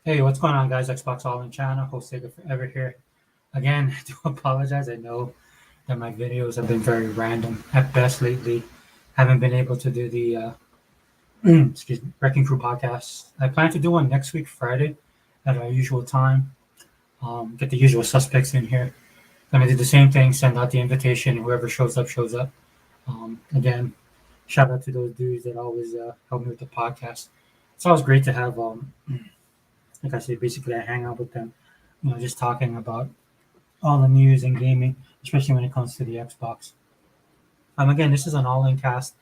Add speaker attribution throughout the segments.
Speaker 1: Hey, what's going on, guys? Xbox All in channel, host Sega Forever here. Again, I do apologize. I know that my videos have been very random at best lately. Haven't been able to do the excuse me, Wrecking Crew podcast. I plan to do one next week, Friday, at our usual time. Get the usual suspects in here. Gonna do the same thing, send out the invitation, and whoever shows up, shows up. Again, shout out to those dudes that always help me with the podcast. It's always great to have like I said, basically I hang out with them, just talking about all the news and gaming, especially when it comes to the Xbox. Again, this is an all-in cast,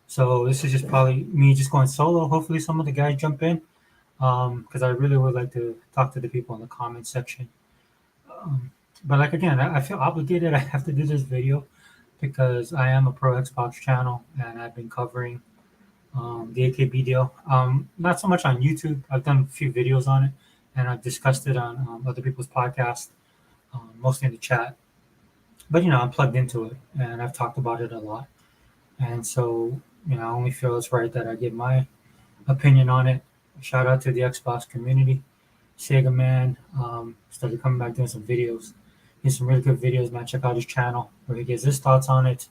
Speaker 1: so this is just probably me just going solo. Hopefully, some of the guys jump in, because I really would like to talk to the people in the comment section. But like again, I feel obligated. I have to do this video because I am a pro Xbox channel and I've been covering the AKB deal. Not so much on YouTube. I've done a few videos on it, and I've discussed it on other people's podcasts, mostly in the chat. But I'm plugged into it, and I've talked about it a lot. And so I only feel it's right that I give my opinion on it. Shout out to the Xbox community. Sega Man started coming back doing some videos. He's some really good videos, man. Check out his channel where he gives his thoughts on it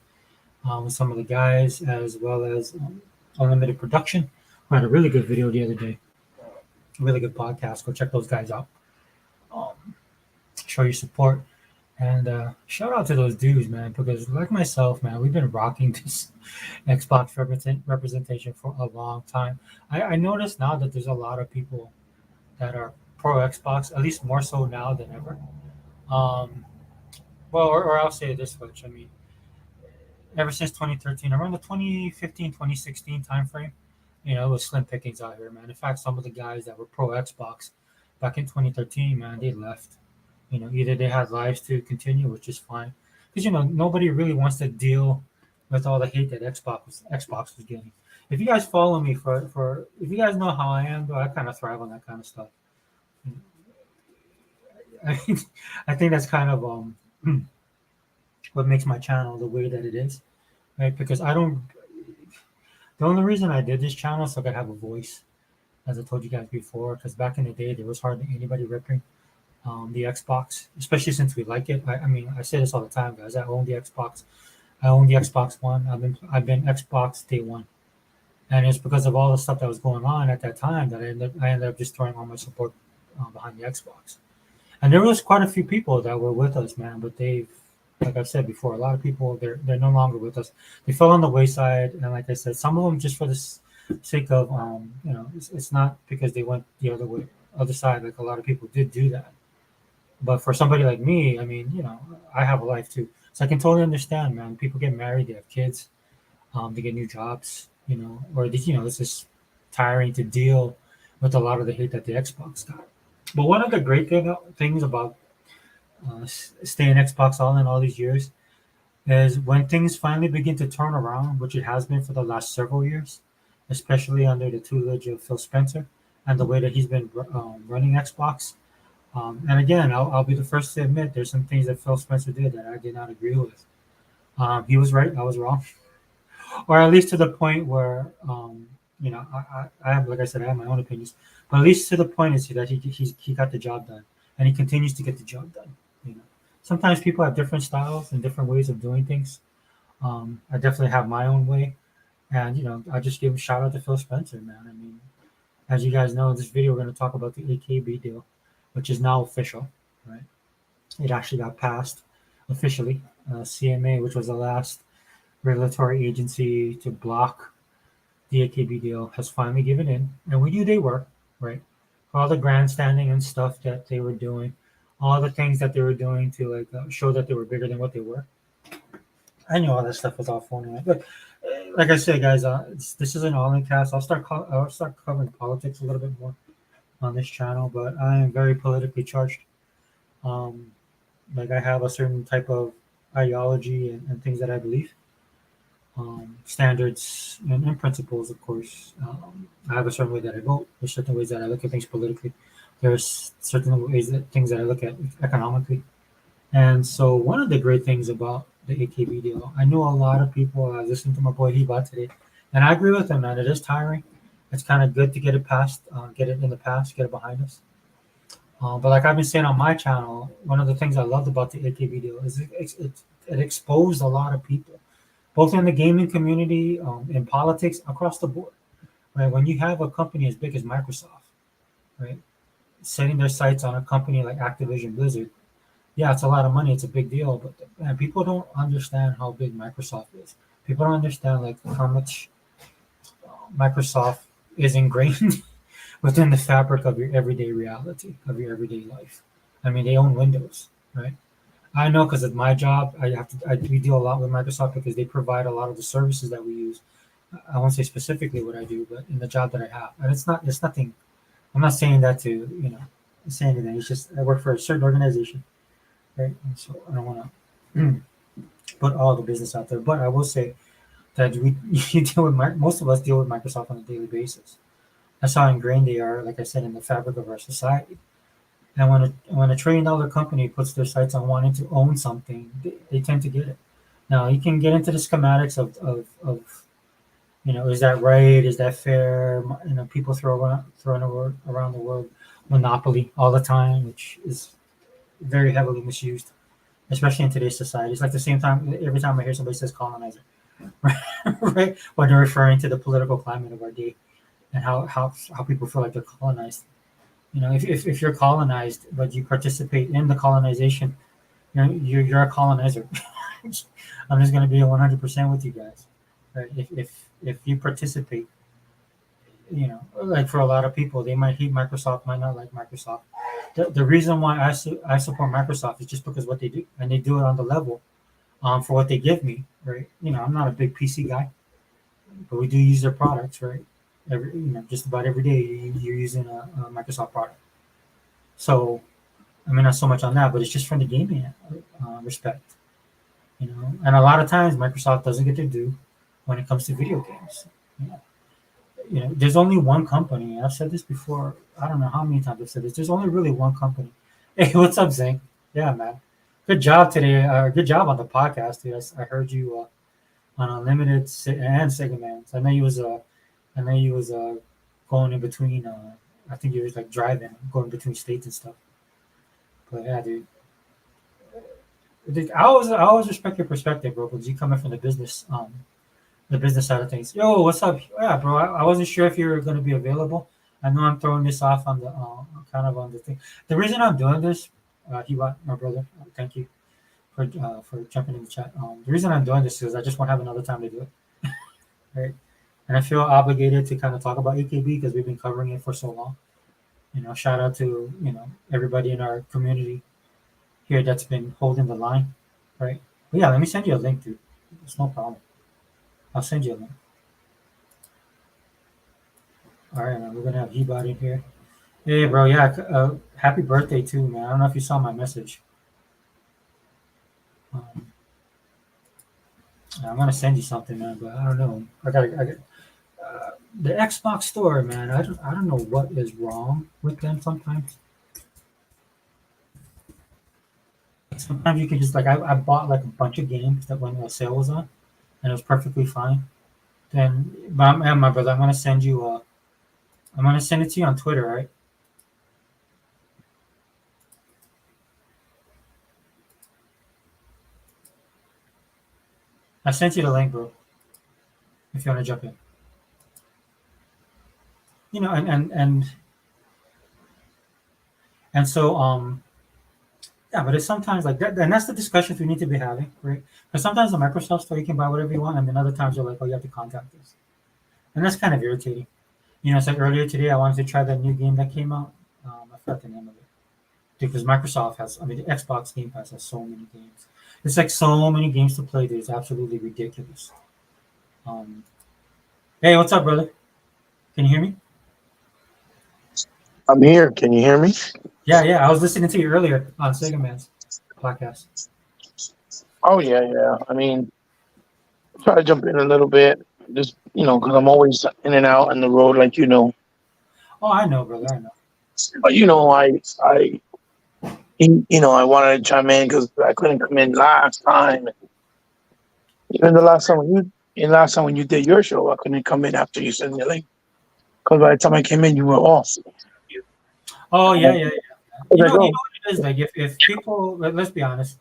Speaker 1: with some of the guys, as well as Unlimited Production, who had a really good video the other day. A really good podcast. Go check those guys out. Show your support. And shout out to those dudes, man, because like myself, man, we've been rocking this Xbox representation for a long time. I notice now that there's a lot of people that are pro Xbox, at least more so now than ever. Um, or I'll say it this much. I mean, ever since 2013, around the 2015, 2016 timeframe, it was slim pickings out here, man. In fact, some of the guys that were pro Xbox back in 2013, man, they left. Either they had lives to continue, which is fine, because nobody really wants to deal with all the hate that Xbox was getting. If you guys follow me for if you guys know how I am, though, I kind of thrive on that kind of stuff. I, I think that's kind of what makes my channel the way that it is, right? Because I don't. The only reason I did this channel is so I could have a voice, as I told you guys before. Because back in the day, there was hardly anybody ripping the Xbox, especially since we like it. I mean, I say this all the time, guys. I own the Xbox. I own the Xbox One. I've been Xbox day one, and it's because of all the stuff that was going on at that time that I ended up just throwing all my support behind the Xbox. And there was quite a few people that were with us, man. But like I've said before, a lot of people they're no longer with us. They fell on the wayside, and like I said, some of them just for the sake of it's not because they went the other side. Like a lot of people did do that. But for somebody like me, I mean, I have a life too. So I can totally understand, man. People get married, they have kids, they get new jobs, or it's just tiring to deal with a lot of the hate that the Xbox got. But one of the great things about staying Xbox all these years is when things finally begin to turn around, which it has been for the last several years, especially under the tutelage of Phil Spencer and the way that he's been running Xbox. And again, I'll be the first to admit there's some things that Phil Spencer did that I did not agree with. He was right, I was wrong, or at least to the point where I have, like I said, I have my own opinions, but at least to the point is that he got the job done, and he continues to get the job done. Sometimes people have different styles and different ways of doing things. I definitely have my own way, and I just give a shout out to Phil Spencer, man. I mean, as you guys know, in this video we're going to talk about the AKB deal, which is now official, right? It actually got passed officially. CMA, which was the last regulatory agency to block the AKB deal, has finally given in, and we knew they were, right? For all the grandstanding and stuff that they were doing, all the things that they were doing to show that they were bigger than what they were. I knew all that stuff was all phony. But like I said, guys, this is an all-in cast. I'll start covering politics a little bit more on this channel, but I am very politically charged. I have a certain type of ideology and things that I believe, standards and principles, of course. I have a certain way that I vote. There's certain ways that I look at things politically. There's certain things that I look at economically. And so one of the great things about the AKB deal, I know a lot of people listening to my boy Heba today, and I agree with him, man. It is tiring. It's kind of good to get it past, get it in the past, get it behind us. But like I've been saying on my channel, one of the things I loved about the AKB deal is it exposed a lot of people, both in the gaming community, in politics, across the board. Right? When you have a company as big as Microsoft, right, setting their sights on a company like Activision Blizzard, yeah, it's a lot of money. It's a big deal, but man, people don't understand how big Microsoft is. People don't understand like how much Microsoft is ingrained within the fabric of your everyday reality, of your everyday life. I mean, they own Windows, right? I know because of my job, we deal a lot with Microsoft because they provide a lot of the services that we use. I won't say specifically what I do, but in the job that I have, and it's nothing. I'm not saying that to say anything. It's just I work for a certain organization, right? And so I don't want to put all the business out there, but I will say that we you deal with most of us deal with Microsoft on a daily basis. That's how ingrained they are, like I said, in the fabric of our society. And when a $1 trillion company puts their sights on wanting to own something, they tend to get it. Now you can get into the schematics of is that right? Is that fair? People throwing around the word monopoly all the time, which is very heavily misused, especially in today's society. It's like the same time every time I hear somebody says colonizer, right? When they're referring to the political climate of our day and how people feel like they're colonized. If you're colonized but you participate in the colonization, you're a colonizer. I'm just going to be 100% with you guys. Right? If you participate, like for a lot of people, they might hate Microsoft, might not like Microsoft. The reason why I support Microsoft is just because what they do, and they do it on the level for what they give me. Right? I'm not a big PC guy, but we do use their products. Right? Just about every day you're using a Microsoft product. So I mean, not so much on that, but it's just from the gaming respect, And a lot of times, Microsoft doesn't get their due when it comes to video games. You know, there's only one company. And I've said this before. I don't know how many times I've said this. There's only really one company. Hey, what's up, Zink? Yeah, man. Good job today. Good job on the podcast, dude. I heard you on Unlimited and Sega Man. So I know you was going in between. I think you was like driving, going between states and stuff. But yeah, dude. I always respect your perspective, bro, because you coming from the business side of things. Yo, what's up? Yeah, bro. I wasn't sure if you were gonna be available. I know I'm throwing this off on the kind of on the thing. The reason I'm doing this, Hiwa, my brother, thank you for jumping in the chat. The reason I'm doing this is I just want to have another time to do it, right? And I feel obligated to kind of talk about AKB because we've been covering it for so long. Shout out to everybody in our community here that's been holding the line, right? But yeah, let me send you a link, dude. It's no problem. I'll send you a link. All right, man. We're gonna have Hebot in here. Hey, bro. Yeah, happy birthday too, man. I don't know if you saw my message. Um, I'm gonna send you something, man, but I don't know. The Xbox store, man. I don't know what is wrong with them sometimes. Sometimes you can just like I bought like a bunch of games that when the sale was on, and it was perfectly fine. Then, my brother, I'm gonna send you. I'm gonna send it to you on Twitter, right? I sent you the link, bro. If you wanna jump in, and so yeah, but it's sometimes like that, and that's the discussions we need to be having, right? Because sometimes the Microsoft store you can buy whatever you want, and then other times you're like, oh, you have to contact us, and that's kind of irritating. It's like earlier today I wanted to try that new game that came out. I forgot the name of it. Because Microsoft has, I mean, the Xbox Game Pass has so many games. It's like so many games to play. That it's absolutely ridiculous. Um, hey, what's up, brother? Can you hear me?
Speaker 2: I'm here. Can you hear me?
Speaker 1: Yeah, yeah. I was listening to you earlier on Sega Man's podcast.
Speaker 2: Oh yeah, yeah. I mean, try to jump in a little bit, just because I'm always in and out on the road, like
Speaker 1: Oh, I know, brother. I know.
Speaker 2: But I wanted to chime in because I couldn't come in last time. Even last time when you did your show, I couldn't come in after you sent me the link because by the time I came in, you were off.
Speaker 1: Oh, yeah, yeah, yeah. You
Speaker 2: Okay,
Speaker 1: know,
Speaker 2: go.
Speaker 1: what it is like if people let's be honest,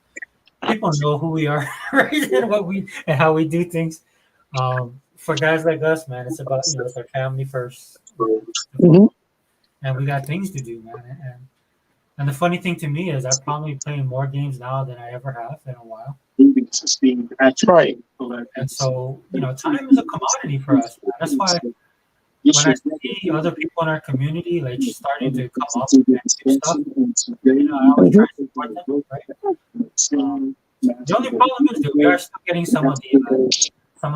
Speaker 1: people know who we are, right, and what we and how we do things. For guys like us, man, it's about it's our family first, and
Speaker 2: Hmm.
Speaker 1: foremost, and we got things to do, man. And the funny thing to me is I'm probably playing more games now than I ever have in a while.
Speaker 2: That's right.
Speaker 1: And so, time is a commodity for us, man. That's why when I see other people in our community like starting to come up and do stuff, I always try to support them, right? Um, the only problem is that we are still getting some of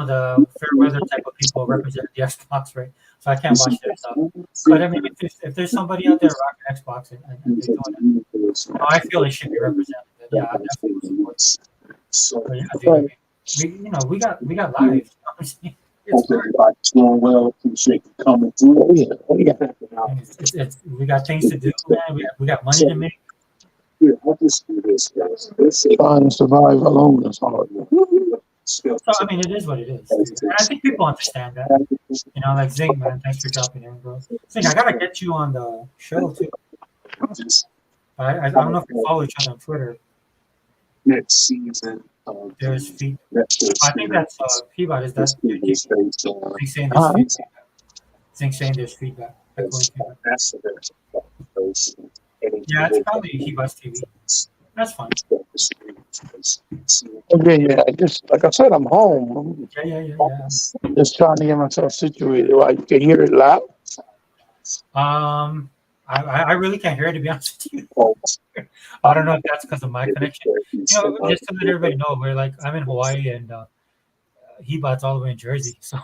Speaker 1: the fair weather type of people representing the Xbox, right? So I can't watch their stuff. But I mean, if there's somebody out there rocking Xbox and they're doing it, I feel it should be represented. Then yeah, I definitely will support them. But yeah, dude, I
Speaker 2: Right.
Speaker 1: mean, we got lives. You know what I'm saying? It's hard.
Speaker 2: Oh, yeah. Oh, yeah.
Speaker 1: And it's we got things to do, man. We got money to make.
Speaker 2: Trying to survive alone is hard.
Speaker 1: So I mean, it is what it is, dude. And I think people understand that. Like Zink, man. Thanks for dropping in, bro. Zink, I gotta get you on the show too. I don't know if we follow each other on Twitter. There's feed. I think that's Peabody. Is that your team? Zink saying there's
Speaker 2: Huh?
Speaker 1: feedback. Zink saying there's feedback. Echoing feedback. Yeah, it's probably Peabody's TV. That's fine.
Speaker 2: Okay, yeah. Like I said, I'm home.
Speaker 1: Yeah.
Speaker 2: I'm just trying to get myself situated. Like you can hear it loud.
Speaker 1: Um, I really can't hear it to be honest with you. I don't know if that's because of my connection. Just to let everybody know, I'm in Hawaii and Hebot's all the way in Jersey. So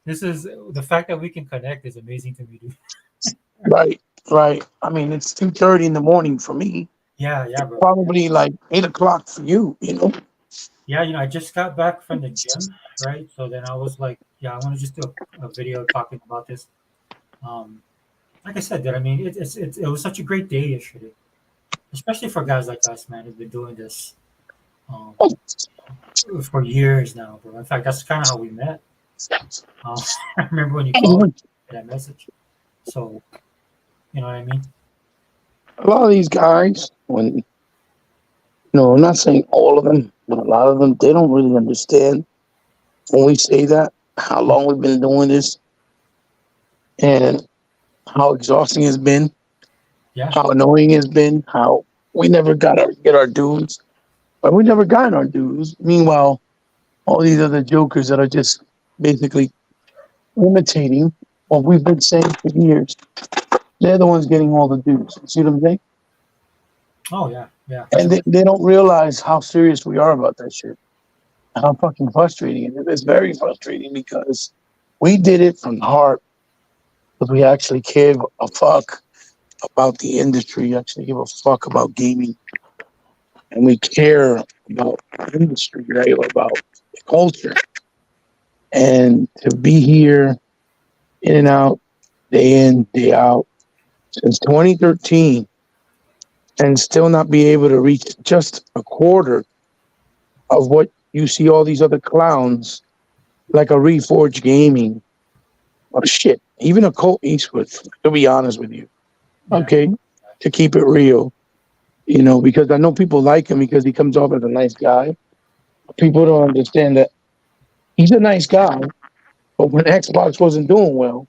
Speaker 1: this is the fact that we can connect is amazing to me, dude.
Speaker 2: Right, right. I mean, it's 2:30 in the morning for me.
Speaker 1: Yeah, bro.
Speaker 2: Probably like 8 o'clock for you. You know.
Speaker 1: Yeah, I just got back from the gym, right? So then I was like, yeah, I want to just do a video talking about this. Um, like I said, that I mean, it was such a great day yesterday, especially for guys like us, man, who've been doing this um, for years now, bro. In fact, that's kind of how we met. I remember when you called me that message. So, you know what I mean?
Speaker 2: A lot of these guys, when I'm not saying all of them, but a lot of them, they don't really understand when we say that how long we've been doing this and how exhausting it's been,
Speaker 1: Yeah,
Speaker 2: how annoying it's been, how we never get our dues, but we never gotten our dues. Meanwhile, all these other jokers that are just basically imitating what we've been saying for years, they're the ones getting all the dues. You see what I'm saying?
Speaker 1: oh yeah, for
Speaker 2: And
Speaker 1: sure.
Speaker 2: they don't realize how serious we are about that shit. How fucking frustrating it is. It's very frustrating because we did it from the heart because we actually care a fuck about the industry, actually give a fuck about gaming, and we care about the industry, right? About the culture. And to be here in and out, day in, day out, since 2013, and still not be able to reach just a quarter of what you see all these other clowns like a Reforge Gaming or shit, even a Colt Eastwood, to be honest with you.
Speaker 1: Yeah,
Speaker 2: Okay, to keep it real, because I know people like him because he comes off as a nice guy. People don't understand that he's a nice guy, but when Xbox wasn't doing well,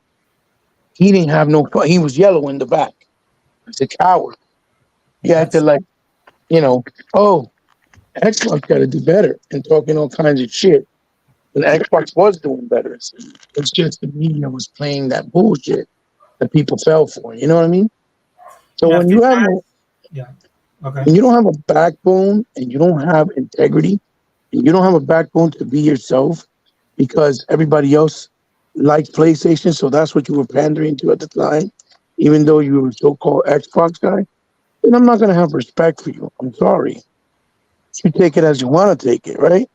Speaker 2: he didn't have no fun. He was yellow in the back. He's a coward. He acted
Speaker 1: that's
Speaker 2: like, you know, oh, Xbox got to do better and talking all kinds of shit. And Xbox was doing better. It's just the media was playing that bullshit that people fell for. You know what I mean? So
Speaker 1: if these guys, yeah, okay,
Speaker 2: when you don't have a backbone and you don't have integrity and you don't have a backbone to be yourself because everybody else liked PlayStation, so that's what you were pandering to at the time, even though you were a so-called Xbox guy, then I'm not gonna have respect for you. I'm sorry. You take it as you want to take it, right?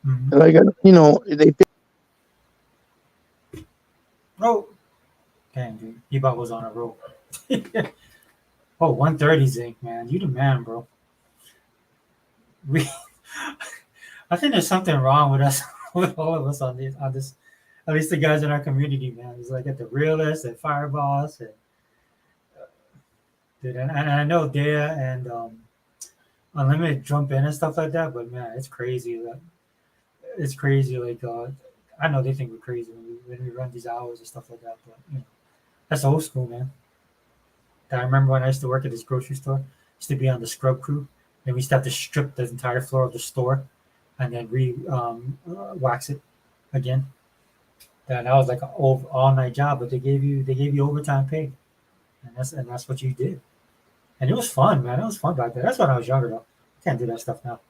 Speaker 1: mm-hmm.
Speaker 2: Like they think
Speaker 1: Oh, dang, dude, Hebot was on a roll. Oh, 130 Zinc, man, you the man, bro. We, I think there's something wrong with us, with all of us on this. At least the guys in our community, man. It's like at the realist, at Fireballs, and dude. And I know Dea and Unlimited jump in and stuff like that, but man, it's crazy. It's crazy. Like I know they think we're crazy when we run these hours and stuff like that, but that's old school, man. I remember when I used to work at this grocery store. Used to be on the scrub crew, and we used to have to strip the entire floor of the store, and then wax it again. And that was like an all night job, but they gave you overtime pay, and that's what you did. And it was fun, man. It was fun back then. That's when I was younger, though. Can't do that stuff now.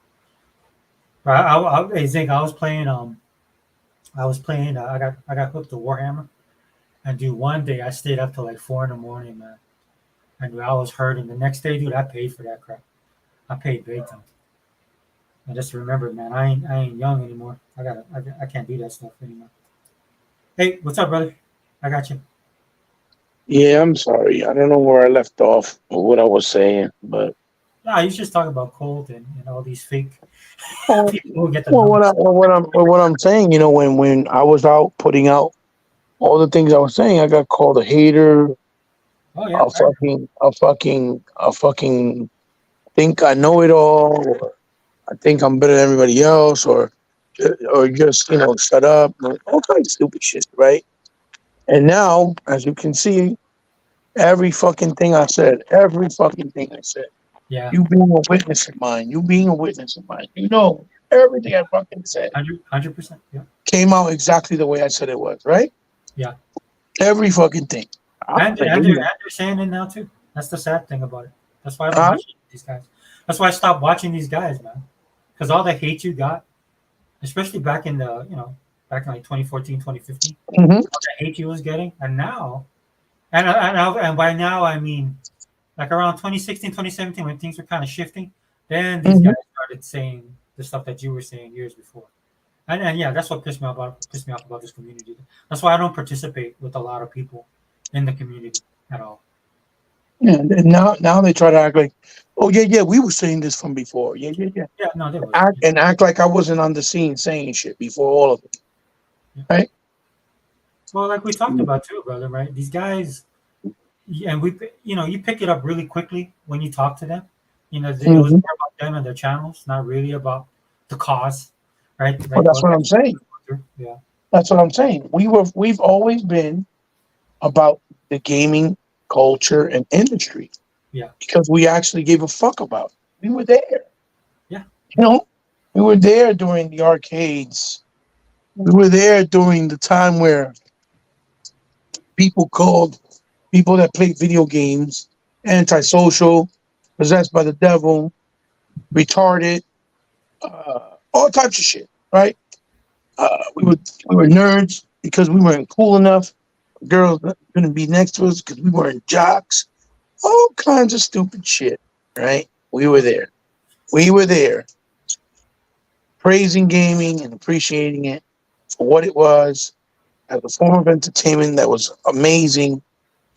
Speaker 1: But I think I was playing. I got hooked to Warhammer, and dude, one day I stayed up till like 4 in the morning, man. And I was hurting. The next day, dude, I paid for that crap. I paid big time. I just remember, man, I ain't young anymore. I can't do that stuff anymore. Hey, what's up, brother? I got you.
Speaker 2: Yeah, I'm sorry. I don't know where I left off or what I was saying, but
Speaker 1: Nah, you just talk about Colt and all these fake
Speaker 2: well,
Speaker 1: people who get the
Speaker 2: well,
Speaker 1: numbers.
Speaker 2: what I'm saying, when I was out putting out all the things I was saying, I got called a hater,
Speaker 1: Oh yeah,
Speaker 2: a fucking think I know it all, or I think I'm better than everybody else, or just shut up, all kinds of stupid shit, right? And now, as you can see, every fucking thing I said,
Speaker 1: yeah,
Speaker 2: you being a witness of mine, everything I fucking said
Speaker 1: 100%. Yeah,
Speaker 2: came out exactly the way I said it was, right?
Speaker 1: yeah.
Speaker 2: Every fucking thing. I'm
Speaker 1: And
Speaker 2: like,
Speaker 1: and they're saying it now too. That's the sad thing about it. That's why I don't
Speaker 2: huh?
Speaker 1: watch these guys. That's why I stopped watching these guys, man. Because all the hate you got, especially back in like 2014, 2015,
Speaker 2: Hmm.
Speaker 1: all the hate you was getting, and now, and by now I mean like around 2016, 2017, when things were kind of shifting, then these
Speaker 2: Hmm.
Speaker 1: guys started saying the stuff that you were saying years before. And yeah, that's what pissed me off about this community. That's why I don't participate with a lot of people in the community at all.
Speaker 2: Yeah, and now they try to act like, oh yeah, yeah, we were saying this from before. Yeah, yeah, yeah.
Speaker 1: Yeah, no, there wasn't.
Speaker 2: Act like I wasn't on the scene saying shit before all of it,
Speaker 1: Yeah.
Speaker 2: right?
Speaker 1: Well, like we talked about too, brother, right? These guys, and you pick it up really quickly when you talk to them. It was
Speaker 2: Hmm.
Speaker 1: more about them and their channels, not really about the cause, right?
Speaker 2: Well,
Speaker 1: Like
Speaker 2: that's
Speaker 1: what
Speaker 2: what I'm saying.
Speaker 1: yeah,
Speaker 2: That's what I'm saying. We've always been about the gaming culture and industry
Speaker 1: yeah,
Speaker 2: because we actually gave a fuck about it. We were there,
Speaker 1: yeah,
Speaker 2: you know. We were there during the arcades. We were there during the time where people called people that played video games antisocial, possessed by the devil, retarded, all types of shit. Right? We were nerds because we weren't cool enough. Girls couldn't be next to us because we weren't jocks. All kinds of stupid shit. Right? We were
Speaker 1: yeah,
Speaker 2: there. We were there, praising gaming and appreciating it for what it was as a form of entertainment that was amazing,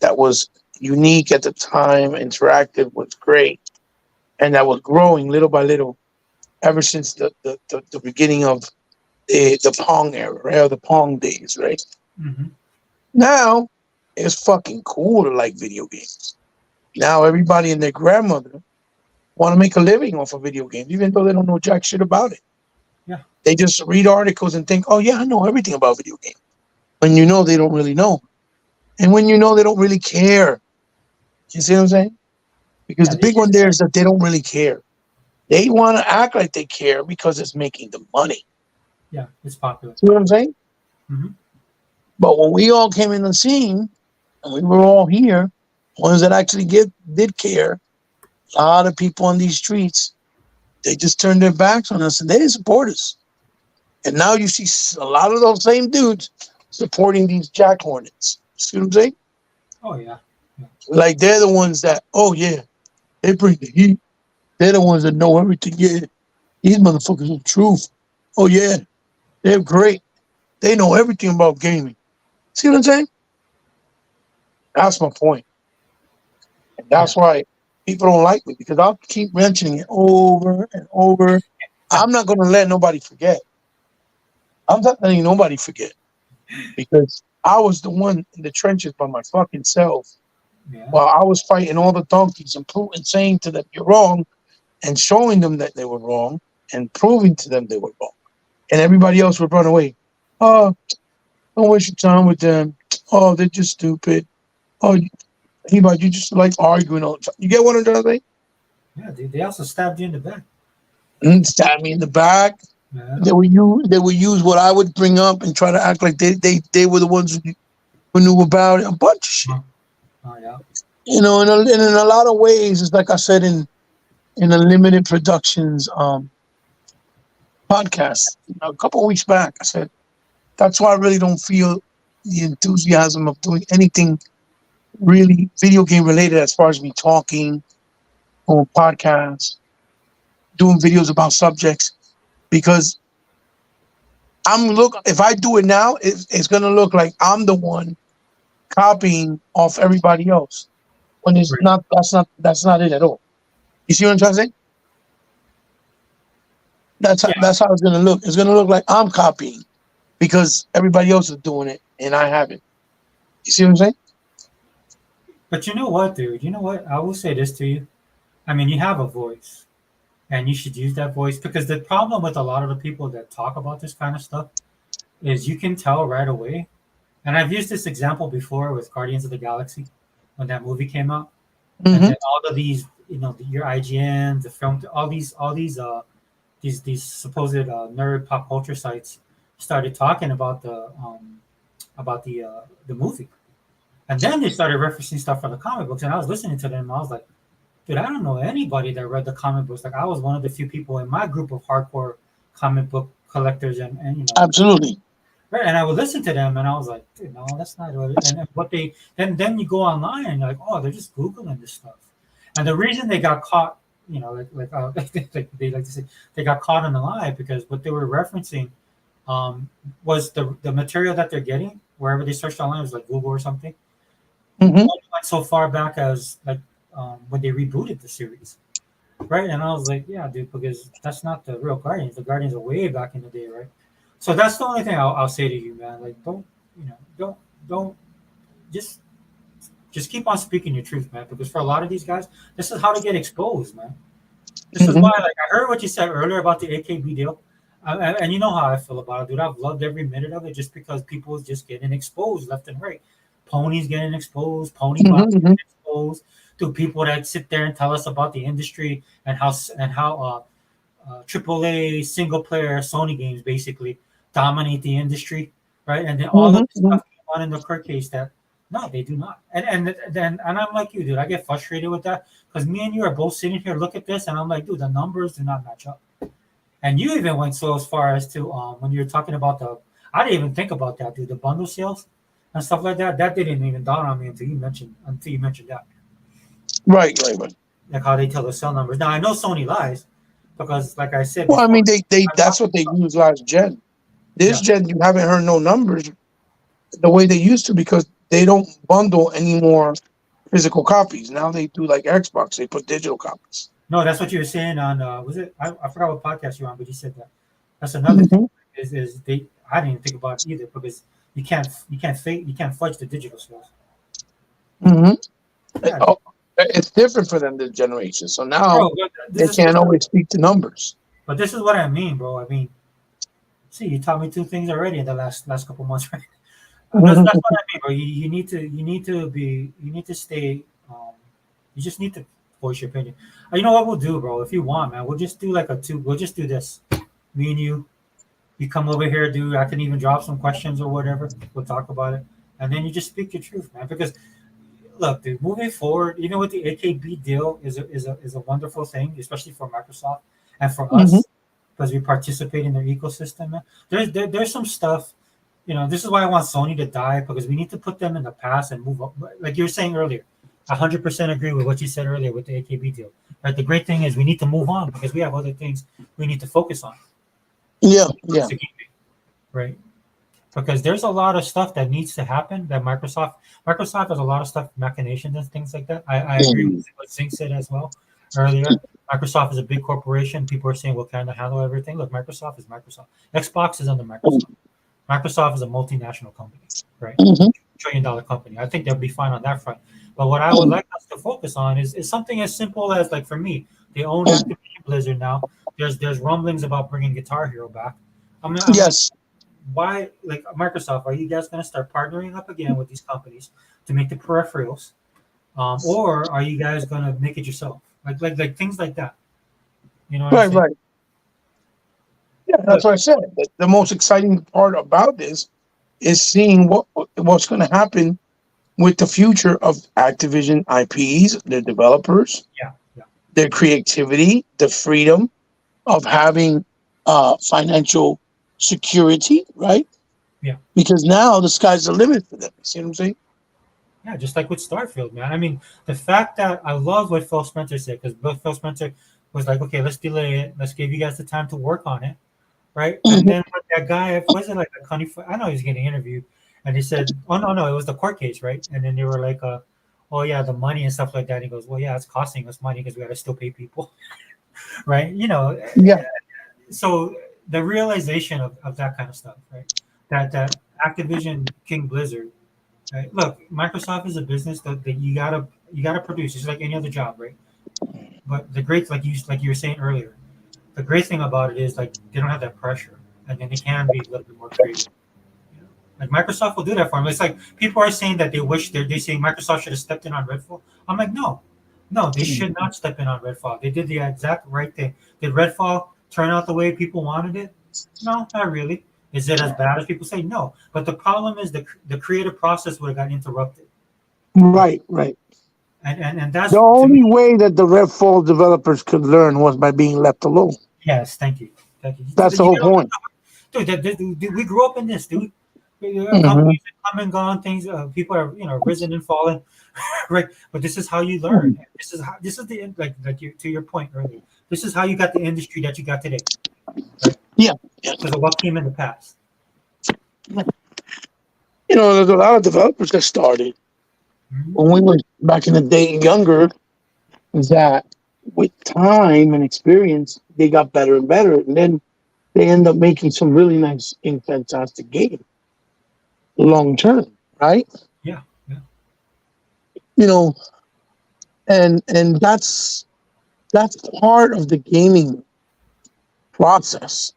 Speaker 2: that was unique at the time, interactive, was great, and that was growing little by little ever since the beginning of the Pong era, right? Or the Pong days, right?
Speaker 1: hmm
Speaker 2: Now it's fucking cool to like video games. Now everybody and their grandmother want to make a living off of video games, even though they don't know jack shit about it.
Speaker 1: yeah,
Speaker 2: They just read articles and think, oh yeah, I know everything about video games. When you know they don't really know. And when you know they don't really care. You see what I'm saying? Because
Speaker 1: yeah.
Speaker 2: the big one there is that they don't really care. They want to act like they care because it's making them money.
Speaker 1: Yeah, it's popular.
Speaker 2: See what I'm saying?
Speaker 1: Hmm.
Speaker 2: But when we all came in the scene and we were all here, ones that actually did care, a lot of people on these streets, they just turned their backs on us and they didn't support us. And now you see a lot of those same dudes supporting these jack hornets. See what I'm saying?
Speaker 1: Oh yeah, yeah,
Speaker 2: Like they're the ones that, oh yeah, they bring the heat. They're the ones that know everything. Yeah, these motherfuckers are the truth. Oh yeah, they're great. They know everything about gaming. See what I'm saying? That's my point. And
Speaker 1: yeah.
Speaker 2: that's why people don't like me because I'll keep mentioning it over and over. I'm not going to let nobody forget. I'm not letting nobody forget because I was the one in the trenches by my fucking self
Speaker 1: Yeah.
Speaker 2: while I was fighting all the donkeys and saying to them, "You're wrong," and showing them that they were wrong and proving to them they were wrong. And everybody else would run away. Oh, don't waste your time with them. Oh, they're just stupid. Oh, you just like arguing all the time. You get what I'm trying to say?
Speaker 1: Yeah, dude. They also stabbed you in the back.
Speaker 2: Stab me in the back.
Speaker 1: Yeah.
Speaker 2: They would use what I would bring up and try to act like they were the ones who knew about it. A bunch of shit.
Speaker 1: Oh, oh yeah.
Speaker 2: And in a lot of ways, it's like I said in a limited productions podcast a couple of weeks back. I said that's why I really don't feel the enthusiasm of doing anything really video game related as far as me talking or podcasts, doing videos about subjects, because if I do it now, it's gonna look like I'm the one copying off everybody else. When it's
Speaker 1: Right.
Speaker 2: not, that's not it at all. You see what I'm trying to say?
Speaker 1: Yeah.
Speaker 2: That's how it's gonna look. It's gonna look like I'm copying because everybody else is doing it and I haven't. You see what I'm saying?
Speaker 1: But you know what, dude? You know what? I will say this to you. I mean, you have a voice, and you should use that voice because the problem with a lot of the people that talk about this kind of stuff is you can tell right away. And I've used this example before with Guardians of the Galaxy when that movie came out, and
Speaker 2: Mm-hmm.
Speaker 1: then all of these, your IGN, the film, all these supposed nerd pop culture sites started talking about the movie, and then they started referencing stuff from the comic books, and I was listening to them, and I was like, dude, I don't know anybody that read the comic books. Like I was one of the few people in my group of hardcore comic book collectors, and
Speaker 2: Absolutely.
Speaker 1: right, and I would listen to them, and I was like, dude, no, that's not what. And what they then you go online, and you're like, oh, they're just googling this stuff, and the reason they got caught, they like to say, they got caught in the lie because what they were referencing was the material that they're getting wherever they searched online, was like Google or something.
Speaker 2: Mm-hmm.
Speaker 1: Went so far back as like when they rebooted the series, right? And I was like, yeah, dude, because that's not the real Guardians. The Guardians are way back in the day, right? So that's the only thing I'll say to you, man. Like, don't just just keep on speaking your truth, man. Because for a lot of these guys, this is how to get exposed, man. This is
Speaker 2: Mm-hmm.
Speaker 1: why, like, I heard what you said earlier about the AKB deal, and you know how I feel about it, dude. I've loved every minute of it just because people is just getting exposed left and right. Ponies getting exposed, pony box
Speaker 2: Mm-hmm.
Speaker 1: getting exposed, to people that sit there and tell us about the industry and how AAA single player Sony games basically dominate the industry, right? And then all of this
Speaker 2: Mm-hmm.
Speaker 1: stuff going on in the court case that no, they do not. And I'm like you, dude. I get frustrated with that because me and you are both sitting here, look at this, and I'm like, dude, the numbers do not match up. And you even went so as far as to when you were talking about I didn't even think about that, dude. The bundle sales and stuff like that. That didn't even dawn on me until you mentioned that,
Speaker 2: Right, right, right.
Speaker 1: like how they tell the sell numbers. Now I know Sony lies because, like I said
Speaker 2: Well, I
Speaker 1: before,
Speaker 2: mean, they
Speaker 1: I've
Speaker 2: that's
Speaker 1: watched
Speaker 2: what
Speaker 1: the
Speaker 2: they
Speaker 1: stuff.
Speaker 2: used last gen. This
Speaker 1: Yeah.
Speaker 2: gen, you haven't heard no numbers the way they used to because they don't bundle any more physical copies. Now they do like Xbox, they put digital copies.
Speaker 1: No, that's what you were saying on was it? I forgot what podcast you're on, but you said that. That's another thing
Speaker 2: Mm-hmm.
Speaker 1: is they I didn't even think about it either because you can't fudge the digital sales.
Speaker 2: Mm-hmm.
Speaker 1: Yeah,
Speaker 2: It's different for them this generation. So now
Speaker 1: bro. But
Speaker 2: they can't always speak to numbers.
Speaker 1: this is what I mean, bro. I mean, see, you taught me two things already in the last couple months, right? That's what I mean, bro. You need to stay. You just need to voice your opinion. You know what we'll do, bro? If you want, man, we'll just do like a two. We'll just do this. Me and you. You come over here, dude. I can even drop some questions or whatever. We'll talk about it, and then you just speak your truth, man. Because look, dude, moving forward, even with the AKB deal, is a wonderful thing, especially for Microsoft and for
Speaker 2: Hmm.
Speaker 1: us because we participate in their ecosystem. Man. There's some stuff. This is why I want Sony to die because we need to put them in the past and move up. Like you were saying earlier, 100% agree with what you said earlier with the AKB deal. Right. The great thing is we need to move on because we have other things we need to focus on.
Speaker 2: Yeah, yeah.
Speaker 1: Right. Because there's a lot of stuff that needs to happen that Microsoft has a lot of stuff, machinations and things like that. I agree with
Speaker 2: Mhm.
Speaker 1: what Singh said as well earlier. Microsoft is a big corporation. People are saying, well, can I handle everything? Look, Microsoft is Microsoft. Xbox is under Microsoft. Microsoft is a multinational company, right?
Speaker 2: Mhm.
Speaker 1: $1 trillion company. I think they'll be fine on that front. But what I would like us to focus on is something as simple as, like, for me, they own Activision Blizzard now. There's rumblings about bringing Guitar Hero back. I'm like,
Speaker 2: Yes.
Speaker 1: why, like, Microsoft, are you guys going to start partnering up again with these companies to make the peripherals, or are you guys going to make it yourself? Like things like that. You know what I'm
Speaker 2: Right,
Speaker 1: saying?
Speaker 2: right. Yeah,
Speaker 1: But
Speaker 2: that's what I said. The most exciting part about this is seeing what's going to happen with the future of Activision IPs, their developers,
Speaker 1: yeah, yeah,
Speaker 2: their creativity, the freedom of having financial security, right?
Speaker 1: yeah,
Speaker 2: Because now the sky's the limit for them. You see what I'm saying?
Speaker 1: yeah. Just like with Starfield, man. I mean, the fact that I love what Phil Spencer said, because Phil Spencer was like, okay, let's delay it. Let's give you guys the time to work on it, right? And then when that guy, was it like a Connie? I know he was getting interviewed, and he said, "Oh no, no, it was the court case, right?" And then they were like, "Oh yeah, the money and stuff like that." And he goes, "Well, yeah, it's costing us money because we got to still pay people, right?"
Speaker 2: Yeah,
Speaker 1: So the realization of that kind of stuff, right? That Activision King Blizzard, right? Look, Microsoft is a business that you gotta produce. It's like any other job, right? But the great, like you were saying earlier, the great thing about it is, like, they don't have that pressure, and then they can be a little bit more creative. You know? Like Microsoft will do that for them. It's like people are saying that they say Microsoft should have stepped in on Redfall. I'm like, no, no, they should not step in on Redfall. They did the exact right thing. Did Redfall turn out the way people wanted it? No, not really. Is it as bad as people say? No. But the problem is the creative process would have got interrupted, right?
Speaker 2: right, right.
Speaker 1: And
Speaker 2: The
Speaker 1: that's, to me.
Speaker 2: only way that the Redfall developers could learn was by being left alone.
Speaker 1: Yes, thank you, thank you.
Speaker 2: That's the
Speaker 1: You
Speaker 2: whole
Speaker 1: know,
Speaker 2: point.
Speaker 1: dude, dude, we grew up in this, dude.
Speaker 2: Hmm.
Speaker 1: Companies have come and gone. Things, people are, risen and fallen, right? But this is how you learn. This is the, like you, to your point earlier. This is how you got the industry that you got today, right?
Speaker 2: Yeah, yeah.
Speaker 1: Because of what came in the past.
Speaker 2: There's a lot of developers that started
Speaker 1: Mhm.
Speaker 2: when we were back in the day younger. That with time and experience, they got better and better, and then they end up making some really nice and fantastic games long term, right?
Speaker 1: Yeah, yeah,
Speaker 2: You know, and that's part of the gaming process.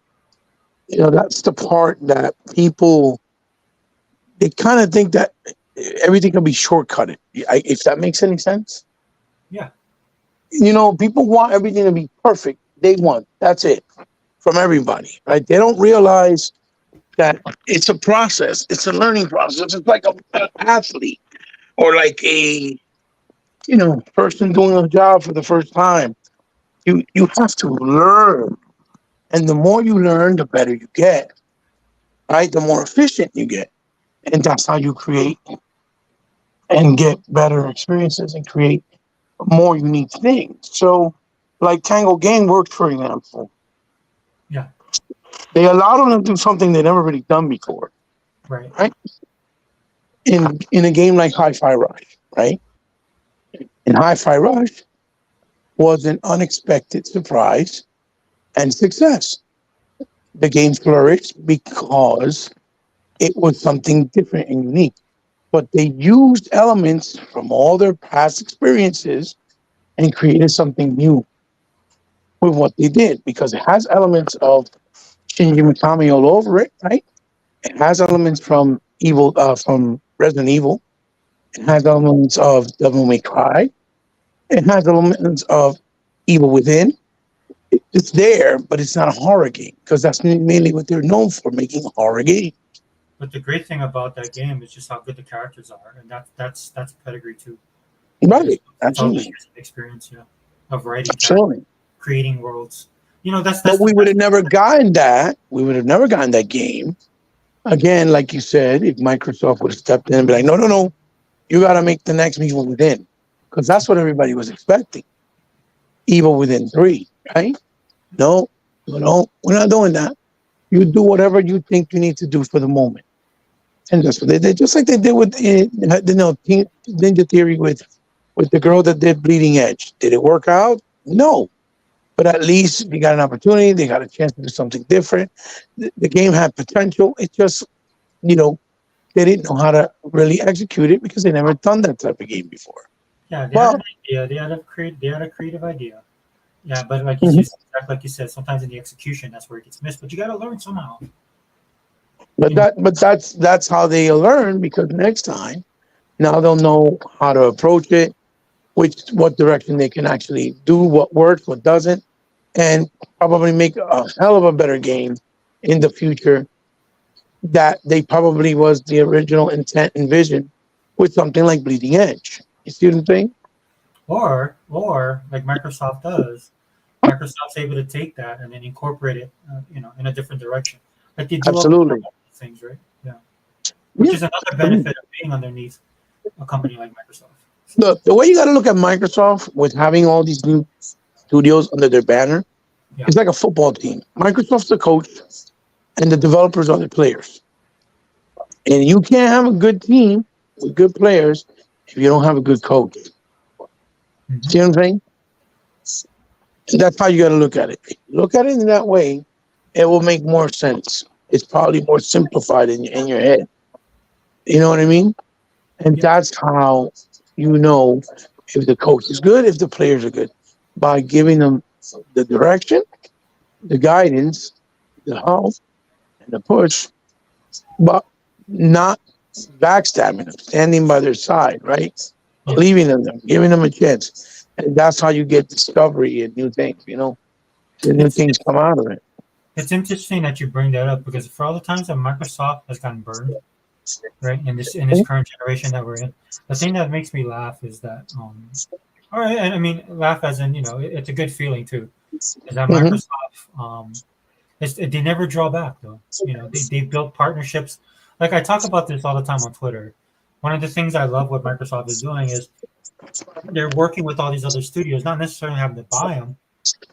Speaker 2: That's the part that people, they kind of think that everything can be shortcutted. If that makes any sense.
Speaker 1: yeah.
Speaker 2: People want everything to be perfect. They want that's it from everybody, right? They don't realize that it's a process. It's a learning process. It's like an athlete or like a person doing a job for the first time. You have to learn, and the more you learn, the better you get. Right? The more efficient you get, and that's how you create and get better experiences and create more unique things. So, like Tango Game works, for example,
Speaker 1: Yeah,
Speaker 2: they allowed them to do something they never really done before,
Speaker 1: right.
Speaker 2: right? In a game like Hi-Fi Rush, right? In Hi-Fi Rush was an unexpected surprise and success. The game flourished because it was something different and unique. But they used elements from all their past experiences and created something new with what they did because it has elements of Shinji Mikami all over it, right? It has elements from Resident Evil. It has elements of Devil May Cry. It has elements of Evil Within. It's there, but it's not a horror game because that's mainly what they're known for, making horror games.
Speaker 1: But the great thing about that game is just how good the characters are, and that's pedigree too.
Speaker 2: Right.
Speaker 1: It's all the
Speaker 2: Absolutely.
Speaker 1: years of experience, of writing characters,
Speaker 2: Absolutely.
Speaker 1: creating worlds. That's
Speaker 2: But
Speaker 1: the
Speaker 2: we would
Speaker 1: best.
Speaker 2: have never gotten that. We would have never gotten that game. Again, like you said, if Microsoft would have stepped in and be like, no, no, no, you got to make the next Evil Within. Because that's what everybody was expecting. Evil Within 3, right? No, no, no, we're not doing that. You do whatever you think you need to do for the moment. And that's what they did. Just like they did with Ninja Theory with the girl that did Bleeding Edge. Did it work out? No. But at least they got an opportunity. They got a chance to do something different. The game had potential. It just, you know, they didn't know how to really execute it because they never done that type of game before.
Speaker 1: Yeah, they had
Speaker 2: Well,
Speaker 1: an idea. They had a creative idea. Yeah, but
Speaker 2: mhm.
Speaker 1: like you said, sometimes in the execution, that's where it gets missed. But you got to learn somehow.
Speaker 2: but
Speaker 1: You know,
Speaker 2: that's how they learn because next time now they'll know how to approach it, which what direction they can actually do, what works, what doesn't, and probably make a hell of a better game in the future that they probably was the original intent and vision with something like Bleeding Edge. You see what I'm saying?
Speaker 1: or like Microsoft does, Microsoft's able to take that and then incorporate it, in a different direction, like they do all
Speaker 2: Absolutely.
Speaker 1: things, right? Yeah, which
Speaker 2: Yeah.
Speaker 1: is another
Speaker 2: I mean,
Speaker 1: benefit of being underneath a company like Microsoft.
Speaker 2: look, the way you got to look at Microsoft with having all these new studios under their banner,
Speaker 1: Yeah,
Speaker 2: it's like a football team. Microsoft's the coach, and the developers are the players. And you can't have a good team with good players if you don't have a good coach.
Speaker 1: hmm
Speaker 2: See what I'm saying? And that's how you got to look at it. If you look at it in that way, it will make more sense. It's probably more simplified in your head. You know what I mean? And
Speaker 1: yeah,
Speaker 2: that's how you know if the coach is good, if the players are good, by giving them the direction, the guidance, the help, and the push, but not backstabbing them, standing by their side, right?
Speaker 1: yeah.
Speaker 2: Believing in them, giving them a chance. And that's how you get discovery and new things, the new
Speaker 1: It's
Speaker 2: things
Speaker 1: it's
Speaker 2: come out of it.
Speaker 1: it's interesting that you bring that up because for all the times that Microsoft has gotten burned, right, in this current generation that we're in, the thing that makes me laugh is that all right, and I mean laugh as in it's a good feeling too, is that
Speaker 2: Hmm.
Speaker 1: Microsoft they never draw back though. They built partnerships. Like I talk about this all the time on Twitter. One of the things I love what Microsoft is doing is they're working with all these other studios, not necessarily having to buy them,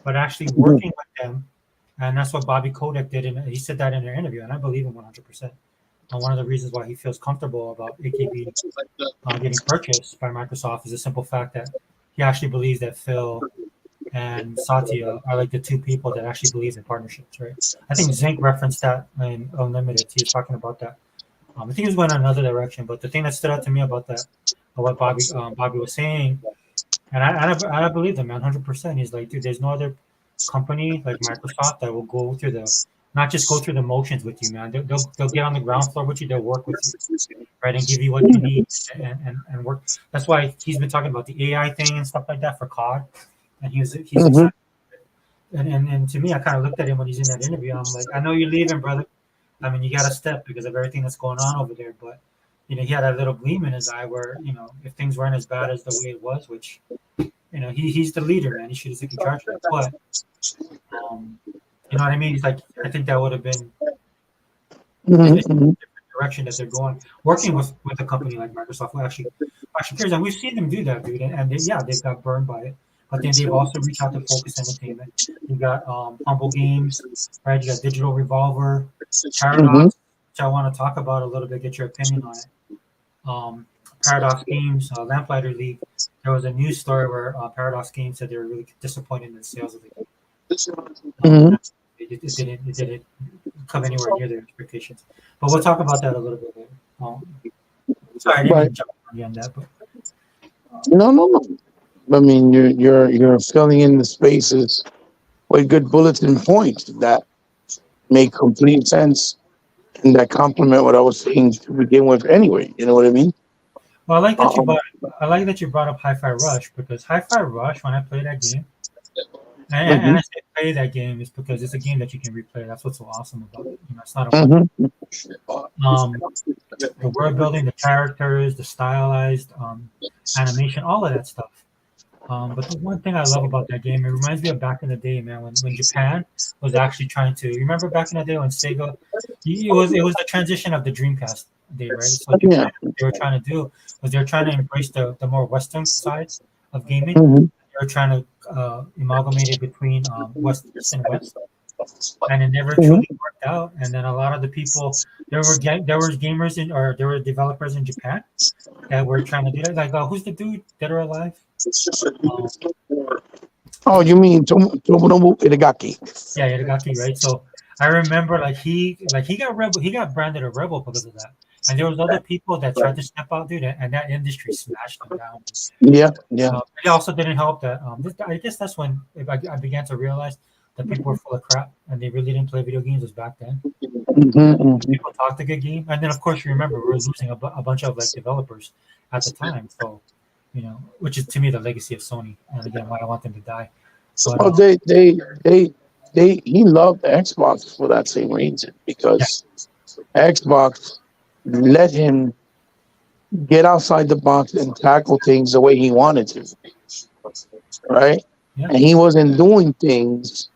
Speaker 1: but actually working with them. And that's what Bobby Kotick did. And he said that in an interview, and I believe him 100%. One of the reasons why he feels comfortable about AKB getting purchased by Microsoft is the simple fact that he actually believes that Phil and Satya are like the two people that actually believes in partnerships, right? I think Zink referenced that in Unlimited. He was talking about that. I think he was going in another direction, but the thing that stood out to me about that, what Bobby was saying, and I believe him, man, 100%. He's like, dude, there's no other company like Microsoft that will go through the not just go through the motions with you, man. They'll get on the ground floor with you. They'll work with you, right, and give you what you need and work. That's why he's been talking about the AI thing and stuff like that for COD, and he's
Speaker 2: Hmm.
Speaker 1: excited. And to me, I kind of looked at him when he's in that interview. I'm like, I know you're leaving, brother. I mean, you got to step because of everything that's going on over there. But he had that little gleam in his eye where if things weren't as bad as the way it was, which he's the leader, man. He should have taken charge of it. But um, you know what I mean? He's like, I think that would have been
Speaker 2: Hmm.
Speaker 1: it's
Speaker 2: Hmm.
Speaker 1: a different direction that they're going. Working with a company like Microsoft who actually cares, and we've seen them do that, dude. And yeah, they've got burned by it, but then they've also reached out to Focus Entertainment. You got Humble Games, right? You got Digital Revolver,
Speaker 2: Hmm.
Speaker 1: Paradox, which I want to talk about a little bit, get your opinion on it. Paradox Games, Lamplighter League. There was a news story where Paradox Games said they were really disappointed in the sales of the game.
Speaker 2: Hmm.
Speaker 1: It didn't come anywhere near their expectations. But we'll talk about that a little bit later. Sorry, I didn't
Speaker 2: Right.
Speaker 1: mean to jump on you on that, but
Speaker 2: No, no, no. I mean, you're filling in the spaces with good bulletin points that make complete sense and that complement what I was saying to begin with. Anyway, you know what I mean?
Speaker 1: well,
Speaker 2: Um,
Speaker 1: I like that you brought up Hi-Fi Rush because Hi-Fi Rush, when I play that game, and
Speaker 2: mhm,
Speaker 1: I say play that game is because it's a game that you can replay. That's what's so awesome about it. It's not a one.
Speaker 2: mhm,
Speaker 1: Um, the world building, the characters, the stylized animation, all of that stuff. But the one thing I love about that game, it reminds me of back in the day, man, when Japan was actually trying to. You remember back in the day when Sega, it was the transition of the Dreamcast day, right? So Japan,
Speaker 2: yeah.
Speaker 1: what they were trying to do was they were trying to embrace the more Western side of gaming.
Speaker 2: Mhm,
Speaker 1: They were trying to amalgamate it between West, East, and West, and it never
Speaker 2: mhm.
Speaker 1: truly worked out. And then a lot of the people, there were gamers or there were developers in Japan that were trying to do that. Like, who's the dude Dead or Alive? Um,
Speaker 2: Oh, you mean Tomonobu Itagaki?
Speaker 1: Yeah, Itagaki, right? So I remember like he got branded a rebel because of that. And there was other people that tried to step out, dude, and that industry smashed them down.
Speaker 2: Yeah, yeah.
Speaker 1: It also didn't help that I guess that's when I began to realize that people were full of crap and they really didn't play video games as back then.
Speaker 2: Hmm.
Speaker 1: People talked a good game, and then of course you remember we were losing a bunch of like developers at the time. So which is to me the legacy of Sony, and again why I want them to die. But
Speaker 2: Well, he loved Xbox for that same reason
Speaker 1: yeah,
Speaker 2: because Xbox let him get outside the box and tackle things the way he wanted to, right?
Speaker 1: yeah,
Speaker 2: And he wasn't doing things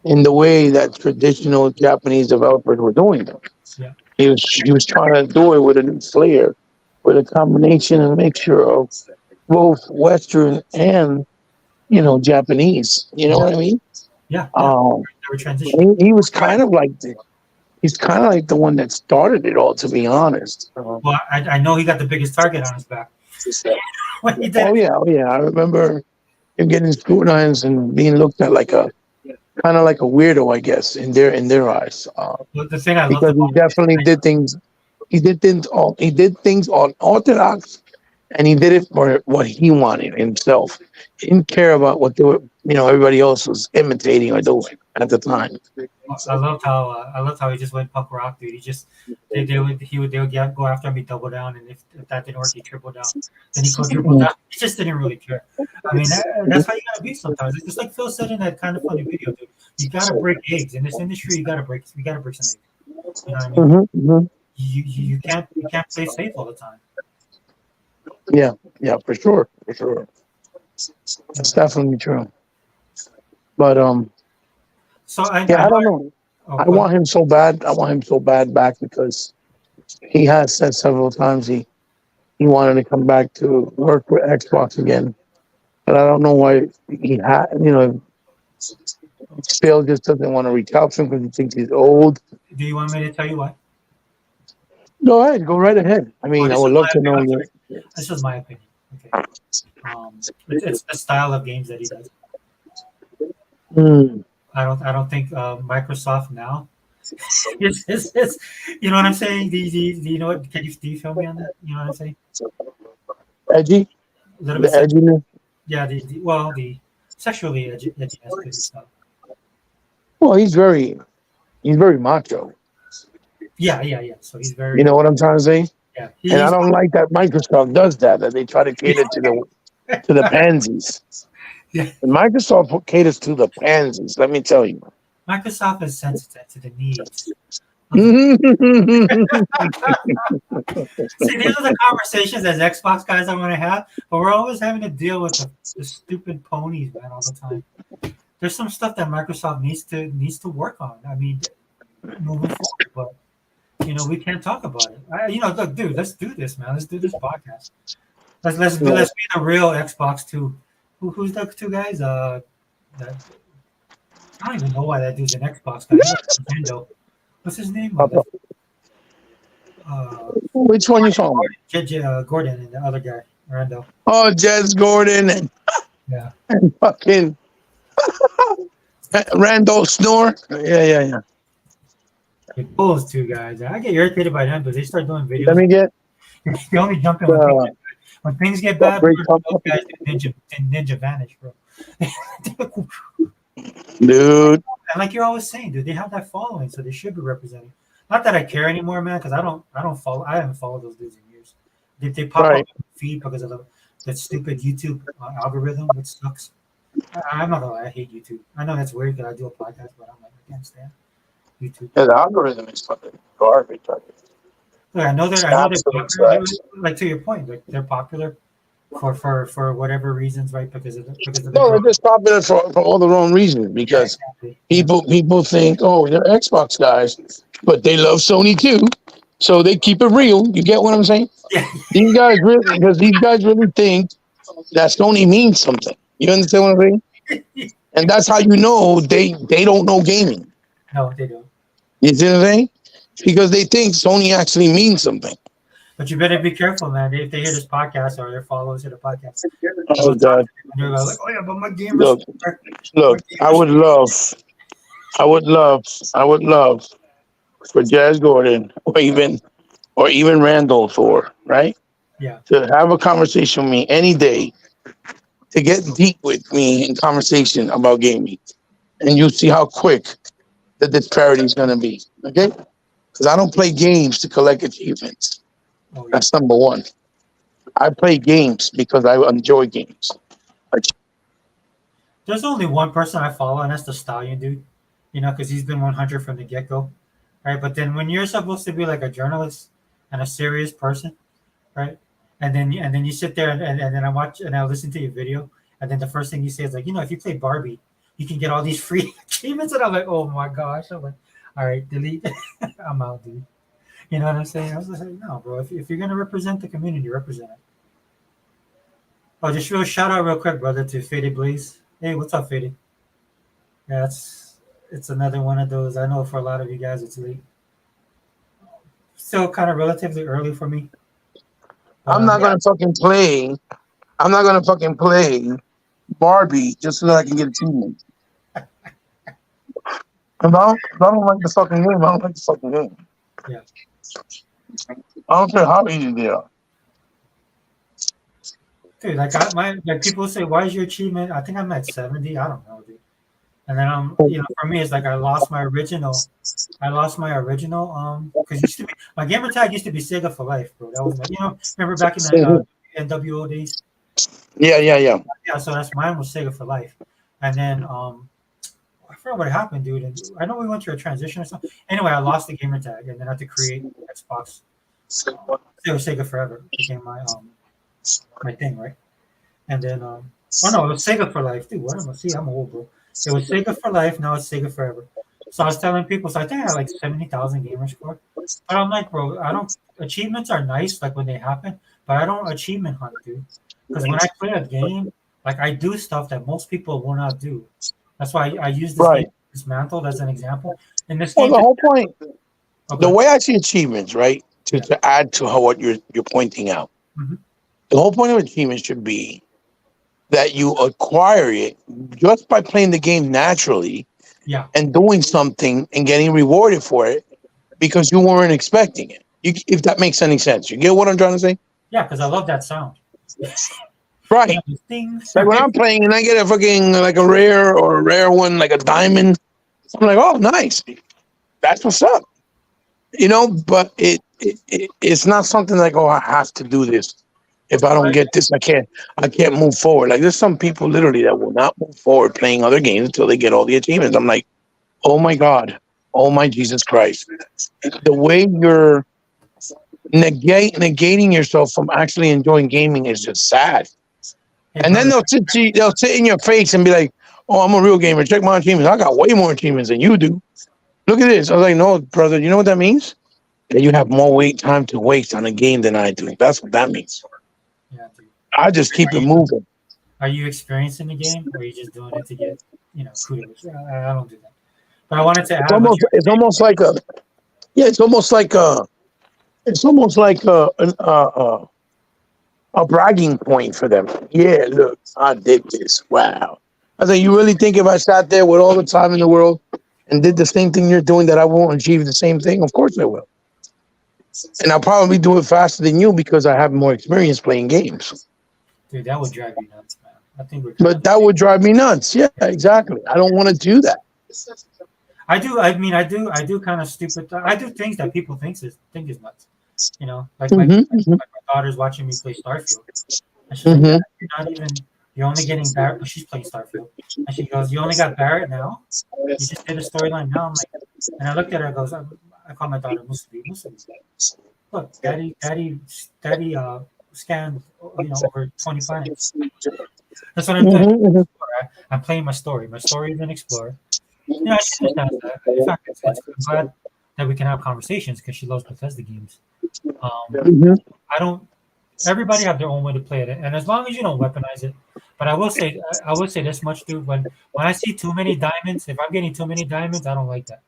Speaker 2: in the way that traditional Japanese developers were doing them.
Speaker 1: yeah,
Speaker 2: He was trying to do it with a new flair, with a combination and mixture of both Western and Japanese. You know
Speaker 1: yeah,
Speaker 2: what I mean?
Speaker 1: yeah.
Speaker 2: Um,
Speaker 1: They were transitioning.
Speaker 2: he was kind of like he's kind of like the one that started it all, to be honest.
Speaker 1: Well, I know he got the biggest target on his back when he did
Speaker 2: Oh
Speaker 1: it.
Speaker 2: yeah, oh yeah. I remember him getting scrutinized and being looked at like a kind of like a weirdo, I guess, in their eyes,
Speaker 1: But the thing I loved
Speaker 2: because he
Speaker 1: about it,
Speaker 2: definitely did things. He did things unorthodox, and he did it for what he wanted himself. He didn't care about what everybody else was imitating or doing at the time.
Speaker 1: I loved how he just went punk rock, dude. He just they would go after him, he double down, and if that didn't work, he triple down. Then he quadruple down. He just didn't really care. I mean, that's how you gotta be sometimes. It's just like Phil said in that kind of funny video, dude. You gotta break eggs in this industry. You gotta break some eggs. You know what I mean?
Speaker 2: Hmm.
Speaker 1: You can't play safe all the time.
Speaker 2: Yeah, yeah, for sure, for sure. That's definitely true. But
Speaker 1: So I
Speaker 2: yeah, I
Speaker 1: know.
Speaker 2: don't know.
Speaker 1: Oh,
Speaker 2: I
Speaker 1: go ahead.
Speaker 2: want him so bad. I want him so bad back because he has said several times he wanted to come back to work with Xbox again. But I don't know why he had. Phil just doesn't want to reach out to him because he thinks he's old.
Speaker 1: Do you want me to tell you why?
Speaker 2: Go ahead, go right ahead. I
Speaker 1: Well,
Speaker 2: mean, I
Speaker 1: this
Speaker 2: would
Speaker 1: is
Speaker 2: love
Speaker 1: my
Speaker 2: to know
Speaker 1: opinion.
Speaker 2: your.
Speaker 1: This is my opinion. Okay. It's the style of games that he does.
Speaker 2: Hmm.
Speaker 1: I don't think Microsoft now. You know what I'm saying? Do you know what? Do you feel me on that? You know what I'm saying?
Speaker 2: Edgy,
Speaker 1: A little
Speaker 2: the
Speaker 1: bit sexual.
Speaker 2: edginess.
Speaker 1: Yeah. The sexually edginess could stuff.
Speaker 2: Well, he's very macho.
Speaker 1: Yeah, yeah, yeah. So he's
Speaker 2: You
Speaker 1: very
Speaker 2: know what I'm trying to say?
Speaker 1: yeah.
Speaker 2: And I
Speaker 1: He's
Speaker 2: don't like that Microsoft does that. That they try to cater to the pansies.
Speaker 1: yeah.
Speaker 2: And Microsoft caters to the pansies. Let me tell you.
Speaker 1: Microsoft is sensitive to the needs of the.
Speaker 2: Yeah,
Speaker 1: See, these are the conversations as Xbox guys I want to have, but we're always having to deal with the stupid ponies, man, all the time. There's some stuff that Microsoft needs to work on. I mean, moving forward, but we can't talk about it. Look, dude, let's do this, man. Let's do this podcast. Let's be the real Xbox two. Who's the two guys? That I don't even know why that dude's an Xbox guy. He's like Nintendo. What's his name? Uh,
Speaker 2: which one you talking about?
Speaker 1: Gordon and the other guy, Rando.
Speaker 2: Oh, Jez Gordon and
Speaker 1: Yeah.
Speaker 2: fucking Randall Snore. Yeah, yeah, yeah.
Speaker 1: Those two guys. I get irritated by them because they start doing
Speaker 2: Let
Speaker 1: videos.
Speaker 2: me get
Speaker 1: They only jump in
Speaker 2: the
Speaker 1: when things get bad.
Speaker 2: break
Speaker 1: Those
Speaker 2: up,
Speaker 1: guys do ninja vanish, bro.
Speaker 2: dude.
Speaker 1: And like you're always saying, dude, they have that following, so they should be representing. Not that I care anymore, man, because I haven't followed those dudes in years. They pop up
Speaker 2: Right.
Speaker 1: on the feed because of that stupid YouTube algorithm, which sucks. I'm not gonna lie, I hate YouTube. I know that's weird that I do a podcast, but I'm like, I can't stand YouTube.
Speaker 2: Yeah, the algorithm is fucking garbage.
Speaker 1: Look, I know
Speaker 2: It's
Speaker 1: they're
Speaker 2: absolute
Speaker 1: popular.
Speaker 2: trash.
Speaker 1: Like to your point, like they're popular for whatever reasons, right? Because of the
Speaker 2: No,
Speaker 1: growth.
Speaker 2: they're just popular for all the wrong reasons
Speaker 1: Yeah,
Speaker 2: because
Speaker 1: exactly. Yeah.
Speaker 2: people think, oh, they're Xbox guys, but they love Sony too, so they keep it real. You get what I'm saying?
Speaker 1: Yeah.
Speaker 2: These guys really think that Sony means something. You understand what I'm saying? And that's how you know they don't know gaming.
Speaker 1: No, they don't.
Speaker 2: You see what I'm saying? Because they think Sony actually means something.
Speaker 1: But you better be careful, man. If they hear this podcast or their followers hear the podcast,
Speaker 2: Oh God!
Speaker 1: and they're like, "Oh yeah, but my gamers,
Speaker 2: Look, look. I would love for Jazz Gordon or even or even Randall Thor, right?
Speaker 1: Yeah.
Speaker 2: To have a conversation with me any day, to get deep with me in conversation about gaming, and you see how quick the disparity is going to be. Okay, because I don't play games to collect achievements.
Speaker 1: Oh yeah.
Speaker 2: That's number one. I play games because I enjoy games.
Speaker 1: There's only one person I follow, and that's the Stallion dude. You know, because he's been 100 from the get go, right? But then when you're supposed to be like a journalist and a serious person, right? And then you sit there and then I watch and I listen to your video, and then the first thing you say is like, if you play Barbie, you can get all these free achievements, and I'm like, oh my gosh, I'm like, all right, delete, I'm out, dude. You know what I'm saying? I was like, no, bro, if you're gonna represent the community, represent it. Oh, just real shout out real quick, brother, to Faded Blaze. Hey, what's up, Faded? Yeah, it's another one of those. I know for a lot of you guys, it's late. Still kind of relatively early for me, but
Speaker 2: I'm not
Speaker 1: yeah.
Speaker 2: gonna fucking play. I'm not gonna fucking play Barbie just so that I can get achievements. If I don't like the fucking game, I don't like the fucking game.
Speaker 1: Yeah.
Speaker 2: I don't care how easy they are.
Speaker 1: Dude, like people say, why is your achievement? I think I'm at 70. I don't know, dude. And then for me, it's like I lost my original because used to be my gamer tag used to be Sega for life, bro. That was my remember back in the NWO days.
Speaker 2: Yeah.
Speaker 1: Yeah, so that's mine was Sega for life, and then I forgot what happened, dude. And I know we went through a transition or something. Anyway, I lost the gamer tag, and then I had to create Xbox. It was Sega Forever became my thing, right? And then oh no, it was Sega for life, dude. What am I? See, I'm old, bro. It was Sega for life. Now it's Sega Forever. So I was telling people, so I think I had like 70,000 gamer score. But I'm like, bro, I don't. Achievements are nice, like when they happen, but I don't achievement hunt, dude. Because when I play a game, like I do stuff that most people will not do. That's why I use this game
Speaker 2: Right.
Speaker 1: Dismantled as an example. In this
Speaker 2: Well,
Speaker 1: game,
Speaker 2: the whole point, the
Speaker 1: okay,
Speaker 2: way I see achievements, right,
Speaker 1: yeah,
Speaker 2: to add to what you're pointing out,
Speaker 1: hmm
Speaker 2: the whole point of achievements should be that you acquire it just by playing the game naturally
Speaker 1: yeah,
Speaker 2: and doing something and getting rewarded for it because you weren't expecting it. If that makes any sense, you get what I'm trying to say?
Speaker 1: yeah, because I love that sound.
Speaker 2: Right.
Speaker 1: This thing,
Speaker 2: Like when I'm playing and I get a fucking like a rare or a rare one, like a diamond, I'm like, oh, nice. That's what's up. But it's not something like, oh, I have to do this. If I don't get this, I can't move forward. Like there's some people literally that will not move forward playing other games until they get all the achievements. I'm like, oh my God, oh my Jesus Christ. The way you're negating yourself from actually enjoying gaming is just sad.
Speaker 1: hey
Speaker 2: And then
Speaker 1: brother,
Speaker 2: they'll sit in your face and be like, oh, I'm a real gamer. Check my achievements. I got way more achievements than you do. Look at this. I was like, no, brother, you know what that means? That you have more time to waste on a game than I do. That's what that means.
Speaker 1: yeah, dude.
Speaker 2: I just keep it moving.
Speaker 1: Are you experiencing the game, or are you just doing it to get kudos? I don't do that. But I wanted to
Speaker 2: It's
Speaker 1: add what
Speaker 2: almost
Speaker 1: you were
Speaker 2: it's
Speaker 1: saying.
Speaker 2: almost like a yeah, it's almost like a bragging point for them. Yeah, look, I did this. Wow. I said, you really think if I sat there with all the time in the world and did the same thing you're doing that I won't achieve the same thing? Of course I will. And I'll probably do it faster than you because I have more experience playing games.
Speaker 1: Dude, that would drive you nuts, man. I think we're kind
Speaker 2: But
Speaker 1: of.
Speaker 2: that would drive me nuts. Yeah, exactly. I don't want to do that.
Speaker 1: I do. I mean, I do kind of stupid. I do things that people think is nuts.
Speaker 2: Hmm.
Speaker 1: Like my daughter's watching me play Starfield, and she's like, "Dad,
Speaker 2: Hmm.
Speaker 1: you're not even. You're only getting Barrett." She's playing Starfield, and she goes, "You only got Barrett now. You just did a storyline now." I'm like, and I looked at her. I goes, I call my daughter Musubi. Musubi. Look, daddy, scanned, over 20 planets. That's what I'm doing.
Speaker 2: Hmm.
Speaker 1: I'm playing my story. My story is an explorer. She understands that. In fact, I'm glad that we can have conversations because she loves Bethesda games. Um,
Speaker 2: Hmm.
Speaker 1: I don't. Everybody have their own way to play it, and as long as you don't weaponize it. But I will say this much, dude. When I see too many diamonds, if I'm getting too many diamonds, I don't like that.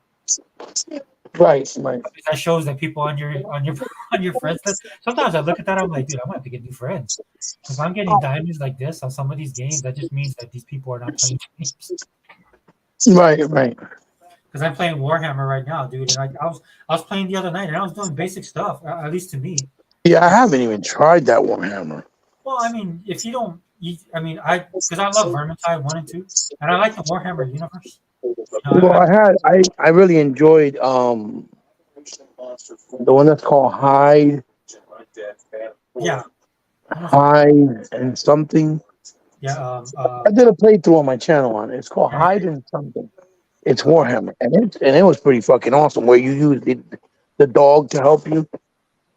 Speaker 2: Right.
Speaker 1: That shows that people on your on your friends list. Sometimes I look at that, I'm like, dude, I'm gonna have to get new friends. If I'm getting diamonds like this on some of these games, that just means that these people are not playing games.
Speaker 2: Right.
Speaker 1: because I'm playing Warhammer right now, dude. And I was playing the other night, and I was doing basic stuff, at least to me.
Speaker 2: Yeah, I haven't even tried that Warhammer.
Speaker 1: Well, I mean, if you don't, I mean, because I love Vermintide 1 and 2, and I like the Warhammer universe.
Speaker 2: Well, I really enjoyed the one that's called
Speaker 1: Yeah, I know what you're talking about.
Speaker 2: Hide and something.
Speaker 1: Yeah,
Speaker 2: I did a playthrough on my channel on it. It's called
Speaker 1: yeah,
Speaker 2: Hide and something. It's
Speaker 1: uh,
Speaker 2: Warhammer, and it was pretty fucking awesome. Where you use the dog to help you.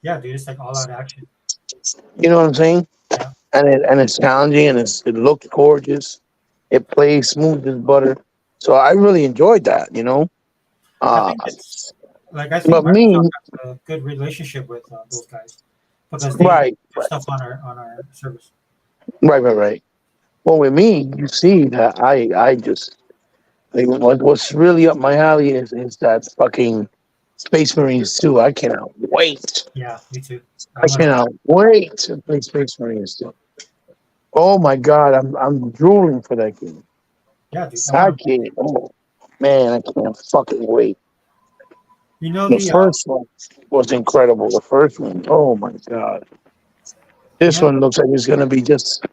Speaker 1: yeah, dude, it's like all out action.
Speaker 2: You know what I'm saying?
Speaker 1: Yeah,
Speaker 2: And it's challenging, and it looks gorgeous. It plays smooth as butter. So I really enjoyed that.
Speaker 1: I
Speaker 2: Uh,
Speaker 1: think it's like I think
Speaker 2: but me,
Speaker 1: Microsoft has a good relationship with those guys because they
Speaker 2: right,
Speaker 1: give stuff on our service.
Speaker 2: right. Well, with me, you see that I just like, what's really up my alley is that fucking Space Marines too. I cannot wait.
Speaker 1: Yeah, me too.
Speaker 2: I
Speaker 1: I'm gonna.
Speaker 2: cannot wait to play Space Marines too. Oh my god, I'm drooling for that game.
Speaker 1: Yeah, dude, I
Speaker 2: That
Speaker 1: want to.
Speaker 2: game, oh man, I can't fucking wait.
Speaker 1: You know
Speaker 2: The
Speaker 1: the
Speaker 2: first one was incredible. The first one, oh my god.
Speaker 1: you
Speaker 2: This
Speaker 1: know
Speaker 2: one looks like it's gonna be just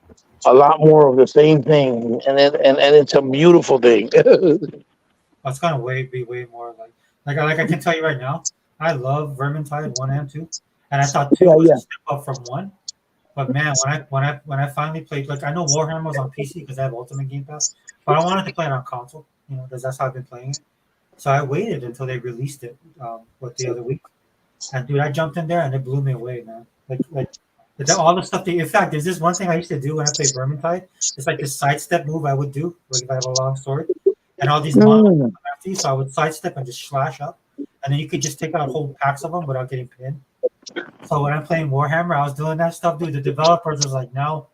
Speaker 2: a lot more of the same thing, and it's a beautiful thing.
Speaker 1: it's gonna be way more like I can tell you right now. I love Vermintide 1 and 2, and I thought 2
Speaker 2: Yeah,
Speaker 1: was a
Speaker 2: yeah.
Speaker 1: step up from 1. But man, when I finally played, like I know Warhammer was on PC because I have Ultimate Game Pass, but I wanted to play it on console, because that's how I've been playing it. So I waited until they released it, the other week, and dude, I jumped in there and it blew me away, man. All the stuff. In fact, there's this one thing I used to do when I played Vermintide. It's like this sidestep move I would do, like if I have a long sword, and all these monsters
Speaker 2: Mm.
Speaker 1: come after you. So I would sidestep and just slash up, and then you could just take out whole packs of them without getting pinned. So when I'm playing Warhammer, I was doing that stuff, dude. The developers was like, no,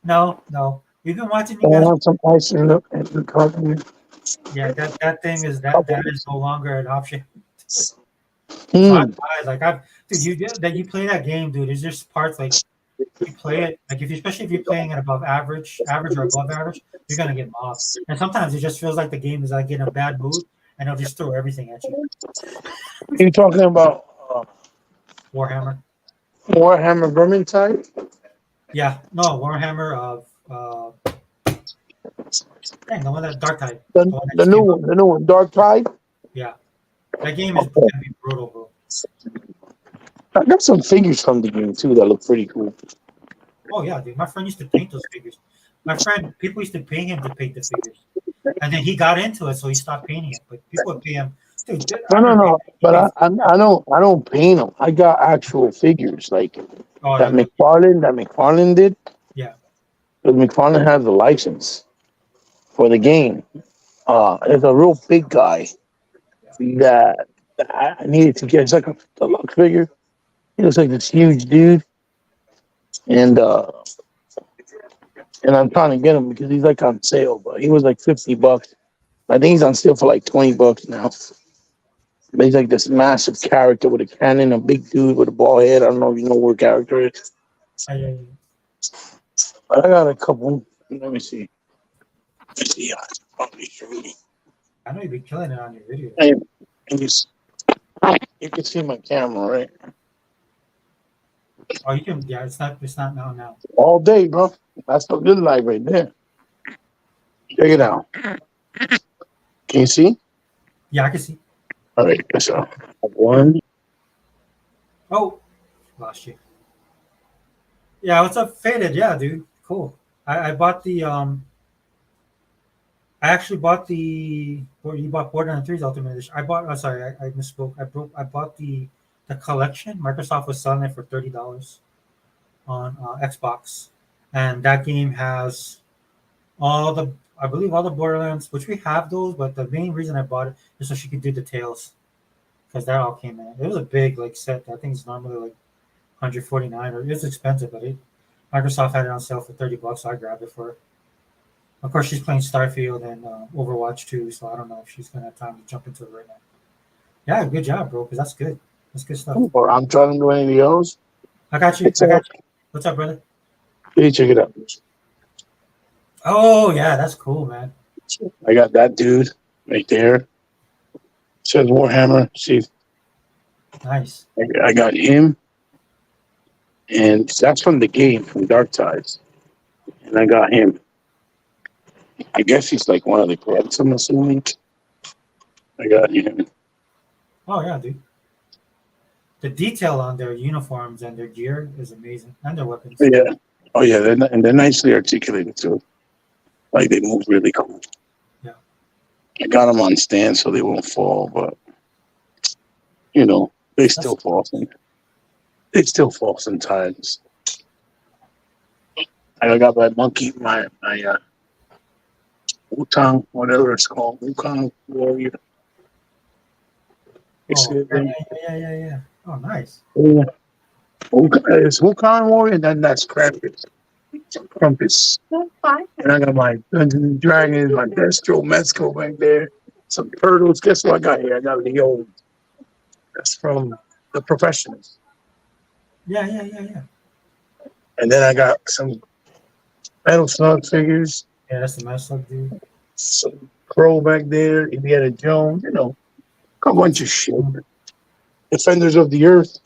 Speaker 1: no, no. We've been watching
Speaker 2: I
Speaker 1: you guys.
Speaker 2: want some ice in the carton.
Speaker 1: Yeah, that thing is that is no longer an option. So I
Speaker 2: Mm.
Speaker 1: died. Dude, you play that game, dude. There's just parts like you play it, like especially if you're playing it above average or above average, you're gonna get mobbed. And sometimes it just feels like the game is like in a bad mood, and they'll just throw everything at you.
Speaker 2: You talking about
Speaker 1: Warhammer.
Speaker 2: Warhammer Vermintide?
Speaker 1: Yeah, no Warhammer of dang, the one that Dark Tide,
Speaker 2: The,
Speaker 1: the one that
Speaker 2: the
Speaker 1: just
Speaker 2: new
Speaker 1: came out.
Speaker 2: one, the new one, Dark Tide.
Speaker 1: Yeah, that game is
Speaker 2: Okay.
Speaker 1: gonna be brutal, bro.
Speaker 2: I got some figures from the game too that look pretty cool.
Speaker 1: Oh yeah, dude. My friend used to paint those figures. People used to pay him to paint the figures, and then he got into it, so he stopped painting it. But people would pay him, dude. I
Speaker 2: No,
Speaker 1: remember
Speaker 2: no.
Speaker 1: he
Speaker 2: But
Speaker 1: paid.
Speaker 2: I don't paint them. I got actual figures like
Speaker 1: Oh,
Speaker 2: that
Speaker 1: you like
Speaker 2: McFarlane did.
Speaker 1: yeah,
Speaker 2: Because McFarlane has the license for the game. It's a real big guy that, that I needed to get. It's like a deluxe figure. He looks like this huge dude, and uh, and I'm trying to get him because he's like on sale. But he was like $50. I think he's on sale for like $20 now. But he's like this massive character with a cannon, a big dude with a bald head. I don't know if you know what character it is.
Speaker 1: I,
Speaker 2: But I got a couple. Let me see. Let me see. Let me show you.
Speaker 1: I know you've been killing it on your videos.
Speaker 2: Hey, and you can see my camera, right?
Speaker 1: Oh, you can. Yeah, it's not now.
Speaker 2: All day, bro. That's the good life right there. Check it out. Can you see?
Speaker 1: Yeah, I can see.
Speaker 2: All right, so one.
Speaker 1: Oh, lost you. Yeah, what's up, Faded? Yeah, dude, cool. I bought the. I actually bought the. Or you bought Borderlands 3's Ultimate Edition. I bought. Oh, sorry, I misspoke. I bought the collection. Microsoft was selling it for $30 on Xbox, and that game has all the I believe all the Borderlands, which we have those, but the main reason I bought it is so she could do the Tales because that all came in. It was a big like set. I think it's normally like 149 or it's expensive, but Microsoft had it on sale for $30, so I grabbed it for her. Of course, she's playing Starfield and Overwatch 2, so I don't know if she's gonna have time to jump into it right now. Yeah, good job, bro, because that's good. That's good stuff.
Speaker 2: Or I'm trying to do anything else.
Speaker 1: I got you.
Speaker 2: It's
Speaker 1: I got you. What's up, brother?
Speaker 2: Hey, check it out.
Speaker 1: Oh yeah, that's cool, man.
Speaker 2: I got that dude right there. Says Warhammer. See,
Speaker 1: Nice.
Speaker 2: I got him, and that's from the game from Dark Tides, and I got him. I guess he's like one of the pets. I'm assuming. I got him.
Speaker 1: Oh yeah, dude. The detail on their uniforms and their gear is amazing, and their weapons.
Speaker 2: Yeah. Oh yeah, and they're nicely articulated too. Like they move really cool.
Speaker 1: Yeah.
Speaker 2: I got them on stand so they won't fall, but you know they
Speaker 1: That's
Speaker 2: still fall. They still fall sometimes. I got my monkey, my Wukong, whatever it's called, Wukong warrior. It's,
Speaker 1: oh yeah. Oh nice.
Speaker 2: It's Wukong warrior, and then that's Krampus. Krampus. And I got my Dungeons and Dragons, my Destro Mezco back there, some turtles. Guess what I got here? I got Leo. That's from the Professionals.
Speaker 1: Yeah.
Speaker 2: And then I got some Metal Slug figures,
Speaker 1: Yeah, that's the mess up, dude.
Speaker 2: some Crow back there, Indiana Jones, you know, a bunch of shit. Defenders of the Earth.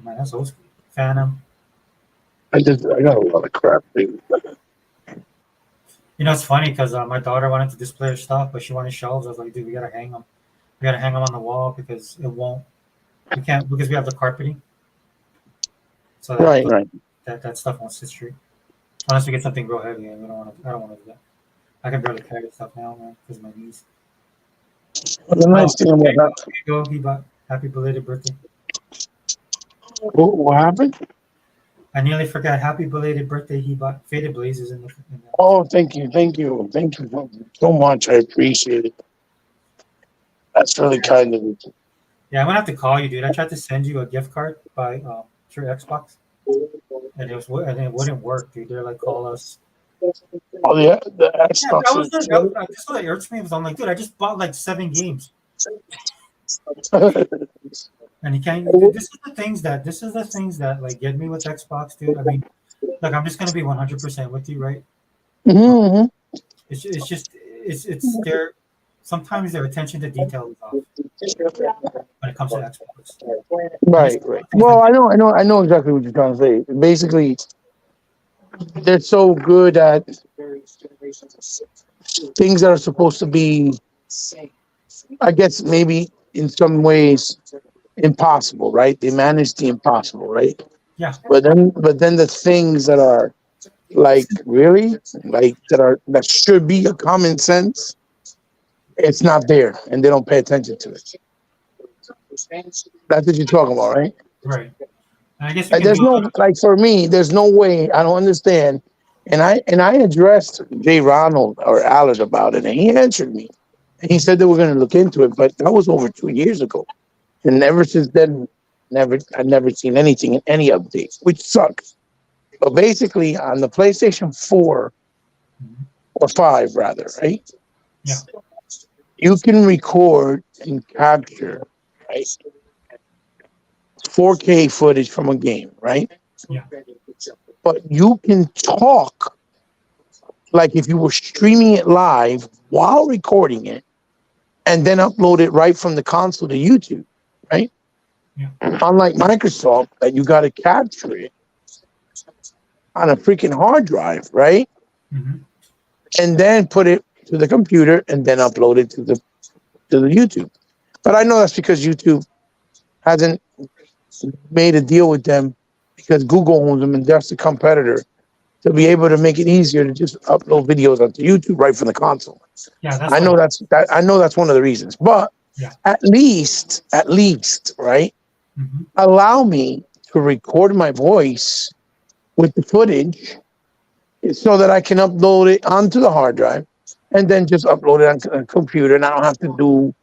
Speaker 1: Man, that's old school. Phantom.
Speaker 2: I got a lot of crap things.
Speaker 1: You know, it's funny because my daughter wanted to display her stuff, but she wanted shelves. I was like, dude, we gotta hang them. We gotta hang them on the wall because it won't. We can't because we have the carpeting. So
Speaker 2: Right, right.
Speaker 1: that stuff won't sit straight. Unless we get something real heavy, and we don't want to. I don't want to do that. I can barely carry stuff now, man, because of my knees.
Speaker 2: Well, the nice thing about that,
Speaker 1: Here you go, he bought. Happy belated birthday.
Speaker 2: what happened?
Speaker 1: I nearly forgot. Happy belated birthday, he bought. Faded Blazes in the.
Speaker 2: Oh, thank you so much. I appreciate it. That's really kind of you.
Speaker 1: Yeah, I'm gonna have to call you, dude. I tried to send you a gift card by through Xbox, and it wouldn't work, dude. They're like, call us.
Speaker 2: Oh yeah, the
Speaker 1: Yeah, that was
Speaker 2: Xbox.
Speaker 1: just what irks me. Was I'm like, dude, I just bought like 7 games, and you can't. Dude, this is the things that like get me with Xbox, dude. I mean, like I'm just gonna be 100% with you, right?
Speaker 2: Mm-hmm.
Speaker 1: It's their sometimes their attention to detail is off when it comes to Xbox.
Speaker 2: Right. Well, I know exactly what you're trying to say. Basically, they're so good at things that are supposed to be, I guess, maybe in some ways impossible, right? They manage the impossible, right?
Speaker 1: Yeah,
Speaker 2: But then the things that are like really like that should be a common sense, it's not there, and they don't pay attention to it. That's what you're talking about, right?
Speaker 1: right. And I guess we can
Speaker 2: There's
Speaker 1: do a
Speaker 2: no
Speaker 1: little.
Speaker 2: like for me. There's no way. I don't understand. And I addressed Jay Ronald or Allard about it, and he answered me. And he said they were going to look into it, but that was over 2 years ago, and ever since then, I've never seen anything in any update, which sucks. But basically, on the PlayStation 4
Speaker 1: Mhm.
Speaker 2: or 5, rather, right?
Speaker 1: Yeah.
Speaker 2: You can record and capture, right, 4K footage from a game, right?
Speaker 1: Yeah.
Speaker 2: But you can talk like if you were streaming it live while recording it and then upload it right from the console to YouTube, right?
Speaker 1: Yeah.
Speaker 2: Unlike Microsoft, that you got to capture it on a freaking hard drive, right?
Speaker 1: Hmm.
Speaker 2: And then put it to the computer and then upload it to the YouTube. But I know that's because YouTube hasn't made a deal with them because Google owns them and that's the competitor to be able to make it easier to just upload videos onto YouTube right from the console.
Speaker 1: Yeah, that's
Speaker 2: I
Speaker 1: why.
Speaker 2: know I know that's one of the reasons. But
Speaker 1: Yeah.
Speaker 2: at least, right?
Speaker 1: Hmm.
Speaker 2: Allow me to record my voice with the footage so that I can upload it onto the hard drive and then just upload it onto a computer and I don't have to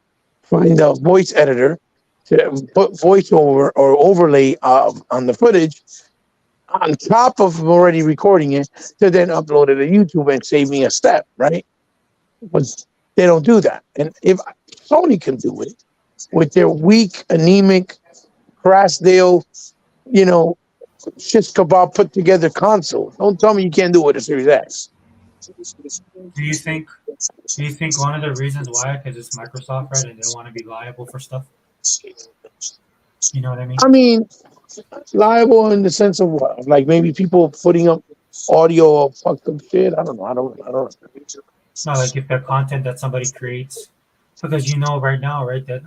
Speaker 2: find a voice editor to put voiceover or overlay on the footage on top of already recording it to then upload it to YouTube and save me a step, right? But they don't do that. And if Sony can do it with their weak, anemic, Crasdale, shish kebab put together console, don't tell me you can't do it with a Series X.
Speaker 1: Do you think? Do you think one of the reasons why, because it's Microsoft, right, and they don't want to be liable for stuff? You know what I mean?
Speaker 2: I mean, liable in the sense of what? Like maybe people putting up audio of fucked up shit. I don't know. I don't.
Speaker 1: Not like if the content that somebody creates, because you know right now, right, that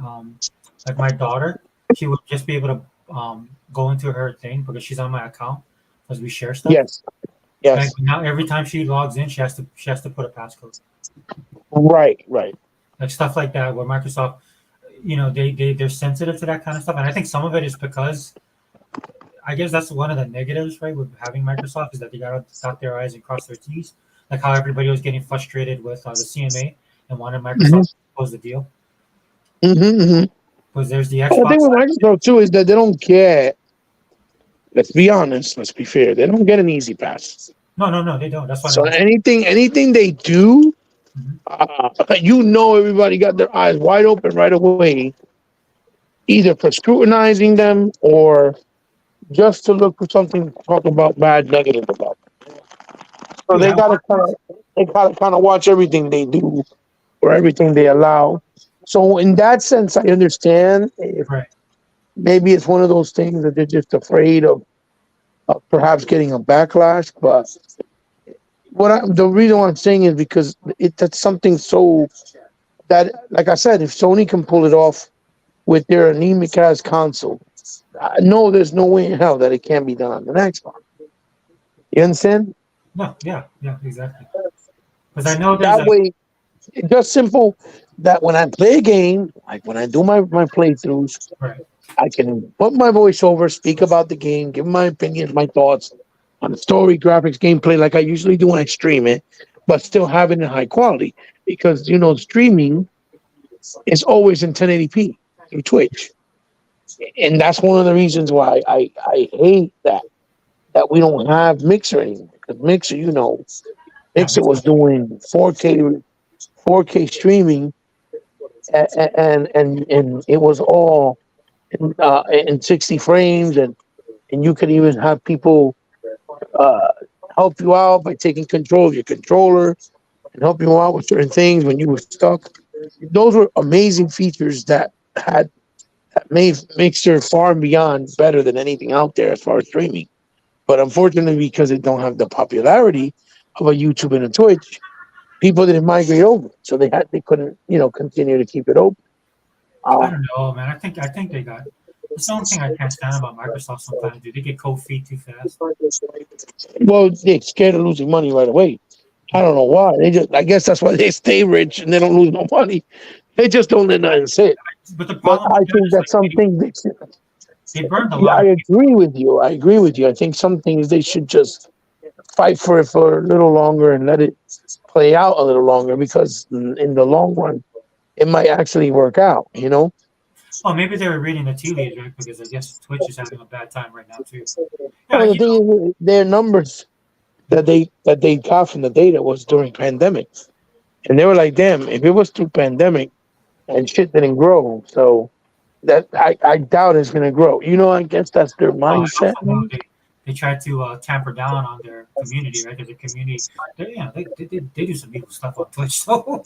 Speaker 1: like my daughter, she would just be able to go into her thing because she's on my account because we share stuff.
Speaker 2: Yes.
Speaker 1: Like
Speaker 2: Yes.
Speaker 1: now, every time she logs in, she has to put a passcode,
Speaker 2: Right. Right.
Speaker 1: like stuff like that. Where Microsoft, they're sensitive to that kind of stuff, and I think some of it is because I guess that's one of the negatives, right, with having Microsoft is that they got to dot their I's and cross their T's. Like how everybody was getting frustrated with the CMA and wanted
Speaker 2: Mm-hmm.
Speaker 1: Microsoft to close the deal.
Speaker 2: Mm-hmm, mm-hmm.
Speaker 1: Because there's the
Speaker 2: The thing
Speaker 1: Xbox.
Speaker 2: with Microsoft too is that they don't get. Let's be honest. Let's be fair. They don't get an easy pass.
Speaker 1: No, no, no, they don't. That's what I
Speaker 2: So
Speaker 1: mean.
Speaker 2: anything they do,
Speaker 1: Mhm.
Speaker 2: everybody got their eyes wide open right away, either for scrutinizing them or just to look for something to talk about bad, negative about. So
Speaker 1: Yeah,
Speaker 2: they gotta kind of watch everything they do or everything they allow. So in that sense, I understand if
Speaker 1: right.
Speaker 2: maybe it's one of those things that they're just afraid of perhaps getting a backlash. But the reason why I'm saying is because that's something so that, like I said, if Sony can pull it off with their anemic ass console, I know there's no way in hell that it can't be done on the Xbox. You understand?
Speaker 1: No, yeah, yeah, exactly. Because I know there's
Speaker 2: That
Speaker 1: like,
Speaker 2: way, it's just simple that when I play a game, like when I do my playthroughs,
Speaker 1: right.
Speaker 2: I can put my voice over, speak about the game, give my opinions, my thoughts on the story, graphics, gameplay, like I usually do when I stream it, but still have it in high quality. Because streaming is always in 1080p through Twitch. And that's one of the reasons why I hate that we don't have Mixer anymore. Because Mixer,
Speaker 1: Yeah,
Speaker 2: Mixer
Speaker 1: makes
Speaker 2: was
Speaker 1: sense.
Speaker 2: doing 4K streaming, and it was all in 60 frames, and you could even have people uh, help you out by taking control of your controller and help you out with certain things when you were stuck. Those were amazing features that made Mixer far and beyond better than anything out there as far as streaming. But unfortunately, because it don't have the popularity of a YouTube and a Twitch, people didn't migrate over, so they couldn't continue to keep it open.
Speaker 1: I
Speaker 2: Um,
Speaker 1: don't know, man. I think they got. That's the only thing I can't stand about Microsoft sometimes, dude. They get cold feet too fast.
Speaker 2: well, they're scared of losing money right away. I don't know why. I guess that's why they stay rich and they don't lose no money. They just don't let nothing sit.
Speaker 1: But the
Speaker 2: But
Speaker 1: problem
Speaker 2: I
Speaker 1: with that
Speaker 2: think
Speaker 1: is
Speaker 2: that's
Speaker 1: like
Speaker 2: something
Speaker 1: they burned a
Speaker 2: yeah,
Speaker 1: lot
Speaker 2: I
Speaker 1: of people.
Speaker 2: agree with you. I agree with you. I think some things they should just fight for it for a little longer and let it play out a little longer because in the long run, it might actually work out.
Speaker 1: Oh, maybe they were reading the tea leaves, right? Because I guess Twitch is having a bad time right now too. Yeah,
Speaker 2: Well, the thing is, their numbers that they got from the data was during pandemic, and they were like, "Damn, if it was through pandemic and shit didn't grow, so that I doubt it's gonna grow." I guess that's their
Speaker 1: oh, I
Speaker 2: mindset.
Speaker 1: also know they tried to tamper down on their community, right? Because the community, they do some evil stuff on Twitch. So,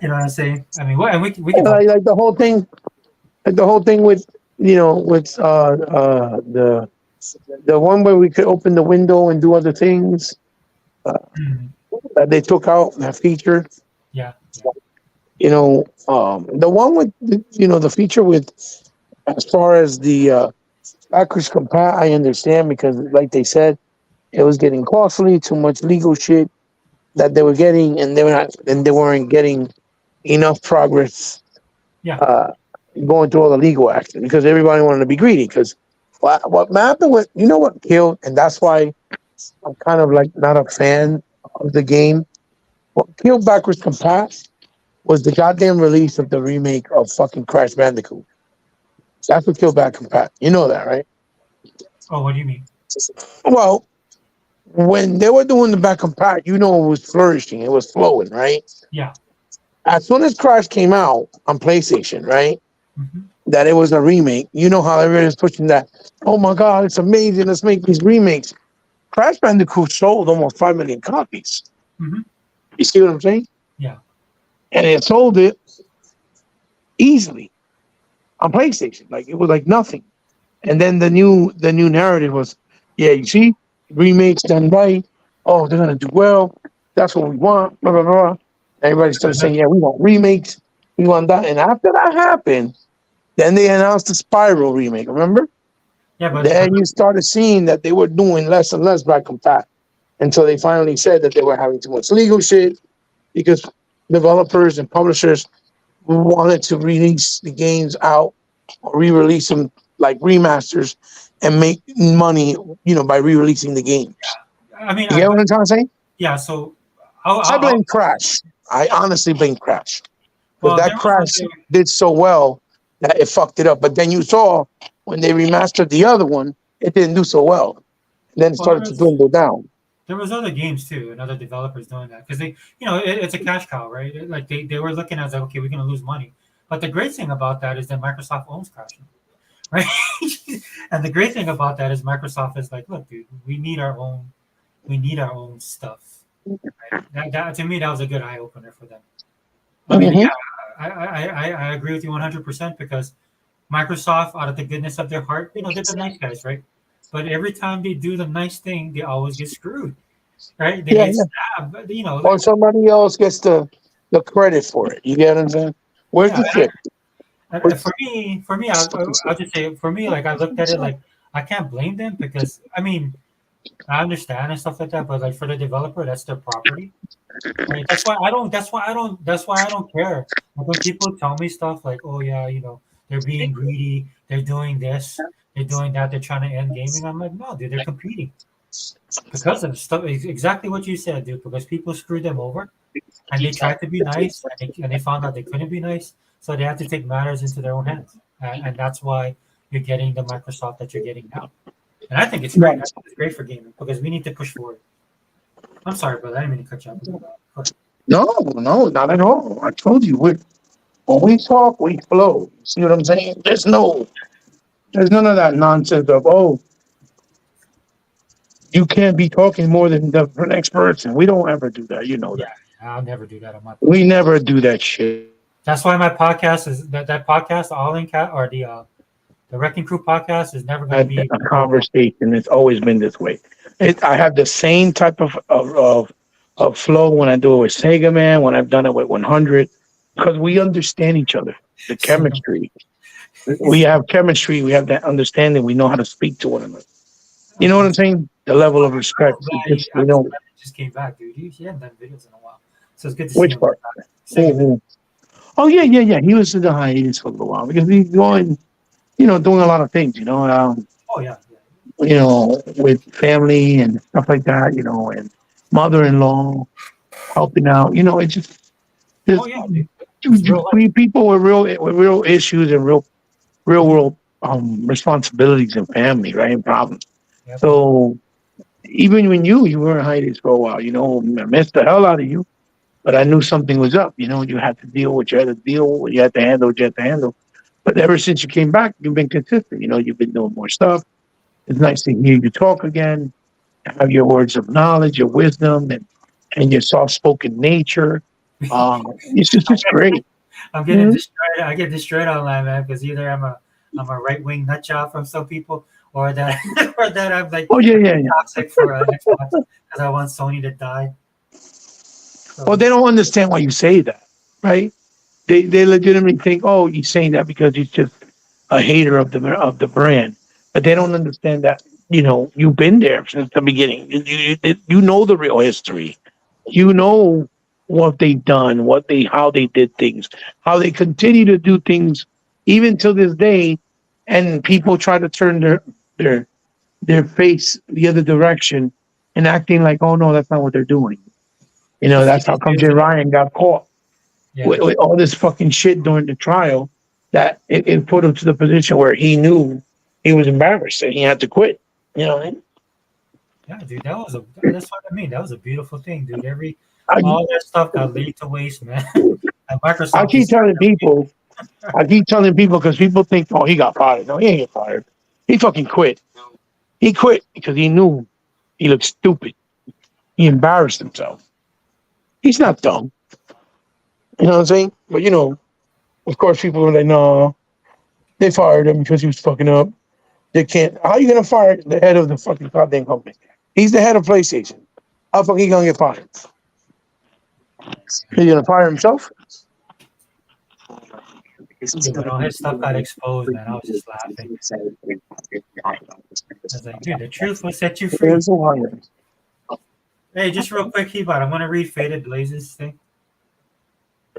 Speaker 1: you know what I'm saying? I mean, what, and we can talk.
Speaker 2: Like the whole thing with the one where we could open the window and do other things
Speaker 1: Mm,
Speaker 2: that they took out that feature.
Speaker 1: yeah, yeah,
Speaker 2: The one with the feature with as far as the backwards compat, I understand because like they said, it was getting costly, too much legal shit that they were getting, and they weren't getting enough progress
Speaker 1: yeah.
Speaker 2: uh, going through all the legal action because everybody wanted to be greedy. Because what happened with what killed, and that's why I'm kind of like not a fan of the game. What killed backwards compat was the goddamn release of the remake of fucking Crash Bandicoot. That's what killed back compat. You know that, right?
Speaker 1: Oh, what do you mean?
Speaker 2: Well, when they were doing the back compat, it was flourishing, it was flowing, right?
Speaker 1: Yeah.
Speaker 2: As soon as Crash came out on PlayStation, right?
Speaker 1: Hmm.
Speaker 2: That it was a remake. You know how everybody's pushing that. Oh my god, it's amazing! Let's make these remakes. Crash Bandicoot sold almost 5 million copies.
Speaker 1: Hmm.
Speaker 2: You see what I'm saying?
Speaker 1: Yeah.
Speaker 2: And it sold it easily on PlayStation. Like it was like nothing. And then the new narrative was, yeah, you see, remakes done right. Oh, they're gonna do well. That's what we want. Blah blah blah. Everybody started saying, yeah, we want remakes. We want that. And after that happened, then they announced the Spiral remake. Remember?
Speaker 1: Yeah, but
Speaker 2: Then you started seeing that they were doing less and less back compat until they finally said that they were having too much legal shit because developers and publishers wanted to release the games out or re-release them like remasters and make money, by re-releasing the games.
Speaker 1: I mean,
Speaker 2: You get what I'm trying to say?
Speaker 1: yeah. So, I'll,
Speaker 2: I
Speaker 1: I'll, I'll
Speaker 2: blame Crash. I honestly blame Crash because
Speaker 1: well, there
Speaker 2: that
Speaker 1: was
Speaker 2: Crash
Speaker 1: other.
Speaker 2: did so well that it fucked it up. But then you saw when they remastered the other one, it didn't do so well. And then it
Speaker 1: Well,
Speaker 2: started to dwindle down.
Speaker 1: there was other games too, and other developers doing that because it's a cash cow, right? Like they were looking at like, okay, we're gonna lose money. But the great thing about that is that Microsoft owns Crash, right? And the great thing about that is Microsoft is like, look, dude, we need our own stuff. Right? That to me, that was a good eye opener for them. I mean,
Speaker 2: Mm-hmm.
Speaker 1: yeah, I agree with you 100% because Microsoft, out of the goodness of their heart, they're the nice guys, right? But every time they do the nice thing, they always get screwed, right? They
Speaker 2: Yeah,
Speaker 1: get
Speaker 2: yeah.
Speaker 1: stabbed, but
Speaker 2: Or somebody else gets the credit for it. You get what I'm saying? Where's
Speaker 1: yeah.
Speaker 2: the shit? Where's,
Speaker 1: For me, I'll just say for me, like I looked at it like I can't blame them because I mean I understand and stuff like that, but like for the developer, that's their property. Right? That's why I don't. That's why I don't. That's why I don't care. Like when people tell me stuff like, "Oh yeah, they're being greedy. They're doing this. They're doing that. They're trying to end gaming." I'm like, no, dude. They're competing because of stuff. Exactly what you said, dude. Because people screwed them over, and they tried to be nice, and they found out they couldn't be nice, so they had to take matters into their own hands, and that's why you're getting the Microsoft that you're getting now. And I think it's great. I
Speaker 2: right.
Speaker 1: think it's great for gaming because we need to push forward. I'm sorry, brother. I didn't mean to cut you off. Go ahead.
Speaker 2: No, no, not at all. I told you, when we talk, we flow. See what I'm saying? There's none of that nonsense of, oh, you can't be talking more than the next person. We don't ever do that. You know
Speaker 1: Yeah,
Speaker 2: that.
Speaker 1: I'll never do that on my
Speaker 2: We
Speaker 1: podcast.
Speaker 2: never do that shit.
Speaker 1: That's why my podcast is that podcast, the All In Cat or the Wrecking Crew podcast, is never going to
Speaker 2: Had
Speaker 1: be
Speaker 2: a
Speaker 1: available.
Speaker 2: conversation. It's always been this way. I have the same type of flow when I do it with Sega Man, when I've done it with 100, because we understand each other. The
Speaker 1: Same.
Speaker 2: chemistry. We have chemistry. We have that understanding. We know how to speak to one another. You know what
Speaker 1: I'm
Speaker 2: I'm saying? The level of respect.
Speaker 1: glad
Speaker 2: We
Speaker 1: I'm just
Speaker 2: don't.
Speaker 1: glad he just came back, dude. He hadn't done videos in a while, so it's good to see
Speaker 2: Which
Speaker 1: him
Speaker 2: part?
Speaker 1: back. Sega Man.
Speaker 2: Mhm. Oh yeah, yeah, yeah. He was in the hiatus for a little while because he's going, doing a lot of things.
Speaker 1: Oh yeah, yeah.
Speaker 2: With family and stuff like that. And mother-in-law helping out. It's just
Speaker 1: Oh
Speaker 2: there's
Speaker 1: yeah, dude. It's real life.
Speaker 2: people with real issues and real world responsibilities and family, right? And problems.
Speaker 1: Yeah, buddy.
Speaker 2: So even when you were in hiatus for a while, I missed the hell out of you. But I knew something was up. You had to deal with what you had to deal with. You had to handle what you had to handle. But ever since you came back, you've been consistent. You've been doing more stuff. It's nice to hear you talk again, have your words of knowledge, your wisdom, and your soft spoken nature. It's great.
Speaker 1: I'm getting
Speaker 2: Mhm.
Speaker 1: destroyed. I get destroyed online, man, because either I'm a right wing nut job from some people, or that or that I'm like
Speaker 2: Oh, yeah, yeah, yeah.
Speaker 1: toxic for Xbox because I want Sony to die.
Speaker 2: Well,
Speaker 1: So
Speaker 2: they don't understand why you say that, right? They legitimately think, oh, he's saying that because he's just a hater of the brand, but they don't understand that you've been there since the beginning. You know the real history. You know what they've done, how they did things, how they continue to do things even till this day, and people try to turn their their face the other direction and acting like, oh no, that's not what they're doing.
Speaker 1: you see
Speaker 2: That's how
Speaker 1: these
Speaker 2: come Jay
Speaker 1: videos,
Speaker 2: Ryan got caught
Speaker 1: yeah.
Speaker 2: with all this fucking shit during the trial that it put him to the position where he knew he was embarrassed and he had to quit. You know,
Speaker 1: Yeah, dude, that's what I mean. That was a beautiful thing, dude.
Speaker 2: I,
Speaker 1: All that stuff got laid to waste, man. And
Speaker 2: I
Speaker 1: Microsoft
Speaker 2: keep
Speaker 1: just
Speaker 2: telling people, because people think, oh, he got fired. No, he ain't get fired. He fucking quit. He quit because he knew he looked stupid. He embarrassed himself. He's not dumb. You know what I'm saying? But of course, people are like, no, they fired him because he was fucking up. They can't. How are you gonna fire the head of the fucking goddamn company? He's the head of PlayStation. How fucking he gonna get fired? He's gonna fire himself?
Speaker 1: Dude, when all his stuff got exposed, man, I was just laughing. I was like, dude, the truth will set you free. Hey, just real quick, Keyboard, I'm gonna read Faded Blazes thing.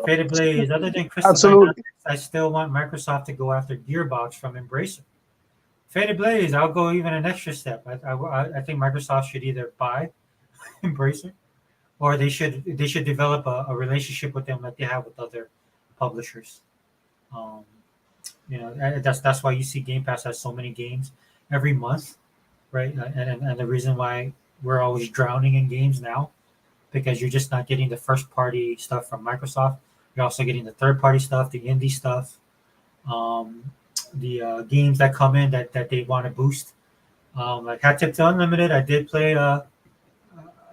Speaker 1: Faded Blaze, other than Crystal
Speaker 2: Absolutely.
Speaker 1: Dynamics, I still want Microsoft to go after Gearbox from Embracer. Faded Blaze, I'll go even an extra step. I think Microsoft should either buy Embracer, or they should develop a relationship with them like they have with other publishers. Um, that's why you see Game Pass has so many games every month, right? And the reason why we're always drowning in games now, because you're just not getting the first party stuff from Microsoft. You're also getting the third party stuff, the indie stuff, um, the games that come in that they want to boost. Like Hat Tip to Unlimited, I did play. I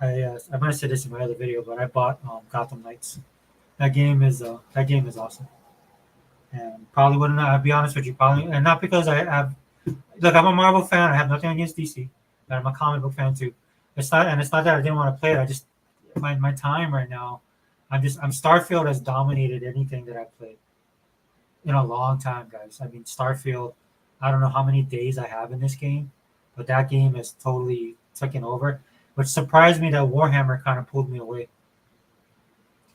Speaker 1: might have said this in my other video, but I bought Gotham Knights. That game is awesome. And probably wouldn't. I'll be honest with you, probably, and not because I have. Look, I'm a Marvel fan. I have nothing against DC, but I'm a comic book fan too. It's not that I didn't want to play it. I just my time right now. I'm Starfield has dominated anything that I've played in a long time, guys. I mean, Starfield. I don't know how many days I have in this game, but that game is totally taken over. Which surprised me that Warhammer kind of pulled me away.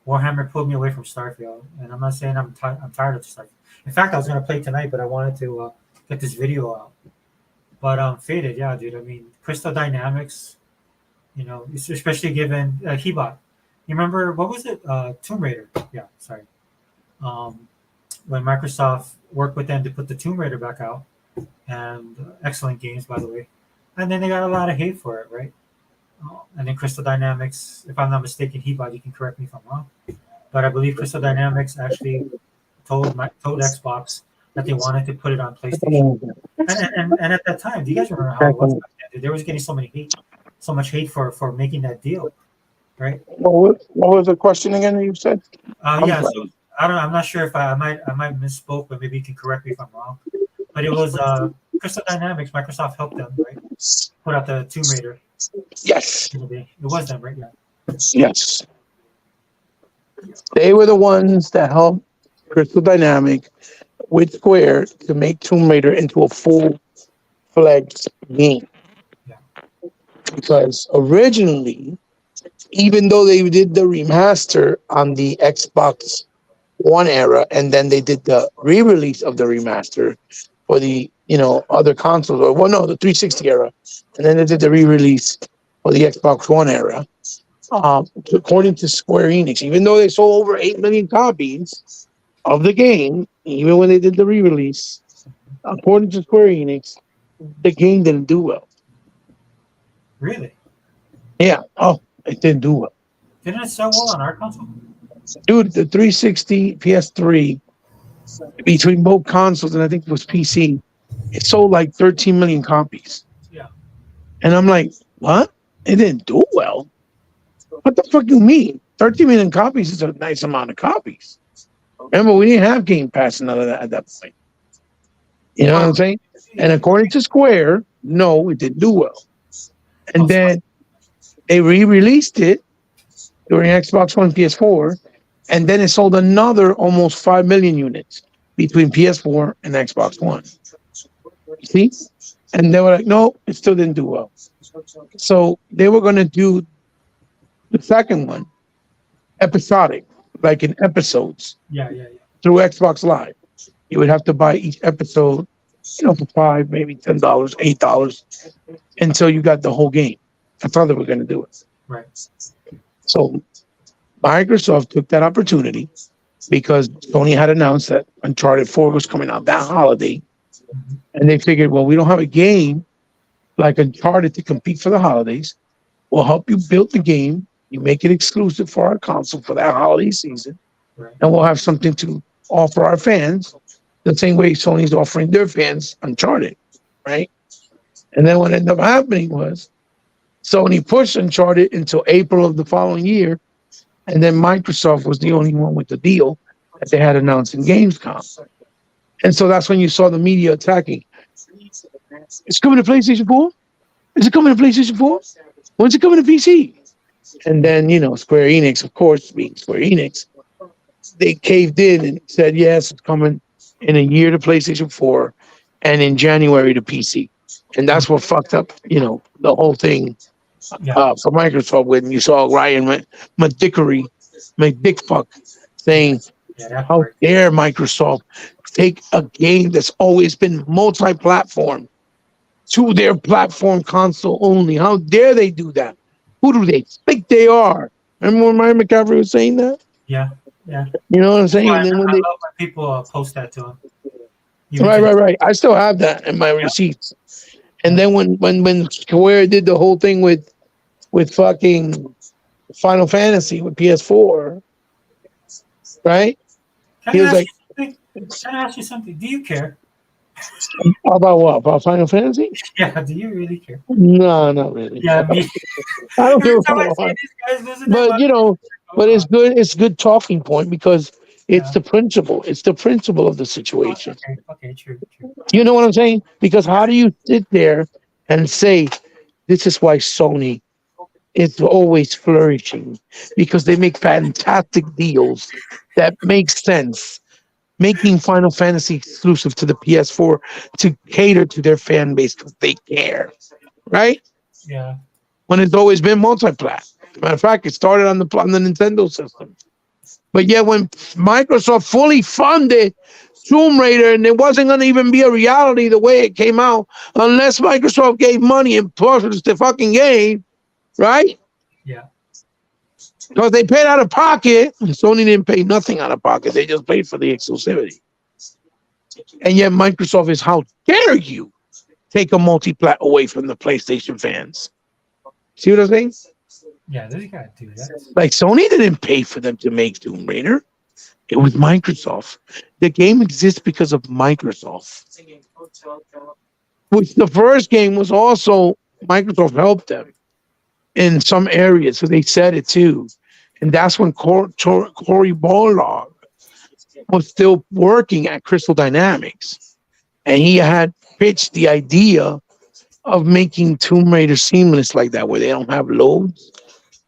Speaker 1: Warhammer pulled me away from Starfield, and I'm not saying I'm tired of Starfield. In fact, I was gonna play tonight, but I wanted to get this video out. But Faded, yeah, dude. I mean, Crystal Dynamics, especially given Hebot. You remember what was it? Tomb Raider. Yeah, sorry. Um, when Microsoft worked with them to put the Tomb Raider back out, and excellent games, by the way. And then they got a lot of hate for it, right? And then Crystal Dynamics, if I'm not mistaken, Hebot, you can correct me if I'm wrong, but I believe Crystal Dynamics actually told Xbox that they wanted to put it on PlayStation. And at that time, do you guys remember how it was back then? They was getting so much hate for making that deal, right?
Speaker 2: What was the question again that you said?
Speaker 1: Yeah. So I don't know. I'm not sure if I might misspoke, but maybe you can correct me if I'm wrong. But it was Crystal Dynamics. Microsoft helped them, right? Put out the Tomb Raider.
Speaker 2: Yes.
Speaker 1: It was them, right? Yeah.
Speaker 2: Yes. They were the ones that helped Crystal Dynamic with Square to make Tomb Raider into a full-fledged game.
Speaker 1: Yeah.
Speaker 2: Because originally, even though they did the remaster on the Xbox One era, and then they did the re-release of the remaster for the other consoles, the 360 era, and then they did the re-release for the Xbox One era. According to Square Enix, even though they sold over 8 million copies of the game, even when they did the re-release, according to Square Enix, the game didn't do well.
Speaker 1: Really?
Speaker 2: Yeah. Oh, it didn't do well.
Speaker 1: Didn't it sell well on our console?
Speaker 2: Dude, the 360, PS3, between both consoles, and I think it was PC, it sold like 13 million copies.
Speaker 1: Yeah.
Speaker 2: And I'm like, what? It didn't do well? What the fuck do you mean? 13 million copies is a nice amount of copies. Remember, we didn't have Game Pass and none of that at that point. You know what I'm saying? And according to Square, no, it didn't do well. And then they re-released it during Xbox One, PS4, and then it sold another almost 5 million units between PS4 and Xbox One. See? And they were like, no, it still didn't do well. So they were going to do the second one, episodic, like in episodes.
Speaker 1: Yeah.
Speaker 2: Through Xbox Live. You would have to buy each episode, for $5, maybe $10, $8, until you got the whole game. That's how they were going to do it.
Speaker 1: Right.
Speaker 2: So Microsoft took that opportunity because Sony had announced that Uncharted 4 was coming out that holiday.
Speaker 1: Mm-hmm.
Speaker 2: And they figured, well, we don't have a game like Uncharted to compete for the holidays. We'll help you build the game. You make it exclusive for our console for that holiday season.
Speaker 1: Right.
Speaker 2: And we'll have something to offer our fans the same way Sony's offering their fans Uncharted, right? And then what ended up happening was Sony pushed Uncharted until April of the following year, And then Microsoft was the only one with the deal that they had announced in Gamescom. And so that's when you saw the media attacking. It's coming to PlayStation 4? Is it coming to PlayStation 4? When's it coming to PC? And then, Square Enix, of course, being Square Enix, they caved in and said, yes, it's coming in a year to PlayStation 4 and in January to PC. And that's what fucked up, the whole thing
Speaker 1: Yeah.
Speaker 2: for Microsoft when you saw Ryan McDickfuck saying,
Speaker 1: Yeah, that
Speaker 2: how
Speaker 1: part.
Speaker 2: dare Microsoft take a game that's always been multi-platform to their platform console only? How dare they do that? Who do they think they are? Remember when Ryan McCaffrey was saying that?
Speaker 1: Yeah. Yeah.
Speaker 2: You know what I'm
Speaker 1: That's
Speaker 2: saying?
Speaker 1: why
Speaker 2: And then when
Speaker 1: I
Speaker 2: they
Speaker 1: love when people post that to him. Even
Speaker 2: right,
Speaker 1: to
Speaker 2: right, right. I still have that in my
Speaker 1: yeah,
Speaker 2: receipts. And
Speaker 1: yeah.
Speaker 2: then when Square did the whole thing with fucking Final Fantasy with PS4, right?
Speaker 1: Can
Speaker 2: He
Speaker 1: I
Speaker 2: was
Speaker 1: ask
Speaker 2: like,
Speaker 1: you something? Can I ask you something? Do you care?
Speaker 2: about what? About Final Fantasy?
Speaker 1: Yeah. Do you really care?
Speaker 2: No, not really.
Speaker 1: Yeah. Me.
Speaker 2: I don't give
Speaker 1: Every
Speaker 2: a
Speaker 1: time
Speaker 2: fuck
Speaker 1: I
Speaker 2: about
Speaker 1: see
Speaker 2: it.
Speaker 1: these guys losing their
Speaker 2: But
Speaker 1: money, oh
Speaker 2: but it's
Speaker 1: god.
Speaker 2: good. It's good talking point because it's
Speaker 1: Yeah.
Speaker 2: the principle. It's the principle of the
Speaker 1: Oh,
Speaker 2: situation.
Speaker 1: okay. Okay. True. True.
Speaker 2: You know what I'm saying? Because
Speaker 1: Yeah.
Speaker 2: how do you sit there and say this is why Sony is always flourishing? Because they make fantastic deals that make sense. Making Final Fantasy exclusive to the PS4 to cater to their fan base because they care, right?
Speaker 1: Yeah.
Speaker 2: When it's always been multi-plat. Matter of fact, it started on the Nintendo system. But yet, when Microsoft fully funded Tomb Raider, and it wasn't going to even be a reality the way it came out, unless Microsoft gave money and pushed the fucking game, right?
Speaker 1: Yeah.
Speaker 2: Because they paid out of pocket, and Sony didn't pay nothing out of pocket. They just paid for the exclusivity. And yet, Microsoft is, how dare you take a multi-plat away from the PlayStation fans? See what I'm saying?
Speaker 1: Yeah. This guy do that.
Speaker 2: Like, Sony didn't pay for them to make Tomb Raider. It was Microsoft. The game exists because of Microsoft. Which the first game was also Microsoft helped them in some areas, so they said it too. And that's when Corey Barlog was still working at Crystal Dynamics, and he had pitched the idea of making Tomb Raider seamless like that, where they don't have loads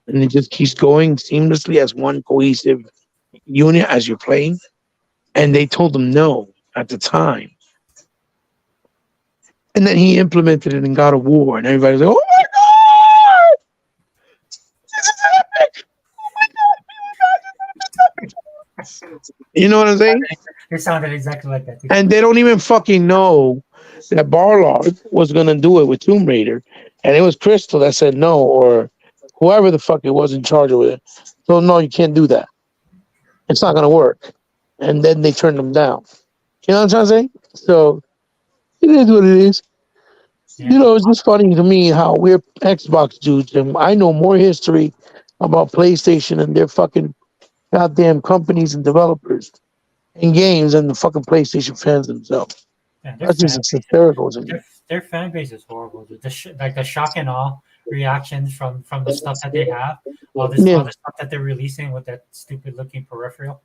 Speaker 2: and it just keeps going seamlessly as one cohesive unit as you're playing. And they told him no at the time. And then he implemented it in God of War, and everybody's like, "Oh my god, this is epic! Oh my god, you know what I'm saying?"
Speaker 1: It sounded exactly like that. Too.
Speaker 2: And they don't even fucking know that Barlog was gonna do it with Tomb Raider, and it was Crystal that said no, or whoever the fuck it was in charge of it. So no, you can't do that. It's not gonna work. And then they turned them down. You know what I'm trying to say? So it is what it is.
Speaker 1: Yeah.
Speaker 2: It's just funny to me how we're Xbox dudes, and I know more history about PlayStation and their fucking goddamn companies and developers and games than the fucking PlayStation fans themselves.
Speaker 1: And their
Speaker 2: That's
Speaker 1: fan
Speaker 2: just
Speaker 1: base,
Speaker 2: hysterical to me.
Speaker 1: their fan base is horrible. Dude. Like the shock and awe reactions from the stuff that they have, all this
Speaker 2: Yeah,
Speaker 1: other stuff that they're releasing with that stupid looking peripheral,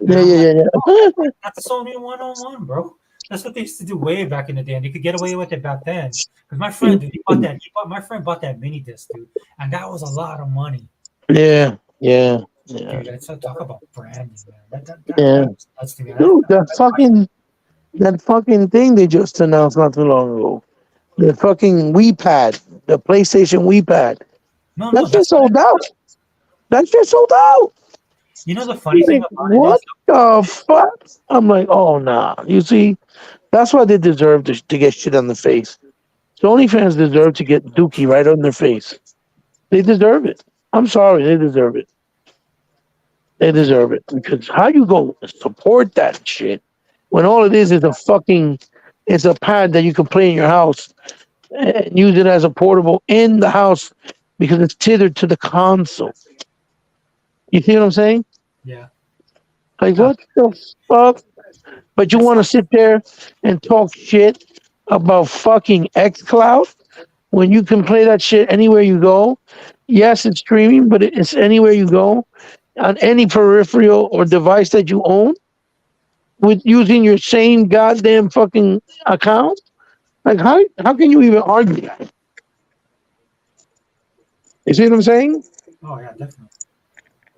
Speaker 1: and
Speaker 2: yeah,
Speaker 1: I'm like,
Speaker 2: yeah, yeah,
Speaker 1: oh,
Speaker 2: yeah.
Speaker 1: that's Sony 101, bro. That's what they used to do way back in the day, and they could get away with it back then. Because my friend, dude, my friend bought that mini disc, dude, and that was a lot of money,
Speaker 2: Yeah, yeah, yeah,
Speaker 1: dude. That's talk about branding, man. That
Speaker 2: yeah.
Speaker 1: was nuts to me.
Speaker 2: Dude, that fucking thing they just announced not too long ago. The fucking Wii Pad, the PlayStation Wii Pad.
Speaker 1: no,
Speaker 2: That shit
Speaker 1: that's what
Speaker 2: sold out. That shit sold out.
Speaker 1: you know. The funny thing
Speaker 2: Like,
Speaker 1: about it is,
Speaker 2: what the fuck? I'm like, oh nah. You see, that's why they deserve to get shit on the face. Sony fans deserve to get Dookie right on their face. They deserve it. I'm sorry, they deserve it. They deserve it because how you go support that shit when all it is a fucking it's a pad that you can play in your house and use it as a portable in the house because it's tethered to the console. You see what I'm saying?
Speaker 1: yeah,
Speaker 2: Like
Speaker 1: uh,
Speaker 2: what the fuck? But you
Speaker 1: it's
Speaker 2: want to
Speaker 1: like
Speaker 2: sit there and talk shit about fucking XCloud when you can play that shit anywhere you go. Yes, it's streaming, but it's anywhere you go. on any peripheral or device that you own with using your same goddamn fucking account? Like how can you even argue that? You see what I'm saying?
Speaker 1: Oh yeah, definitely.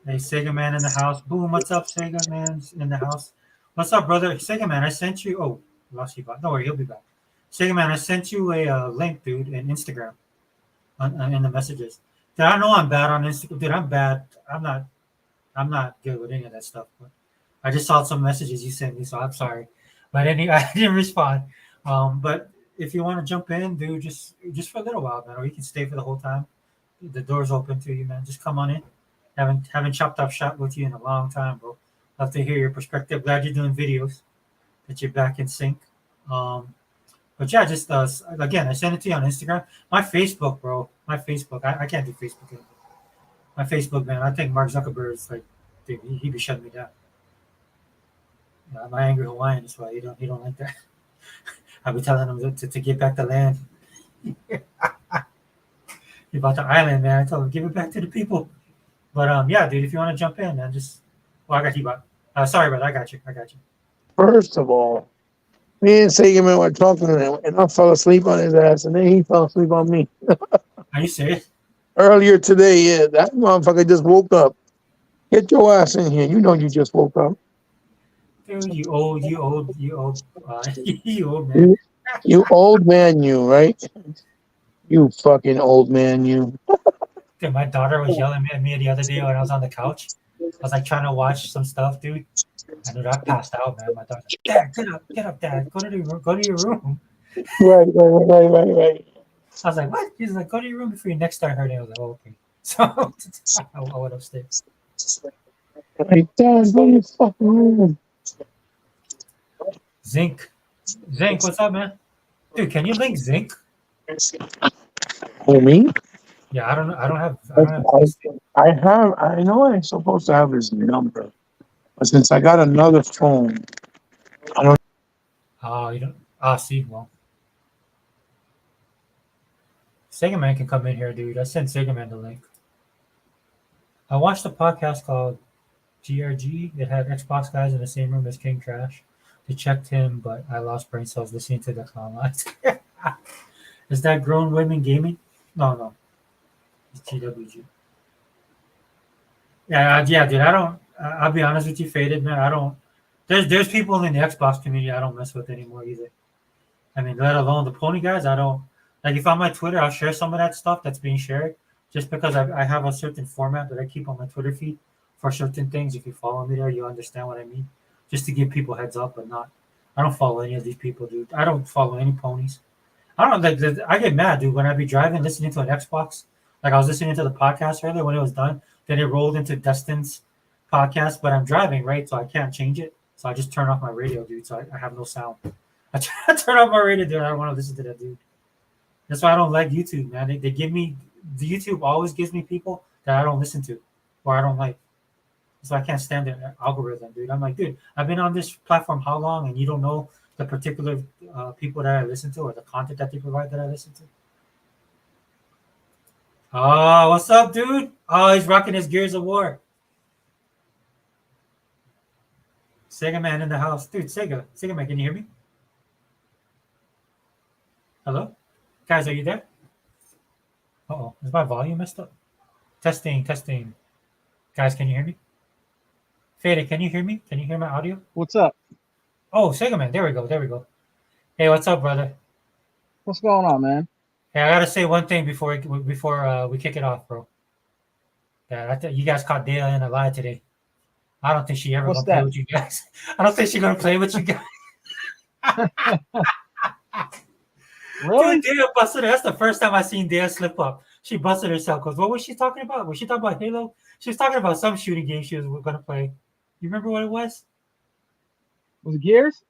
Speaker 1: Hey, Sega Man in the house. Boom. What's up, Sega Man's in the house? What's up, brother? Sega Man, I sent you. Oh, lost you. Don't worry, he'll be back. Sega Man, I sent you a link, dude, in Instagram in the messages. Dude, I know I'm bad on Instagram. Dude, I'm bad. I'm not. I'm not good with any of that stuff. But I just saw some messages you sent me, so I'm sorry. But I didn't respond. But if you want to jump in, dude, just for a little while, man, or you can stay for the whole time. The door's open to you, man. Just come on in. Haven't chopped up shop with you in a long time, bro. Love to hear your perspective. Glad you're doing videos. That you're back in sync. But yeah, just again, I sent it to you on Instagram. My Facebook, bro. My Facebook. I can't do Facebook anymore. My Facebook, man. I think Mark Zuckerberg is like, dude, he be shutting me down. My angry Hawaiian is why he don't like that. I'll be telling him to get back the land. About the island, man. I told him give it back to the people. But yeah, dude, if you want to jump in, man, just well, I got you, bud. Sorry, brother, I got you.
Speaker 2: First of all, me and Sagan were talking to him, and I fell asleep on his ass, and then he fell asleep on me.
Speaker 1: Are you serious?
Speaker 2: Earlier today, yeah, that motherfucker just woke up. Get your ass in here. You know you just woke up.
Speaker 1: Dude, you old, you old, you old, you old man.
Speaker 2: You old man, you, right? You fucking old man, you.
Speaker 1: Dude, my daughter was yelling at me the other day when I was on the couch. I was like trying to watch some stuff, dude. And dude, I passed out, man. My daughter's like, Dad, get up, Dad. Go to your room.
Speaker 2: Right.
Speaker 1: I was like, what? She's like, go to your room before your neck start hurting. I was like, oh, okay. So I went upstairs.
Speaker 2: Like, Dad, go to your fucking room.
Speaker 1: Zinc, what's up, man? Dude, can you link Zinc?
Speaker 2: Oh, me?
Speaker 1: Yeah, I don't know. I don't have.
Speaker 2: I know I'm supposed to have his number, but since I got another phone, I don't.
Speaker 1: Oh, you don't. See, well, Sega Man can come in here, dude. I sent Sega Man the link. I watched a podcast called GRG. It had Xbox guys in the same room as King Trash. They checked him, but I lost brain cells listening to the clown lines. Is that grown women gaming? No. It's GWG. Yeah, dude. I don't. I'll be honest with you, Faded man. I don't. There's people in the Xbox community I don't mess with anymore either. I mean, let alone the pony guys. I don't like if on my Twitter, I'll share some of that stuff that's being shared just because I have a certain format that I keep on my Twitter feed for certain things. If you follow me there, you understand what I mean. Just to give people heads up, but not. I don't follow any of these people, dude. I don't follow any ponies. I don't like. I get mad, dude, when I be driving, listening to an Xbox. Like I was listening to the podcast earlier when it was done. Then it rolled into Dustin's podcast, but I'm driving, right? So I can't change it. So I just turn off my radio, dude. So I have no sound. I turn off my radio, dude. I don't want to listen to that, dude. That's why I don't like YouTube, man. They give me the YouTube always gives me people that I don't listen to or I don't like. So I can't stand the algorithm, dude. I'm like, dude, I've been on this platform how long, and you don't know the particular people that I listen to or the content that they provide that I listen to. Oh, what's up, dude? Oh, he's rocking his Gears of War. Sega Man in the house, dude. Sega Man, can you hear me? Hello, guys, are you there? Oh, is my volume messed up? Testing. Guys, can you hear me? Fede, can you hear me? Can you hear my audio?
Speaker 3: What's up?
Speaker 1: Oh, Sega Man, there we go. Hey, what's up, brother?
Speaker 3: What's going on, man?
Speaker 1: Hey, I gotta say one thing before we kick it off, bro. Yeah, you guys caught Dale in a lie today. I don't think she ever
Speaker 3: What's
Speaker 1: gonna play
Speaker 3: that?
Speaker 1: with you guys. I don't think she's gonna play with you guys.
Speaker 3: Really?
Speaker 1: Dude, Dale busted her. That's the first time I seen Dale slip up. She busted herself. Cause what was she talking about? Was she talking about Halo? She was talking about some shooting game she was gonna play. You remember what it was?
Speaker 3: Was it Gears?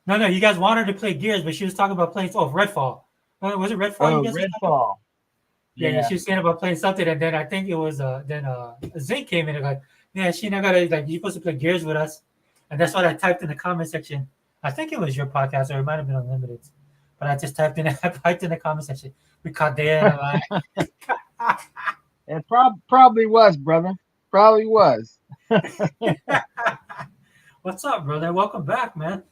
Speaker 1: No, you guys wanted to play Gears, but she was talking about playing. Oh, Redfall. Was it Redfall?
Speaker 3: Oh,
Speaker 1: You guys were talking about?
Speaker 3: Redfall.
Speaker 1: Yeah, she was saying about playing something, and then I think it was Zink came in and like, yeah, she not gotta like you're supposed to play Gears with us, and that's what I typed in the comment section. I think it was your podcast, or it might have been Unlimited, but I just typed in the comment section. We caught Dale in a lie.
Speaker 3: It probably was, brother. Probably was.
Speaker 1: What's up, brother? Welcome back, man.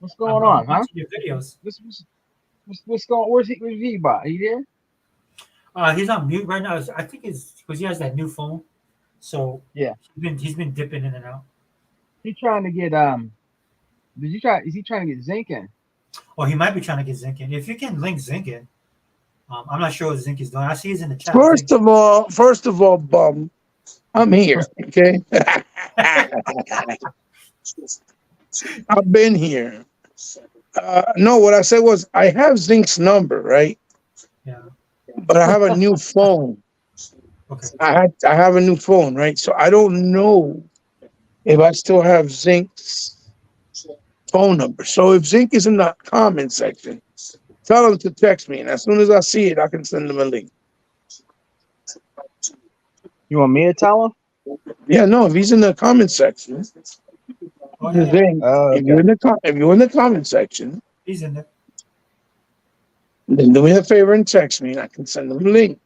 Speaker 3: What's
Speaker 1: I'm
Speaker 3: going on, huh?
Speaker 1: watching your videos.
Speaker 3: What's going? Where's he by? He there?
Speaker 1: He's on mute right now. I think it's because he has that new phone, so
Speaker 3: Yeah.
Speaker 1: he's been dipping in and out.
Speaker 3: He trying to get Did you try? Is he trying to get Zinc in?
Speaker 1: Or he might be trying to get Zink in. If you can link Zink in, I'm not sure what Zink is doing. I see he's in the chat.
Speaker 2: First of all, bum, I'm here. Okay, I've been here. No, what I said was I have Zinc's number, right?
Speaker 1: Yeah.
Speaker 2: But I have a new phone.
Speaker 1: Okay.
Speaker 2: I have a new phone, right? So I don't know if I still have Zinc's phone number. So if Zinc is in the comment section, tell him to text me, and as soon as I see it, I can send him a link.
Speaker 3: You want me to tell him?
Speaker 2: Yeah, no, if he's in the comment section,
Speaker 1: Oh yeah,
Speaker 2: Zink,
Speaker 3: Okay.
Speaker 2: if you're in the comment section,
Speaker 1: he's in there.
Speaker 2: then do me a favor and text me, and I can send him a link.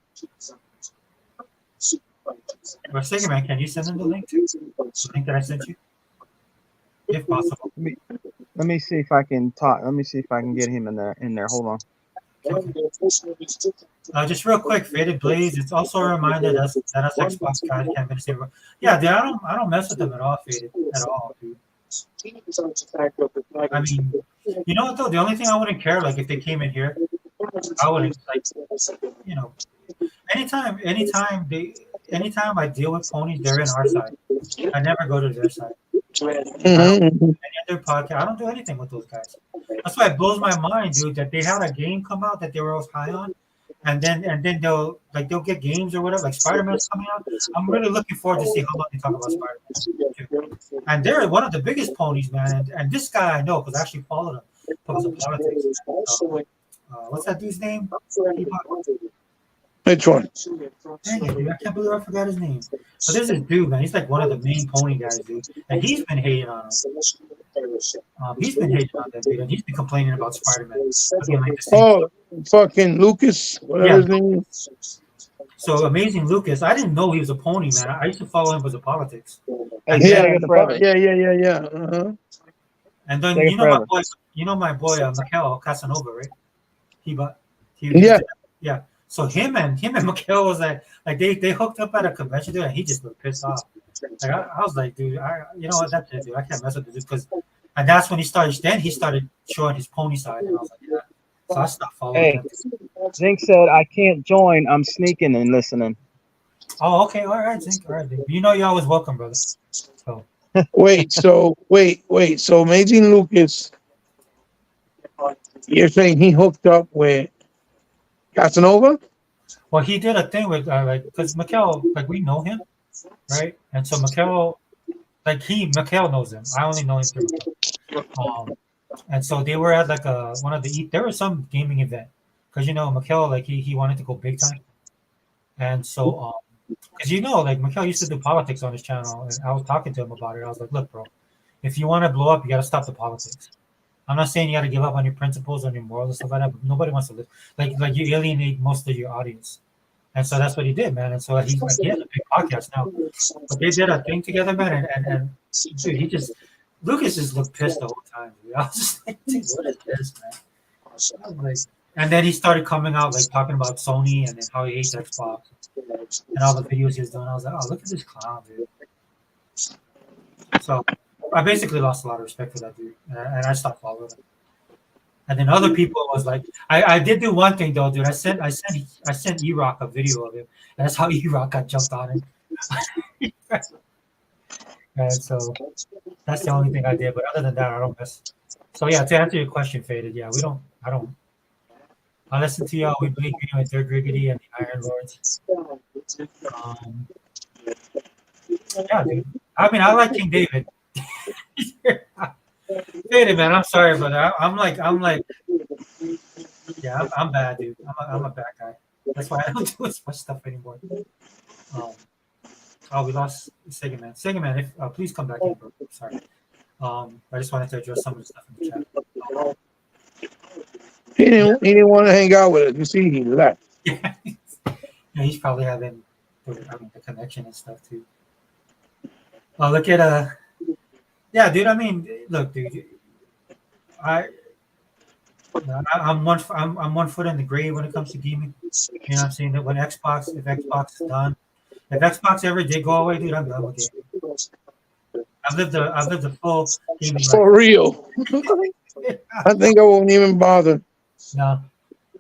Speaker 1: Or second man, can you send him the link too? The link that I sent you, if possible.
Speaker 3: Let me see if I can talk. Let me see if I can get him in there. Hold on.
Speaker 1: Just real quick, Faded Blaze. It's also a reminder that us Xbox guys can't be the same. Yeah, dude, I don't mess with them at all, Faded, at all, dude. I mean, you know what though? The only thing I wouldn't care, like if they came in here, I wouldn't like, you know, anytime I deal with ponies, they're in our side. I never go to their side. Any other podcast, I don't do anything with those guys. That's why it blows my mind, dude, that they had a game come out that they were all high on, and then they'll get games or whatever, like Spider-Man's coming out. I'm really looking forward to see how long they talk about Spider-Man. And they're one of the biggest ponies, man. And this guy I know because I actually followed him because of politics. What's that dude's name?
Speaker 2: Which one?
Speaker 1: Dang it, dude, I can't believe I forgot his name. But there's this dude, man. He's like one of the main pony guys, dude. And he's been hating on him. He's been hating on that dude, and he's been complaining about Spider-Man. Again, like the same
Speaker 2: Fucking Lucas, whatever his name is.
Speaker 1: So Amazing Lucas, I didn't know he was a pony, man. I used to follow him because of politics.
Speaker 3: Hey,
Speaker 1: And
Speaker 2: Yeah,
Speaker 1: then,
Speaker 2: yeah. Uh-huh.
Speaker 1: and then
Speaker 3: Take it forever.
Speaker 1: my boy, Mikel Casanova, right?
Speaker 2: Yeah.
Speaker 1: Yeah. So him and Mikel was like they hooked up at a convention, dude, and he just looked pissed off. Like I was like, dude, you know what, that's it, dude. I can't mess with this because, and that's when he started showing his pony side, and I was like, yeah. So I stopped following
Speaker 3: Hey,
Speaker 1: him.
Speaker 3: Zink said I can't join. I'm sneaking and listening.
Speaker 1: Oh, okay, all right, Zink, all right, dude. You know you're always welcome, brother. So
Speaker 2: Wait. So Amazing Lucas, you're saying he hooked up with Casanova?
Speaker 1: well, he did a thing with like because Mikel, like we know him, right? And so Mikel knows him. I only know him through Mikel. And so they were at like there was some gaming event because Mikel like he wanted to go big time, and so because like Mikel used to do politics on his channel, and I was talking to him about it. I was like, look, bro, if you want to blow up, you got to stop the politics. I'm not saying you got to give up on your principles, on your morals and stuff like that. But nobody wants to live like you alienate most of your audience, and so that's what he did, man. And so he has a big podcast now. But they did a thing together, man, and dude, Lucas just looked pissed the whole time. Dude. I was just like, dude, what is this, man? I was like, and then he started coming out like talking about Sony and then how he hates Xbox and all the videos he was doing. I was like, oh, look at this clown, dude. So I basically lost a lot of respect for that dude, and I stopped following him. And then other people was like, I did do one thing though, dude. I sent E-Rock a video of him, and that's how E-Rock got jumped on him. And so that's the only thing I did. But other than that, I don't mess. So yeah, to answer your question, Faded, yeah, I listen to y'all. We bleed green with Dirk Griggity and the Iron Lords. Yeah, dude. I mean, I like King David. Faded, man. I'm sorry, brother. I'm like, yeah, I'm bad, dude. I'm a bad guy. That's why I don't do as much stuff anymore. We lost Sega Man. Sega Man, if please come back in, bro. Sorry. I just wanted to address some of the stuff in the chat.
Speaker 2: He didn't want to hang out with us. You see, he left.
Speaker 1: Yeah, he's probably having the connection and stuff too. Oh, look at yeah, dude. I mean, look, dude. I, I'm 1 foot in the grave when it comes to gaming. You know what I'm saying? That when Xbox, if Xbox is done, if Xbox ever did go away, dude, I'm done with gaming. I've lived a full gaming life.
Speaker 2: For real. I think I won't even bother.
Speaker 1: No,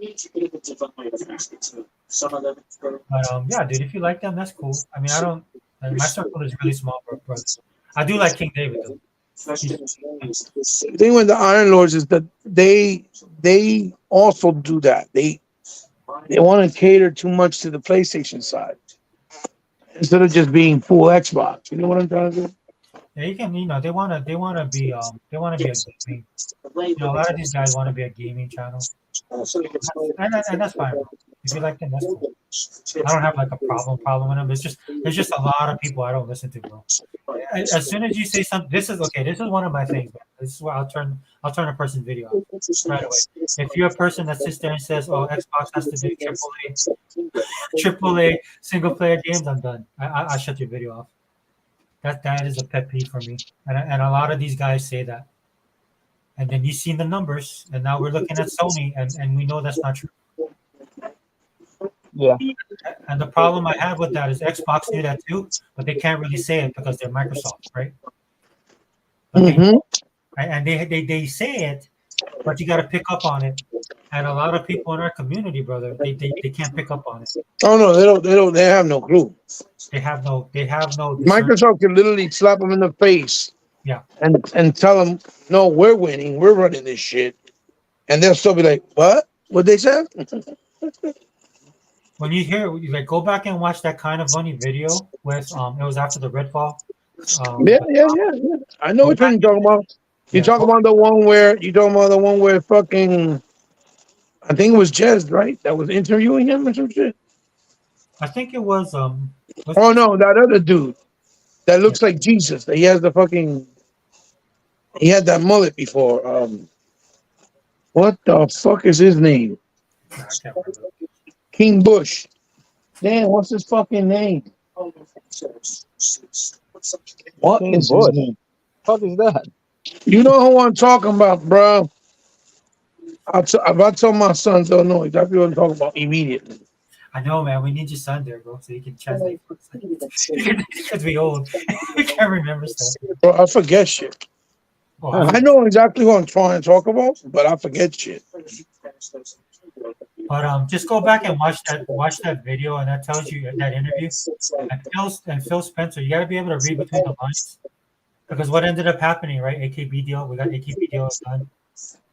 Speaker 1: but yeah, dude. If you like them, that's cool. I mean, I don't. My circle is really small, brother. I do like King David though. He's,
Speaker 2: The thing with the Iron Lords is that they also do that. They want to cater too much to the PlayStation side instead of just being full Xbox. You know what I'm trying to do?
Speaker 1: yeah, you can. They want to be a gaming. You know, a lot of these guys want to be a gaming channel, and that's fine, bro. If you like them, that's cool. I don't have like a problem with them. It's just a lot of people I don't listen to, bro. As soon as you say something, this is okay. This is one of my things, man. This is where I'll turn a person's video off right away. If you're a person that sits there and says, "Oh, Xbox has to do triple A single player games," I'm done. I shut your video off. That is a pet peeve for me, and a lot of these guys say that. And then you've seen the numbers, and now we're looking at Sony, and we know that's not true.
Speaker 3: Yeah.
Speaker 1: And the problem I have with that is Xbox knew that too, but they can't really say it because they're Microsoft, right? But they say it, but you got to pick up on it. And a lot of people in our community, brother, they can't pick up on it.
Speaker 2: Oh no, they have no clue.
Speaker 1: They have no discernment.
Speaker 2: Microsoft can literally slap them in the face,
Speaker 1: Yeah,
Speaker 2: and tell them, "No, we're winning. We're running this shit," and they'll still be like, "What? What they said?"
Speaker 1: when you hear like go back and watch that kind of funny video with it was after the Redfall.
Speaker 2: Yeah. I know
Speaker 1: Go
Speaker 2: which one
Speaker 1: back,
Speaker 2: you're talking about. You
Speaker 1: yeah,
Speaker 2: talking about the one where fucking I think it was Jez, right? That was interviewing him or some shit.
Speaker 1: I think it was
Speaker 2: Oh no, that other dude that
Speaker 1: yeah,
Speaker 2: looks like Jesus. That he has the fucking he had that mullet before. What the fuck is his name?
Speaker 1: I can't remember.
Speaker 2: King Bush. Damn, what's his fucking name? What
Speaker 3: King
Speaker 2: is his
Speaker 3: Bush.
Speaker 2: name?
Speaker 3: Fuck is that?
Speaker 2: You know who I'm talking about, bro. If I tell my sons, they'll know exactly what I'm talking about immediately.
Speaker 1: I know, man. We need your son there, bro, so you can translate for us. Because we old, we can't remember stuff.
Speaker 2: Bro, I forget shit.
Speaker 1: Oh,
Speaker 2: I know exactly who I'm trying to talk about, but I forget shit.
Speaker 1: but just go back and watch that video, and that tells you that interview. And Phil Spencer, you got to be able to read between the lines, because what ended up happening, right? AKB deal, we got AKB deal done,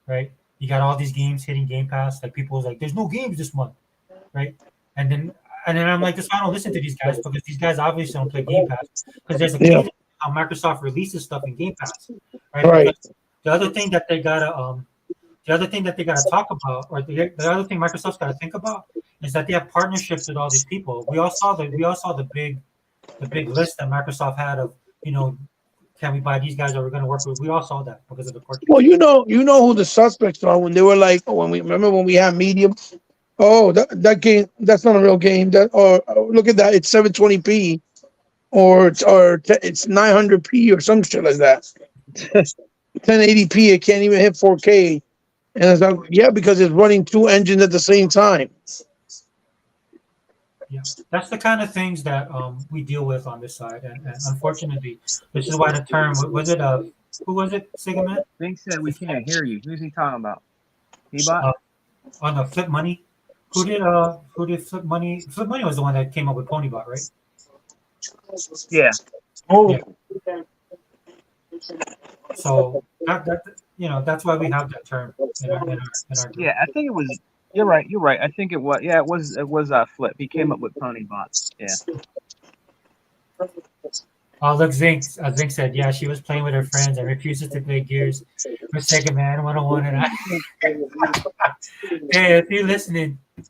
Speaker 1: right? You got all these games hitting Game Pass. Like people was like, "There's no games this month," right? And then I'm like, "That's why I don't listen to these guys because these guys obviously don't play Game Pass because there's a
Speaker 2: Yeah,
Speaker 1: cadence how Microsoft releases stuff in Game Pass, right?
Speaker 2: right.
Speaker 1: Because the other thing that they gotta talk about, or the other thing Microsoft's gotta think about is that they have partnerships with all these people. We all saw the big list that Microsoft had of, you know, can we buy these guys that we're going to work with? We all saw that because of the partnership.
Speaker 2: Well, you know who the suspects are when they were like, when we had Medium. Oh, that game, that's not a real game. That or look at that, it's 720p it's 900p or some shit like that. 1080p, it can't even hit 4K. And it's like, yeah, because it's running two engines at the same time.
Speaker 1: Yeah, that's the kind of things that we deal with on this side, and unfortunately, this is why the term was it who was it, Sigaman?
Speaker 3: Bing said we can't hear you. Who's he talking about? Ebot?
Speaker 1: On the Flip Money. Who did Flip Money? Flip Money was the one that came up with Ponybot, right?
Speaker 3: Yeah.
Speaker 2: Oh,
Speaker 1: Yeah. So that you know that's why we have that term in our group.
Speaker 3: Yeah, I think it was. You're right. I think it was. Yeah, it was Flip. He came up with Ponybot. Yeah.
Speaker 1: Oh, look, Zink said, yeah, she was playing with her friends and refuses to play Gears for Sega Man 101. And I, hey, if you're listening, you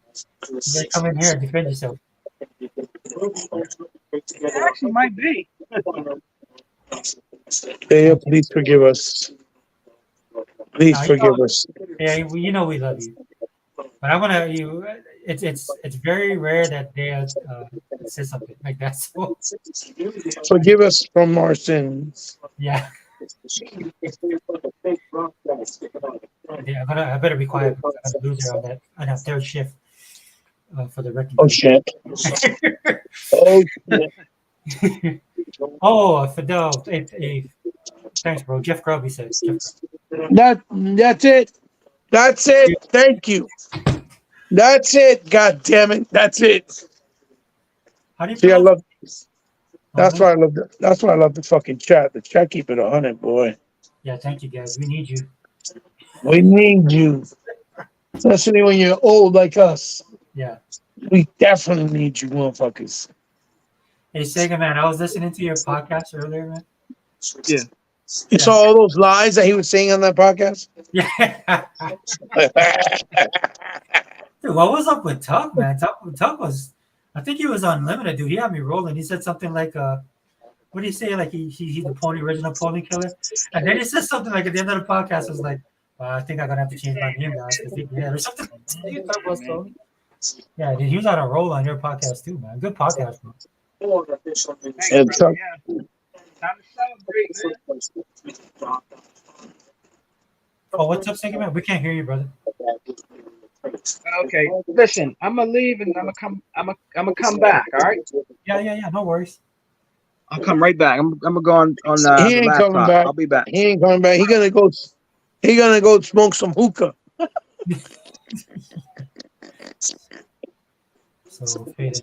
Speaker 1: better come in here and defend yourself.
Speaker 3: It actually might be.
Speaker 2: yeah, please forgive us. Please forgive us.
Speaker 1: Yeah, you know we love you. But I want to you. It's very rare that they say something like that. So
Speaker 2: Forgive us from our sins.
Speaker 1: yeah, yeah. I better be quiet because I'm gonna lose her on that third shift for the wrecking
Speaker 2: Oh
Speaker 1: crew.
Speaker 2: shit. Oh shit.
Speaker 1: Oh, Fidel. Thanks, bro. Jeff Grubb, he said. Jeff Grubb.
Speaker 2: That's it. That's
Speaker 1: Yeah.
Speaker 2: it. Thank you. That's it. God damn it. That's it.
Speaker 1: How do you
Speaker 2: See, I
Speaker 1: pronounce
Speaker 2: love.
Speaker 1: it? Oh,
Speaker 2: That's
Speaker 1: what?
Speaker 2: why I love. That's why I love the fucking chat. The chat keep it 100, boy.
Speaker 1: Yeah, thank you, guys. We need you.
Speaker 2: We need you, especially when you're old like us.
Speaker 1: Yeah.
Speaker 2: We definitely need you, motherfuckers.
Speaker 1: Hey, Sega, man, I was listening to your podcast earlier, man.
Speaker 3: Yeah.
Speaker 2: You
Speaker 1: Yeah.
Speaker 2: saw all those lies that he was saying on that podcast.
Speaker 1: Yeah. Dude, what was up with Tuck, man? Tuck was, I think he was unlimited, dude. He had me rolling. He said something like, what do you say? Like he's the pony original pony killer, and then he said something like at the end of the podcast was like, well, I think I'm gonna have to change my name now because yeah, or something. You talk about
Speaker 3: Man.
Speaker 1: Tony. Yeah, dude, he was on a roll on your podcast too, man. Good podcast, man.
Speaker 3: Thanks,
Speaker 2: And
Speaker 3: brother.
Speaker 2: Tuck,
Speaker 3: Yeah. Time to celebrate, man.
Speaker 1: Oh, what's up, Sega, man? We can't hear you, brother.
Speaker 3: Okay. Listen, I'm gonna leave and I'm gonna come back. All right.
Speaker 1: Yeah. No worries.
Speaker 3: I'll come right back. I'm gonna go on
Speaker 2: he
Speaker 3: the
Speaker 2: ain't coming
Speaker 3: laptop.
Speaker 2: back.
Speaker 3: I'll be back.
Speaker 2: He ain't coming back. He gonna go. He gonna go smoke some hookah.
Speaker 1: So faded.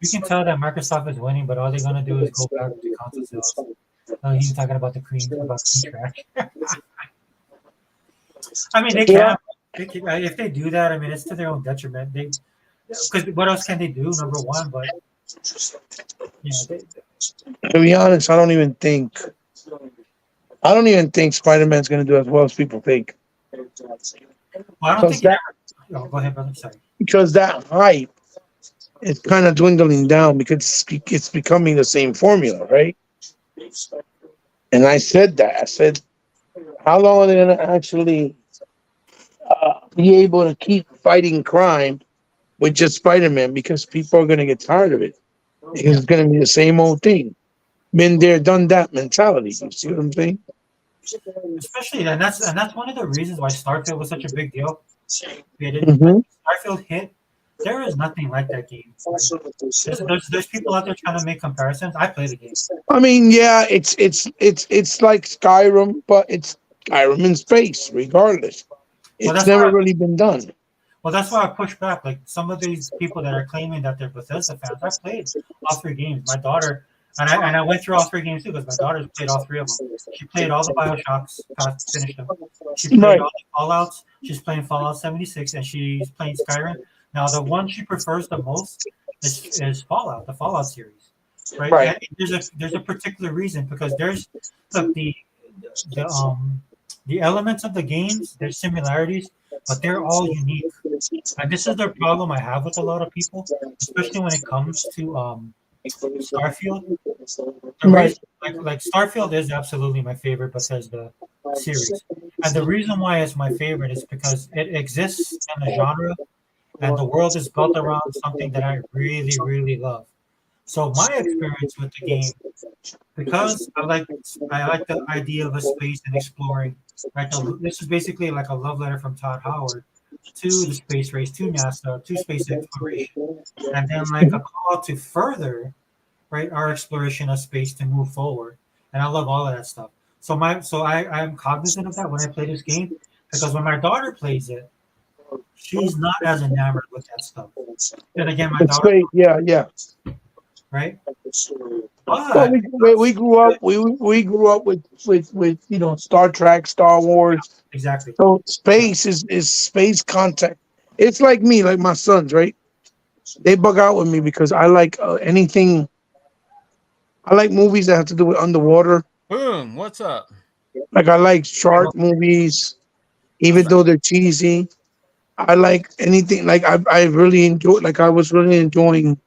Speaker 1: We can tell that Microsoft is winning, but all they're gonna do is go back to console sales. He's talking about the cream track. I mean, they
Speaker 2: Yeah.
Speaker 1: can. If they do that, I mean, it's to their own detriment. Because what else can they do? Number one, but you know,
Speaker 2: To be honest, I don't even think. I don't even think Spider Man's gonna do as well as people think.
Speaker 1: well, I don't
Speaker 2: Because
Speaker 1: think it
Speaker 2: that
Speaker 1: ever. Oh, go ahead, brother. Sorry.
Speaker 2: because that hype is kind of dwindling down because it's becoming the same formula, right? And I said that. I said, how long are they gonna actually be able to keep fighting crime with just Spider Man? Because people are gonna get tired of it. Because
Speaker 1: Yeah,
Speaker 2: it's gonna be the same old thing. Been there, done that mentality. You see what I'm saying?
Speaker 1: especially and that's one of the reasons why Starfield was such a big deal. When
Speaker 2: Hmm.
Speaker 1: Starfield hit, there is nothing like that game. Right? There's people out there trying to make comparisons. I play the game.
Speaker 2: I mean, yeah, it's like Skyrim, but it's Skyrim in space, regardless.
Speaker 1: Well,
Speaker 2: It's
Speaker 1: that's why
Speaker 2: never really been done.
Speaker 1: Well, that's why I push back. Like some of these people that are claiming that they're Bethesda fans, I played all three games. My daughter and I went through all three games too because my daughter's played all three of them. She played all the Bioshocks, finished them. She played
Speaker 2: Right,
Speaker 1: all the Fallout's. She's playing Fallout 76, and she's playing Skyrim. Now, the one she prefers the most is Fallout, the Fallout series, right?
Speaker 2: right.
Speaker 1: And there's a particular reason because there's look the the elements of the games, there's similarities, but they're all unique. And this is the problem I have with a lot of people, especially when it comes to Starfield. The
Speaker 2: Right.
Speaker 1: reason, like Starfield, is absolutely my favorite Bethesda series, and the reason why it's my favorite is because it exists in a genre, and the world is built around something that I really, really love. So my experience with the game, because I like the idea of a space and exploring. Right, this is basically like a love letter from Todd Howard to the space race, to NASA, to space exploration, and then like a call to further right our exploration of space to move forward. And I love all of that stuff. So I'm cognizant of that when I play this game because when my daughter plays it, she's not as enamored with that stuff. Then again, my
Speaker 2: It's
Speaker 1: daughter,
Speaker 2: great. Yeah, yeah.
Speaker 1: right?
Speaker 2: Well,
Speaker 1: But
Speaker 2: we grew up we grew up with Star Trek, Star Wars.
Speaker 1: exactly,
Speaker 2: So space is space contact. It's like me, like my sons, right? They bug out with me because I like anything. I like movies that have to do with underwater.
Speaker 4: Boom, what's up?
Speaker 2: Like I like shark movies, even though they're cheesy. I like anything. Like I really enjoy. Like I was really enjoying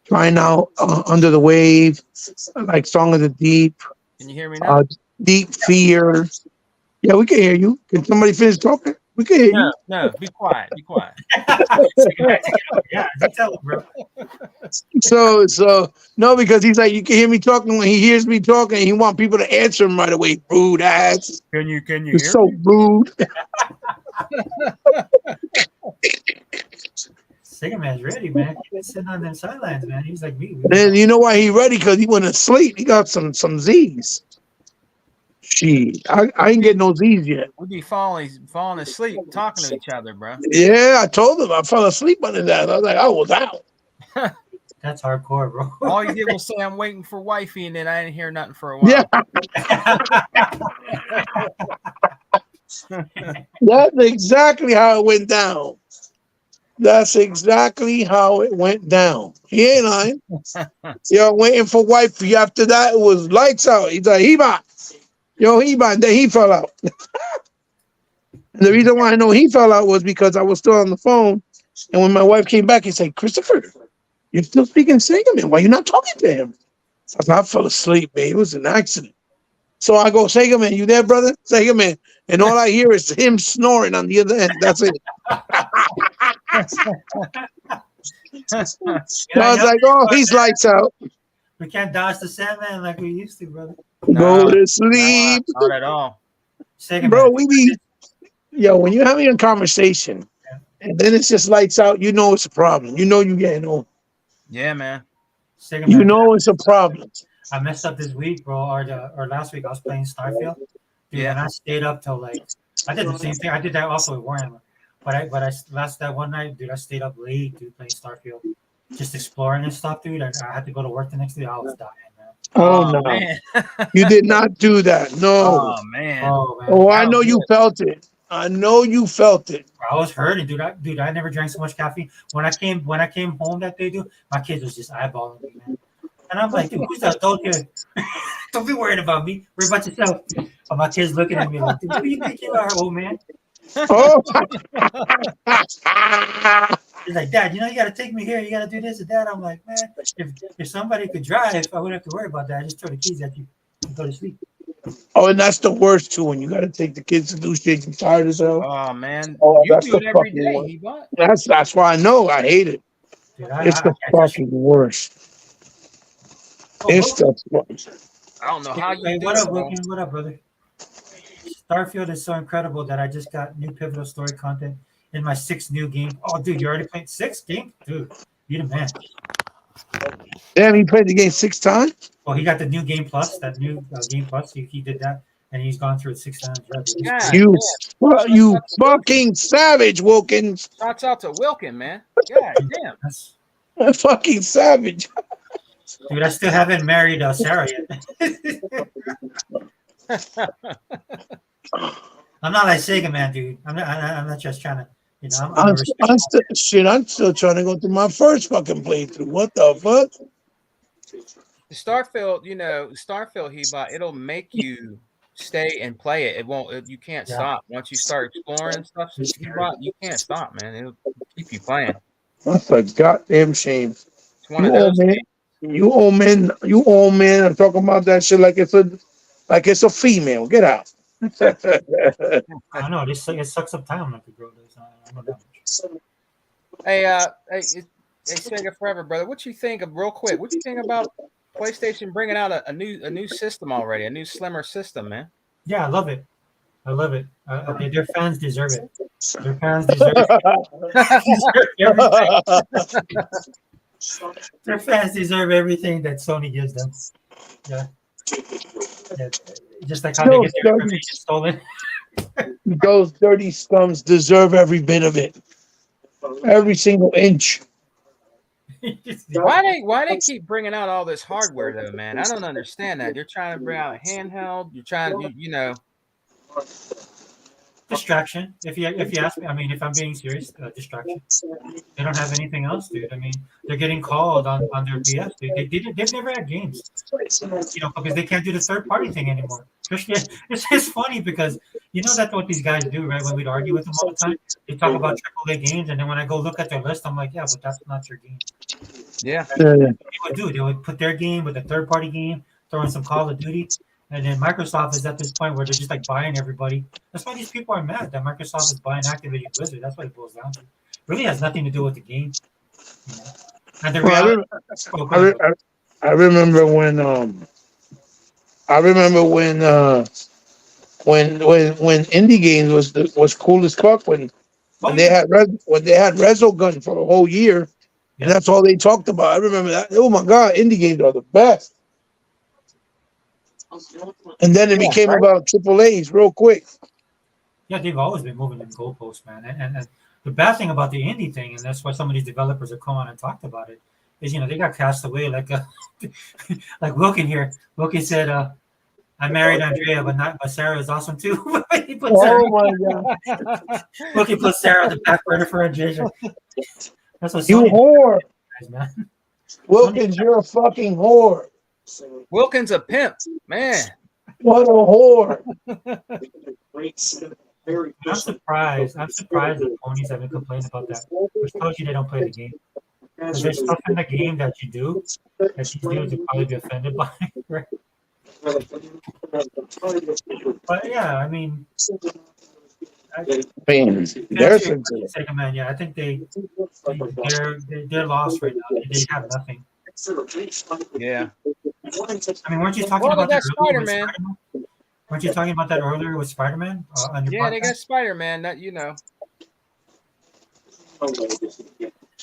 Speaker 2: trying out Under the Wave, like Song of the Deep,
Speaker 4: Can you hear me
Speaker 2: uh,
Speaker 4: now?
Speaker 2: Deep Fear. Yeah, we can hear you. Can somebody finish talking? We can hear you.
Speaker 3: No, be quiet. Be quiet.
Speaker 1: Yeah, you tell him, bro.
Speaker 2: So no, because he's like, you can hear me talking. When he hears me talking, he want people to answer him right away. Rude ass.
Speaker 3: Can you
Speaker 2: You're
Speaker 3: hear
Speaker 2: so
Speaker 3: me?
Speaker 2: rude.
Speaker 1: Singer man's ready, man. He's been sitting on them sidelines, man. He's like me.
Speaker 2: And you know why he ready? Because he went to sleep. He got some Z's. Shit, I ain't getting no Z's yet.
Speaker 3: We be falling asleep talking to each other, bro.
Speaker 2: Yeah, I told him I fell asleep under that. I was like, I was out.
Speaker 1: That's hardcore, bro.
Speaker 3: All you did was say, "I'm waiting for wifey," and then I didn't hear nothing for a while.
Speaker 2: Yeah, that's exactly how it went down. That's exactly how it went down. He ain't lying. Yo, waiting for wifey. After that, it was lights out. He's like, Heba. Yo, Heba. And then he fell out. And the reason why I know he fell out was because I was still on the phone. And when my wife came back, he said, Christopher, you're still speaking Sangerman. Why you not talking to him? So I fell asleep, man. It was an accident. So I go, Sangerman, you there, brother? Sangerman. And all I hear is him snoring on the other end. That's it. So I was like, oh, he's lights out.
Speaker 1: We can't dodge the Sandman like we used to, brother.
Speaker 2: Go to sleep.
Speaker 3: Not at all.
Speaker 1: Singer
Speaker 2: Bro,
Speaker 1: man.
Speaker 2: we be, yo, when you're having a conversation and then it's just lights out, you know it's a problem. You know you're getting old.
Speaker 3: Yeah, man.
Speaker 1: Singer
Speaker 2: You
Speaker 1: man.
Speaker 2: know it's a problem.
Speaker 1: I messed up this week, bro, or last week I was playing Starfield. Dude,
Speaker 3: Yeah.
Speaker 1: and I stayed up till like I did the same thing. I did that also with Warhammer. But I last that one night, dude, I stayed up late, dude, playing Starfield. Just exploring and stuff, dude. I had to go to work the next day. I was dying, man.
Speaker 2: Oh, no.
Speaker 3: man.
Speaker 2: You did not do that. No.
Speaker 3: Oh man.
Speaker 1: Oh man.
Speaker 2: Oh, I know you felt it. I know you felt it.
Speaker 1: I was hurting, dude. I never drank so much caffeine. When I came home that day, dude, my kids was just eyeballing me, man. And I'm like, dude, who's that adult here? Don't be worried about me. Worry about yourself. But my kids looking at me like, dude, who do you think you are, old man?
Speaker 2: Oh.
Speaker 1: He's like, Dad, you know you gotta take me here. You gotta do this and that. I'm like, man, if somebody could drive, I wouldn't have to worry about that. I just throw the keys at you and go to sleep.
Speaker 2: Oh, and that's the worst too. When you got to take the kids to do shit, you're tired as hell.
Speaker 3: Oh man.
Speaker 2: Oh,
Speaker 3: You
Speaker 2: that's
Speaker 3: do it
Speaker 2: the
Speaker 3: every
Speaker 2: fucking
Speaker 3: day,
Speaker 2: worst.
Speaker 3: he bought.
Speaker 2: That's why I know I hate it.
Speaker 1: Dude,
Speaker 2: It's the
Speaker 1: can't touch
Speaker 2: fucking worst.
Speaker 1: Oh,
Speaker 2: It's the
Speaker 3: I don't know how you
Speaker 1: Hey,
Speaker 3: do
Speaker 1: what
Speaker 3: it,
Speaker 1: up,
Speaker 3: bro.
Speaker 1: Wilkin? What up, brother? Starfield is so incredible that I just got new pivotal story content in my 6th new game. Oh, dude, you already played 6 game? Dude, you the man.
Speaker 2: damn. He played the game 6 times.
Speaker 1: Well, he got the new Game Plus, that new Game Plus. He did that, and he's gone through it 6 times. Yeah, dude, he's
Speaker 3: God,
Speaker 2: You,
Speaker 3: damn.
Speaker 2: you fucking savage, Wilkins.
Speaker 3: Shouts out to Wilkin, man. God damn.
Speaker 1: That's-
Speaker 2: Fucking savage.
Speaker 1: Dude, I still haven't married Sarah yet. I'm not like Sega Man, dude. I'm not just trying to, you know. I'm a
Speaker 2: I'm still trying to go through my first fucking playthrough. What the fuck?
Speaker 3: Starfield, he bought. It'll make you stay and play it. It won't. You can't
Speaker 1: Yeah.
Speaker 3: stop once you start exploring and stuff. He bought. You can't stop, man. It'll keep you playing.
Speaker 2: That's a goddamn shame.
Speaker 3: It's one
Speaker 2: You
Speaker 3: of those.
Speaker 2: old man. You old man. I'm talking about that shit like it's a female. Get out.
Speaker 1: I know it sucks up time like the girl does. I know that much.
Speaker 3: Hey, Sega Forever, brother. What you think of real quick? What you think about PlayStation bringing out a new system already, a new slimmer system, man?
Speaker 1: Yeah, I love it. Their fans deserve it. Their fans deserve everything. Their fans deserve everything that Sony gives them. Yeah. Just like how they get their information stolen.
Speaker 2: Those dirty scums deserve every bit of it. Every single inch.
Speaker 3: Why they keep bringing out all this hardware though, man? I don't understand that. You're trying to bring out a handheld. You're trying to,
Speaker 1: Distraction. If you ask me, I mean, if I'm being serious, distraction. They don't have anything else, dude. I mean, they're getting called on their BS, dude. They've never had games, because they can't do the third party thing anymore. It's just funny because that's what these guys do, right? When we'd argue with them all the time, they talk about AAA games, and then when I go look at their list, I'm like, yeah, but that's not your game.
Speaker 3: Yeah.
Speaker 1: They would put their game with a third party game, throw in some Call of Duty, And then Microsoft is at this point where they're just like buying everybody. That's why these people are mad that Microsoft is buying Activision Blizzard. That's what it boils down to. Really has nothing to do with the game. You know? And the
Speaker 2: Well,
Speaker 1: reality.
Speaker 2: I, re- I remember when I remember when indie games was cool as fuck when they had Resogun for a whole year, and that's all they talked about. I remember that. Oh my god, indie games are the best. And then it
Speaker 3: Yeah,
Speaker 2: became
Speaker 3: right.
Speaker 2: about triple A's real quick.
Speaker 1: Yeah, they've always been moving them goalposts, man. And the bad thing about the indie thing, and that's why some of these developers have come on and talked about it, is they got cast away like like Wilkin here. Wilkin said, "I married Andrea, but Sarah is awesome too." He put Sarah.
Speaker 2: Oh my god,
Speaker 1: Wilkin put Sarah on the back burner for Andrea. That's what
Speaker 2: you
Speaker 1: Sony
Speaker 2: whore,
Speaker 1: does, man.
Speaker 2: Wilkins, you're a fucking whore.
Speaker 3: Wilkins a pimp, man.
Speaker 2: What a whore.
Speaker 1: I'm surprised. I'm surprised that ponies haven't complained about that. Which tells you they don't play the game. Because there's stuff in the game that you do that these dudes would probably be offended by. Right? But yeah, I mean,
Speaker 2: Man, there's a
Speaker 1: Sega Man, yeah, I think they're lost right now. They have nothing.
Speaker 3: Yeah.
Speaker 1: I mean, weren't you talking
Speaker 3: Well, they
Speaker 1: about that
Speaker 3: got
Speaker 1: earlier with
Speaker 3: Spider-Man.
Speaker 1: Spider-Man? Weren't you talking about that earlier with Spider-Man on your
Speaker 3: Yeah, they
Speaker 1: podcast?
Speaker 3: got Spider-Man. That
Speaker 1: Yeah,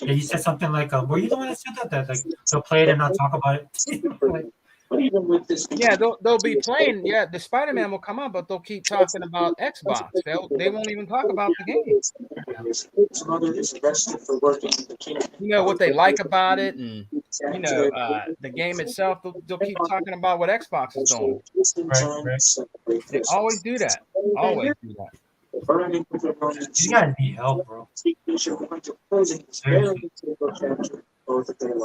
Speaker 1: you said something like, were you the one that said that like they'll play it and not talk about it? Like,
Speaker 3: Yeah, they'll be playing. Yeah, the Spider-Man will come out, but they'll keep talking about Xbox. They won't even talk about the game. You know what they like about it, and the game itself. They'll keep talking about what Xbox is doing.
Speaker 1: right.
Speaker 3: They always do that. Always do that.
Speaker 1: You guys need help, bro. Seriously.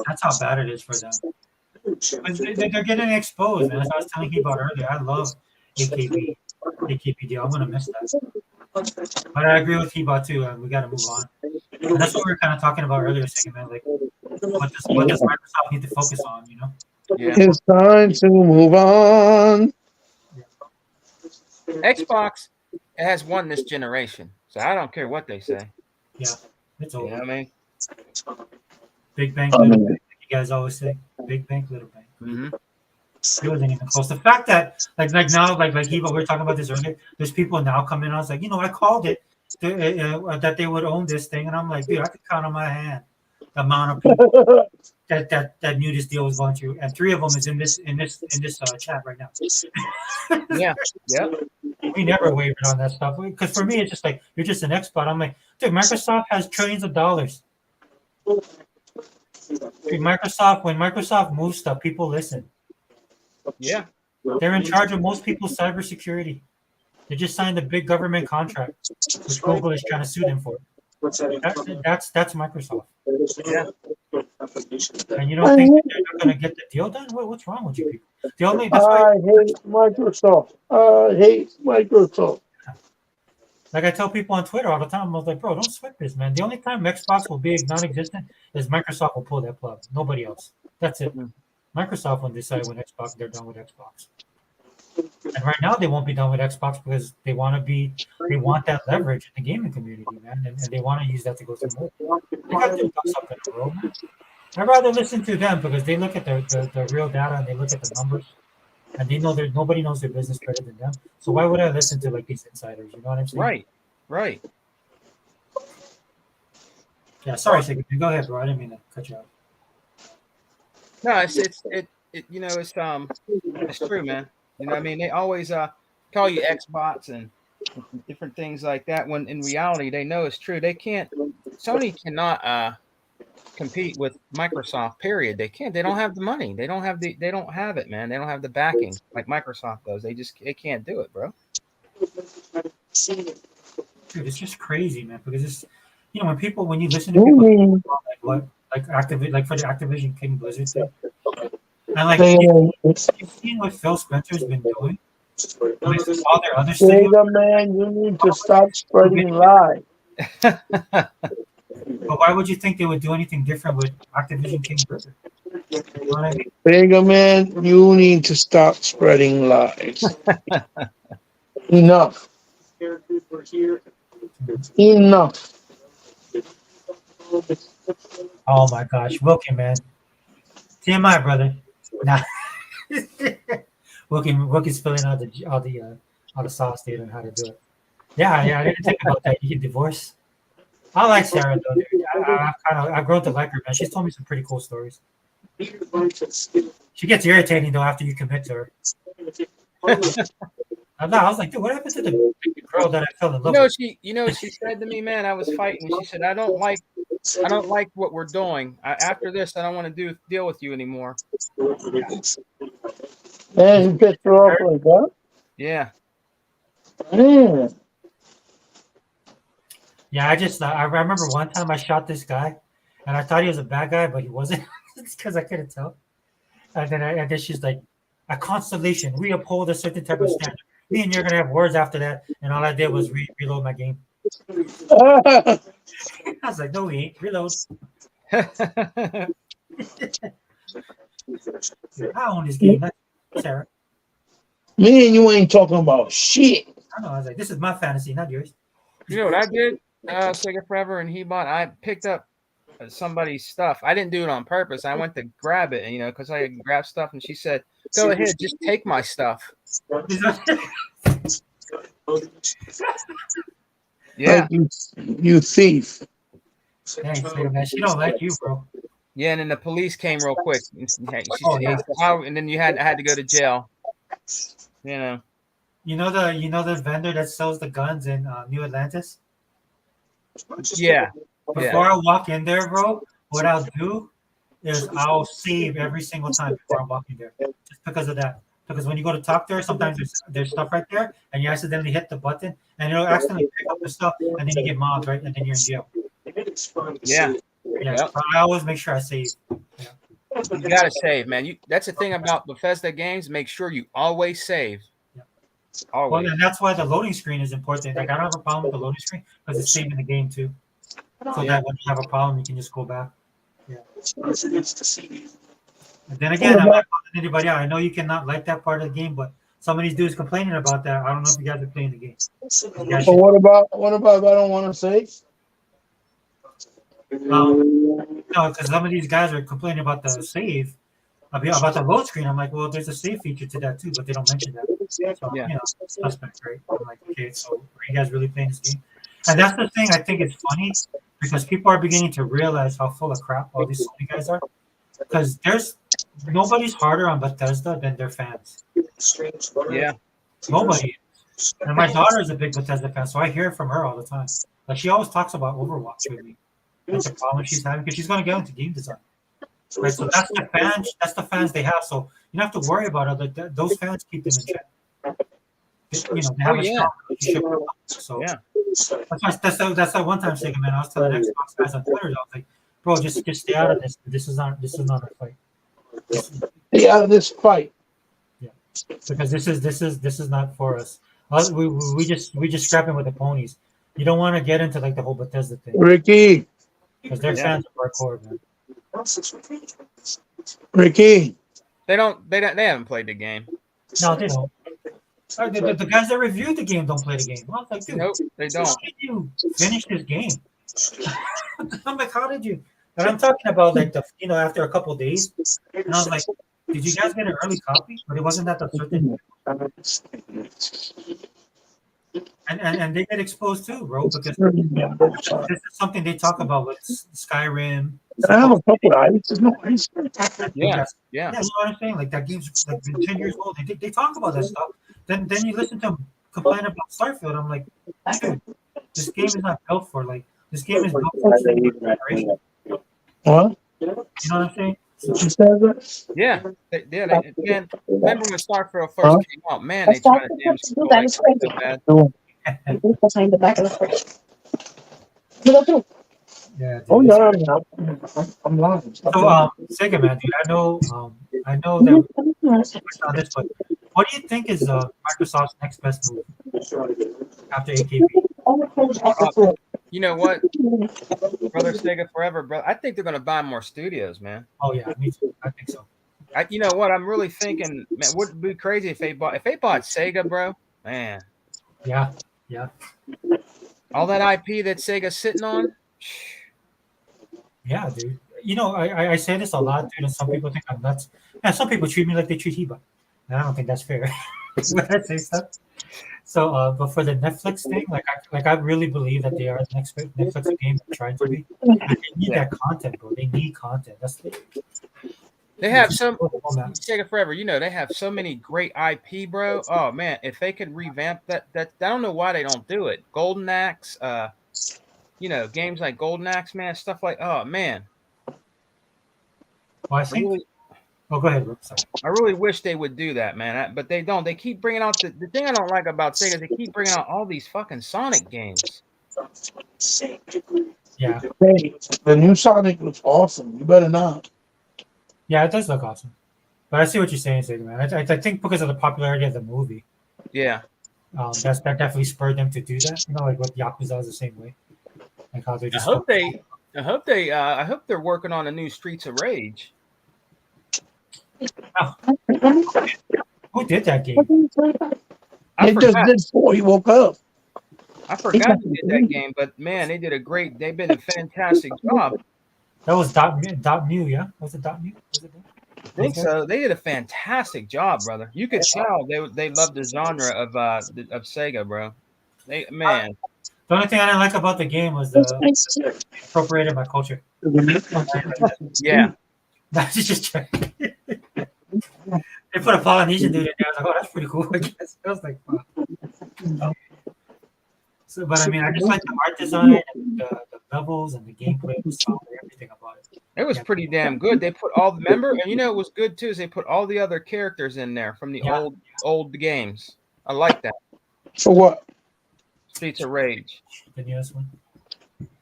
Speaker 1: That's how bad it is for them. But they're getting exposed, man. As I was telling you about earlier, I love AKB, AKPD. I'm gonna miss that. But I agree with Heba too. We got to move on. And that's what we were kind of talking about earlier, second man. Like, what does Microsoft need to focus on?
Speaker 3: Yeah.
Speaker 2: It's time to move on.
Speaker 3: Xbox has won this generation, so I don't care what they say.
Speaker 1: Yeah, it's
Speaker 3: You
Speaker 1: over.
Speaker 3: know what I mean?
Speaker 1: Big bank, little bank. You guys always say big bank, little bank.
Speaker 3: Mm-hmm.
Speaker 1: It wasn't even close. The fact that like now like Heba, we were talking about this earlier. There's people now coming out. I was like, I called it that they would own this thing, and I'm like, dude, I could count on my hand the amount of people that knew this deal was going through, and 3 of them is in this chat right now.
Speaker 3: Yeah. Yeah.
Speaker 1: We never wavered on that stuff because for me it's just like you're just an expert. I'm like, dude, Microsoft has trillions of dollars. Dude, when Microsoft moves stuff, people listen.
Speaker 3: Yeah.
Speaker 1: They're in charge of most people's cybersecurity. They just signed a big government contract, which Google is trying to sue them for. That's Microsoft.
Speaker 3: Yeah.
Speaker 1: And you don't think that they're not going to get the deal done? What's wrong with you people? That's why,
Speaker 2: I hate Microsoft. I hate Microsoft.
Speaker 1: like I tell people on Twitter all the time, I was like, bro, don't sweat this, man. The only time Xbox will be non-existent is Microsoft will pull that plug. Nobody else. That's it. Microsoft will decide when they're done with Xbox. And right now they won't be done with Xbox because they want that leverage in the gaming community, man, and they want to use that to go through more. They got to do something in the world, man. I'd rather listen to them because they look at the real data and they look at the numbers, and they know nobody knows their business better than them. So why would I listen to like these insiders? You know what I'm saying?
Speaker 3: Right.
Speaker 1: Yeah. Sorry, Sigmund. Go ahead, bro. I didn't mean to cut you off.
Speaker 3: No, it's true, man. You know what I mean? They always call you Xbox and different things like that when in reality they know it's true. Sony cannot compete with Microsoft, period. They can't. They don't have the money. They don't have it, man. They don't have the backing like Microsoft does. They can't do it, bro.
Speaker 1: Dude, it's just crazy, man, because it's when you listen to people like for the Activision King Blizzard thing. And like you've seen what Phil Spencer's been doing with all their other studios.
Speaker 2: Man, you need to stop spreading lies.
Speaker 1: But why would you think they would do anything different with Activision King Blizzard? know what I mean?
Speaker 2: Vega man, you need to stop spreading lies. Enough. Enough.
Speaker 1: Oh my gosh, Wilkin, man. TMI, brother. Nah. Wilkin's spilling all the sauce there on how to do it. Yeah, I didn't think about that. You get divorced. I like Sarah though, dude. I've grown to like her, man. She's told me some pretty cool stories. She gets irritating though after you commit to her. I was like, dude, what happened to the girl that I fell in love with?
Speaker 3: You know what she said to me, man? I was fighting. She said, I don't like what we're doing. After this, I don't want to deal with you anymore.
Speaker 2: Man, you pissed her off like that?
Speaker 3: Yeah.
Speaker 2: Man.
Speaker 1: Yeah, I remember one time I shot this guy, and I thought he was a bad guy, but he wasn't. It's because I couldn't tell. And then she's like, a constellation. We uphold a certain type of standard. Me and you're gonna have words after that, and all I did was reload my game. I was like, no, we ain't. Reload. I own this game. That's Sarah.
Speaker 2: Me and you ain't talking about shit.
Speaker 1: I know. I was like, this is my fantasy, not yours.
Speaker 3: You know what I did? Sega Forever and Hebot. I picked up somebody's stuff. I didn't do it on purpose. I went to grab it, because I grabbed stuff, and she said, "Go ahead, just take my stuff." Yeah.
Speaker 2: Like you thief.
Speaker 1: Thanks, man. She don't like you, bro.
Speaker 3: Yeah, and then the police came real quick. She said, and then I had to go to jail.
Speaker 1: You know the vendor that sells the guns in New Atlantis?
Speaker 3: Yeah.
Speaker 1: Before I walk in there, bro, what I'll do is I'll save every single time before I'm walking there. Just because of that. Because when you go to talk to her, sometimes there's stuff right there, and you accidentally hit the button, and it'll accidentally pick up the stuff, and then you get mobbed, right? And then you're in jail.
Speaker 3: Yeah.
Speaker 1: Yeah. So I always make sure I save. Yeah.
Speaker 3: You gotta save, man. That's the thing about Bethesda games. Make sure you always save.
Speaker 1: Yeah.
Speaker 3: Always.
Speaker 1: Well, and that's why the loading screen is important. Like I don't have a problem with the loading screen because it's saving the game too. So that when you have a problem, you can just go back. Yeah. And then again, I'm not calling anybody out. I know you cannot like that part of the game, but some of these dudes complaining about that. I don't know if you guys are playing the game.
Speaker 2: But what about if I don't want to save?
Speaker 1: No, because some of these guys are complaining about the save, about the load screen. I'm like, well, there's a save feature to that too, but they don't mention that. So suspect, right? I'm like, okay, so are you guys really playing this game? And that's the thing. I think it's funny because people are beginning to realize how full of crap all these Sony guys are. Because nobody's harder on Bethesda than their fans.
Speaker 3: Yeah.
Speaker 1: Nobody is. And my daughter is a big Bethesda fan, so I hear from her all the time. Like she always talks about Overwatch with me. That's the problem she's having because she's going to get into game design. Right, so that's the fans. That's the fans they have. So you don't have to worry about other. Those fans keep them in check. They have a strong relationship with them. So that's that one time Sega, man. I was telling Xbox guys on Twitter, I was like, bro, just stay out of this. This is not a fight.
Speaker 2: Stay out of this fight.
Speaker 1: Yeah, because this is not for us. We just scrapping with the ponies. You don't want to get into like the whole Bethesda thing.
Speaker 2: Ricky.
Speaker 1: Because their fans are hardcore, man.
Speaker 2: Ricky.
Speaker 3: They haven't played the game.
Speaker 1: No, they don't. The guys that reviewed the game don't play the game. I was like, dude,
Speaker 3: nope, they don't.
Speaker 1: How did you finish this game? I'm like, how did you? And I'm talking about like after a couple of days. And I was like, did you guys get an early copy? But it wasn't that the certain. And they get exposed too, bro, because this is something they talk about with Skyrim.
Speaker 2: I have a couple of items. There's no ice.
Speaker 3: Yeah.
Speaker 1: You know what I'm saying? Like that game's like been 10 years old. They talk about that stuff. Then you listen to them complain about Starfield. I'm like, dude, this game is not built for this game is built for generation.
Speaker 2: What?
Speaker 1: You know what I'm saying?
Speaker 3: Yeah. Again, remember when Starfield first came out? Man, they tried to damage people like so bad.
Speaker 4: Behind the back of the fridge.
Speaker 1: Yeah. Dude,
Speaker 2: Oh yeah, I'm lying.
Speaker 1: So Sega man, dude, I know that we on this, but what do you think is Microsoft's next best move after AKB?
Speaker 3: You know what? brother. Sega forever, bro. I think they're gonna buy more studios, man.
Speaker 1: Oh yeah, me too. I think so.
Speaker 3: You know what? I'm really thinking, man. Would be crazy if they bought Sega, bro. Man,
Speaker 1: Yeah, yeah,
Speaker 3: all that IP that Sega's sitting on.
Speaker 1: yeah, dude. You know, I say this a lot, dude, and some people think I'm nuts. And some people treat me like they treat Heba, and I don't think that's fair when I say stuff. So, but for the Netflix thing, I really believe that they are the next big Netflix game they're trying to be. And they need
Speaker 3: Yeah.
Speaker 1: that content, bro. They need content. That's
Speaker 3: They have some
Speaker 1: format.
Speaker 3: Sega forever. You know, they have so many great IP, bro. Oh man, if they could revamp that, I don't know why they don't do it. Golden Axe, you know, games like Golden Axe, man, stuff like. Oh man,
Speaker 1: Well, I
Speaker 3: I
Speaker 1: think.
Speaker 3: really,
Speaker 1: Oh, go ahead, Rob. Sorry.
Speaker 3: I really wish they would do that, man. But they don't. They keep bringing out the thing I don't like about Sega is they keep bringing out all these fucking Sonic games.
Speaker 1: Yeah,
Speaker 2: Hey, the new Sonic looks awesome. You better not.
Speaker 1: yeah, it does look awesome. But I see what you're saying, Sega man. I think because of the popularity of the movie,
Speaker 3: Yeah,
Speaker 1: that definitely spurred them to do that. You know, like what Yakuza is the same way. Like how they
Speaker 3: I
Speaker 1: just.
Speaker 3: hope they're working on a new Streets of Rage.
Speaker 1: Who did that game?
Speaker 3: I
Speaker 2: They just
Speaker 3: forgot.
Speaker 2: did 4. He woke up.
Speaker 3: I forgot who did that game, but man, they did a great. They've been a fantastic job.
Speaker 1: That was Dot Mu, yeah? Was it Dot Mu? Was it?
Speaker 3: I think so. They did a fantastic job, brother. You could tell they loved the genre of Sega, bro. Man,
Speaker 1: The only thing I didn't like about the game was the appropriated my culture.
Speaker 3: yeah.
Speaker 1: That's just they put a Polynesian dude in there. I was like, oh, that's pretty cool. I guess I was like, wow. So, but I mean, I just like the art design, and the levels, and the gameplay was solid. Everything about it.
Speaker 3: It was pretty damn good. They put all the and you know it was good too. Is they put all the other characters in there from the
Speaker 1: Yeah.
Speaker 3: old games. I like that.
Speaker 2: For what?
Speaker 3: Streets of Rage.
Speaker 1: The newest one.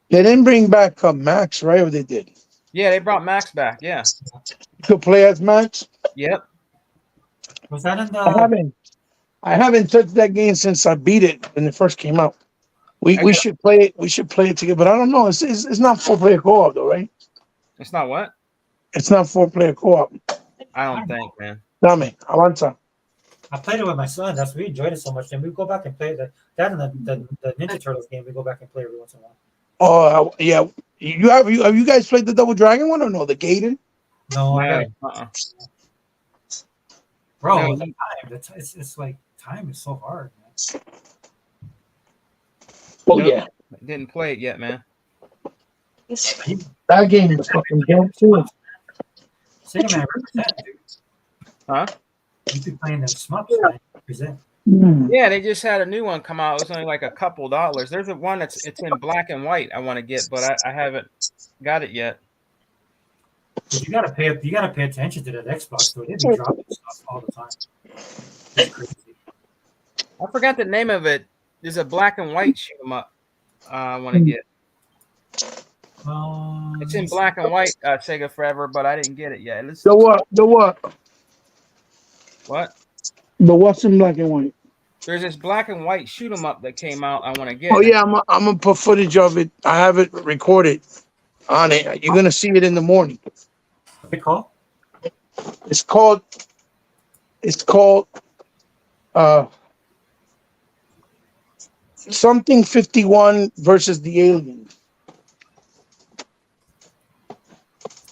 Speaker 2: They didn't bring back Max, right? Or they did?
Speaker 3: Yeah, they brought Max back. Yeah.
Speaker 2: You could play as Max.
Speaker 3: Yep.
Speaker 1: Was that in
Speaker 2: I haven't touched that game since I beat it when it first came out. We should play it. We should play it together. But I don't know. It's not 4-player co-op though, right?
Speaker 3: It's not what?
Speaker 2: It's not 4-player co-op.
Speaker 3: I don't think, man.
Speaker 2: Dame, avanza.
Speaker 1: I played it with my son. We enjoyed it so much. Then we go back and play that and the Ninja Turtles game. We go back and play every once in a while.
Speaker 2: Oh yeah. Have you guys played the Double Dragon one or no? The Gator?
Speaker 1: No, I
Speaker 3: No,
Speaker 1: gotta, bro.
Speaker 3: No,
Speaker 1: The time, it's like time is so hard, man.
Speaker 2: Oh
Speaker 3: Nope.
Speaker 2: yeah.
Speaker 3: Didn't play it yet, man.
Speaker 2: That game is fucking dope too.
Speaker 1: Sega man, represent, dude.
Speaker 3: Huh?
Speaker 1: You be playing them smups, man. Represent.
Speaker 3: Yeah, they just had a new one come out. It was only like a couple dollars. There's a one it's in black and white. I want to get, but I haven't got it yet.
Speaker 1: But you gotta pay attention to that Xbox store. They be dropping stuff all the time. It's crazy.
Speaker 3: I forgot the name of it. There's a black and white shoot 'em up. I want to get. It's in black and white, Sega Forever, but I didn't get it yet.
Speaker 2: The what? The what?
Speaker 3: What?
Speaker 2: The what's in black and white?
Speaker 3: There's this black and white shoot 'em up that came out. I want to get.
Speaker 2: Oh yeah, I'm gonna put footage of it. I have it recorded on it. You're gonna see it in the morning.
Speaker 1: What's it called?
Speaker 2: It's called something 51 versus the alien.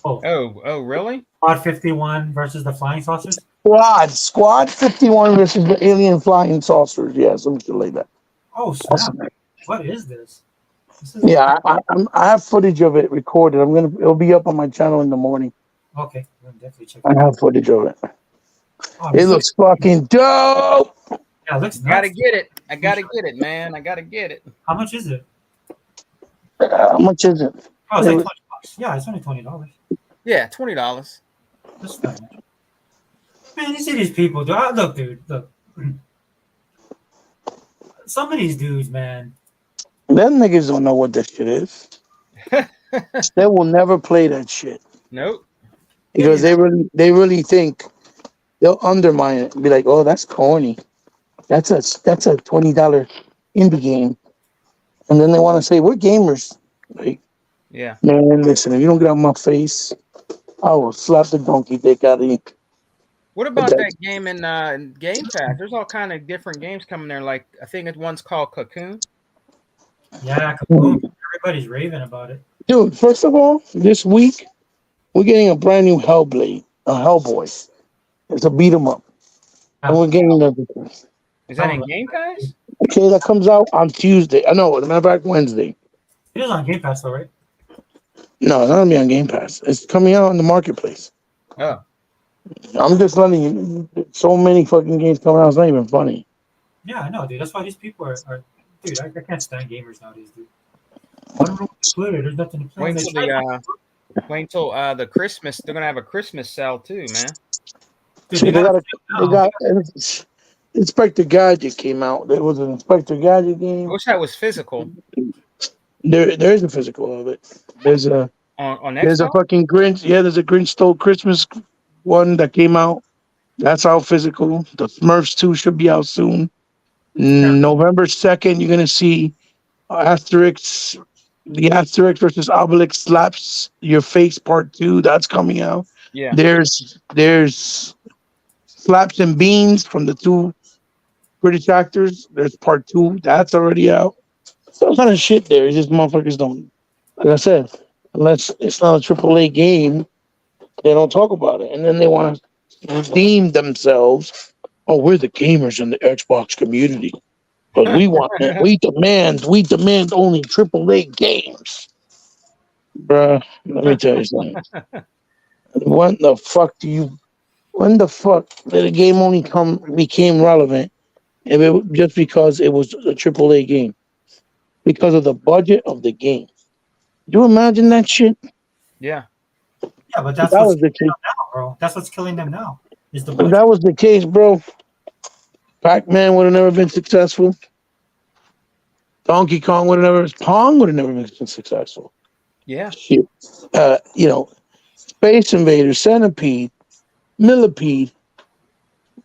Speaker 3: Oh, really?
Speaker 1: Squad 51 versus the Flying Saucers.
Speaker 2: Squad 51 versus the alien flying saucers. Yeah, something like that.
Speaker 1: Oh snap! What is this?
Speaker 2: Yeah, I have footage of it recorded. It'll be up on my channel in the morning.
Speaker 1: Okay, I'm definitely check
Speaker 2: I
Speaker 1: it out.
Speaker 2: have footage of it.
Speaker 1: Oh,
Speaker 2: It looks fucking dope.
Speaker 1: Yeah, it looks
Speaker 3: Gotta
Speaker 1: nuts.
Speaker 3: get it. I gotta get it, man. I gotta get it.
Speaker 1: How much is it?
Speaker 2: How much is it?
Speaker 1: Oh, it's like $20. Yeah, it's only $20.
Speaker 3: Yeah, $20.
Speaker 1: That's not much. Man, you see these people, dude. Look, dude, look. Some of these dudes, man.
Speaker 2: Them niggas don't know what that shit is. They will never play that shit
Speaker 3: Nope.
Speaker 2: because they really think they'll undermine it and be like, "Oh, that's corny. That's a $20 indie game," and then they want to say we're gamers. Like,
Speaker 3: Yeah.
Speaker 2: Man, listen, if you don't get out of my face, I will slap the donkey dick out of you.
Speaker 3: What
Speaker 2: But
Speaker 3: about
Speaker 2: that,
Speaker 3: that game in Game Pass? There's all kind of different games coming there. Like I think it's one's called Cocoon.
Speaker 1: Yeah, Kaboom. Everybody's raving about it.
Speaker 2: dude, first of all, this week we're getting a brand new Hellblade, a Hellboy. It's a beat 'em up, and
Speaker 1: Yeah,
Speaker 2: we're getting everything.
Speaker 3: Is that
Speaker 1: hell
Speaker 3: in
Speaker 1: of
Speaker 3: Game Pass?
Speaker 2: Okay, that comes out on Tuesday. I know, as a matter of fact, Wednesday.
Speaker 1: it is on Game Pass though, right?
Speaker 2: No, it's not gonna be on Game Pass. It's coming out in the marketplace.
Speaker 3: Oh,
Speaker 2: I'm just letting you. So many fucking games coming out. It's not even funny.
Speaker 1: Yeah, I know, dude. That's why these people are dude. I can't stand gamers nowadays, dude. One room to play. There's nothing to play.
Speaker 3: wait
Speaker 1: And they
Speaker 3: until
Speaker 1: try
Speaker 3: the
Speaker 1: to,
Speaker 3: the Christmas. They're gonna have a Christmas sale too, man.
Speaker 1: dude. They
Speaker 2: Shit, they
Speaker 1: got
Speaker 2: got
Speaker 1: a
Speaker 2: a,
Speaker 1: sale
Speaker 2: they
Speaker 1: now.
Speaker 2: got Inspector Gadget came out. There was an Inspector Gadget
Speaker 3: I
Speaker 2: game.
Speaker 3: wish that was physical
Speaker 2: There is a physical of it.
Speaker 3: on
Speaker 2: There's a
Speaker 3: Xbox.
Speaker 2: fucking Grinch. Yeah, there's a Grinch Stole Christmas one that came out. That's out physical. The Smurfs 2 should be out soon.
Speaker 1: Yeah,
Speaker 2: November 2nd, you're gonna see Asterix, the Asterix versus Obelix slaps your face part 2. That's coming out.
Speaker 3: Yeah.
Speaker 2: There's Slaps and Beans from the two British actors. There's part 2. That's already out. Some kind of shit there. It's just motherfuckers don't. Like I said, unless it's not a AAA game, they don't talk about it, and then they want to redeem themselves. Oh, we're the gamers in the Xbox community because we demand only AAA games, bruh. Let me tell you something. When the fuck do you? When the fuck did a game only became relevant? If it just because it was a AAA game, because of the budget of the game. Do you imagine that shit?
Speaker 3: Yeah.
Speaker 1: yeah, but
Speaker 2: If
Speaker 1: that's
Speaker 2: that
Speaker 1: what's
Speaker 2: was the
Speaker 1: killing
Speaker 2: case.
Speaker 1: them now, bro. That's what's killing them now. Is the
Speaker 2: If
Speaker 1: budget?
Speaker 2: that was the case, bro, Pac-Man would have never been successful. Donkey Kong would have never. Pong would have never been successful.
Speaker 3: Yeah.
Speaker 2: Shit. Space Invaders, Centipede, Millipede.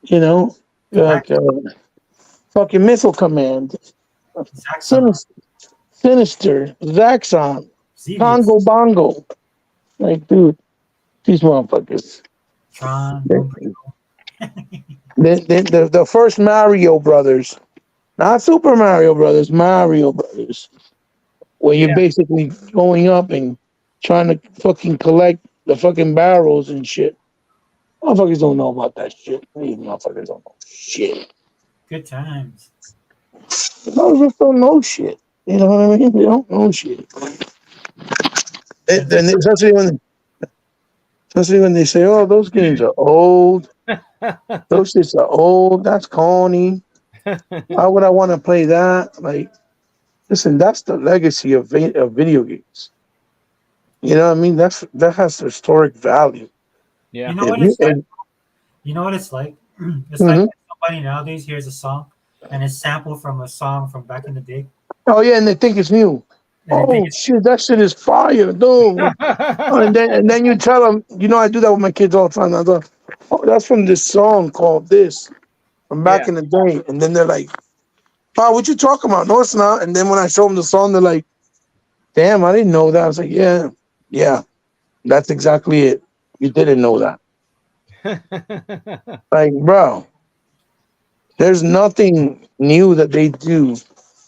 Speaker 2: You know,
Speaker 1: Zack,
Speaker 2: like fucking Missile Command,
Speaker 1: Zaxxon,
Speaker 2: Sinister, Sinister, Zaxxon, Congo
Speaker 1: Xevious,
Speaker 2: Bongo. Like, dude, these motherfuckers.
Speaker 1: Tron,
Speaker 2: The,
Speaker 1: Doom Patrol.
Speaker 2: the first Mario Brothers, not Super Mario Brothers, Mario Brothers, where you're
Speaker 3: Yeah.
Speaker 2: basically going up and trying to fucking collect the fucking barrels and shit. Motherfuckers don't know about that shit. These motherfuckers don't know shit.
Speaker 1: Good times.
Speaker 2: Motherfuckers don't know shit. You know what I mean? They don't know shit.
Speaker 1: Good times.
Speaker 2: Then especially when they say, "Oh, those games are old. Those shits are old. That's corny. Why would I want to play that?" Like, listen, that's the legacy of video games. You know what I mean? That has historic value.
Speaker 1: You
Speaker 3: Yeah.
Speaker 1: know
Speaker 2: If
Speaker 1: what
Speaker 2: you,
Speaker 1: it's like? You know what it's like? It's like
Speaker 2: mhm.
Speaker 1: when somebody nowadays hears a song and it's sampled from a song from back in the day,
Speaker 2: Oh yeah, and they think it's new.
Speaker 1: and they think
Speaker 2: Oh
Speaker 1: it's
Speaker 2: shit, that shit is fire, dude. Oh, and then you tell them, I do that with my kids all the time. I go, oh, that's from this song called this from back
Speaker 3: Yeah.
Speaker 2: in the day, and then they're like, "Oh, what you talking about?" No, it's not. And then when I show them the song, they're like, "Damn, I didn't know that." I was like, "Yeah, yeah, that's exactly it. You didn't know that." Like, bro, there's nothing new that they do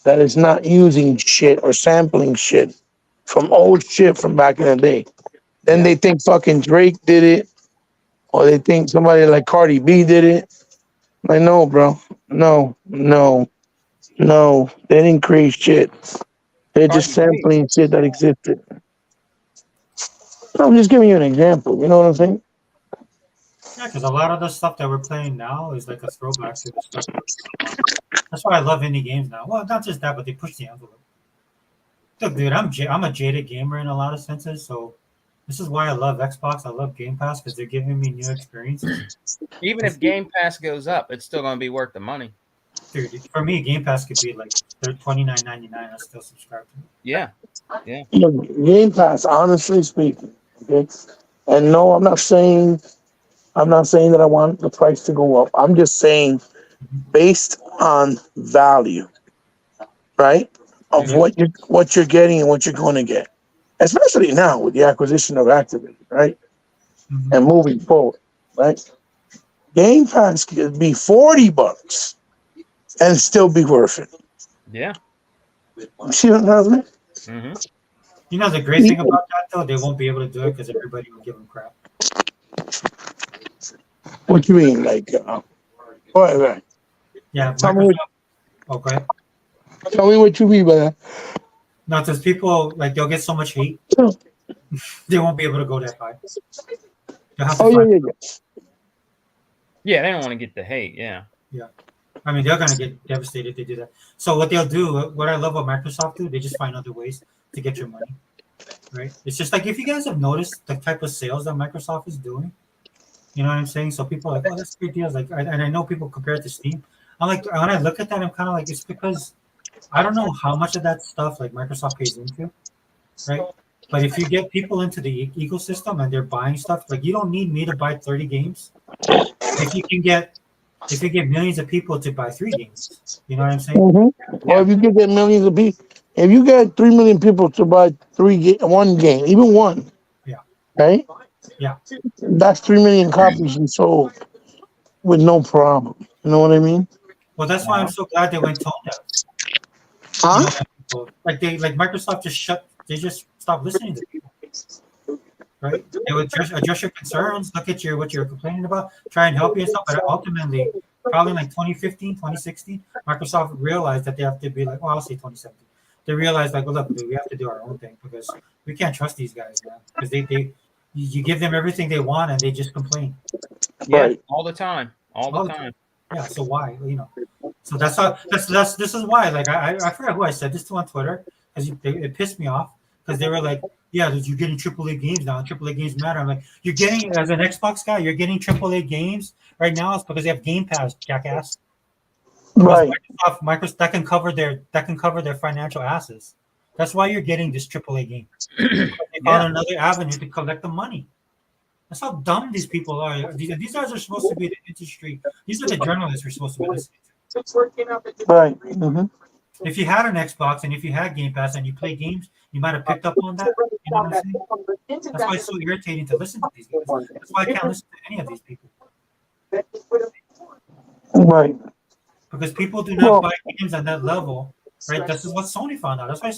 Speaker 2: that is not using shit or sampling shit from old shit from back in the day. Then
Speaker 3: Yeah.
Speaker 2: they think fucking Drake did it, or they think somebody like Cardi B did it. Like, no, bro. No, no, no. They didn't create shit. They're just
Speaker 3: Cardi B.
Speaker 2: sampling shit that existed. I'm just giving you an example. You know what I'm saying?
Speaker 1: yeah, because a lot of the stuff that we're playing now is like a throwback to the stuff that we used to love. That's why I love indie games now. Well, not just that, but they push the envelope. Look, dude, I'm a jaded gamer in a lot of senses, so this is why I love Xbox. I love Game Pass because they're giving me new experiences.
Speaker 3: Even
Speaker 1: This,
Speaker 3: if Game Pass goes up, it's still gonna be worth the money.
Speaker 1: dude, for me, Game Pass could be like they're $29.99. I still subscribe to it.
Speaker 3: Yeah. Yeah.
Speaker 2: Look, Game Pass, honestly speaking, okay. And no, I'm not saying that I want the price to go up. I'm just saying
Speaker 1: Mhm.
Speaker 2: based on value, right? Of
Speaker 3: Hmm.
Speaker 1: Yeah,
Speaker 2: what you're getting and what you're going to get. especially now with the acquisition of Activision, right?
Speaker 1: Mhm.
Speaker 2: And moving forward, right? Game Pass could be $40 and still be worth it.
Speaker 3: Yeah.
Speaker 2: See what I'm saying?
Speaker 3: Mm-hmm.
Speaker 1: You know the great thing about that though, they won't be able to do it because everybody will give them crap.
Speaker 2: What you mean? Like, wait.
Speaker 1: Yeah,
Speaker 2: Tell me,
Speaker 1: Microsoft. Okay.
Speaker 2: tell me what you mean by that.
Speaker 1: No, because people like they'll get so much hate, they won't be able to go that high. They'll have to
Speaker 2: Oh,
Speaker 1: find.
Speaker 2: yeah.
Speaker 3: Yeah, they don't want to get the hate. Yeah.
Speaker 1: I mean, they're gonna get devastated if they do that. So what they'll do, what I love what Microsoft do, they just find other ways to get your money, right? It's just like if you guys have noticed the type of sales that Microsoft is doing, you know what I'm saying? So people are like, oh, that's great deals. Like, and I know people compare it to Steam. I'm like, when I look at that, I'm kind of like, it's because I don't know how much of that stuff like Microsoft pays into, right? But if you get people into the ecosystem and they're buying stuff, like you don't need me to buy 30 games. If you can get millions of people to buy 3 games, you know what I'm saying?
Speaker 2: Mm-hmm. Or if you could get millions of people, if you get 3 million people to buy one game, even one,
Speaker 1: Yeah.
Speaker 2: right?
Speaker 1: Yeah.
Speaker 2: That's 3 million copies you sold with no problem. You know what I mean?
Speaker 1: Well, that's why I'm so glad they went tone deaf. You
Speaker 2: Huh?
Speaker 1: know, people, like Microsoft they just stopped listening to people, right? They would address your concerns, look at what you're complaining about, try and help you and stuff. But ultimately, probably like 2015, 2016, Microsoft realized that they have to be like, well, I'll say 2017. They realized like, well, look, dude, we have to do our own thing because we can't trust these guys, man. Because you give them everything they want and they just complain.
Speaker 3: Yeah.
Speaker 2: Right.
Speaker 3: All the time. All the time.
Speaker 1: Yeah. So why, So that's how. This is why. Like I forgot who I said this to on Twitter because it pissed me off because they were like, yeah, you're getting AAA games now. AAA games matter. I'm like, you're getting as an Xbox guy, you're getting AAA games right now. It's because they have Game Pass, jackass. Because
Speaker 2: Right.
Speaker 1: Microsoft that can cover their financial asses. That's why you're getting this AAA game. They found another avenue to collect the money. That's how dumb these people are. These guys are supposed to be the industry. These are the journalists we're supposed to be listening to.
Speaker 2: Right. Mm-hmm.
Speaker 1: If you had an Xbox and if you had Game Pass and you play games, you might have picked up on that. You know what I'm saying? That's why it's so irritating to listen to these guys. That's why I can't listen to any of these people.
Speaker 2: Right.
Speaker 1: Because people do not buy games on that level, right? This is what Sony found out. That's why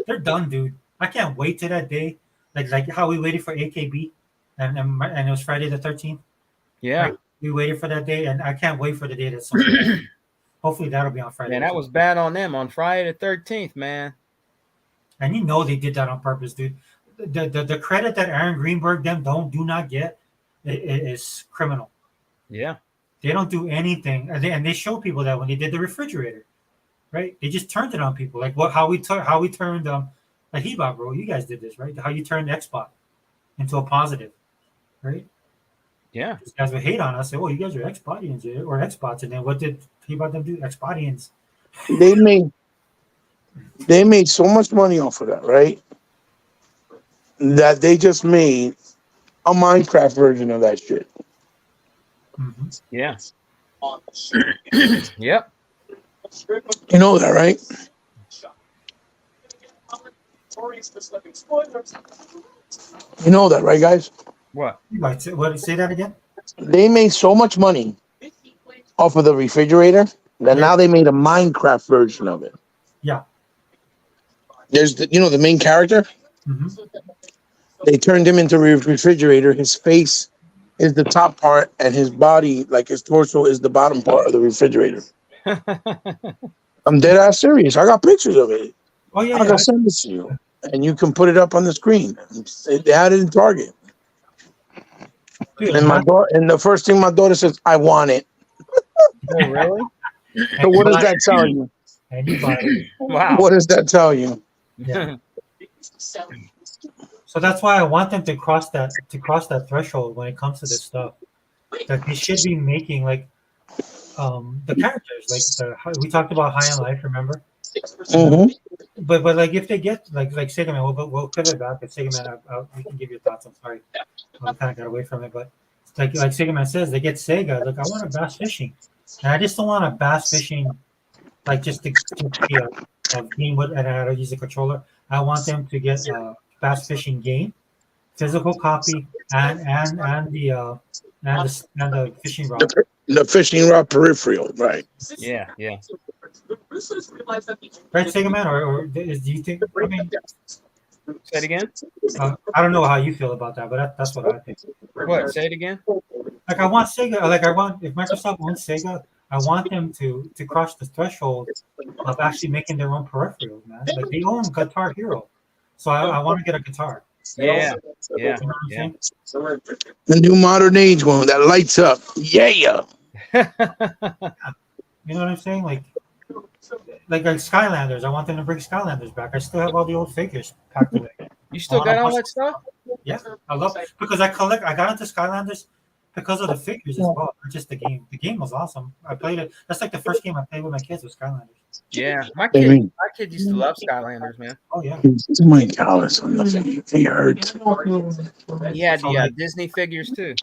Speaker 1: they're done, dude. I can't wait to that day, like how we waited for AKB, and it was Friday the 13th.
Speaker 3: Yeah.
Speaker 1: Right? We waited for that day, and I can't wait for the day that Sony. Hopefully that'll be on Friday.
Speaker 3: Man, that was bad on them on Friday the 13th, man.
Speaker 1: And they did that on purpose, dude. The credit that Aaron Greenberg do not get is criminal.
Speaker 3: Yeah.
Speaker 1: They don't do anything, and they show people that when they did the refrigerator, right? They just turned it on people, like how we turned like Hebot, bro. You guys did this, right? How you turned Xbox into a positive, right?
Speaker 3: Yeah.
Speaker 1: These guys would hate on us, say, "Oh, you guys are Xbotians or Xbots," and then what did Hebot them do? Xbotians.
Speaker 2: They made so much money off of that, right? That they just made a Minecraft version of that shit.
Speaker 1: Mm-hmm.
Speaker 3: Yeah. Yep.
Speaker 2: You know that, right? You know that, right, guys?
Speaker 3: What?
Speaker 1: What? Say that again.
Speaker 2: They made so much money off of the refrigerator that now they made a Minecraft version of it.
Speaker 1: Yeah.
Speaker 2: There's the main character.
Speaker 1: Mm-hmm.
Speaker 2: They turned him into a refrigerator. His face is the top part, and his body, like his torso, is the bottom part of the refrigerator. I'm dead ass serious. I got pictures of it.
Speaker 1: Oh yeah.
Speaker 2: I can send this to you, and you can put it up on the screen. They had it in Target.
Speaker 1: Dude,
Speaker 2: And the first thing my daughter says, "I want it."
Speaker 3: Oh, really?
Speaker 2: So what does that tell you?
Speaker 1: And you bought it.
Speaker 3: Wow.
Speaker 2: What does that tell you?
Speaker 1: Yeah. So that's why I want them to cross that threshold when it comes to this stuff. That they should be making like the characters, like we talked about High on Life, remember?
Speaker 2: Mm-hmm.
Speaker 1: But like if they get like Sega Man, we'll pivot back. But Sega Man, you can give your thoughts. I'm sorry, I kind of got away from it. But like Sega Man says, they get Sega. Look, I want a bass fishing, and I just don't want a bass fishing like just to be a game with and I use a controller. I want them to get bass fishing game, physical copy, and the fishing rod.
Speaker 2: The fishing rod peripheral, right?
Speaker 3: Yeah, yeah.
Speaker 1: Right, Sega Man, do you think? I mean,
Speaker 3: Say it again.
Speaker 1: I don't know how you feel about that, but that's what I think.
Speaker 3: What? Say it again.
Speaker 1: Like I want Sega, like I want if Microsoft owns Sega, I want them to cross the threshold of actually making their own peripherals, man. Like they own Guitar Hero, so I want to get a guitar.
Speaker 3: Yeah, yeah,
Speaker 1: You know what I'm
Speaker 3: yeah.
Speaker 1: saying?
Speaker 2: The new modern age one that lights up. Yeah.
Speaker 1: You know what I'm saying? Like Skylanders, I want them to bring Skylanders back. I still have all the old figures packed away.
Speaker 3: You
Speaker 1: I
Speaker 3: still
Speaker 1: want to
Speaker 3: got all
Speaker 1: watch.
Speaker 3: that stuff?
Speaker 1: Yeah, I love because I collect. I got into Skylanders because of the figures as well, not just the game. The game was awesome. I played it. That's like the first game I played with my kids was Skylanders.
Speaker 3: Yeah, my
Speaker 2: Baby.
Speaker 3: kid used to love Skylanders, man.
Speaker 1: Oh yeah.
Speaker 2: Oh my God, it's on the they hurt.
Speaker 3: He had
Speaker 1: So,
Speaker 3: the
Speaker 1: like,
Speaker 3: Disney figures too.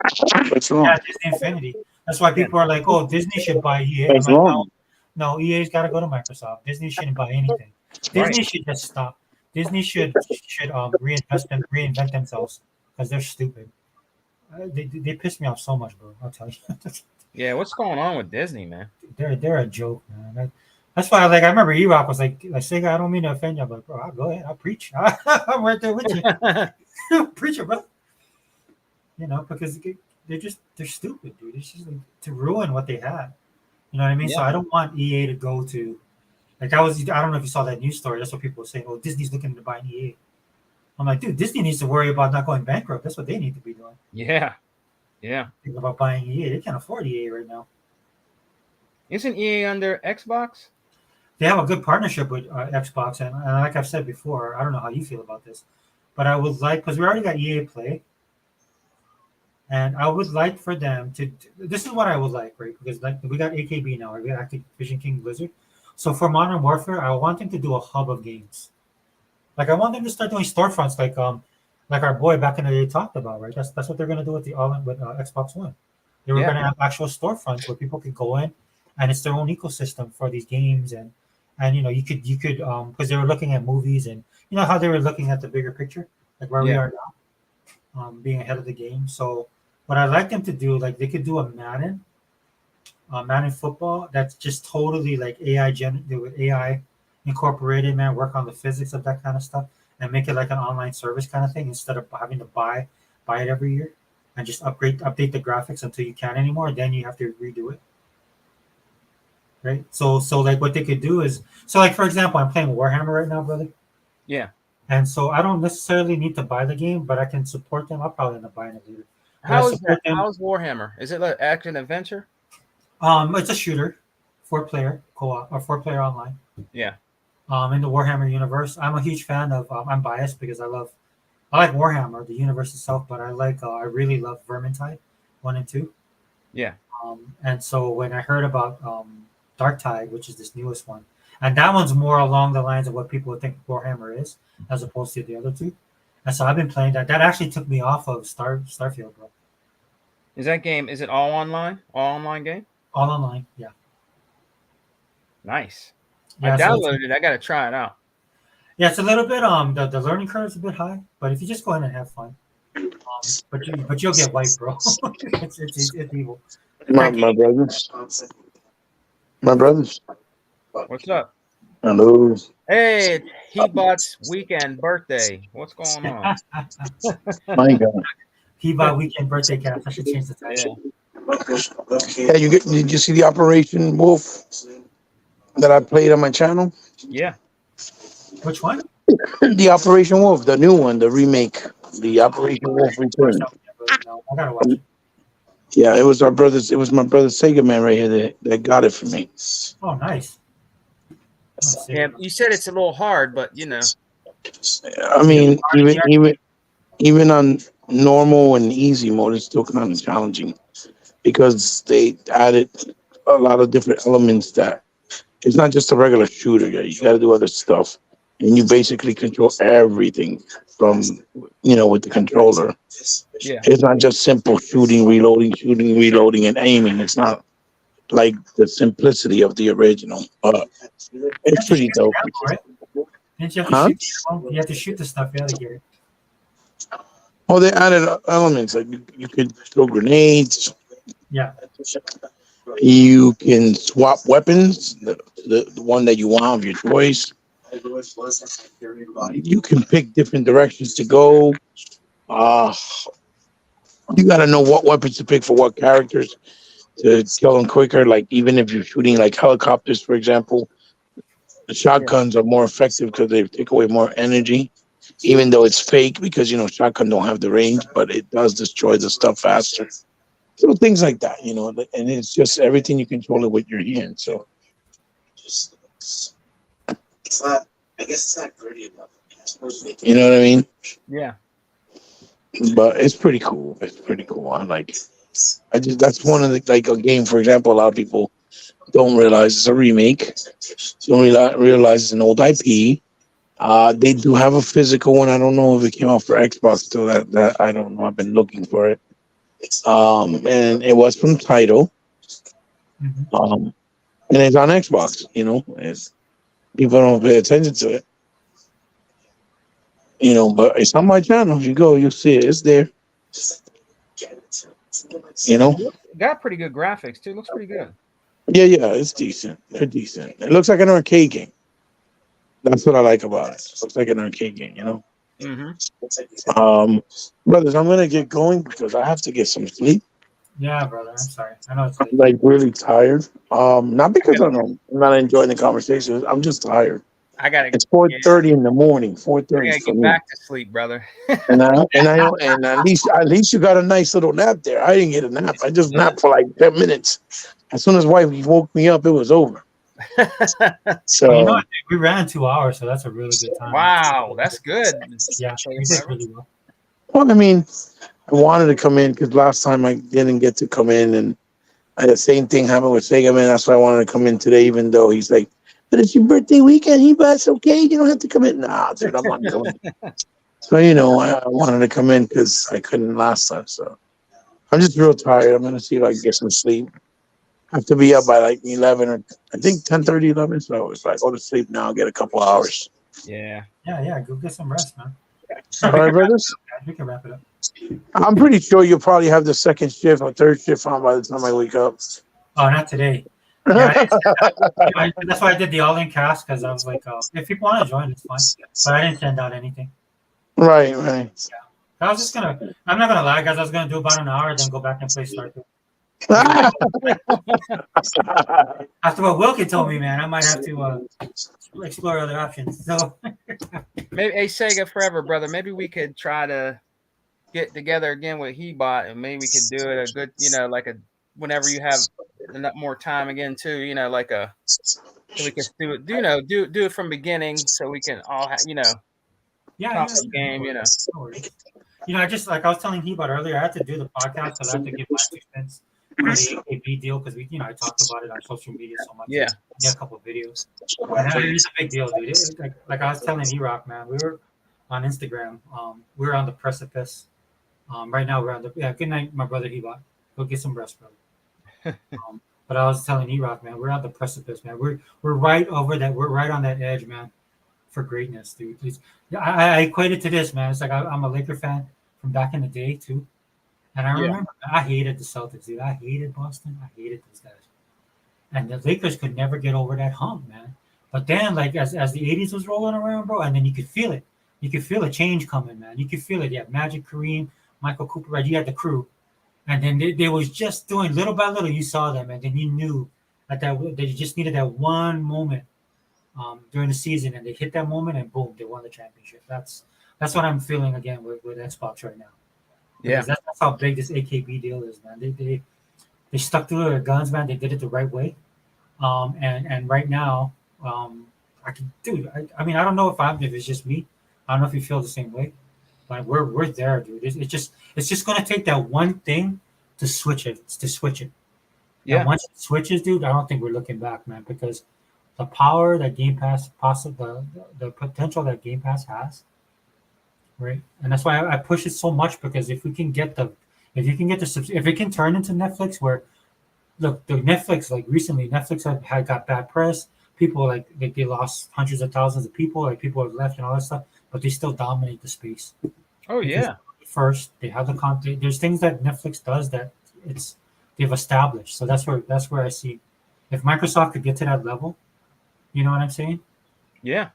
Speaker 2: What's wrong?
Speaker 1: yeah, Disney Infinity. That's why people are like, "Oh, Disney should buy EA." I'm
Speaker 2: What's
Speaker 1: like,
Speaker 2: wrong?
Speaker 1: no, EA's got to go to Microsoft. Disney shouldn't buy anything.
Speaker 3: Right.
Speaker 1: Disney should just stop. Disney should reinvent themselves because they're stupid. They piss me off so much, bro. I'll tell you.
Speaker 3: Yeah, what's going on with Disney, man?
Speaker 1: They're a joke, man. That's why I remember E-Rock was like Sega, I don't mean to offend you, but bro, I'll go ahead, I'll preach. I'm right there with you. Preach it, bro. You know, because they're stupid, dude. It's just like, to ruin what they had. You know what I mean? So
Speaker 3: Yeah.
Speaker 1: I don't want EA to go to I don't know if you saw that news story. That's what people were saying. Oh, Disney's looking to buy an EA. I'm like, dude, Disney needs to worry about not going bankrupt. That's what they need to be doing.
Speaker 3: Yeah, yeah.
Speaker 1: Thinking about buying EA. They can't afford EA right now.
Speaker 3: Isn't EA under Xbox?
Speaker 1: They have a good partnership with Xbox, and like I've said before, I don't know how you feel about this, but I would like because we already got EA Play, and I would like for them to. This is what I would like, right? Because like we got AKB now, we got Activision King Blizzard. So for Modern Warfare, I want them to do a hub of games. Like I want them to start doing storefronts, like our boy back in the day talked about, right? That's what they're gonna do with Xbox One. They were gonna have actual storefronts where people could go in, and it's their own ecosystem for these games, and you know you could because they were looking at movies and you know how they were looking at the bigger picture, like where we are now, being ahead of the game. So what I'd like them to do, like they could do a Madden football that's just totally like with AI incorporated, man, work on the physics of that kind of stuff and make it like an online service kind of thing instead of having to buy it every year and just update the graphics until you can't anymore. Then you have to redo it. Right. So like what they could do is like for example, I'm playing Warhammer right now, brother.
Speaker 3: Yeah.
Speaker 1: And so I don't necessarily need to buy the game, but I can support them. I'll probably end up buying it later.
Speaker 3: How is that? How's Warhammer? Is it like action adventure?
Speaker 1: It's a shooter, 4-player co-op or 4-player online.
Speaker 3: Yeah.
Speaker 1: In the Warhammer universe, I'm a huge fan of. I'm biased because I like Warhammer, the universe itself, but I really love Vermintide 1 and 2.
Speaker 3: Yeah.
Speaker 1: And so when I heard about Darktide, which is this newest one, and that one's more along the lines of what people would think Warhammer is, as opposed to the other two. And so I've been playing that. That actually took me off of Starfield, bro.
Speaker 3: Is it all online? All online game?
Speaker 1: All online, yeah.
Speaker 3: Nice.
Speaker 1: Yeah,
Speaker 3: I downloaded it. I gotta try it out.
Speaker 1: Yeah, it's a little bit the learning curve is a bit high, but if you just go in and have fun, but you'll get wiped, bro. it's evil.
Speaker 2: My brothers. My brothers.
Speaker 3: What's up?
Speaker 2: Hello.
Speaker 3: Hey, Hebot's weekend birthday. What's going on?
Speaker 2: My God.
Speaker 1: Hebot weekend birthday cast. I should change the title.
Speaker 2: Yeah, did you see the Operation Wolf that I played on my channel?
Speaker 3: Yeah.
Speaker 1: Which one?
Speaker 2: The Operation Wolf, the new one, the remake, the Operation Wolf Return.
Speaker 1: No, I gotta watch it.
Speaker 2: Yeah, it was my brother's Sega Man right here that got it for me.
Speaker 1: Oh, nice.
Speaker 3: Yeah, you said it's a little hard, but you know.
Speaker 2: I mean, even on normal and easy mode, it's still kind of challenging because they added a lot of different elements that it's not just a regular shooter. You got to do other stuff, and you basically control everything from with the controller.
Speaker 3: Yeah,
Speaker 2: it's not just simple shooting, reloading, and aiming. It's not like the simplicity of the original. It's pretty dope.
Speaker 1: Didn't you have to shoot? You have to shoot the stuff. You had to get it.
Speaker 2: Oh, they added elements like you could throw grenades.
Speaker 1: Yeah.
Speaker 2: You can swap weapons, the one that you want of your choice. You can pick different directions to go. Uh, you got to know what weapons to pick for what characters to kill them quicker. Like even if you're shooting like helicopters, for example, the
Speaker 3: Yeah.
Speaker 2: shotguns are more effective because they take away more energy. Even though it's fake, because shotgun don't have the range, but it does destroy the stuff faster. So things like that, and it's just everything you control it with your hand. So you know what I mean?
Speaker 3: Yeah.
Speaker 2: But it's pretty cool. It's pretty cool. I like it. That's one of the like a game, for example, a lot of people don't realize it's a remake. Don't realize it's an old IP. They do have a physical one. I don't know if it came out for Xbox still. That I don't know. I've been looking for it. And it was from Title.
Speaker 1: Mhm.
Speaker 2: And it's on Xbox. It's, people don't pay attention to it. But it's on my channel. If you go, you'll see it. It's there.
Speaker 3: Got pretty good graphics too. Looks pretty good.
Speaker 2: Yeah, it's decent. They're decent. It looks like an arcade game. That's what I like about it. It looks like an arcade game.
Speaker 3: Mm-hmm.
Speaker 2: Brothers, I'm gonna get going because I have to get some sleep.
Speaker 1: Yeah, brother. I'm sorry. I know it's
Speaker 2: I'm
Speaker 1: late.
Speaker 2: like really tired. Not because I'm not enjoying the conversation. I'm just tired.
Speaker 3: I gotta.
Speaker 2: It's
Speaker 3: Yeah,
Speaker 2: 4:30 in the morning.
Speaker 3: I
Speaker 2: 4:30
Speaker 3: gotta
Speaker 2: for
Speaker 3: get
Speaker 2: me.
Speaker 3: back to sleep, brother.
Speaker 2: And at least you got a nice little nap there. I didn't get a nap. I just napped for like 10 minutes. As soon as wife woke me up, it was over. So
Speaker 1: Well, you know what? We ran 2 hours, so that's a really good time.
Speaker 3: Wow, that's good.
Speaker 1: Yeah, we did really well.
Speaker 2: well, I mean, I wanted to come in because last time I didn't get to come in, and the same thing happened with Sega Man. That's why I wanted to come in today, even though he's like, "But it's your birthday weekend, it's okay. You don't have to come in." Nah, dude, I'm not coming. So I wanted to come in because I couldn't last time. So I'm just real tired. I'm gonna see if I can get some sleep. I have to be up by like 11 or I think 10:30, 11. So if I go to sleep now, I'll get a couple hours.
Speaker 3: Yeah.
Speaker 1: Yeah. Go get some rest, man.
Speaker 2: All right, brothers.
Speaker 1: We can wrap it up.
Speaker 2: I'm pretty sure you'll probably have the second shift or third shift on by the time I wake up.
Speaker 1: Oh, not today. Yeah, that's why I did the all-in cast because I was like, if people want to join, it's fine. But I didn't send out anything.
Speaker 2: Right.
Speaker 1: I was just gonna. I'm not gonna lie, guys. I was gonna do about an hour, then go back and play Starfield. After what Wilkie told me, man, I might have to explore other options. So
Speaker 3: Maybe a Sega Forever, brother. Maybe we could try to get together again with Hebot, and maybe we could do it a good, like a whenever you have enough more time again too. Like so we can do it. Do it from beginning, so we can all
Speaker 1: yeah.
Speaker 3: top the game.
Speaker 1: No worries. I just like I was telling Hebot earlier, I had to do the podcast because I had to give my 2 cents for the AKB deal because I talked about it on social media so much.
Speaker 3: Yeah.
Speaker 1: We got a couple of videos. And it is a big deal, dude. Like I was telling E-Rock, man, we were on Instagram. We were on the precipice. Right now we're on the good night, my brother Hebot. Go get some rest, brother. But I was telling E-Rock, man, we're on the precipice, man. We're right over that. We're right on that edge, man, for greatness, dude. I equate it to this, man. It's like I'm a Laker fan from back in the day too, and I remember I hated the Celtics, dude. I hated Boston. I hated those guys, and the Lakers could never get over that hump, man. But then, like as the '80s was rolling around, bro, and then you could feel it. You could feel a change coming, man. You could feel it. Yeah, Magic, Kareem, Michael Cooper, right? You had the crew, and then they was just doing little by little. You saw them, and then you knew that they just needed that one moment during the season, and they hit that moment, and boom, they won the championship. That's what I'm feeling again with Xbox right now.
Speaker 3: Yeah.
Speaker 1: Because that's how big this AKB deal is, man. They stuck to their guns, man. They did it the right way. And right now, I can, dude. I mean, I don't know if it's just me. I don't know if you feel the same way, but we're there, dude. It's just gonna take that one thing to switch it.
Speaker 3: Yeah.
Speaker 1: And once it switches, dude, I don't think we're looking back, man, because the power that Game Pass, the potential that Game Pass has, right? And that's why I push it so much because if you can get if it can turn into Netflix, where look, the Netflix like recently, Netflix had got bad press. People like they lost hundreds of thousands of people, like people have left and all that stuff, but they still dominate the space.
Speaker 3: Oh
Speaker 1: Because
Speaker 3: yeah.
Speaker 1: first. They have the content. There's things that Netflix does that they've established. So that's where I see if Microsoft could get to that level. You know what I'm saying?
Speaker 3: Yeah,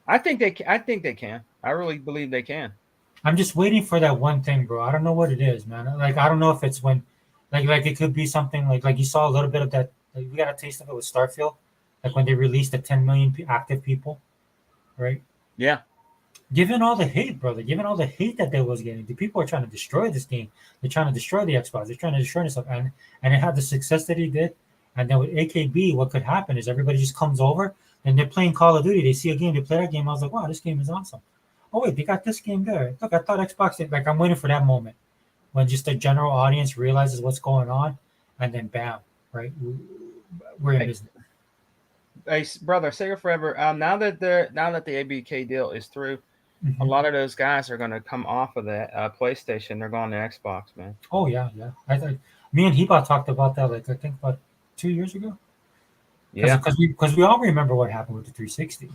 Speaker 3: I think they. I think they can. I really believe they can.
Speaker 1: I'm just waiting for that one thing, bro. I don't know what it is, man. Like I don't know if it's when, like it could be something like you saw a little bit of that. Like, we got a taste of it with Starfield, like when they released the 10 million active people, right?
Speaker 3: Yeah.
Speaker 1: Given all the hate, brother, given all the hate that they was getting, the people are trying to destroy this game. They're trying to destroy the Xbox. They're trying to destroy this stuff, and it had the success that he did. And then with AKB, what could happen is everybody just comes over and they're playing Call of Duty. They see a game, they play that game. I was like, wow, this game is awesome. Oh wait, they got this game there. Look, I thought Xbox did. Like I'm waiting for that moment when just the general audience realizes what's going on, and then bam, right? We're in business.
Speaker 3: Hey, brother, Sega Forever. Now that the ABK deal is through, a lot of those guys are going to come off of that PlayStation. They're going to Xbox, man.
Speaker 1: Oh yeah. Me and Heba talked about that. Like I think about 2 years ago.
Speaker 3: Yeah,
Speaker 1: because we all remember what happened with the 360.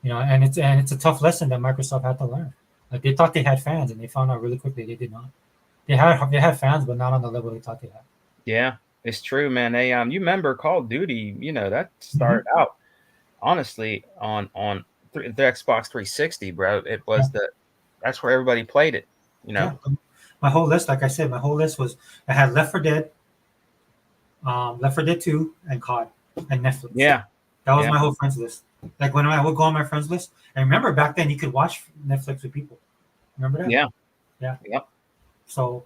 Speaker 1: You know, and it's a tough lesson that Microsoft had to learn. Like they thought they had fans, and they found out really quickly they did not. They had fans, but not on the level they thought they had.
Speaker 3: Yeah, it's true, man. They you remember Call of Duty? You know that started out honestly on the Xbox 360, bro. It was that's where everybody played it. You know,
Speaker 1: my whole list, like I said, was I had Left 4 Dead, Left 4 Dead 2, and COD, and Netflix.
Speaker 3: Yeah,
Speaker 1: that was my whole friends list. Like when I would go on my friends list, and remember back then you could watch Netflix with people. Remember that?
Speaker 3: Yeah.
Speaker 1: Yep. So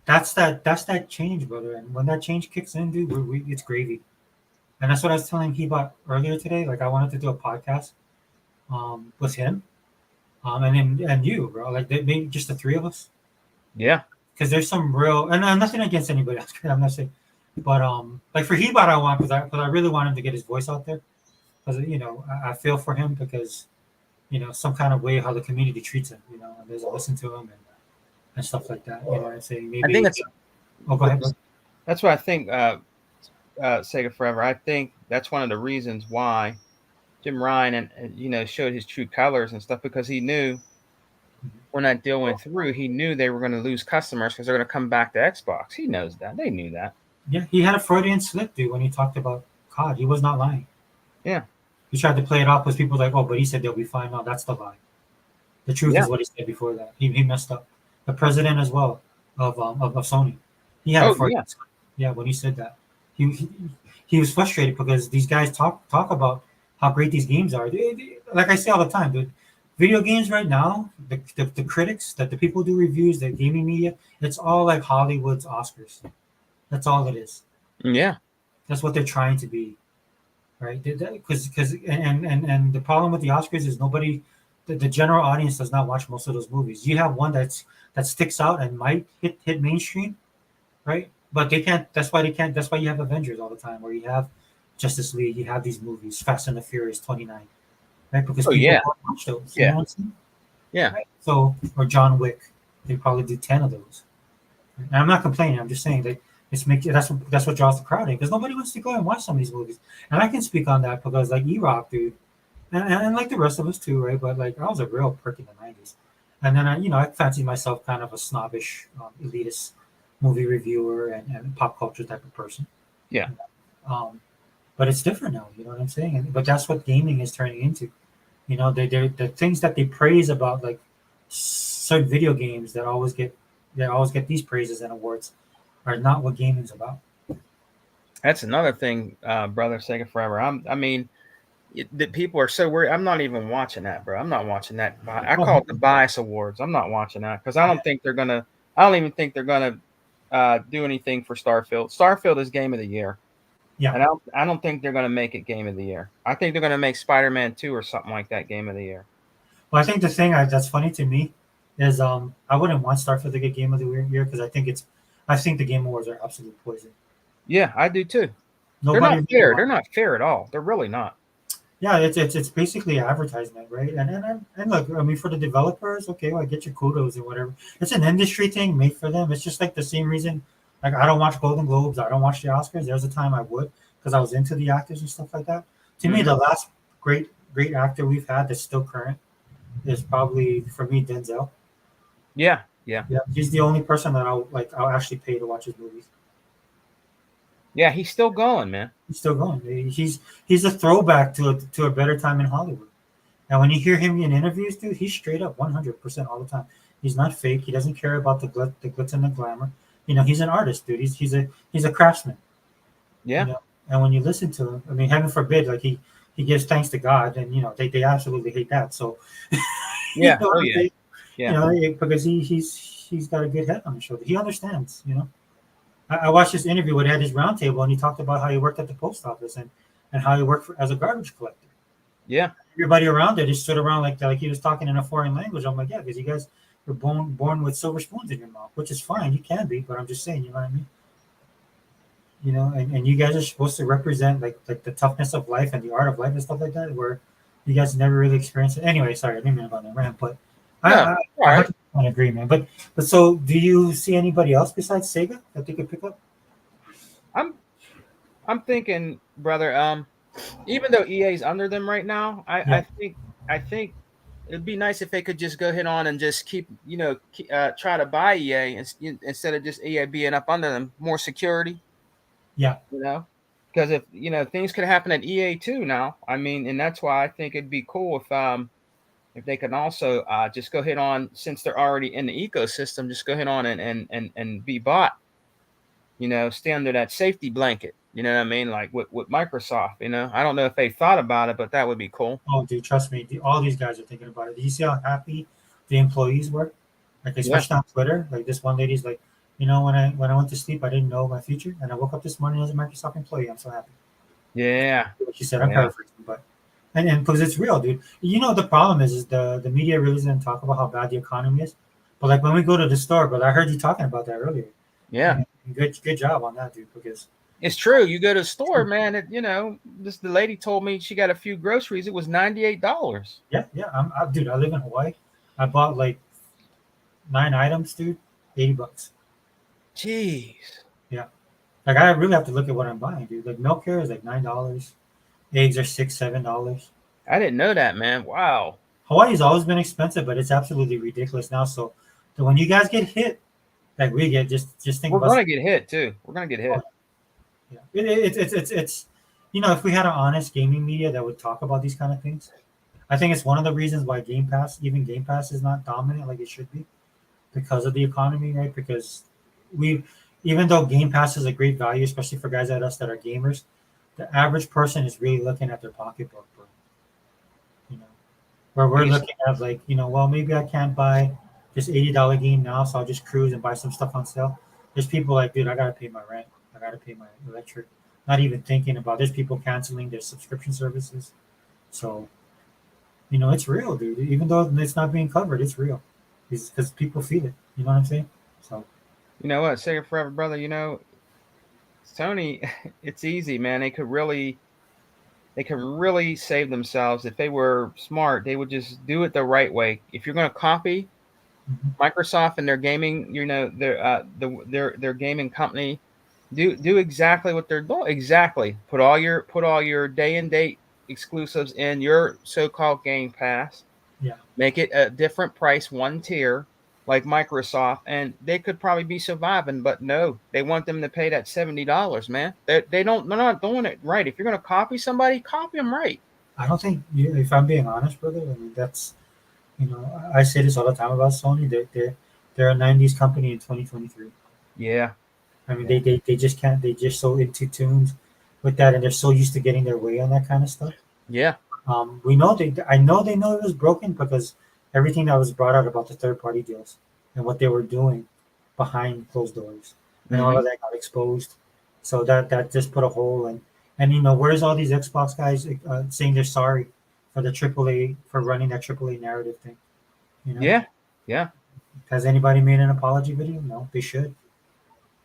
Speaker 1: that's that change, brother. And when that change kicks in, dude, it's gravy. And that's what I was telling Heba earlier today. Like I wanted to do a podcast, with him, and you, bro. Like maybe just the three of us.
Speaker 3: Yeah.
Speaker 1: Because there's some real, and nothing against anybody else. I'm not saying, but like for Heba, I want because I really want him to get his voice out there. Because I feel for him because some kind of way how the community treats him, and there's a listen to him and stuff like that. You know what I'm saying? Maybe
Speaker 3: I think it's.
Speaker 1: Oh, go ahead. Bro.
Speaker 3: That's what I think. Sega Forever. I think that's one of the reasons why Jim Ryan and showed his true colors and stuff, because he knew when that deal went through, he knew they were going to lose customers because they're going to come back to Xbox. He knows that. They knew that.
Speaker 1: Yeah, he had a Freudian slip, dude, when he talked about COD. He was not lying.
Speaker 3: Yeah.
Speaker 1: He tried to play it off because people were like, oh, but he said they'll be fine. No, that's the lie. The truth is what he said before that. He messed up. The president as well of Sony. He had a Freudian slip. Yeah, when he said that. He was frustrated because these guys talk about how great these games are. Like I say all the time, dude. Video games right now, the critics, that the people do reviews, the gaming media, it's all like Hollywood's Oscars. That's all it is.
Speaker 3: Yeah.
Speaker 1: That's what they're trying to be. Right? Because and the problem with the Oscars is the general audience does not watch most of those movies. You have one that sticks out and might hit mainstream, right? But they can't. That's why they can't. That's why you have Avengers all the time, or you have Justice League. You have these movies, Fast and the Furious 29, right? Because people don't watch those.
Speaker 3: Yeah.
Speaker 1: You know what I'm saying?
Speaker 3: Yeah.
Speaker 1: Right? So, or John Wick, they probably do 10 of those. And I'm not complaining. I'm just saying that that's what draws the crowd in, because nobody wants to go and watch some of these movies. And I can speak on that because like E-Rock, dude, and like the rest of us too, right? But like I was a real prick in the 90s, and then I fancied myself kind of a snobbish, elitist movie reviewer and pop culture type of person.
Speaker 3: Yeah.
Speaker 1: But it's different now, you know what I'm saying? But that's what gaming is turning into. The things that they praise about, like certain video games that always get these praises and awards, are not what gaming's about.
Speaker 3: That's another thing, brother. Sega Forever. The people are so worried. I'm not even watching that, bro. I'm not watching that. I call it the bias awards. I'm not watching that because I don't think they're gonna. I don't even think they're gonna do anything for Starfield. Starfield is game of the year.
Speaker 1: Yeah.
Speaker 3: And I don't think they're gonna make it game of the year. I think they're gonna make Spider-Man 2 or something like that game of the year.
Speaker 1: Well, I think the thing that's funny to me is I wouldn't want Starfield to get game of the year because I think the Game Awards are absolute poison.
Speaker 3: Yeah, I do too. They're not fair. They're not fair at all. They're really not.
Speaker 1: Yeah, it's basically advertisement, right? And look, I mean, for the developers, okay, well, get your kudos and whatever. It's an industry thing made for them. It's just like the same reason, like I don't watch Golden Globes, I don't watch the Oscars. There's a time I would because I was into the actors and stuff like that. To me, the last great actor we've had that's still current is probably, for me, Denzel.
Speaker 3: Yeah, Yeah.
Speaker 1: Yeah, he's the only person that I'll actually pay to watch his movies.
Speaker 3: Yeah, he's still going, man.
Speaker 1: He's still going. He's a throwback to a better time in Hollywood. And when you hear him in interviews, dude, he's straight up 100% all the time. He's not fake. He doesn't care about the glitz and the glamour. He's an artist, dude. He's a craftsman.
Speaker 3: Yeah.
Speaker 1: And when you listen to him, I mean, heaven forbid, like he gives thanks to God, and they absolutely hate that. So
Speaker 3: Yeah. Oh yeah. Yeah.
Speaker 1: because he's got a good head on his shoulder. He understands. I watched this interview where he had his round table, and he talked about how he worked at the post office and how he worked as a garbage collector.
Speaker 3: Yeah.
Speaker 1: Everybody around there just stood around like that, like he was talking in a foreign language. I'm like, yeah, because you guys were born with silver spoons in your mouth, which is fine. You can be, but I'm just saying, you know what I mean? And you guys are supposed to represent like the toughness of life and the art of life and stuff like that, where you guys never really experienced it. Anyway, sorry, I didn't mean about that rant, but
Speaker 3: No,
Speaker 1: I 100% agree, man. But so, do you see anybody else besides Sega that they could pick up?
Speaker 3: I'm thinking, brother. Even though EA's under them right now,
Speaker 1: Yeah.
Speaker 3: I think it'd be nice if they could just go ahead on and just keep try to buy EA instead of just EA being up under them. More security.
Speaker 1: Yeah.
Speaker 3: Because if things could happen at EA too now. I mean, and that's why I think it'd be cool if they can also just go ahead on, since they're already in the ecosystem, just go ahead on and be bought. Stay under that safety blanket. You know what I mean? Like with Microsoft. I don't know if they thought about it, but that would be cool.
Speaker 1: Oh, dude, trust me. All these guys are thinking about it. Do you see how happy the employees were? Like, especially on Twitter. Like, this one lady's like, when I went to sleep, I didn't know my future, and I woke up this morning as a Microsoft employee. I'm so happy.
Speaker 3: Yeah.
Speaker 1: She said, I'm paraphrasing, but and because it's real, dude. The problem is the media really doesn't talk about how bad the economy is. But like when we go to the store, but I heard you talking about that earlier.
Speaker 3: Yeah.
Speaker 1: And good job on that, dude. Because
Speaker 3: it's true. You go to the store, man. The lady told me she got a few groceries. It was $98.
Speaker 1: Yeah. Dude, I live in Hawaii. I bought like 9 items, dude. $80.
Speaker 3: Jeez.
Speaker 1: Yeah. Like I really have to look at what I'm buying, dude. Like milk here is like $9. Eggs are $6-7.
Speaker 3: I didn't know that, man. Wow.
Speaker 1: Hawaii's always been expensive, but it's absolutely ridiculous now. So when you guys get hit, like we get, just think
Speaker 3: we're
Speaker 1: about.
Speaker 3: We're gonna get hit too. We're gonna get hit.
Speaker 1: Yeah. It's if we had an honest gaming media that would talk about these kind of things, I think it's one of the reasons why Game Pass is not dominant like it should be, because of the economy, right? Because even though Game Pass is a great value, especially for guys like us that are gamers, the average person is really looking at their pocketbook, bro. Where we're looking at like, well, maybe I can't buy this $80 game now, so I'll just cruise and buy some stuff on sale. There's people like, dude, I gotta pay my rent, I gotta pay my electric. Not even thinking about. There's people canceling their subscription services, so it's real, dude. Even though it's not being covered, it's real. It's because people feel it. You know what I'm saying? So.
Speaker 3: You know what? Say it forever, brother. Sony, it's easy, man. They could really save themselves if they were smart. They would just do it the right way. If you're going to copy Microsoft and their gaming, their gaming company, do exactly what they're doing. Exactly. Put all your day and date exclusives in your so-called Game Pass.
Speaker 1: Yeah.
Speaker 3: Make it a different price, one tier, like Microsoft, and they could probably be surviving. But no, they want them to pay that $70, man. They're not doing it right. If you're going to copy somebody, copy them right.
Speaker 1: I don't think, if I'm being honest, brother, I mean, that's, I say this all the time about Sony. They're a 90s company in 2023.
Speaker 3: Yeah.
Speaker 1: I mean, they just can't. They just so into tunes with that, and they're so used to getting their way on that kind of stuff.
Speaker 3: Yeah.
Speaker 1: I know they know it was broken because everything that was brought out about the third-party deals and what they were doing behind closed doors, and all of that got exposed. So that just put a hole in. And where's all these Xbox guys saying they're sorry for the AAA for running that AAA narrative thing?
Speaker 3: Yeah.
Speaker 1: Has anybody made an apology video? No, they should,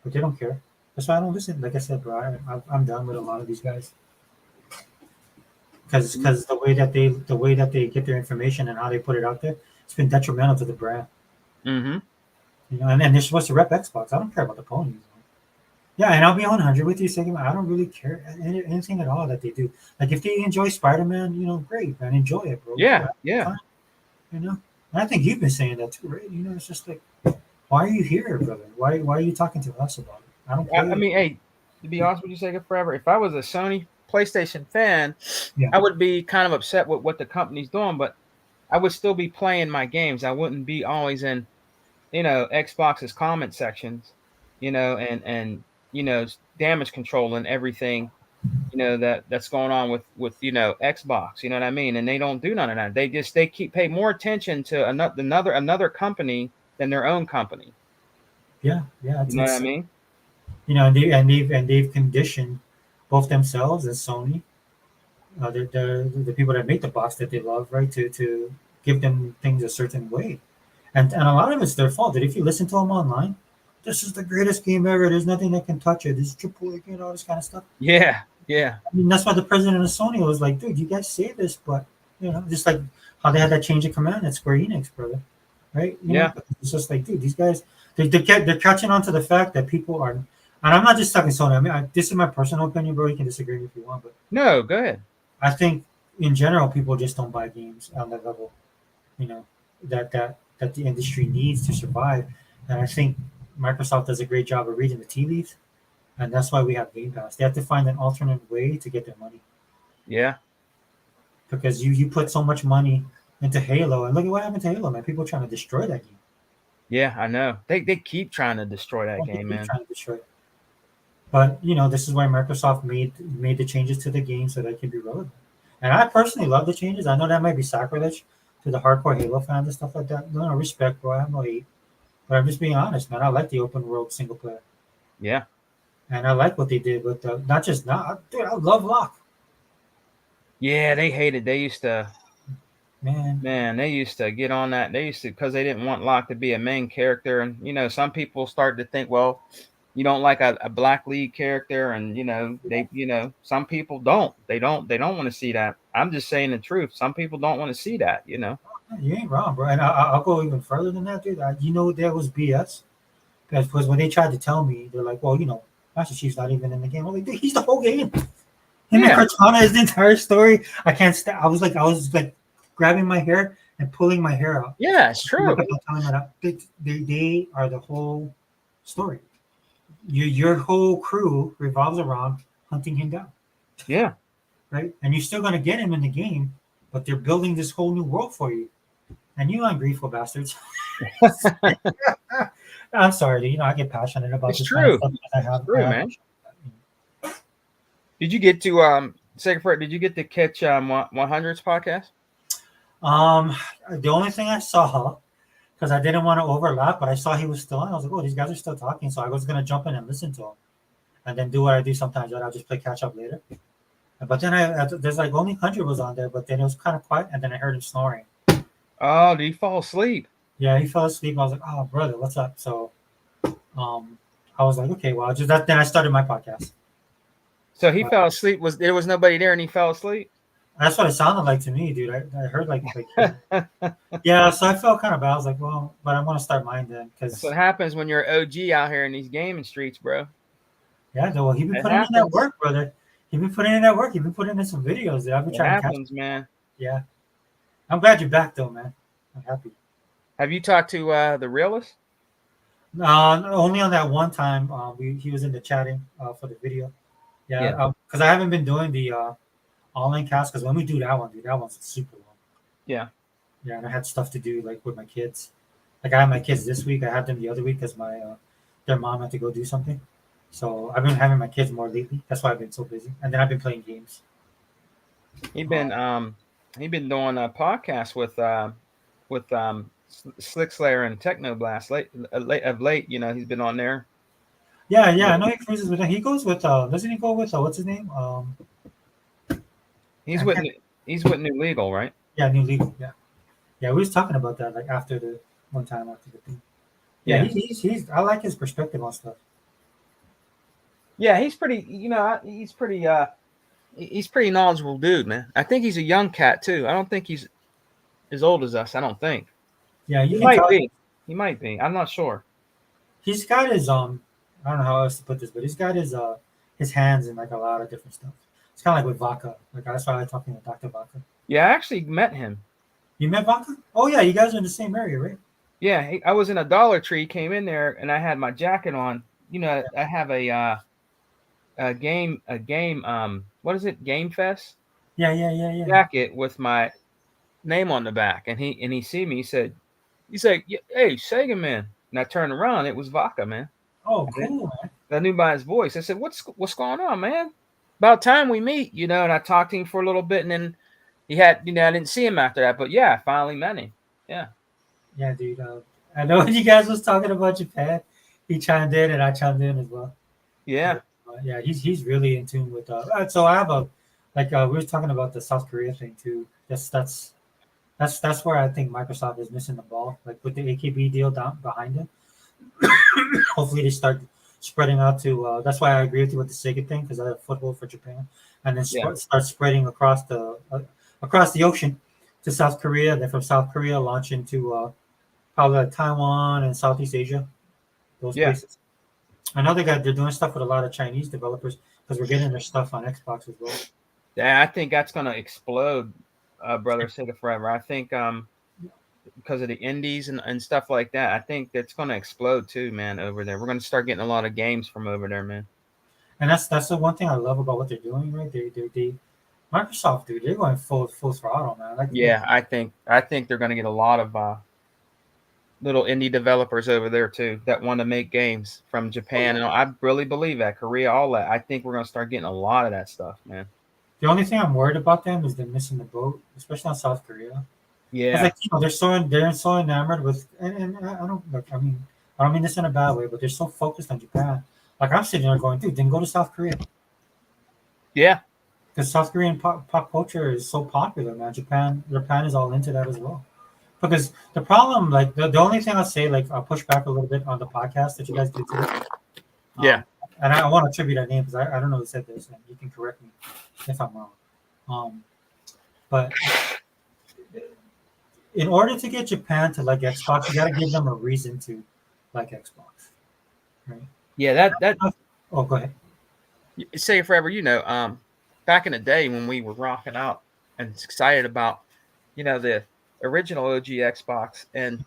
Speaker 1: but they don't care. That's why I don't listen. Like I said, bro, I'm done with a lot of these guys because the way that they get their information and how they put it out there, it's been detrimental to the brand.
Speaker 3: Mm-hmm.
Speaker 1: And then they're supposed to rep Xbox. I don't care about the ponies. Yeah, and I'll be 100 with you, Sigma. I don't really care anything at all that they do. Like if they enjoy Spider-Man, great, man, enjoy it, bro.
Speaker 3: Yeah.
Speaker 1: Fine. And I think you've been saying that too, right? It's just like Why are you here, brother? Why are you talking to us about it? I don't
Speaker 3: I
Speaker 1: play.
Speaker 3: mean, hey, to be honest with you, Sega Forever, if I was a Sony PlayStation fan,
Speaker 1: Yeah.
Speaker 3: I would be kind of upset with what the company's doing, but I would still be playing my games. I wouldn't be always in, Xbox's comment sections, and damage control and everything, that's going on with Xbox. You know what I mean? And they don't do none of that. They keep pay more attention to another company than their own company.
Speaker 1: Yeah, yeah,
Speaker 3: You know what I
Speaker 1: it's
Speaker 3: mean?
Speaker 1: and they've conditioned both themselves and Sony, the people that make the box that they love, right, to give them things a certain way, and a lot of it's their fault. That if you listen to them online, this is the greatest game ever. There's nothing that can touch it. This is triple A, all this kind of stuff.
Speaker 3: Yeah, yeah,
Speaker 1: I mean, that's why the president of Sony was like, dude, you guys say this, but just like how they had that change of command at Square Enix, brother, right?
Speaker 3: yeah.
Speaker 1: It's just like, dude, these guys, they're catching on to the fact that people are, and I'm not just talking Sony. I mean, this is my personal opinion, bro. You can disagree if you want, but
Speaker 3: No, go ahead.
Speaker 1: I think in general, people just don't buy games on that level, you know, that the industry needs to survive, and I think Microsoft does a great job of reading the tea leaves, and that's why we have Game Pass. They have to find an alternate way to get their money.
Speaker 3: Yeah,
Speaker 1: Because you put so much money into Halo, and look at what happened to Halo, man. People are trying to destroy that game.
Speaker 3: yeah. I know. They keep trying to destroy that
Speaker 1: They
Speaker 3: game,
Speaker 1: keep
Speaker 3: man.
Speaker 1: trying to destroy it. But this is why Microsoft made the changes to the game so that it can be relevant. And I personally love the changes. I know that might be sacrilege to the hardcore Halo fans and stuff like that. No respect, bro. I have no hate. But I'm just being honest, man. I like the open world single player,
Speaker 3: Yeah,
Speaker 1: and I like what they did with the not just now. Dude, I love Locke,
Speaker 3: yeah. They hated. They used to.
Speaker 1: man.
Speaker 3: Man, they used to get on that. They used to because they didn't want Locke to be a main character, and some people started to think, well, you don't like a black lead character, and some people don't. They don't want to see that. I'm just saying the truth. Some people don't want to see that.
Speaker 1: You ain't wrong, bro. And I'll go even further than that, dude. That was BS. Because when they tried to tell me, they're like, well, Master Chief's not even in the game. I'm like, dude, he's the whole game. Him and
Speaker 3: Yeah,
Speaker 1: Cortana is the entire story. I can't stand. I was like grabbing my hair and pulling my hair out.
Speaker 3: yeah, it's true.
Speaker 1: Telling that they are the whole story. Your whole crew revolves around hunting him down,
Speaker 3: Yeah,
Speaker 1: right? And you're still gonna get him in the game, but they're building this whole new world for you. And you ungrateful bastards. I'm sorry, dude. I get passionate about
Speaker 3: it's
Speaker 1: this kind of
Speaker 3: true.
Speaker 1: stuff because I have,
Speaker 3: True, man. Did you get to Second Fred? Did you get to catch 100's podcast?
Speaker 1: The only thing I saw, because I didn't want to overlap, but I saw he was still on. I was like, oh, these guys are still talking. So I was gonna jump in and listen to him, and then do what I do sometimes. Right? I'll just play catch up later. But then there's like only 100 was on there, but then it was kind of quiet, and then I heard him snoring.
Speaker 3: Oh, did he fall asleep?
Speaker 1: Yeah, he fell asleep. I was like, oh, brother, what's up? So, I was like, okay, well, just that. Then I started my podcast.
Speaker 3: So he fell asleep. There was nobody there, and he fell asleep.
Speaker 1: That's what it sounded like to me, dude. I heard like yeah. So I felt kind of bad. I was like, well, but I'm gonna start mine then,
Speaker 3: That's
Speaker 1: because
Speaker 3: what happens when you're OG out here in these gaming streets, bro.
Speaker 1: yeah, well, he been
Speaker 3: It
Speaker 1: putting in that
Speaker 3: happens.
Speaker 1: work, brother. He been putting in that work. He been putting in some videos. Dude. I've been
Speaker 3: It
Speaker 1: trying to catch.
Speaker 3: happens, man.
Speaker 1: Yeah, I'm glad you're back though, man. I'm happy.
Speaker 3: Have you talked to the realist?
Speaker 1: Only on that one time. He was in the chatting for the video. Yeah, because I haven't been doing the all-in cast, because when we do that one, dude, that one's super long.
Speaker 3: Yeah.
Speaker 1: Yeah, and I had stuff to do like with my kids. Like I had my kids this week. I had them the other week because their mom had to go do something. So I've been having my kids more lately. That's why I've been so busy. And then I've been playing games.
Speaker 3: He been doing a podcast with Slick Slayer and Technoblast late. He's been on there.
Speaker 1: Yeah. I know he cruises with. He goes with. Doesn't he go with? What's his name?
Speaker 3: He's with New Legal, right?
Speaker 1: Yeah, New Legal. Yeah. We was talking about that like after the one time after the thing. Yeah, he's. I like his perspective on stuff.
Speaker 3: Yeah, he's pretty. He's pretty knowledgeable dude, man. I think he's a young cat too. I don't think he's as old as us. I don't think.
Speaker 1: Yeah,
Speaker 3: He might be. He might be. I'm not sure.
Speaker 1: He's got his I don't know how else to put this, but he's got his hands in like a lot of different stuff. It's kind of like with Vaca. Like that's why I like talking to Dr. Vaca.
Speaker 3: Yeah, I actually met him.
Speaker 1: You met Vaca? Oh yeah, you guys are in the same area, right?
Speaker 3: Yeah, I was in a Dollar Tree, came in there, and I had my jacket on. You know, I have a game, what is it? Game Fest
Speaker 1: Yeah.
Speaker 3: jacket with my name on the back, and he see me. He said, "Hey, Sega man," and I turned around. It was Vodka, man.
Speaker 1: Oh,
Speaker 3: And then
Speaker 1: cool, man.
Speaker 3: I knew by his voice. I said, "What's going on, man? About time we meet, you know." And I talked to him for a little bit, and then he had, I didn't see him after that, but yeah, I finally met him. Yeah,
Speaker 1: Yeah, dude. I know when you guys was talking about Japan, he chimed in and I chimed in as well.
Speaker 3: yeah,
Speaker 1: But, yeah, he's really in tune with. So I have a like we were talking about the South Korea thing too. That's where I think Microsoft is missing the ball. Like with the AKB deal down behind it. Hopefully they start spreading out to. That's why I agree with you with the Sega thing because I have a foothold for Japan, and then
Speaker 3: yeah,
Speaker 1: start spreading across the ocean to South Korea. And then from South Korea launch into probably like Taiwan and Southeast Asia, those
Speaker 3: yeah.
Speaker 1: places. I know they're doing stuff with a lot of Chinese developers because we're getting their stuff on Xbox as well.
Speaker 3: Yeah, I think that's gonna explode, brother. Sega Forever. I think because of the indies and stuff like that, I think that's gonna explode too, man. Over there, we're gonna start getting a lot of games from over there, man.
Speaker 1: And that's the one thing I love about what they're doing, right? They Microsoft, dude, they're going full throttle, man.
Speaker 3: Yeah, I think they're gonna get a lot of little indie developers over there too that want to make games from Japan, and I really believe that Korea, all that. I think we're gonna start getting a lot of that stuff, man.
Speaker 1: The only thing I'm worried about them is they're missing the boat, especially on South Korea. Because
Speaker 3: Yeah,
Speaker 1: like they're so enamored with, and I don't look. I don't mean this in a bad way, but they're so focused on Japan. Like I'm sitting there going, dude, then go to South Korea
Speaker 3: yeah,
Speaker 1: because South Korean pop culture is so popular, man. Japan is all into that as well. Because the problem, like the only thing I'll say, like I'll push back a little bit on the podcast that you guys do too.
Speaker 3: yeah,
Speaker 1: And I want to attribute that name because I don't know who said this, and you can correct me if I'm wrong. But in order to get Japan to like Xbox, you got to give them a reason to like Xbox, right?
Speaker 3: yeah. That
Speaker 1: Oh, go ahead.
Speaker 3: say it forever. Back in the day when we were rocking out and excited about, the original OG Xbox and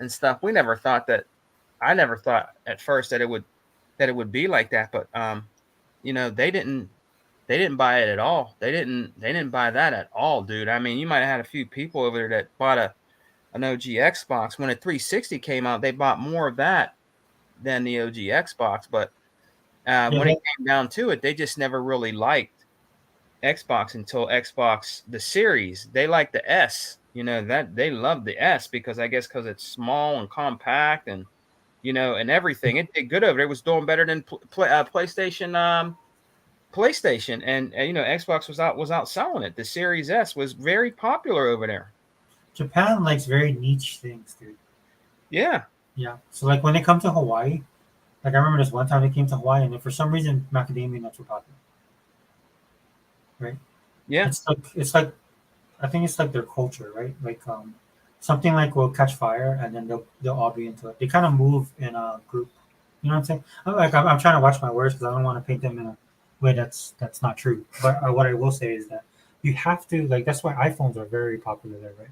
Speaker 3: stuff, we never thought that. I never thought at first that it would be like that, but they didn't buy it at all. They didn't buy that at all, dude. I mean, you might have had a few people over there that bought an OG Xbox. When a 360 came out, they bought more of that than the OG Xbox. But
Speaker 1: Yeah,
Speaker 3: when it came down to it, they just never really liked Xbox until Xbox the series. They liked the S. That they loved the S because I guess because it's small and compact and everything. It did good over there. It was doing better than PlayStation. PlayStation and Xbox was out selling it. The Series S was very popular over there.
Speaker 1: Japan likes very niche things, dude.
Speaker 3: Yeah,
Speaker 1: Yeah. So like when they come to Hawaii, like I remember this one time they came to Hawaii, and then for some reason macadamia nuts were popular, right?
Speaker 3: yeah,
Speaker 1: It's like I think it's like their culture, right? Like something like will catch fire, and then they'll all be into it. They kind of move in a group. You know what I'm saying? I'm trying to watch my words because I don't want to paint them in a way that's not true. But what I will say is that you have to like that's why iPhones are very popular there, right?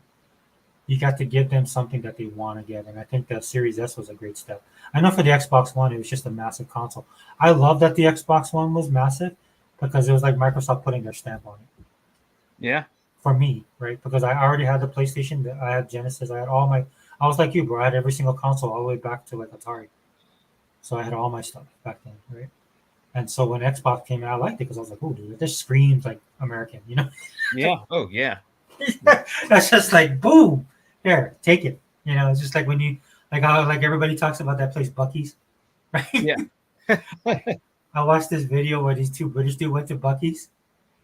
Speaker 1: You got to give them something that they want to get, and I think the Series S was a great step. I know for the Xbox One, it was just a massive console. I love that the Xbox One was massive because it was like Microsoft putting their stamp on it
Speaker 3: yeah,
Speaker 1: for me, right? Because I already had the PlayStation, I had Genesis, I had all my. I was like you, bro. I had every single console all the way back to like Atari, so I had all my stuff back then, right? And so when Xbox came out, I liked it because I was like, oh, dude, this screams like American, you know?
Speaker 3: yeah. Oh yeah,
Speaker 1: That's just like, boom, here, take it. It's just like when you, like how like everybody talks about that place, Bucky's, right?
Speaker 3: yeah,
Speaker 1: I watched this video where these two British dudes went to Bucky's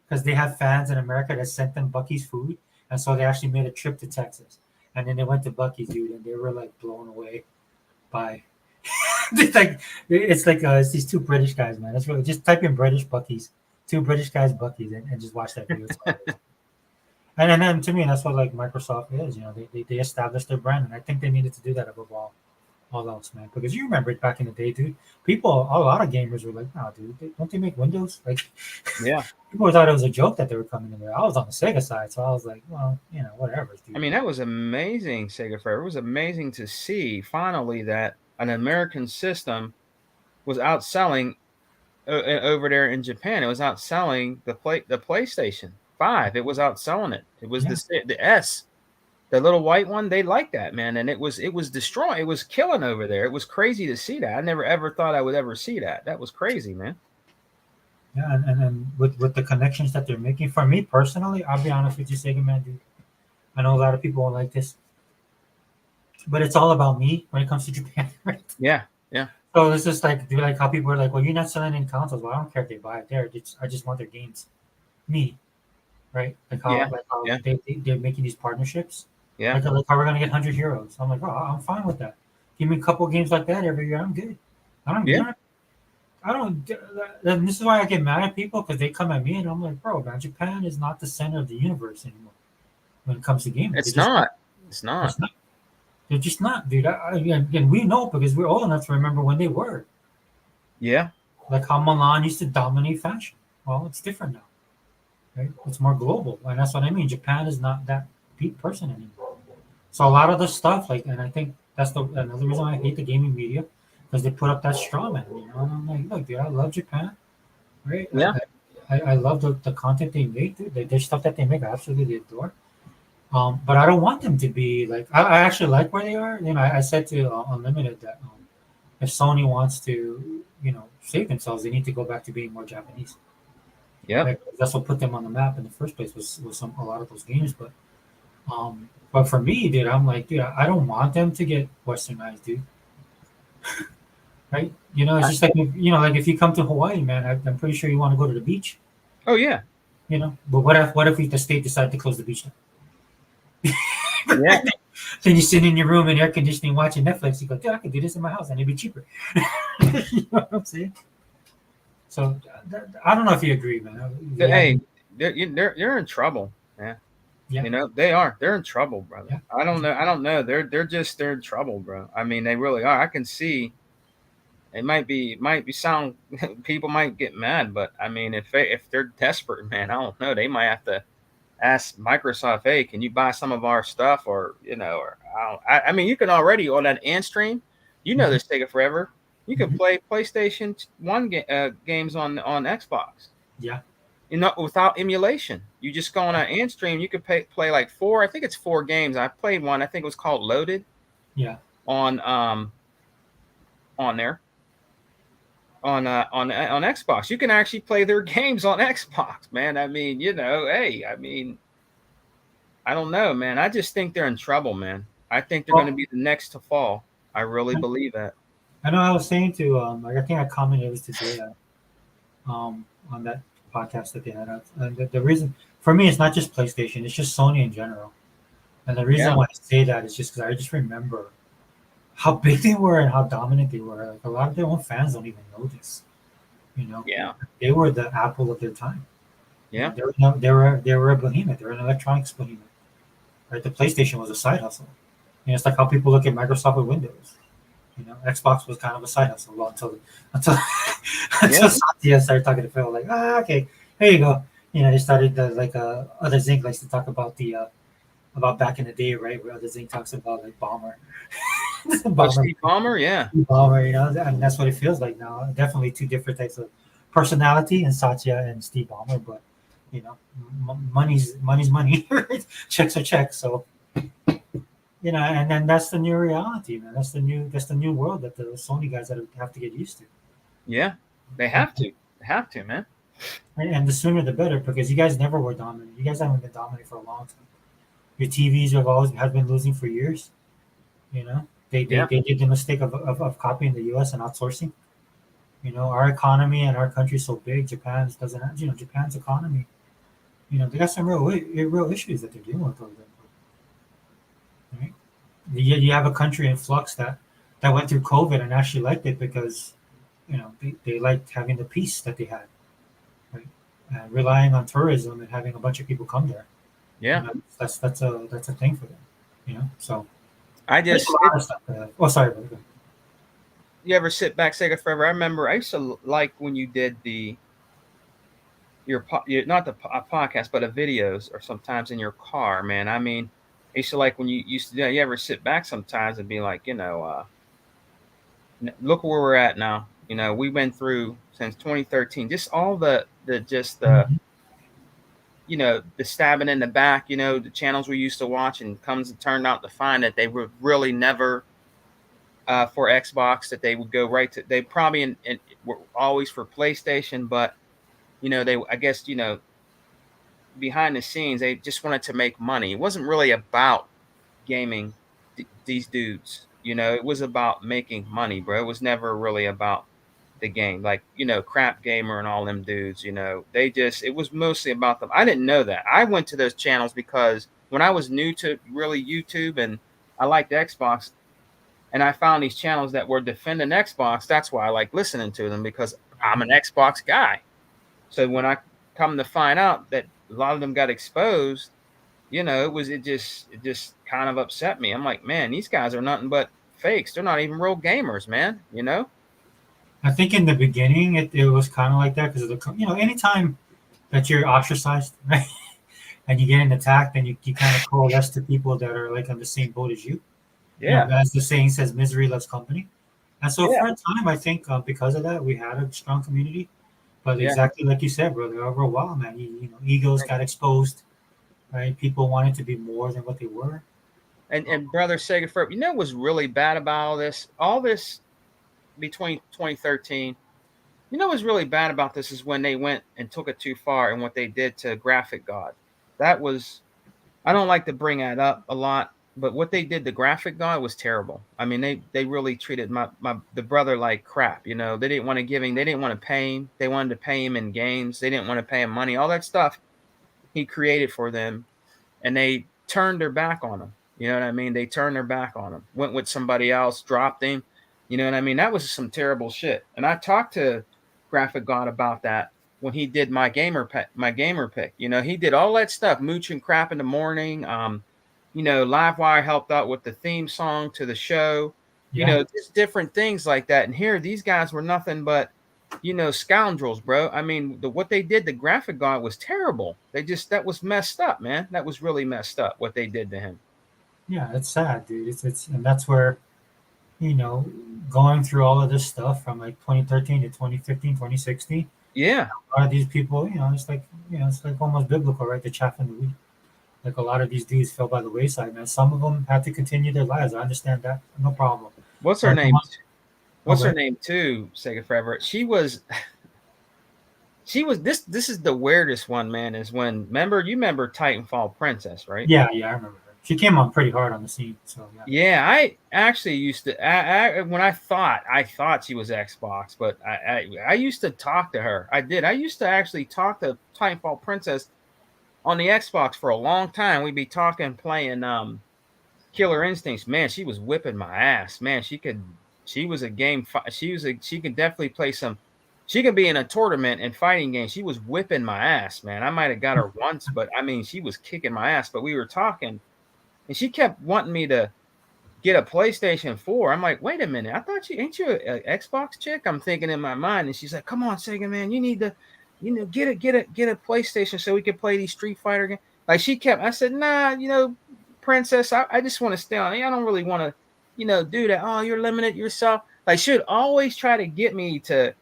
Speaker 1: because they have fans in America that sent them Bucky's food. And so they actually made a trip to Texas. And then they went to Bucky's, dude, and they were like blown away by it's these two British guys, man. It's really just type in British Bucky's, two British guys Bucky's, and just watch that video. And then to me, that's what like Microsoft is. They established their brand, and I think they needed to do that above all. all else, man. Because you remember it back in the day, dude. People, a lot of gamers were like, "Nah, dude, don't they make Windows?" Like,
Speaker 3: Yeah.
Speaker 1: people thought it was a joke that they were coming in there. I was on the Sega side, so I was like, well, whatever, dude.
Speaker 3: I mean, that was amazing, Sega Forever. It was amazing to see finally that an American system was outselling over there in Japan. It was outselling the PlayStation 5. It was outselling it. It was
Speaker 1: Yeah.
Speaker 3: the S, the little white one. They liked that, man, and it was destroying. It was killing over there. It was crazy to see that. I never ever thought I would ever see that. That was crazy, man.
Speaker 1: Yeah, and with the connections that they're making, for me personally, I'll be honest with you, Sega man, dude. I know a lot of people won't like this, but it's all about me when it comes to Japan, right?
Speaker 3: Yeah, yeah,
Speaker 1: So it's just like, like how people are like, well, you're not selling any consoles. Well, I don't care if they buy it there. I just want their games. Me, right?
Speaker 3: yeah,
Speaker 1: Like how
Speaker 3: yeah,
Speaker 1: they're making these partnerships.
Speaker 3: yeah,
Speaker 1: Like how we're gonna get 100 heroes. I'm like, oh, I'm fine with that. Give me a couple games like that every year. I'm good. I don't.
Speaker 3: yeah.
Speaker 1: I don't. And this is why I get mad at people because they come at me and I'm like, bro, man, Japan is not the center of the universe anymore when it comes to gaming.
Speaker 3: It's not. It's not.
Speaker 1: It's not. They're just not, dude. And we know because we're old enough to remember when they were.
Speaker 3: Yeah,
Speaker 1: Like how Milan used to dominate fashion. Well, it's different now. Right? It's more global, and that's what I mean. Japan is not that deep person anymore. So a lot of the stuff, like, and I think that's another reason why I hate the gaming media because they put up that straw man. And I'm like, look, dude, I love Japan, right?
Speaker 3: yeah,
Speaker 1: I love the content they make. Dude. There's stuff that they make I absolutely adore. But I don't want them to be like. I actually like where they are. I said to Unlimited that if Sony wants to, save themselves, they need to go back to being more Japanese.
Speaker 3: yeah.
Speaker 1: Right? That's what put them on the map in the first place was a lot of those games. But for me, dude, I'm like, dude, I don't want them to get westernized, dude. Right? It's just like like if you come to Hawaii, man, I'm pretty sure you want to go to the beach.
Speaker 3: Oh yeah,
Speaker 1: But what if the state decide to close the beach down?
Speaker 3: yeah.
Speaker 1: Then you sit in your room in air conditioning watching Netflix. You go, dude, I could do this in my house and it'd be cheaper. You know what I'm saying? So I don't know if you agree, man.
Speaker 3: Hey, they're in trouble. Yeah.
Speaker 1: Yeah.
Speaker 3: They are. They're in trouble, brother.
Speaker 1: Yeah.
Speaker 3: I don't know. They're in trouble, bro. I mean, they really are. I can see. It might be sound. People might get mad, but I mean, if they're desperate, man, I don't know. They might have to ask Microsoft, hey, can you buy some of our stuff, or or I mean, you can already on that end stream. This take it forever. You can play PlayStation 1 games on Xbox.
Speaker 1: Yeah.
Speaker 3: Without emulation. You just go on an end stream. You could play like 4. I think it's 4 games. I played one. I think it was called Loaded.
Speaker 1: Yeah.
Speaker 3: On there. On Xbox. You can actually play their games on Xbox, man. I mean, hey, I mean, I don't know, man. I just think they're in trouble, man. I think they're going to be the next to fall. I really believe that.
Speaker 1: I know I was saying to I think I commented it was today on that podcast that they had out. And the reason for me it's not just PlayStation, it's just Sony in general. And the reason why I say that is just because I just remember how big they were and how dominant they were. Like a lot of their own fans don't even know this.
Speaker 3: Yeah.
Speaker 1: They were the Apple of their time.
Speaker 3: Yeah.
Speaker 1: They were a behemoth. They were an electronics behemoth. Right? The PlayStation was a side hustle. It's like how people look at Microsoft with Windows. Xbox was kind of a side hustle until Satya started talking to Phil. Like, okay, here you go. They started Other Zinc likes to talk about about back in the day, right? Where Other Zinc talks about like Bomber,
Speaker 3: Steve Ballmer, yeah,
Speaker 1: Bomber. And that's what it feels like now. Definitely two different types of personality in Satya and Steve Ballmer, but money's money. Right? Checks are checks. So. And then that's the new reality, man. That's the new world that the Sony guys have to get used to.
Speaker 3: Yeah, they have to. They have to, man.
Speaker 1: And the sooner the better, because you guys never were dominant. You guys haven't been dominant for a long time. Your TVs have been losing for years. They did the mistake of copying the U.S. and outsourcing. Our economy and our country is so big. Japan's doesn't have. Japan's economy. They got some real issues that they're dealing with over there. Right? You have a country in flux that went through COVID and actually liked it because, they liked having the peace that they had, right? Relying on tourism and having a bunch of people come there.
Speaker 3: Yeah,
Speaker 1: that's a thing for them. So
Speaker 3: I just
Speaker 1: sorry. Brother.
Speaker 3: you ever sit back, Sega Forever? I remember I used to like when you did your not the podcast, but the videos, or sometimes in your car, man. I mean, I used to like when you used to do that. You ever sit back sometimes and be like, look where we're at now. We went through since 2013, just all the
Speaker 1: Mhm.
Speaker 3: the stabbing in the back, the channels we used to watch, and comes and turned out to find that they were really never for Xbox, that they would go right to, they probably were always for PlayStation, but they, I guess, behind the scenes, they just wanted to make money. It wasn't really about gaming these dudes. It was about making money, bro. It was never really about the game. Like, Crap Gamer and all them dudes, it was mostly about them. I didn't know that. I went to those channels because when I was new to really YouTube and I liked Xbox, and I found these channels that were defending Xbox. That's why I like listening to them, because I'm an Xbox guy. So when I come to find out that a lot of them got exposed, it just kind of upset me. I'm like, man, these guys are nothing but fakes. They're not even real gamers, man.
Speaker 1: I think in the beginning it was kind of like that because of anytime that you're ostracized, right, and you get an attack, then you kind of coalesce to people that are like on the same boat as you.
Speaker 3: Yeah,
Speaker 1: As the saying says, misery loves company. And so
Speaker 3: yeah,
Speaker 1: for a time, I think because of that, we had a strong community. But
Speaker 3: yeah.
Speaker 1: exactly like you said, brother, over a while, man, egos got exposed, right? People wanted to be more than what they were.
Speaker 3: And brother Sega Ferb, what was really bad about all this? All this between 2013. What's really bad about this is when they went and took it too far, and what they did to Graphic God. That was, I don't like to bring that up a lot, but what they did to Graphic God was terrible. I mean, they really treated the brother like crap. They didn't want to give him, they didn't want to pay him. They wanted to pay him in games. They didn't want to pay him money. All that stuff he created for them, and they turned their back on him. You know what I mean? They turned their back on him. Went with somebody else, dropped him. You know what I mean? That was some terrible shit. And I talked to Graphic God about that when he did my gamer pick. He did all that stuff, mooch and crap in the morning. Livewire helped out with the theme song to the show.
Speaker 1: Yeah,
Speaker 3: Just different things like that. And here, these guys were nothing but scoundrels, bro. I mean, what they did to Graphic God was terrible. That was messed up, man. That was really messed up what they did to him.
Speaker 1: yeah, it's sad, dude. It's and that's where you know going through all of this stuff from like 2013 to 2015, 2016.
Speaker 3: Yeah,
Speaker 1: A lot of these people, it's like almost biblical, right? The chaff and the wheat. Like a lot of these dudes fell by the wayside, man. Some of them had to continue their lives. I understand that, no problem.
Speaker 3: what's her
Speaker 1: But the
Speaker 3: name?
Speaker 1: ones,
Speaker 3: What's her name too? Sega Forever. She was this is the weirdest one, man. Is when you remember Titanfall Princess, right?
Speaker 1: yeah, I remember her. She came on pretty hard on the scene, so yeah.
Speaker 3: Yeah, I actually used to. When I thought she was Xbox, but I used to talk to her. I did. I used to actually talk to Titanfall Princess on the Xbox for a long time. We'd be talking, playing Killer Instincts. Man, she was whipping my ass. Man, she was a game. She could definitely play some. She could be in a tournament and fighting game. She was whipping my ass, man. I might have got her once, but I mean, she was kicking my ass. But we were talking, and she kept wanting me to get a PlayStation 4. I'm like, wait a minute. I thought ain't you a Xbox chick? I'm thinking in my mind, and she's like, come on, Sega man, you need to, get a PlayStation so we can play these Street Fighter games. Like she kept. I said, nah, Princess, I just want to stay on. I don't really want to, do that. Oh, you're limited yourself. Like she would always try to get me to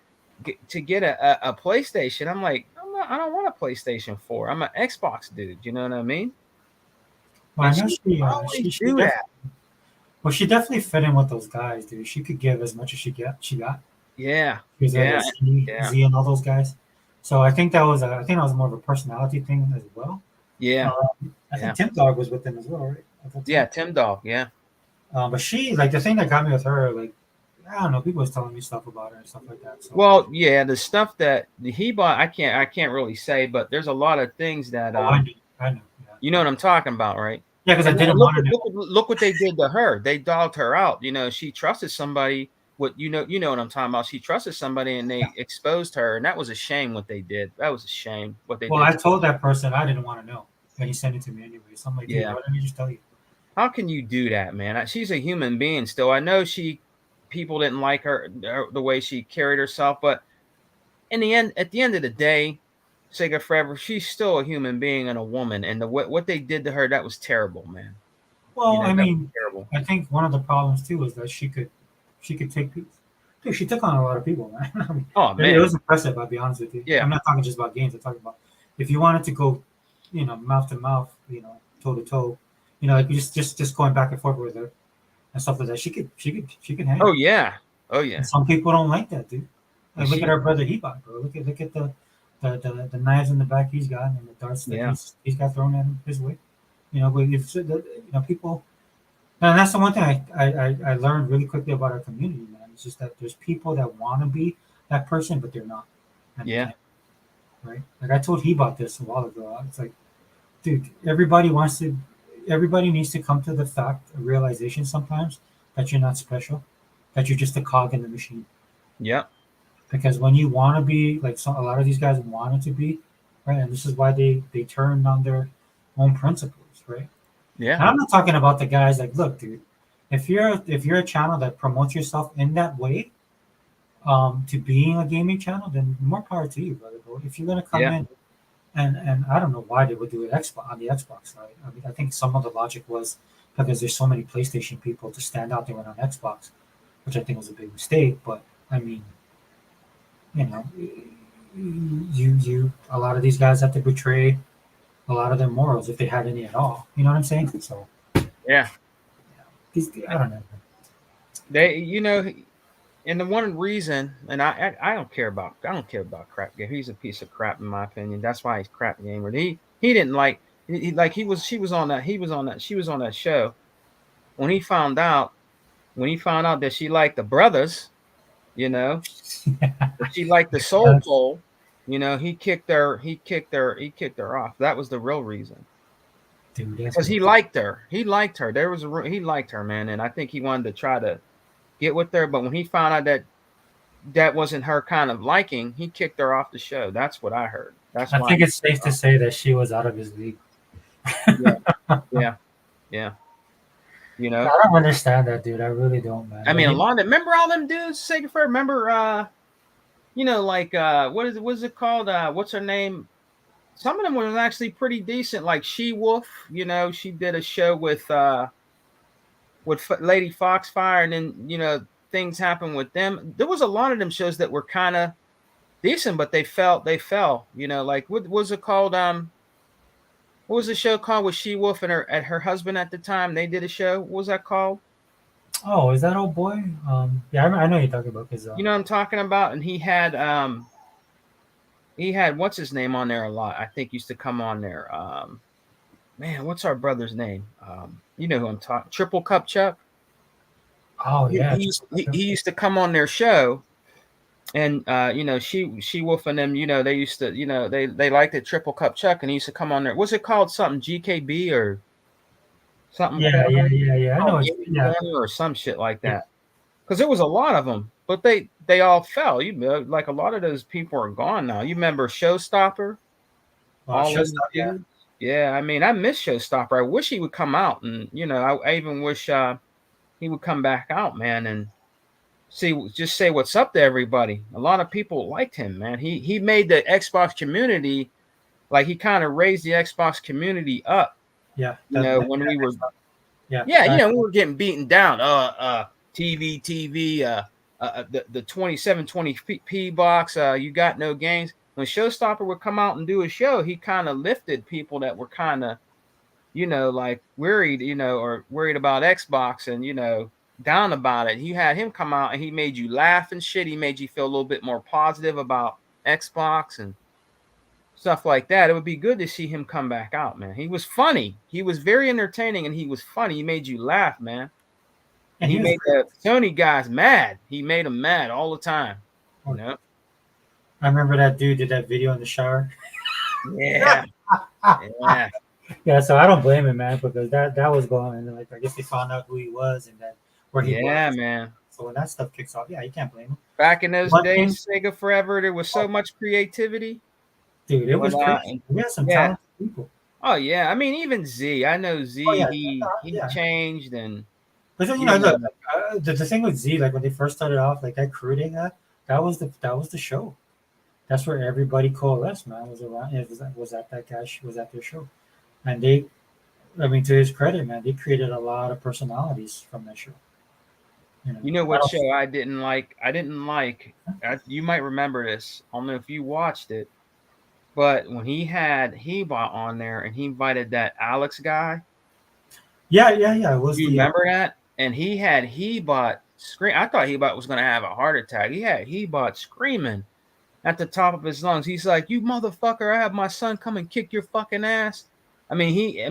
Speaker 3: get a PlayStation. I'm like, I don't want a PlayStation 4. I'm an Xbox dude. You know what I mean?
Speaker 1: Well, I
Speaker 3: And
Speaker 1: know
Speaker 3: she would always do that.
Speaker 1: well, she definitely fit in with those guys, dude. She could give as much as she got.
Speaker 3: Yeah,
Speaker 1: She was
Speaker 3: yeah, yeah,
Speaker 1: Z and all those guys. So I think that was more of a personality thing as well.
Speaker 3: yeah,
Speaker 1: I
Speaker 3: yeah.
Speaker 1: think Tim Dog was with them as well, right? I thought so.
Speaker 3: Yeah, Tim Dog. Yeah.
Speaker 1: But she, like, the thing that got me with her, like, I don't know, people was telling me stuff about her and stuff like that. So
Speaker 3: Well, yeah, the stuff that he bought, I can't really say, but there's a lot of things that
Speaker 1: I know, yeah,
Speaker 3: you know what I'm talking about, right?
Speaker 1: yeah, because I
Speaker 3: And now
Speaker 1: didn't
Speaker 3: look,
Speaker 1: want to know.
Speaker 3: look what they did to her. They dogged her out. She trusted somebody. You know what I'm talking about. She trusted somebody, and they exposed her, and that was a shame what they did. That was a shame what they
Speaker 1: Well,
Speaker 3: did.
Speaker 1: I told that person I didn't want to know, and he sent it to me anyway. So I'm like, dude,
Speaker 3: Yeah.
Speaker 1: why didn't you just tell you?
Speaker 3: How can you do that, man? She's a human being still. I know she people didn't like her the way she carried herself. But in the end, at the end of the day, Sega Forever, she's still a human being and a woman. And what they did to her, that was terrible, man.
Speaker 1: Well, I
Speaker 3: That was
Speaker 1: mean,
Speaker 3: terrible.
Speaker 1: I think one of the problems too is that she could take people. Dude, she took on a lot of people, man. I mean,
Speaker 3: Oh
Speaker 1: it
Speaker 3: man,
Speaker 1: was impressive. I'll be honest with you.
Speaker 3: Yeah.
Speaker 1: I'm not talking just about games. I'm talking about if you wanted to go, mouth to mouth, toe to toe, like just going back and forth with her and stuff like that. She could hang.
Speaker 3: oh yeah, oh yeah.
Speaker 1: And some people don't like that, dude. Like, look
Speaker 3: She-
Speaker 1: at our brother Hebot, bro. Look at the knives in the back he's got and the darts that
Speaker 3: Yeah.
Speaker 1: he's got thrown at him his way. But if people, and that's the one thing I learned really quickly about our community, man. It's just that there's people that want to be that person, but they're not. And they
Speaker 3: Yeah.
Speaker 1: can't, right? Like I told Hebot this a while ago. It's like, dude, everybody needs to come to the fact, a realization sometimes that you're not special, that you're just a cog in the machine.
Speaker 3: Yep.
Speaker 1: Because when you want to be like a lot of these guys wanted to be, right, and this is why they turned on their own principles, right?
Speaker 3: Yeah.
Speaker 1: And I'm not talking about the guys like, look, dude, if you're a channel that promotes yourself in that way, to being a gaming channel, then more power to you, brother. But if you're gonna come
Speaker 3: Yeah.
Speaker 1: in and I don't know why they would do it Xbox on the Xbox side. I mean, I think some of the logic was because there's so many PlayStation people to stand out there on Xbox, which I think was a big mistake. But I mean, you a lot of these guys have to betray a lot of their morals if they had any at all. You know what I'm saying? So
Speaker 3: Yeah.
Speaker 1: I don't know.
Speaker 3: They, and the one reason, and I don't care about crap game. He's a piece of crap in my opinion. That's why he's crap gamer. He didn't like she was on that show when he found out that she liked the brothers, that she liked the soul
Speaker 1: Yes.
Speaker 3: pole, he kicked her off. That was the real reason.
Speaker 1: Dude,
Speaker 3: Because he liked her. He liked her. He liked her, man, and I think he wanted to try to get with her, but when he found out that wasn't her kind of liking, he kicked her off the show. That's what I heard. That's
Speaker 1: I
Speaker 3: why.
Speaker 1: think it's safe to say that she was out of his league.
Speaker 3: Yeah.
Speaker 1: I don't understand that, dude. I really don't, man.
Speaker 3: I mean, remember all them dudes? Sega Fair. Remember, what is it called? What's her name? Some of them were actually pretty decent. Like She Wolf. She did a show with Lady Foxfire, and then things happened with them. There was a lot of them shows that were kind of decent, but they fell. Like what was it called? What was the show called with She Wolf and her husband at the time? They did a show. What was that called?
Speaker 1: Oh, is that old boy? Yeah, I know you're talking about because
Speaker 3: You know what I'm talking about? And he had what's his name on there a lot. I think used to come on there. Man, what's our brother's name? You know who I'm talking. Triple Cup Chuck.
Speaker 1: oh yeah,
Speaker 3: He used to come on their show, and She Wolf and them. They used to. They liked it. Triple Cup Chuck, and he used to come on there. Was it called something GKB or something?
Speaker 1: yeah. I know. Yeah,
Speaker 3: Or some shit like that. Because there was a lot of them, but they all fell. Like a lot of those people are gone now. You remember Showstopper? All those
Speaker 1: yeah.
Speaker 3: dudes? Yeah, I mean, I miss Showstopper. I wish he would come out, and I even wish he would come back out, man, and just say what's up to everybody. A lot of people liked him, man. He made the Xbox community, like he kind of raised the Xbox community up.
Speaker 1: Yeah,
Speaker 3: when we were, we were getting beaten down. TV, the 2720p box. You got no games. When Showstopper would come out and do a show, he kind of lifted people that were kind of, like worried, or worried about Xbox and, down about it. You had him come out and he made you laugh and shit. He made you feel a little bit more positive about Xbox and stuff like that. It would be good to see him come back out, man. He was funny. He was very entertaining and he was funny. He made you laugh, man. And he made the Sony guys mad. He made them mad all the time.
Speaker 1: I remember that dude did that video in the shower.
Speaker 3: Yeah. Yeah.
Speaker 1: Yeah, so I don't blame him, man, because that was going, and like I guess they found out who he was and that where he was.
Speaker 3: Yeah, man.
Speaker 1: So when that stuff kicks off, yeah, you can't blame him.
Speaker 3: Back in those days, Sega Forever, there was so much creativity.
Speaker 1: Dude, it was crazy. We had some talented people.
Speaker 3: Oh yeah, I mean even Z. I know Z. He changed and
Speaker 1: But then, look, the thing with Z, like when they first started off, like that crew they had, that was the show. That's where everybody coalesced, man. Was around. It was at that guy was at their show, and they, I mean, to his credit, man, they created a lot of personalities from that show.
Speaker 3: You know what show I didn't like? I didn't like. You might remember this. I don't know if you watched it, but when he had Hebot on there and he invited that Alex guy.
Speaker 1: Yeah. It was.
Speaker 3: You remember that? And he had Hebot scream. I thought Hebot was going to have a heart attack. He had Hebot screaming at the top of his lungs. He's like, "You motherfucker! I have my son come and kick your fucking ass." I mean, he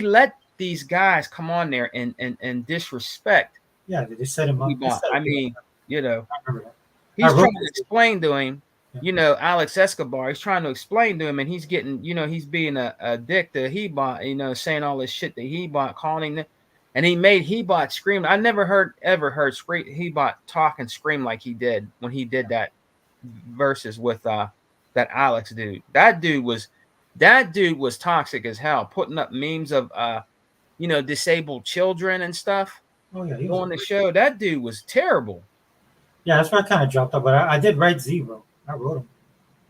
Speaker 3: let these guys come on there and disrespect.
Speaker 1: Yeah, they set him up.
Speaker 3: I mean,
Speaker 1: I remember that.
Speaker 3: He's trying to explain to him, Alex Escobar. He's trying to explain to him, and he's getting, he's being a dick to Hebot, saying all this shit to Hebot, calling him, and he made Hebot scream. I never ever heard Hebot talk and scream like he did when he did that versus with that Alex dude. That dude was toxic as hell, putting up memes of disabled children and stuff.
Speaker 1: Oh yeah,
Speaker 3: on the show. That dude was terrible.
Speaker 1: Yeah, that's why I kind of dropped off. But I did write Z, bro. I wrote him.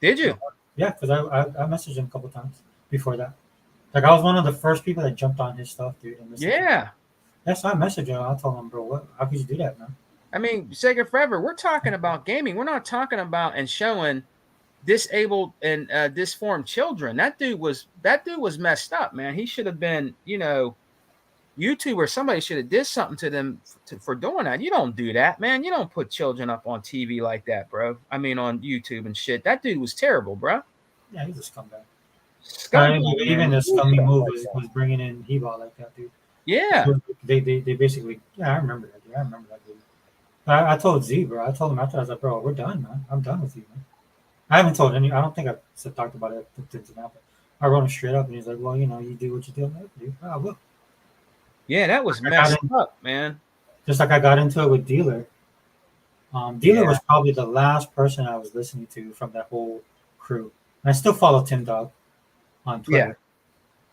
Speaker 3: Did you?
Speaker 1: Yeah, because I messaged him a couple times before that. Like I was one of the first people that jumped on his stuff, dude.
Speaker 3: Yeah.
Speaker 1: That's why I messaged him. I told him, bro, how could you do that, man?
Speaker 3: I mean, Sega Forever. We're talking about gaming. We're not talking about and showing disabled and disformed children. That dude was messed up, man. He should have been, YouTube or somebody should have did something to them for doing that. You don't do that, man. You don't put children up on TV like that, bro. I mean, on YouTube and shit. That dude was terrible, bro.
Speaker 1: Yeah, he's a scumbag. Even the scummy move was bringing in Hebot like that, dude.
Speaker 3: Yeah.
Speaker 1: They basically, I remember that, dude. Dude. I told Z, bro. I told him after, I was like, bro, we're done, man. I'm done with you, man. I haven't told any. I don't think I've talked about it now, but I wrote him straight up, and he's like, well, you do what you do. I'm like, dude, I will.
Speaker 3: Yeah, that was messed up, man.
Speaker 1: Just like I got into it with Dealer. Dealer was probably the last person I was listening to from that whole crew. And I still follow Tim Dog on Twitter.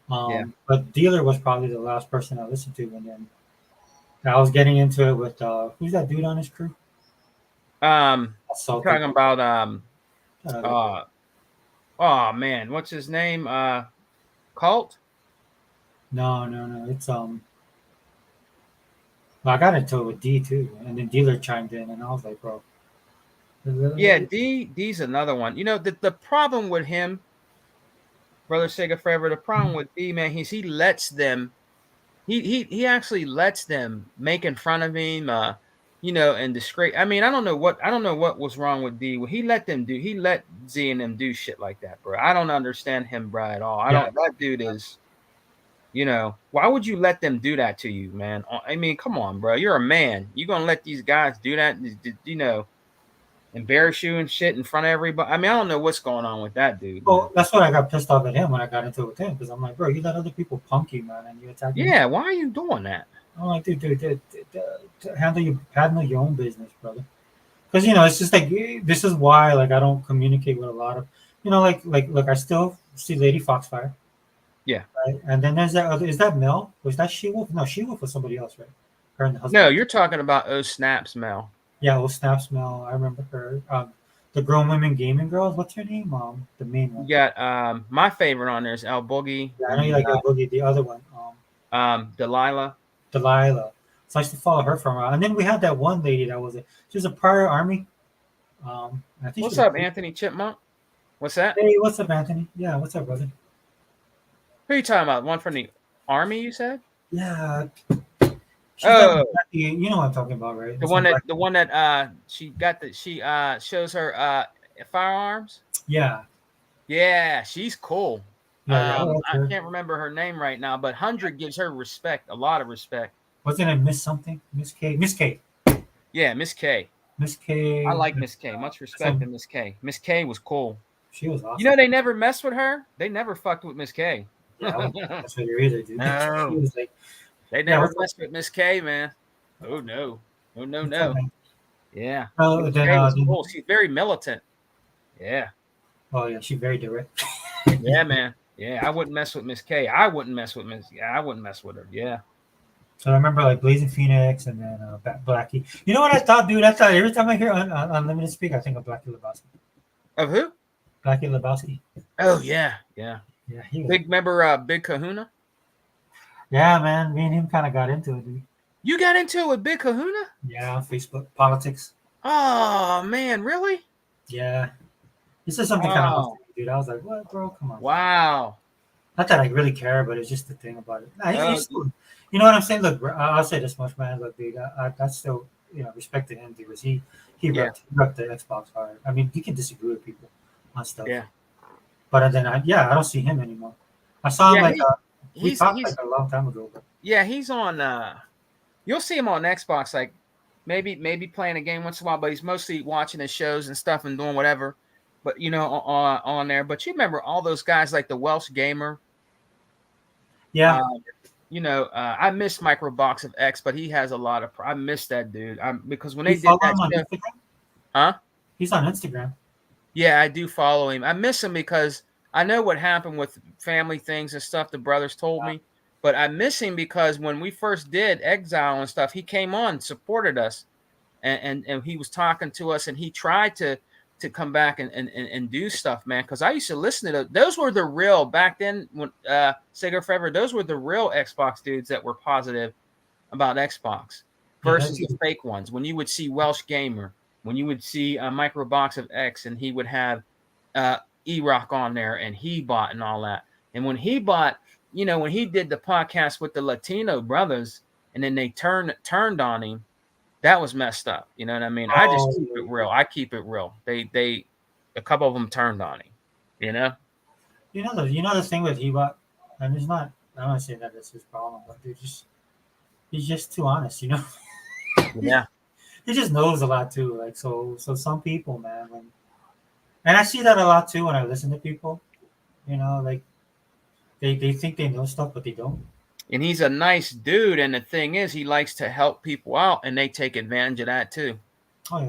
Speaker 1: But Dealer was probably the last person I listened to. And then I was getting into it with who's that dude on his crew?
Speaker 3: Talking about oh man, what's his name? Cult?
Speaker 1: No. It's Well, I got into it with D too, and then Dealer chimed in, and I was like, "Bro."
Speaker 3: Yeah, D's another one. The problem with him, Brother Sega Forever. The problem with D, man, he lets them. He actually lets them making fun of him, and disgrace. I mean, I don't know what was wrong with D. He let Z and them do shit like that, bro. I don't understand him, bro, at all. That dude is. Why would you let them do that to you, man? I mean, come on, bro. You're a man. You gonna let these guys do that? Embarrass you and shit in front of everybody? I mean, I don't know what's going on with that dude.
Speaker 1: Well, that's why I got pissed off at him when I got into it with him, because I'm like, bro, you let other people punk you, man, and you attack me.
Speaker 3: Yeah, why are you doing that?
Speaker 1: I'm like, dude, handle your own business, brother. Because it's just like this is why like I don't communicate with a lot of look, I still see Lady Foxfire.
Speaker 3: Yeah.
Speaker 1: Right. And then there's that other. Is that Mel? Was that She-Wolf? No, She-Wolf was somebody else, right? Her and the husband.
Speaker 3: No, you're talking about Snaps Mel.
Speaker 1: Yeah, Snaps Mel. I remember her. The Grown Women Gaming Girls. What's her name? The main one.
Speaker 3: You got my favorite on there is El Boogie.
Speaker 1: Yeah, I know you like El Boogie. The other one.
Speaker 3: Delilah. So
Speaker 1: I used to follow her for a while. And then we had that one lady that she was a prior army. I think.
Speaker 3: What's up, Anthony Chipmunk? What's that?
Speaker 1: Hey, what's up, Anthony? Yeah, what's up, brother?
Speaker 3: Who are you talking about? One from the army, you said?
Speaker 1: Yeah.
Speaker 3: You
Speaker 1: know what I'm talking about, right?
Speaker 3: The one that she shows her firearms.
Speaker 1: Yeah.
Speaker 3: Yeah, she's cool.
Speaker 1: Yeah,
Speaker 3: I can't remember her name right now, but 100 gives her respect, a lot of respect.
Speaker 1: Wasn't it Miss something? Miss K.
Speaker 3: Yeah, Miss K.
Speaker 1: Miss K.
Speaker 3: I like Miss K. Much respect to Miss K. Miss K was cool.
Speaker 1: She was awesome.
Speaker 3: They never messed with her. They never fucked with Miss K.
Speaker 1: Yeah, that's what you're either, dude.
Speaker 3: No.
Speaker 1: She was like,
Speaker 3: they never messed with Miss K, man. Oh no. Yeah.
Speaker 1: Oh, then,
Speaker 3: cool. She's very militant. Yeah.
Speaker 1: Oh yeah, she's very direct.
Speaker 3: Yeah, man. Yeah, I wouldn't mess with Miss K. I wouldn't mess with Miss. Yeah, I wouldn't mess with her. Yeah.
Speaker 1: So I remember like Blazing Phoenix and then Blackie. You know what I thought, dude? I thought every time I hear Unlimited speak, I think of Blackie Lebowski.
Speaker 3: Of who?
Speaker 1: Blackie Lebowski.
Speaker 3: Oh yeah, yeah.
Speaker 1: Yeah, he was.
Speaker 3: Big member, Big Kahuna.
Speaker 1: Yeah, man. Me and him kind of got into it, dude.
Speaker 3: You got into it with Big Kahuna?
Speaker 1: Yeah, on Facebook politics.
Speaker 3: Oh man, really?
Speaker 1: Yeah, he said something kind of
Speaker 3: Wow.
Speaker 1: dude. I was like, what, bro? Come on.
Speaker 3: Wow.
Speaker 1: Not that I really care, but it's just the thing about it.
Speaker 3: Oh,
Speaker 1: He's still, you know what I'm saying? Look, bro, I'll say this much, man. Look, dude, I still, respected him because he
Speaker 3: Yeah.
Speaker 1: repped the Xbox hard. I mean, you can disagree with people on stuff,
Speaker 3: yeah.
Speaker 1: but then I don't see him anymore. I saw him
Speaker 3: Yeah,
Speaker 1: like we
Speaker 3: He's
Speaker 1: talked like a long time ago, but
Speaker 3: yeah, he's on. You'll see him on Xbox, like maybe playing a game once in a while, but he's mostly watching his shows and stuff and doing whatever. But on there. But you remember all those guys like the Welsh Gamer.
Speaker 1: yeah,
Speaker 3: I miss Microbox of X, but he has a lot of. I miss that dude. Because when they
Speaker 1: you
Speaker 3: did
Speaker 1: follow
Speaker 3: that
Speaker 1: him on
Speaker 3: stuff,
Speaker 1: Instagram?
Speaker 3: huh?
Speaker 1: He's on Instagram.
Speaker 3: Yeah, I do follow him. I miss him because I know what happened with family things and stuff. The brothers told me, but I miss him because when we first did Exile and stuff, he came on, supported us, and he was talking to us, and he tried to come back and do stuff, man. Because I used to listen to those were the real back then when Sega Forever. Those were the real Xbox dudes that were positive about Xbox versus the fake ones. When you would see Welsh Gamer, when you would see a Microbox of X, and he would have E-Rock on there, and he bought and all that. And when he bought, when he did the podcast with the Latino brothers, and then they turned on him, that was messed up. You know what I mean? I just keep it real. I keep it real. They a couple of them turned on him.
Speaker 1: You know the thing with Hebot, and it's not. I'm not saying that it's his problem, but he's just too honest.
Speaker 3: Yeah.
Speaker 1: He just knows a lot too. Like so some people, man, and I see that a lot too when I listen to people. Like they think they know stuff, but they don't.
Speaker 3: And he's a nice dude, and the thing is, he likes to help people out, and they take advantage of that too.
Speaker 1: Oh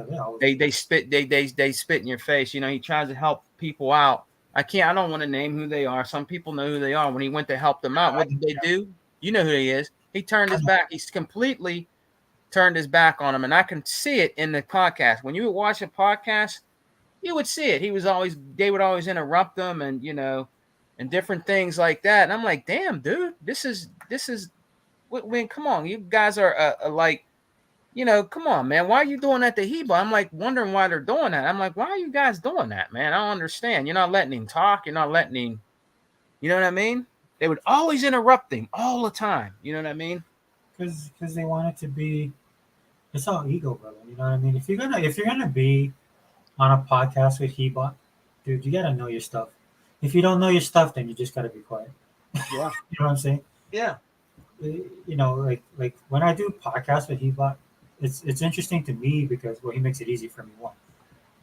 Speaker 1: yeah,
Speaker 3: they spit they spit in your face. He tries to help people out. I don't want to name who they are. Some people know who they are. When he went to help them out, what did they do? You know who he is. He turned his back. He's completely turned his back on him, and I can see it in the podcast. When you would watch a podcast, you would see it. They would always interrupt them, and and different things like that. And I'm like, damn, dude, this is. When come on, you guys are like, come on, man. Why are you doing that to Heba? I'm like wondering why they're doing that. I'm like, why are you guys doing that, man? I don't understand. You're not letting him talk. You're not letting him. You know what I mean? They would always interrupt him all the time. You know what I mean?
Speaker 1: Because they want it to be. It's all ego, brother. You know what I mean? If you're gonna be on a podcast with Hebot, dude, you gotta know your stuff. If you don't know your stuff, then you just gotta be quiet.
Speaker 3: Yeah.
Speaker 1: You know what I'm saying?
Speaker 3: Yeah.
Speaker 1: Like when I do podcasts with Hebot, it's interesting to me because he makes it easy for me. One,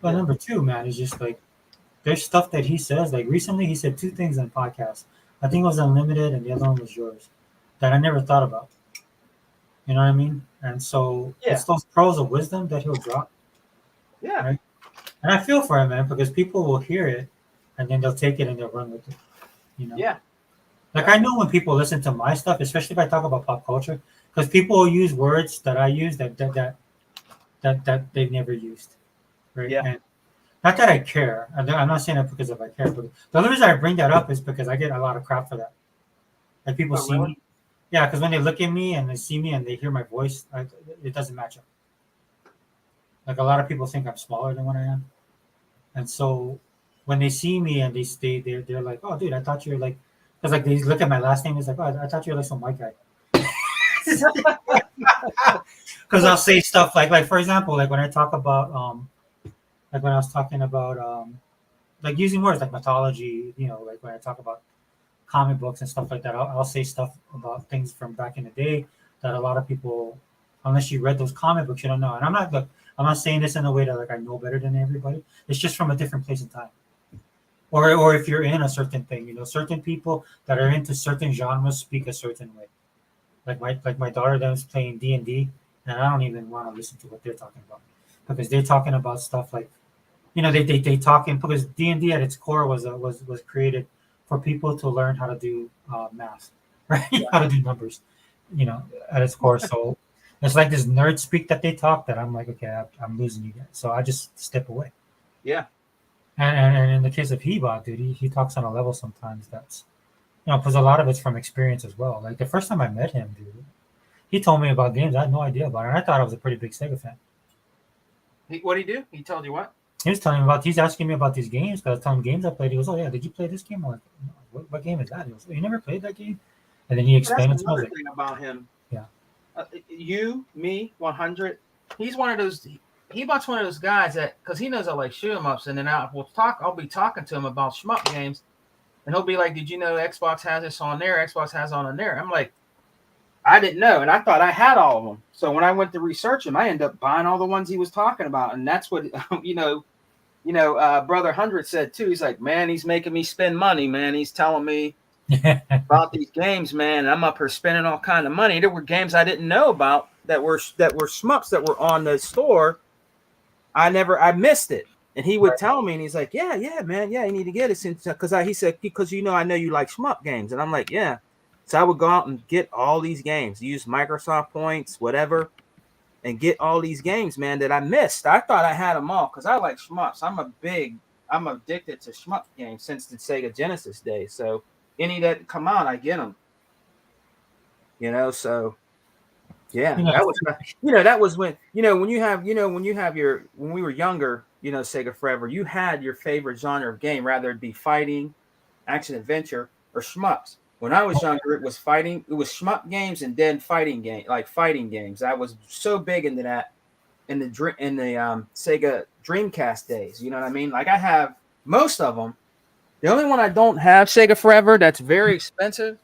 Speaker 1: but number two, man, is just like there's stuff that he says. Like recently, he said two things on podcasts. I think it was Unlimited, and the other one was yours that I never thought about. You know what I mean? And so it's those pearls of wisdom that he'll drop.
Speaker 3: Yeah.
Speaker 1: Right? And I feel for him, man, because people will hear it and then they'll take it and they'll run with it.
Speaker 3: Yeah.
Speaker 1: Like I know when people listen to my stuff, especially if I talk about pop culture, because people will use words that I use that they've never used. Right.
Speaker 3: Yeah.
Speaker 1: And not that I care. I'm not saying that because I care. But the only reason I bring that up is because I get a lot of crap for that. Like people see me. Yeah, because when they look at me and they see me and they hear my voice, it doesn't match up. Like a lot of people think I'm smaller than what I am, and so when they see me and they're like, "Oh, dude, I thought you were like," because like they look at my last name, it's like, "Oh, I thought you were like some white guy." Because I'll say stuff like for example, like when I talk about like when I was talking about like using words like mythology, like when I talk about comic books and stuff like that, I'll say stuff about things from back in the day that a lot of people, unless you read those comic books, you don't know. And I'm not saying this in a way that like I know better than everybody. It's just from a different place in time. Or if you're in a certain thing, certain people that are into certain genres speak a certain way. Like my daughter that was playing D&D, and I don't even want to listen to what they're talking about because they're talking about stuff like, they talking because D&D at its core was created for people to learn how to do math, right? How to do numbers, at its core. So it's like this nerd speak that they talk that I'm like, okay, I'm losing you guys. So I just step away.
Speaker 3: Yeah.
Speaker 1: And in the case of Hebot, dude, he talks on a level sometimes that's, because a lot of it's from experience as well. Like the first time I met him, dude, he told me about games I had no idea about, and I thought I was a pretty big Sega fan.
Speaker 3: What'd he do? He told you what?
Speaker 1: He's asking me about these games because I was telling him games I played. He goes, "Oh yeah, did you play this game?" I'm like, no, what game is that? He goes, "Oh, you never played that game?" And then he explained it
Speaker 3: That's
Speaker 1: to me. I was
Speaker 3: another
Speaker 1: like,
Speaker 3: thing about him.
Speaker 1: Yeah.
Speaker 3: Me, 100. He's one of those. Hebot's one of those guys that, because he knows I like shoot 'em ups, and then I'll be talking to him about shmup games, and he'll be like, "Did you know Xbox has this on there? Xbox has on there." I'm like, I didn't know, and I thought I had all of them. So when I went to research him, I ended up buying all the ones he was talking about, and that's what Brother 100 said too. He's like, man, he's making me spend money, man. He's telling me about these games, man. And I'm up here spending all kind of money. There were games I didn't know about that were shmups that were on the store. I missed it. And he would tell me, and he's like, yeah, man, yeah, you need to get it he said, because I know you like shmup games. And I'm like, yeah. So I would go out and get all these games, use Microsoft points, whatever, and get all these games, man, that I missed. I thought I had them all because I like shmups. I'm addicted to shmup games since the Sega Genesis days. So any that come out, I get them. So yeah, that was when when we were younger, Sega Forever, you had your favorite genre of game, rather it be fighting, action adventure, or shmups. When I was younger, it was fighting. It was shmup games and then fighting games. I was so big into that in the Sega Dreamcast days. You know what I mean? Like I have most of them. The only one I don't have, Sega Forever, that's very expensive.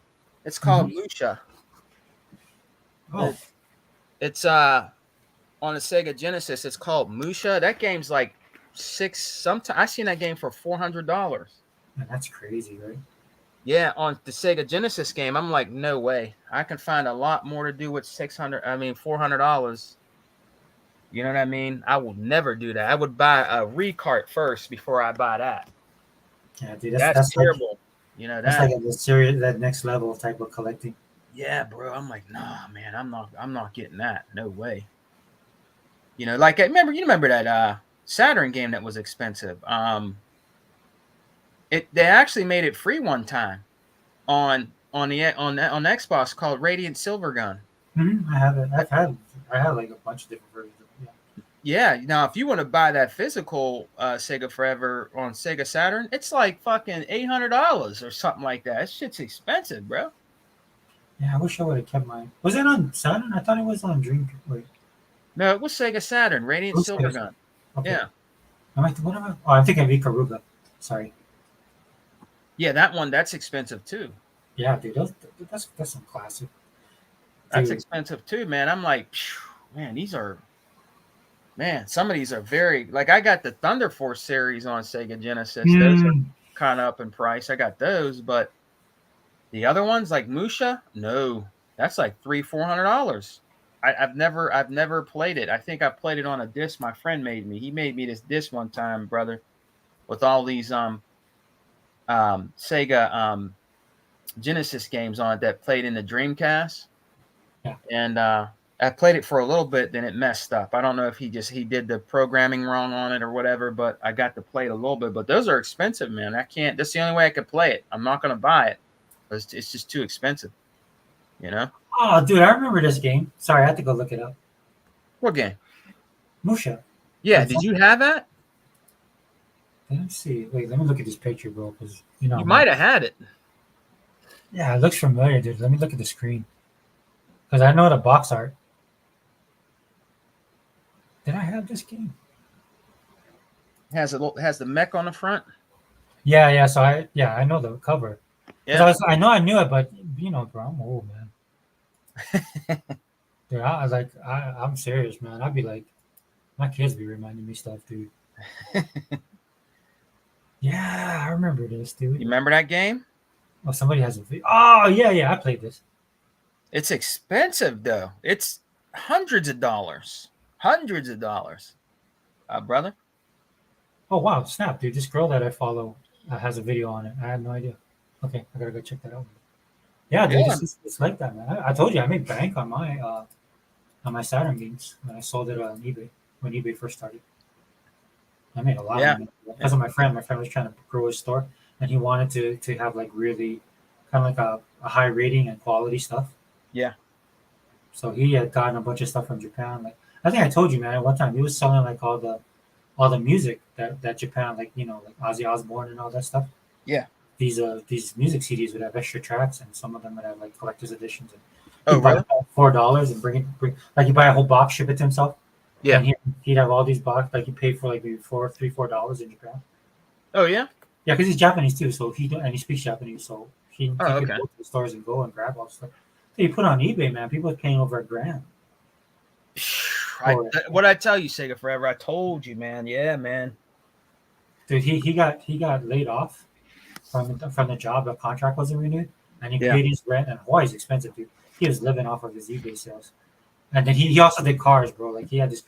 Speaker 3: It's called Lucia.
Speaker 1: oh,
Speaker 3: It's on a Sega Genesis. It's called Musha. That game's like sometimes I seen that game for $400.
Speaker 1: man, that's crazy, right?
Speaker 3: Yeah, on the Sega Genesis game, I'm like, no way. I can find a lot more to do with $400. You know what I mean? I will never do that. I would buy a recart first before I buy that.
Speaker 1: Yeah, dude,
Speaker 3: That's terrible.
Speaker 1: That's like a serious, that next level type of collecting.
Speaker 3: Yeah, bro. I'm like, nah, man. I'm not getting that. No way. Like you remember that Saturn game that was expensive. They actually made it free one time on Xbox called Radiant Silvergun.
Speaker 1: I have it. I have like a bunch of different versions of it.
Speaker 3: Yeah. Now, if you want to buy that physical Sega Forever on Sega Saturn, it's like fucking $800 or something like that. That shit's expensive, bro.
Speaker 1: Yeah, I wish I would have kept mine. Was it on Saturn? I thought it was on Dream. Wait.
Speaker 3: No, it was Sega Saturn, Radiant Silvergun.
Speaker 1: Okay.
Speaker 3: Yeah.
Speaker 1: I'm thinking of Ikaruga. Sorry.
Speaker 3: Yeah, that one, that's expensive too.
Speaker 1: Yeah, dude, that's some classic.
Speaker 3: That's expensive too, man. I'm like, man, some of these are very, like I got the Thunder Force series on Sega Genesis. Those are kind of up in price. I got those, but the other ones like Musha, no, that's like $300-$400. I've never played it. I think I played it on a disc my friend made me. He made me this disc one time, brother, with all these Sega Genesis games on it that played in the Dreamcast.
Speaker 1: Yeah.
Speaker 3: And I played it for a little bit, then it messed up. I don't know if he did the programming wrong on it or whatever, but I got to play it a little bit. But those are expensive, man. That's the only way I could play it. I'm not going to buy it. It's just too expensive,
Speaker 1: Oh, dude, I remember this game. Sorry, I had to go look it up.
Speaker 3: What game?
Speaker 1: Musha.
Speaker 3: Yeah, did you have that?
Speaker 1: Let me see. Wait, let me look at this picture, bro, because you
Speaker 3: might have had it.
Speaker 1: Yeah, it looks familiar, dude. Let me look at the screen, because I know the box art. Did I have this game?
Speaker 3: Has the mech on the front?
Speaker 1: Yeah. So I know the cover.
Speaker 3: Yeah.
Speaker 1: I knew it, but bro, I'm old, man. Dude, I'm serious, man. I'd be like, my kids be reminding me stuff, dude. Yeah, I remember this, dude.
Speaker 3: You remember that game?
Speaker 1: Oh, somebody has a video. Oh, yeah, I played this.
Speaker 3: It's expensive, though. It's hundreds of dollars. Brother.
Speaker 1: Oh, wow, snap, dude. This girl that I follow has a video on it. I had no idea. Okay, I gotta go check that out. Yeah, dude,
Speaker 3: Yeah.
Speaker 1: it's like that, man. I told you I made bank on my Saturn games when I sold it on eBay when eBay first started. I made a lot of
Speaker 3: Yeah.
Speaker 1: money because of my friend. My friend was trying to grow his store, and he wanted to have like really kind of like a high rating and quality stuff.
Speaker 3: Yeah.
Speaker 1: So he had gotten a bunch of stuff from Japan. Like I think I told you, man, at one time he was selling like all the music that Japan, like like Ozzy Osbourne and all that stuff.
Speaker 3: Yeah.
Speaker 1: These music CDs would have extra tracks, and some of them would have like collector's editions. And
Speaker 3: Oh,
Speaker 1: he'd buy
Speaker 3: really?
Speaker 1: it for $4 and bring like you buy a whole box, ship it to himself,
Speaker 3: Yeah.
Speaker 1: and he'd have all these box like he paid for like maybe $4 in Japan.
Speaker 3: Oh, yeah.
Speaker 1: Yeah, because he's Japanese too, so and he speaks Japanese, so he
Speaker 3: Oh,
Speaker 1: could
Speaker 3: okay.
Speaker 1: go to the stores and go and grab all the stuff. So you put it on eBay, man. People are paying over $1,000. For it.
Speaker 3: What I tell you, Sega Forever. I told you, man. Yeah, man.
Speaker 1: Dude, he got laid off from the job. The contract wasn't renewed, and he
Speaker 3: Yeah.
Speaker 1: paid his rent. And Hawaii's expensive, dude. He was living off of his eBay sales, and then he also did cars, bro. Like he had this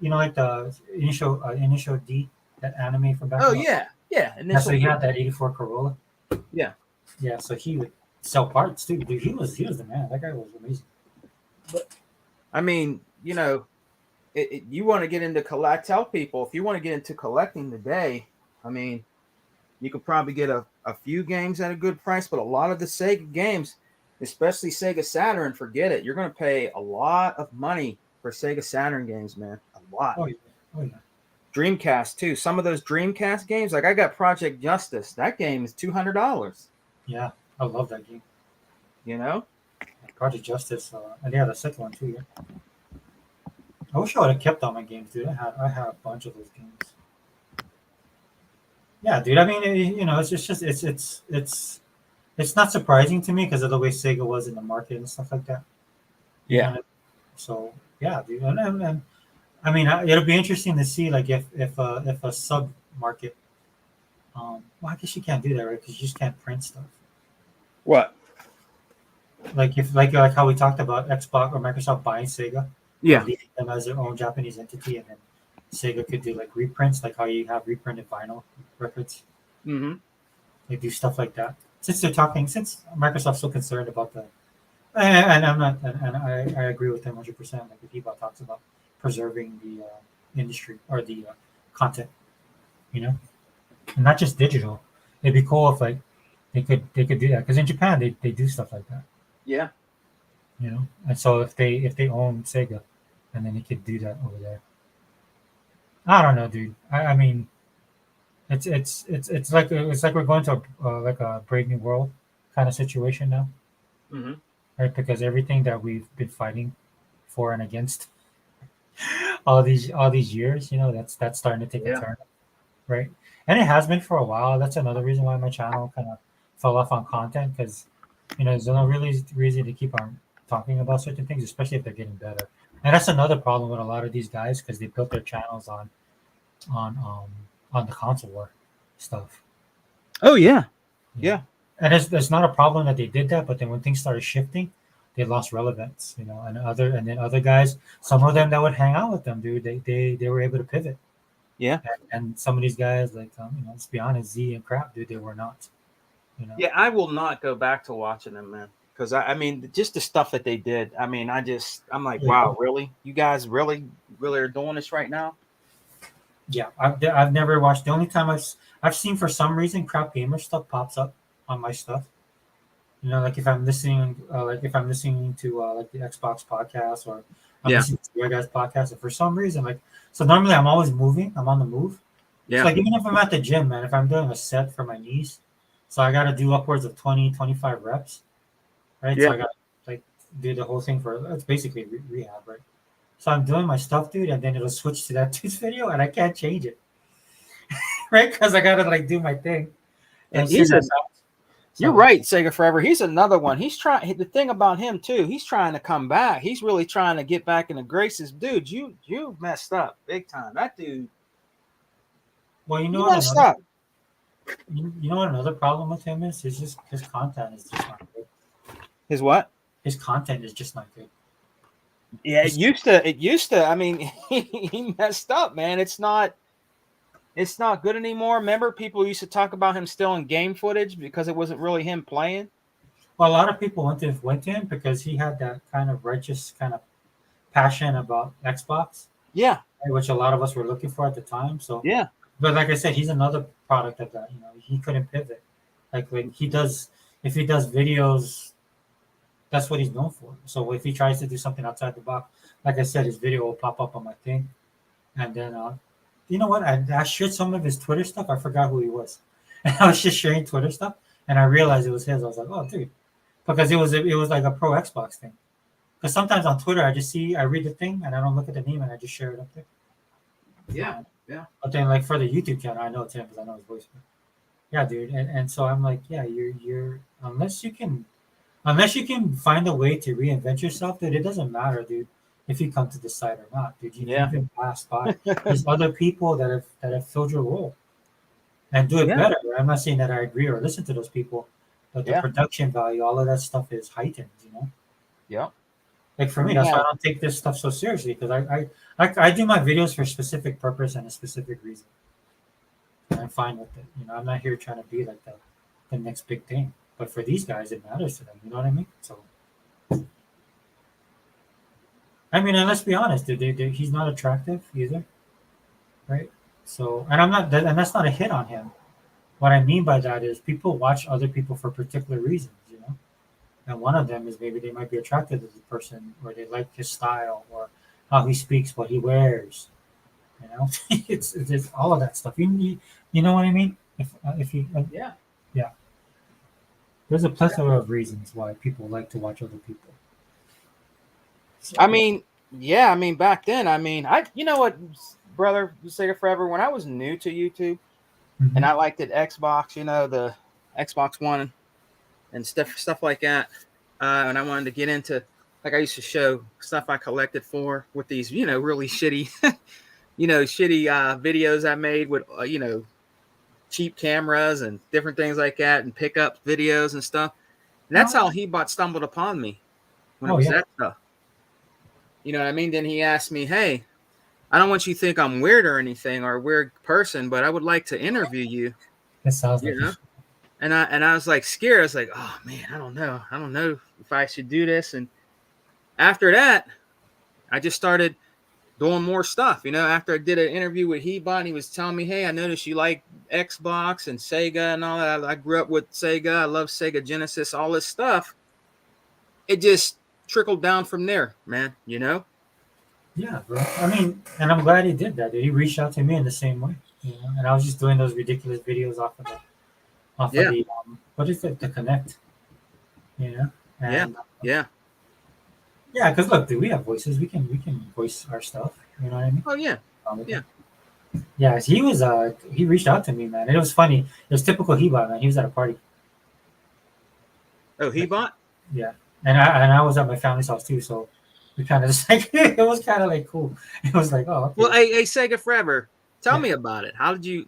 Speaker 1: like the initial D, that anime from back.
Speaker 3: Oh,
Speaker 1: in the
Speaker 3: yeah. Yeah. And
Speaker 1: Yeah, so he had that '84 Corolla.
Speaker 3: Yeah.
Speaker 1: Yeah, so he would sell parts too, dude. He was the man. That guy was amazing.
Speaker 3: I mean, you want to get into tell people if you want to get into collecting today, I mean, you could probably get a few games at a good price, but a lot of the Sega games, especially Sega Saturn, forget it. You're going to pay a lot of money for Sega Saturn games, man. A lot.
Speaker 1: Oh yeah, oh yeah.
Speaker 3: Dreamcast too. Some of those Dreamcast games, like I got Project Justice. That game is $200.
Speaker 1: Yeah, I love that game.
Speaker 3: You know?
Speaker 1: Project Justice, and yeah, the second one too. Yeah. I wish I would have kept all my games, dude. I had a bunch of those games. Yeah, dude. I mean, it's just it's not surprising to me because of the way Sega was in the market and stuff like that. You
Speaker 3: Yeah.
Speaker 1: know? So yeah, dude. And I mean, it'll be interesting to see like if a sub market. Well, I guess you can't do that, right? Because you just can't print stuff.
Speaker 3: What?
Speaker 1: Like if like how we talked about Xbox or Microsoft buying Sega,
Speaker 3: Yeah.
Speaker 1: leaving them as their own Japanese entity, and then Sega could do like reprints, like how you have reprinted vinyl records.
Speaker 3: Mm-hmm.
Speaker 1: They do stuff like that. Since Microsoft's so concerned about and I'm not, and I agree with them 100%. Like if Eva talks about preserving the industry or the content, and not just digital. It'd be cool if like they could do that because in Japan they do stuff like that.
Speaker 3: Yeah.
Speaker 1: And so if they own Sega, and then they could do that over there. I don't know, dude. I mean, it's like we're going to like a Brave New World kind of situation now,
Speaker 3: Mm-hmm.
Speaker 1: right? Because everything that we've been fighting for and against all these years, that's starting to take a
Speaker 3: Yeah.
Speaker 1: turn, right? And it has been for a while. That's another reason why my channel kind of fell off on content because there's no really reason to keep on talking about certain things, especially if they're getting better. And that's another problem with a lot of these guys because they built their channels on on the console war stuff.
Speaker 3: Oh, yeah.
Speaker 1: you
Speaker 3: Yeah.
Speaker 1: know. And it's not a problem that they did that, but then when things started shifting, they lost relevance. And then other guys, some of them that would hang out with them, dude, they were able to pivot.
Speaker 3: Yeah.
Speaker 1: And some of these guys, like let's be honest, Z and Crap, dude, they were not.
Speaker 3: Yeah, I will not go back to watching them, man. Because I mean, just the stuff that they did. I mean, I'm like,
Speaker 1: Yeah.
Speaker 3: wow, really? You guys really are doing this right now?
Speaker 1: Yeah, I've never watched. The only time I've seen for some reason Crap Gamer stuff pops up on my stuff. Like if I'm listening, to like the Xbox podcast or I'm
Speaker 3: Yeah.
Speaker 1: listening to your guys' podcast, and for some reason, like, so normally I'm always moving. I'm on the move.
Speaker 3: Yeah.
Speaker 1: So like even if I'm at the gym, man, if I'm doing a set for my knees, so I got to do upwards of 20, 25 reps, right?
Speaker 3: Yeah.
Speaker 1: So I got to like do the whole thing it's basically rehab, right? So I'm doing my stuff, dude, and then it'll switch to that dude's video, and I can't change it, right? Because I gotta like do my thing.
Speaker 3: And
Speaker 1: send that out.
Speaker 3: You're
Speaker 1: So-
Speaker 3: right, Sega Forever. He's another one. He's trying. The thing about him too, he's trying to come back. He's really trying to get back in the graces, dude. You messed up big time. That dude.
Speaker 1: Well, you know
Speaker 3: You
Speaker 1: what?
Speaker 3: messed up.
Speaker 1: You know what another problem with him is? It's just his content is just not good.
Speaker 3: His what?
Speaker 1: His content is just not good.
Speaker 3: Yeah, it used to. I mean, he messed up, man. It's not it's not good anymore. Remember, people used to talk about him stealing game footage because it wasn't really him playing.
Speaker 1: Well, a lot of people went to him because he had that kind of righteous kind of passion about Xbox,
Speaker 3: Yeah,
Speaker 1: right, which a lot of us were looking for at the time. So,
Speaker 3: yeah,
Speaker 1: but like I said, he's another product of that. He couldn't pivot. Like when he does, if he does videos, that's what he's known for. So if he tries to do something outside the box, like I said, his video will pop up on my thing, and then you know what? I shared some of his Twitter stuff. I forgot who he was, and I was just sharing Twitter stuff, and I realized it was his. I was like, oh, dude, because it was like a pro Xbox thing. Because sometimes on Twitter, I read the thing, and I don't look at the name, and I just share it up there.
Speaker 3: yeah, yeah.
Speaker 1: But then, like for the YouTube channel, I know it's him because I know his voice. Yeah, dude, and so I'm like, yeah, you're unless you can find a way to reinvent yourself, dude, it doesn't matter, dude, if you come to this site or not, dude. You've been passed by. There's other people that have filled your role and do it
Speaker 3: Yeah.
Speaker 1: better. I'm not saying that I agree or listen to those people, but the
Speaker 3: Yeah.
Speaker 1: production value, all of that stuff is heightened.
Speaker 3: Yeah.
Speaker 1: Like for me, that's why I don't take this stuff so seriously because I do my videos for a specific purpose and a specific reason. And I'm fine with it. I'm not here trying to be like the next big thing. But for these guys, it matters to them. You know what I mean? So, I mean, and let's be honest, dude. He's not attractive either, right? So, and and that's not a hit on him. What I mean by that is people watch other people for particular reasons. And one of them is maybe they might be attracted to the person, or they like his style, or how he speaks, what he wears. It's all of that stuff. You know what I mean? If you
Speaker 3: Yeah.
Speaker 1: yeah, there's a plethora of reasons why people like to watch other people. So,
Speaker 3: I mean, yeah. I mean, back then, you know what, brother, Sega Forever. When I was new to YouTube
Speaker 1: mhm.
Speaker 3: and I liked it, Xbox, the Xbox One and stuff like that, and I wanted to get into, like, I used to show stuff I collected with these, really shitty, shitty videos I made with, cheap cameras and different things like that, and pickup videos and stuff. And that's how Hebot stumbled upon me when it was that stuff. You know what I mean? Then he asked me, "Hey, I don't want you to think I'm weird or anything or a weird person, but I would like to interview you."
Speaker 1: It sounds like
Speaker 3: You know? And I was like scared. I was like, "Oh man, I don't know if I should do this." And after that, I just started doing more stuff. After I did an interview with Hebot, he was telling me, "Hey, I noticed you like Xbox and Sega and all that. I grew up with Sega. I love Sega Genesis, all this stuff." It just trickled down from there, man.
Speaker 1: Yeah, bro. I mean, and I'm glad he did that. Dude. He reached out to me in the same way. And I was just doing those ridiculous videos off of the what is it, the Connect. And
Speaker 3: Yeah.
Speaker 1: yeah, because look, dude, we have voices. We can voice our stuff. You know what I mean?
Speaker 3: Oh yeah.
Speaker 1: Yeah. Yeah, he reached out to me, man. And it was funny. It was typical Hebot, man. He was at a party.
Speaker 3: Oh, Hebot?
Speaker 1: Yeah. And I was at my family's house too, so we kind of just like it was kind of like cool. It was like, oh, okay.
Speaker 3: Well, hey, Sega Forever, tell me about it. How did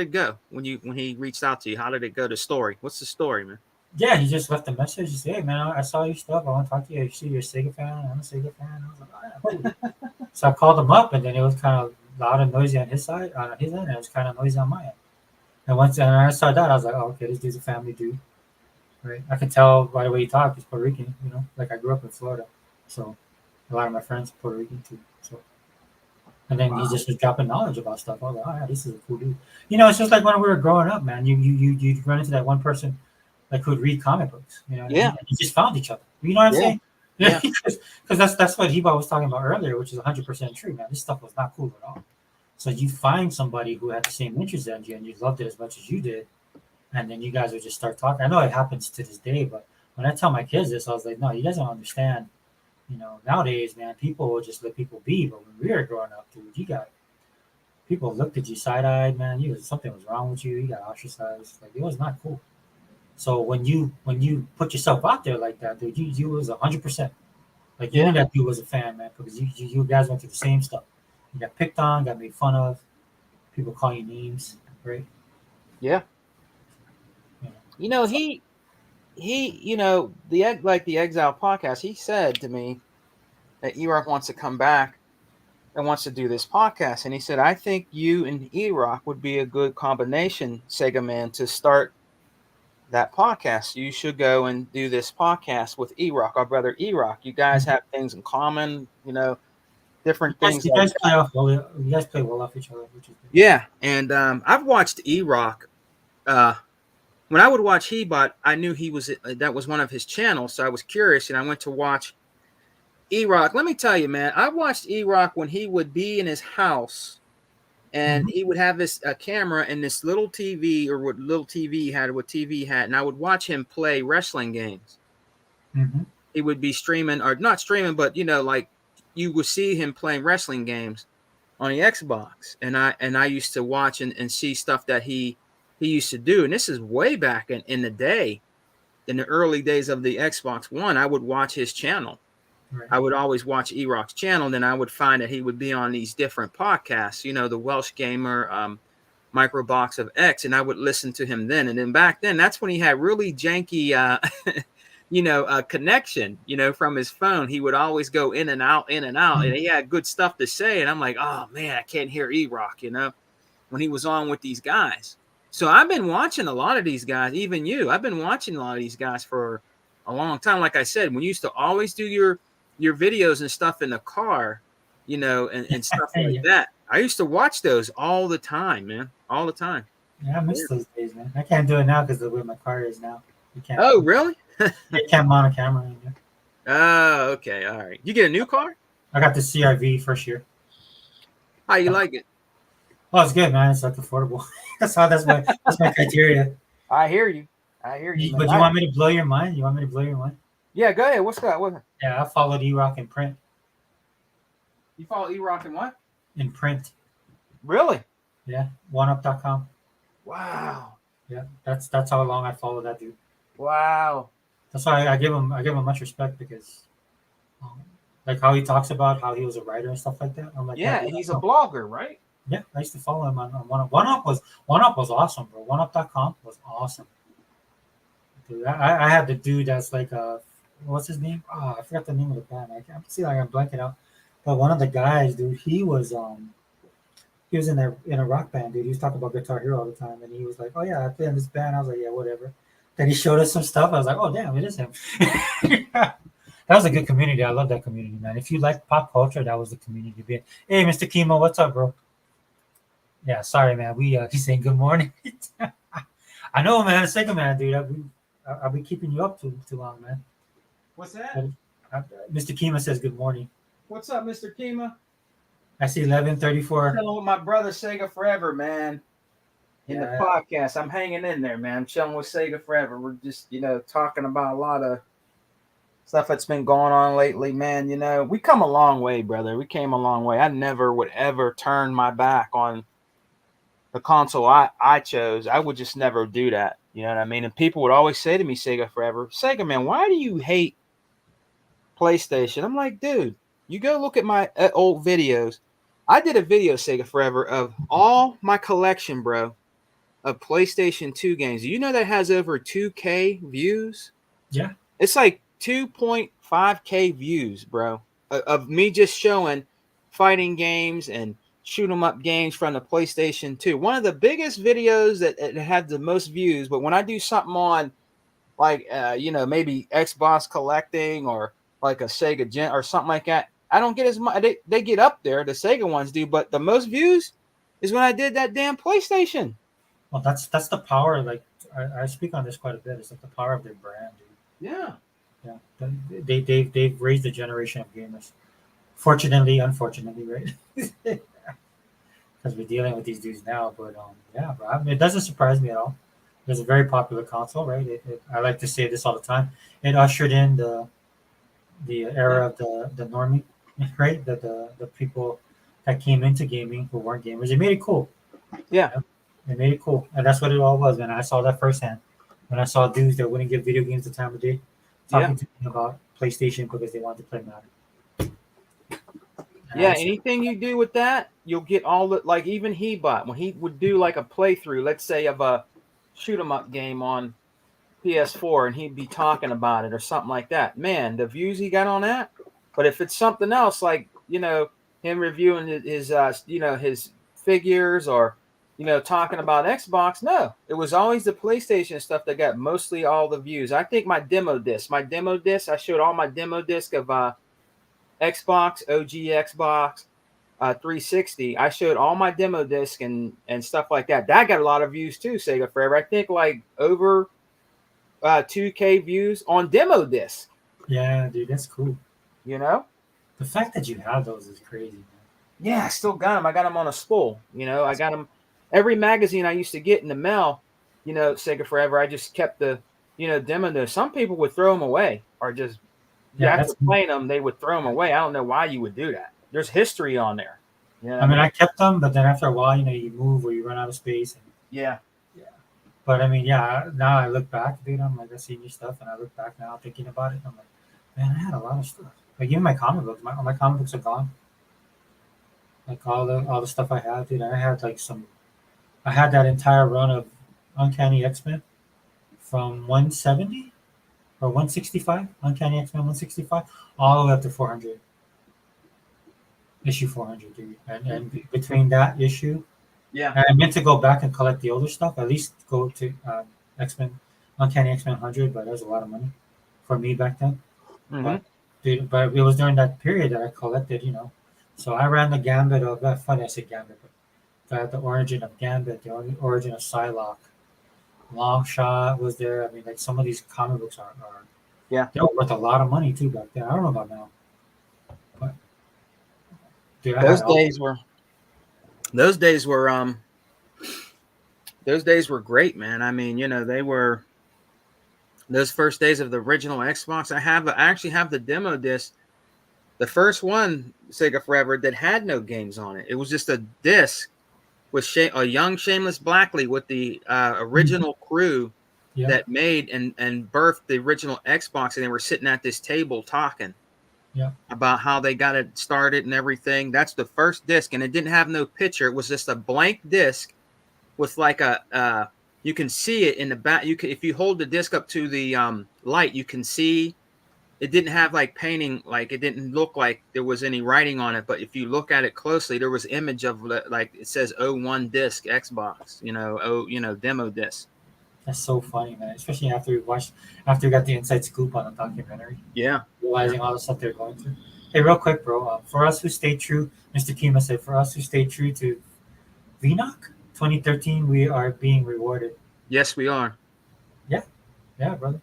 Speaker 3: it go when he reached out to you? How did it go? The story. What's the story, man?
Speaker 1: Yeah, he just left a message. He said, "Hey, man, I saw your stuff. I want to talk to you. I see you're a Sega fan. I'm a Sega fan." I was like, "Oh, yeah, cool." So I called him up, and then it was kind of loud and noisy on his end, and it was kind of noisy on my end. And I saw that, I was like, "Oh, okay, this dude's a family dude, right?" I could tell by the way he talked. He's Puerto Rican, Like I grew up in Florida, so a lot of my friends are Puerto Rican too. So, and then he just was dropping knowledge about stuff. I was like, "Oh yeah, this is a cool dude." It's just like when we were growing up, man. You run into that one person like who'd read comic books,
Speaker 3: Yeah.
Speaker 1: And you just found each other. You know what I'm saying?
Speaker 3: Yeah.
Speaker 1: Because that's what Heba was talking about earlier, which is 100% true, man. This stuff was not cool at all. So you find somebody who had the same interests as you, and you loved it as much as you did, and then you guys would just start talking. I know it happens to this day, but when I tell my kids this, I was like, no, you guys don't understand. Nowadays, man, people will just let people be. But when we were growing up, dude, people looked at you side-eyed, man. Something was wrong with you. You got ostracized. Like it was not cool. So when you put yourself out there like that, dude, you was 100%. Like you knew that dude was a fan, man, because you guys went through the same stuff. You got picked on, got made fun of. People call you names, right?
Speaker 3: Yeah. He the Exile podcast. He said to me that E-Rock wants to come back that wants to do this podcast, and he said, I think you and E-Rock would be a good combination, Sega Man, to start that podcast. You should go and do this podcast with E-Rock, our brother E-Rock. You guys have things in common, different things
Speaker 1: You
Speaker 3: like
Speaker 1: guys play off well. You guys play well off each other, which is good.
Speaker 3: yeah. And I've watched E-Rock. When I would watch Hebot, I knew that was one of his channels, so I was curious, and I went to watch E-Rock. Let me tell you, man, I watched E-Rock when he would be in his house, and he would have this camera and this little TV, or what little TV he had, what TV he had, and I would watch him play wrestling games.
Speaker 1: Mm-hmm.
Speaker 3: He would be streaming, or not streaming, but like you would see him playing wrestling games on the Xbox, and I used to watch and see stuff that he used to do, and this is way back in the day, in the early days of the Xbox One. I would watch his channel.
Speaker 1: Right.
Speaker 3: I would always watch E-Rock's channel, and then I would find that he would be on these different podcasts, the Welsh Gamer, Microbox of X, and I would listen to him then. And then back then, that's when he had really janky, connection, from his phone. He would always go in and out, and he had good stuff to say. And I'm like, oh man, I can't hear E-Rock, when he was on with these guys. So I've been watching a lot of these guys, even you. I've been watching a lot of these guys for a long time. Like I said, when you used to always do your videos and stuff in the car, and stuff like that. I used to watch those all the time, man, all the time.
Speaker 1: Yeah, I miss those days, man. I can't do it now because of the way my car is now. You can't.
Speaker 3: Oh, really?
Speaker 1: You can't mount a camera in there.
Speaker 3: Oh, okay, all right. You get a new car?
Speaker 1: I got the CRV first year.
Speaker 3: How you like it?
Speaker 1: Oh, it's good, man. It's like affordable. that's my criteria.
Speaker 3: I hear you. But
Speaker 1: you want me to blow your mind?
Speaker 3: Yeah, go ahead. What's that?
Speaker 1: Yeah, I followed E-Rock in print.
Speaker 3: You follow E-Rock in what?
Speaker 1: In print.
Speaker 3: Really?
Speaker 1: Yeah, oneup.com.
Speaker 3: Wow.
Speaker 1: Yeah, that's how long I followed that dude.
Speaker 3: Wow.
Speaker 1: That's why I give him much respect, because like how he talks about how he was a writer and stuff like that. I'm like,
Speaker 3: yeah, and he's a blogger, right?
Speaker 1: Yeah, I used to follow him on OneUp. OneUp was awesome, bro. OneUp.com was awesome. Dude, I had the dude that's like what's his name? Oh, I forgot the name of the band. I can't see, like I'm blanking out. But one of the guys, dude, he was in a rock band, dude. He was talking about Guitar Hero all the time, and he was like, "Oh yeah, I play in this band." I was like, "Yeah, whatever." Then he showed us some stuff. I was like, "Oh damn, it is him." That was a good community. I love that community, man. If you like pop culture, that was the community to be in. Hey, Mr. Kimo, what's up, bro? Yeah, sorry, man. He's saying good morning. I know, man. Sega man, dude. I'll be keeping you up too long, man.
Speaker 3: What's that?
Speaker 1: Mr. Kima says good morning.
Speaker 3: What's up, Mr. Kima?
Speaker 1: I see 11:34.
Speaker 3: Chilling with my brother Sega Forever, man. In the podcast, I'm hanging in there, man. I'm chilling with Sega Forever. We're just, talking about a lot of stuff that's been going on lately, man. We come a long way, brother. We came a long way. I never would ever turn my back on the console I chose. I would just never do that. You know what I mean? And people would always say to me, Sega Forever, Sega, man, why do you hate PlayStation? I'm like, dude, you go look at my old videos. I did a video, Sega Forever, of all my collection, bro, of PlayStation 2 games. Do you know that has over 2K views?
Speaker 1: Yeah.
Speaker 3: It's like 2.5K views, bro, of me just showing fighting games and shoot 'em up games from the PlayStation 2. One of the biggest videos that had the most views, but when I do something on like maybe Xbox collecting or like a Sega Gen or something like that, I don't get as much. They get up there, the Sega ones do, but the most views is when I did that damn PlayStation.
Speaker 1: Well, that's the power. Like I speak on this quite a bit. It's like the power of their brand, dude.
Speaker 3: Yeah.
Speaker 1: Yeah. They've raised a generation of gamers. Fortunately, unfortunately, right? Because we're dealing with these dudes now. But yeah, bro, I mean, it doesn't surprise me at all. It's a very popular console, right? I like to say this all the time. It ushered in the era of the normie, right? The people that came into gaming who weren't gamers. It made it cool.
Speaker 3: Yeah.
Speaker 1: It made it cool. And that's what it all was, man. I saw that firsthand. When I saw dudes that wouldn't give video games the time of day talking to me about PlayStation because they wanted to play Madden.
Speaker 3: Yeah, anything you do with that, you'll get all the, like even Hebot, when he would do like a playthrough, let's say of a shoot 'em up game on PS4, and he'd be talking about it or something like that. Man, the views he got on that. But if it's something else, like him reviewing his figures or talking about Xbox. No, it was always the PlayStation stuff that got mostly all the views. I think my demo disc, I showed all my demo disc of Xbox, OG Xbox, 360. I showed all my demo disc and stuff like that. That got a lot of views too, Sega Forever. I think like over 2K views on demo disc.
Speaker 1: Yeah, dude, that's cool.
Speaker 3: You know,
Speaker 1: The fact that you have those is crazy, man.
Speaker 3: yeah, I still got them. I got them on a spool. I got them. Every magazine I used to get in the mail, Sega Forever. I just kept the demo disc. Some people would throw them away or just
Speaker 1: Yeah,
Speaker 3: after
Speaker 1: that's.
Speaker 3: playing them, they would throw them away. I don't know why you would do that. There's history on there.
Speaker 1: I mean, I kept them, but then after a while, you move or you run out of space. And,
Speaker 3: Yeah.
Speaker 1: yeah. But I mean, yeah. Now I look back, dude. I'm like, I see new stuff, and I look back now, thinking about it. I'm like, man, I had a lot of stuff. Like even my comic books. All my comic books are gone. Like all the stuff I had, dude. I had like some. I had that entire run of Uncanny X-Men from 170 or 165. Uncanny X-Men 165, all the way up to 400. Issue 400, dude. And between that issue,
Speaker 3: Yeah.
Speaker 1: and I meant to go back and collect the older stuff. At least go to X-Men, Uncanny X-Men 100, but that was a lot of money for me back then.
Speaker 3: Mm-hmm.
Speaker 1: But dude, but it was during that period that I collected. So I ran the gambit of that. Funny I said gambit, but the origin of Gambit, the origin of Psylocke, Long Shot was there. I mean, like some of these comic books are
Speaker 3: Yeah.
Speaker 1: they were worth a lot of money too back then. I don't know about now, but dude,
Speaker 3: Those days were those days were great, man. I mean, they were those first days of the original Xbox. I actually have the demo disc, the first one, Sega Forever, that had no games on it. It was just a disc with a young Shameless Blackley with the original crew
Speaker 1: Yeah.
Speaker 3: that made and birthed the original Xbox, and they were sitting at this table talking about how they got it started and everything. That's the first disc, and it didn't have no picture. It was just a blank disc with like a you can see it in the back. If you hold the disc up to the light, you can see it didn't have like painting, like it didn't look like there was any writing on it. But if you look at it closely, there was image of like it says 01 disc Xbox, demo disc.
Speaker 1: That's so funny, man. Especially after you got the inside scoop on the documentary.
Speaker 3: Yeah.
Speaker 1: Realizing all the stuff they're going through. Hey, real quick, bro. For us who stayed true, Mr. Kima said, for us who stayed true to VNOC 2013, we are being rewarded.
Speaker 3: Yes, we are.
Speaker 1: Yeah, brother.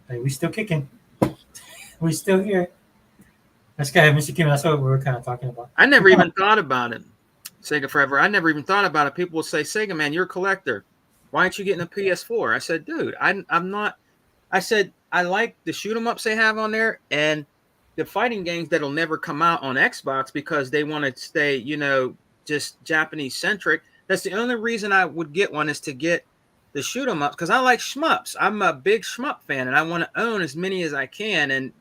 Speaker 1: Hey, we still kicking. We still here. That's good, Mr. Kima. That's what we were kind of talking about.
Speaker 3: I never even thought about it. Sega Forever. I never even thought about it. People will say, Sega, man, you're a collector. Why aren't you getting a PS4? I said, dude, I'm not. I said, I like the shoot 'em ups they have on there and the fighting games that'll never come out on Xbox because they want to stay, just Japanese centric. That's the only reason I would get one is to get the shoot 'em ups because I like shmups. I'm a big shmup fan and I want to own as many as I can. And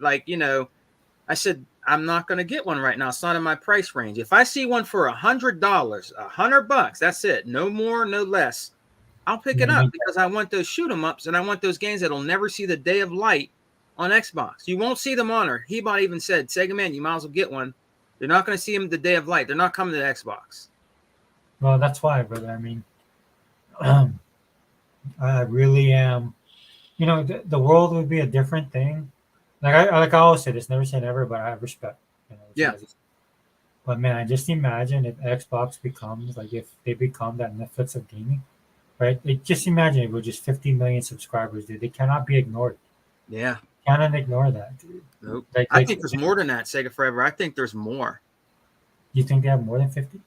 Speaker 3: I said, I'm not going to get one right now. It's not in my price range. If I see one for $100, $100, that's it. No more, no less. I'll pick it up because I want those shoot 'em ups and I want those games that'll never see the day of light on Xbox. You won't see them on her. Hebot even said, Sega man, you might as well get one. They're not going to see them the day of light. They're not coming to the Xbox.
Speaker 1: Well, that's why, brother. I mean, I really am. The world would be a different thing. Like I always say this, never say never, but I have respect.
Speaker 3: Yeah.
Speaker 1: But man, I just imagine if Xbox becomes if they become that Netflix of gaming, right? Just imagine if we're just 50 million subscribers, dude. They cannot be ignored.
Speaker 3: Yeah.
Speaker 1: Cannot ignore that, dude.
Speaker 3: Nope. I think there's more than that, Sega Forever. I think there's more.
Speaker 1: You think they have more than 50?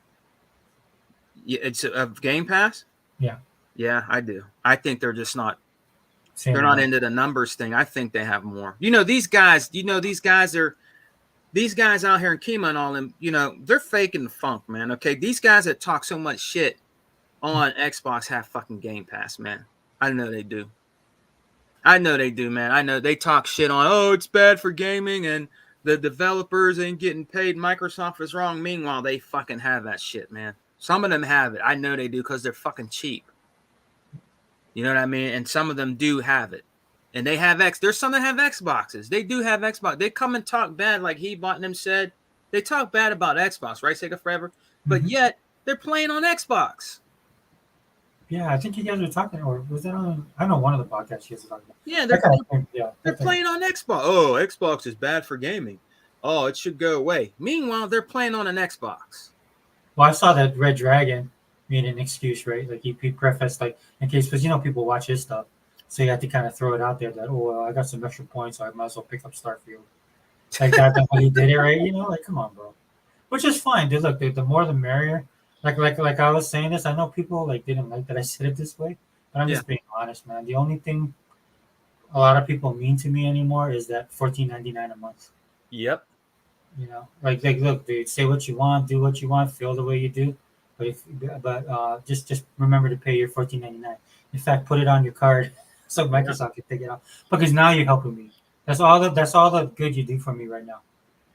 Speaker 3: Yeah, it's a Game Pass?
Speaker 1: Yeah.
Speaker 3: Yeah, I do. I think they're just not.
Speaker 1: They're
Speaker 3: not into the numbers thing. I think they have more. These guys. These guys out here in Kima and all them. They're faking the funk, man. Okay, these guys that talk so much shit on Xbox have fucking Game Pass, man. I know they do. Man. I know they talk shit on. Oh, it's bad for gaming and the developers ain't getting paid. Microsoft is wrong. Meanwhile, they fucking have that shit, man. Some of them have it. I know they do because they're fucking cheap. You know what I mean? And some of them do have it. And they have there's some that have Xboxes. They do have Xbox. They come and talk bad like Hebot and them said. They talk bad about Xbox, right, Sega Forever? But
Speaker 1: Mhm.
Speaker 3: yet they're playing on Xbox.
Speaker 1: Yeah, I think you guys were talking, or was that on? I don't know, one of the podcasts you guys were talking about.
Speaker 3: Yeah,
Speaker 1: That kind of thing. Yeah,
Speaker 3: they're
Speaker 1: that thing.
Speaker 3: playing on Xbox. Oh, Xbox is bad for gaming. Oh, it should go away. Meanwhile, they're playing on an Xbox.
Speaker 1: Well, I saw that Red Dragon made an excuse, right? Like he prefaced, like, in case, because people watch his stuff, so you had to kind of throw it out there that, oh, well, I got some extra points, so I might as well pick up Starfield. Like that, that's when he did it, right? Like, come on, bro. Which is fine, dude. Look, the more the merrier. Like I was saying this, I know people like didn't like that I said it this way, but I'm
Speaker 3: Yeah.
Speaker 1: just being honest, man. The only thing a lot of people mean to me anymore is that 14.99 a month.
Speaker 3: Yep.
Speaker 1: Like look, dude, say what you want, do what you want, feel the way you do, just remember to pay your 14.99. In fact, put it on your card so
Speaker 3: Yeah.
Speaker 1: Microsoft can take it out because now you're helping me. That's all the good you do for me right now,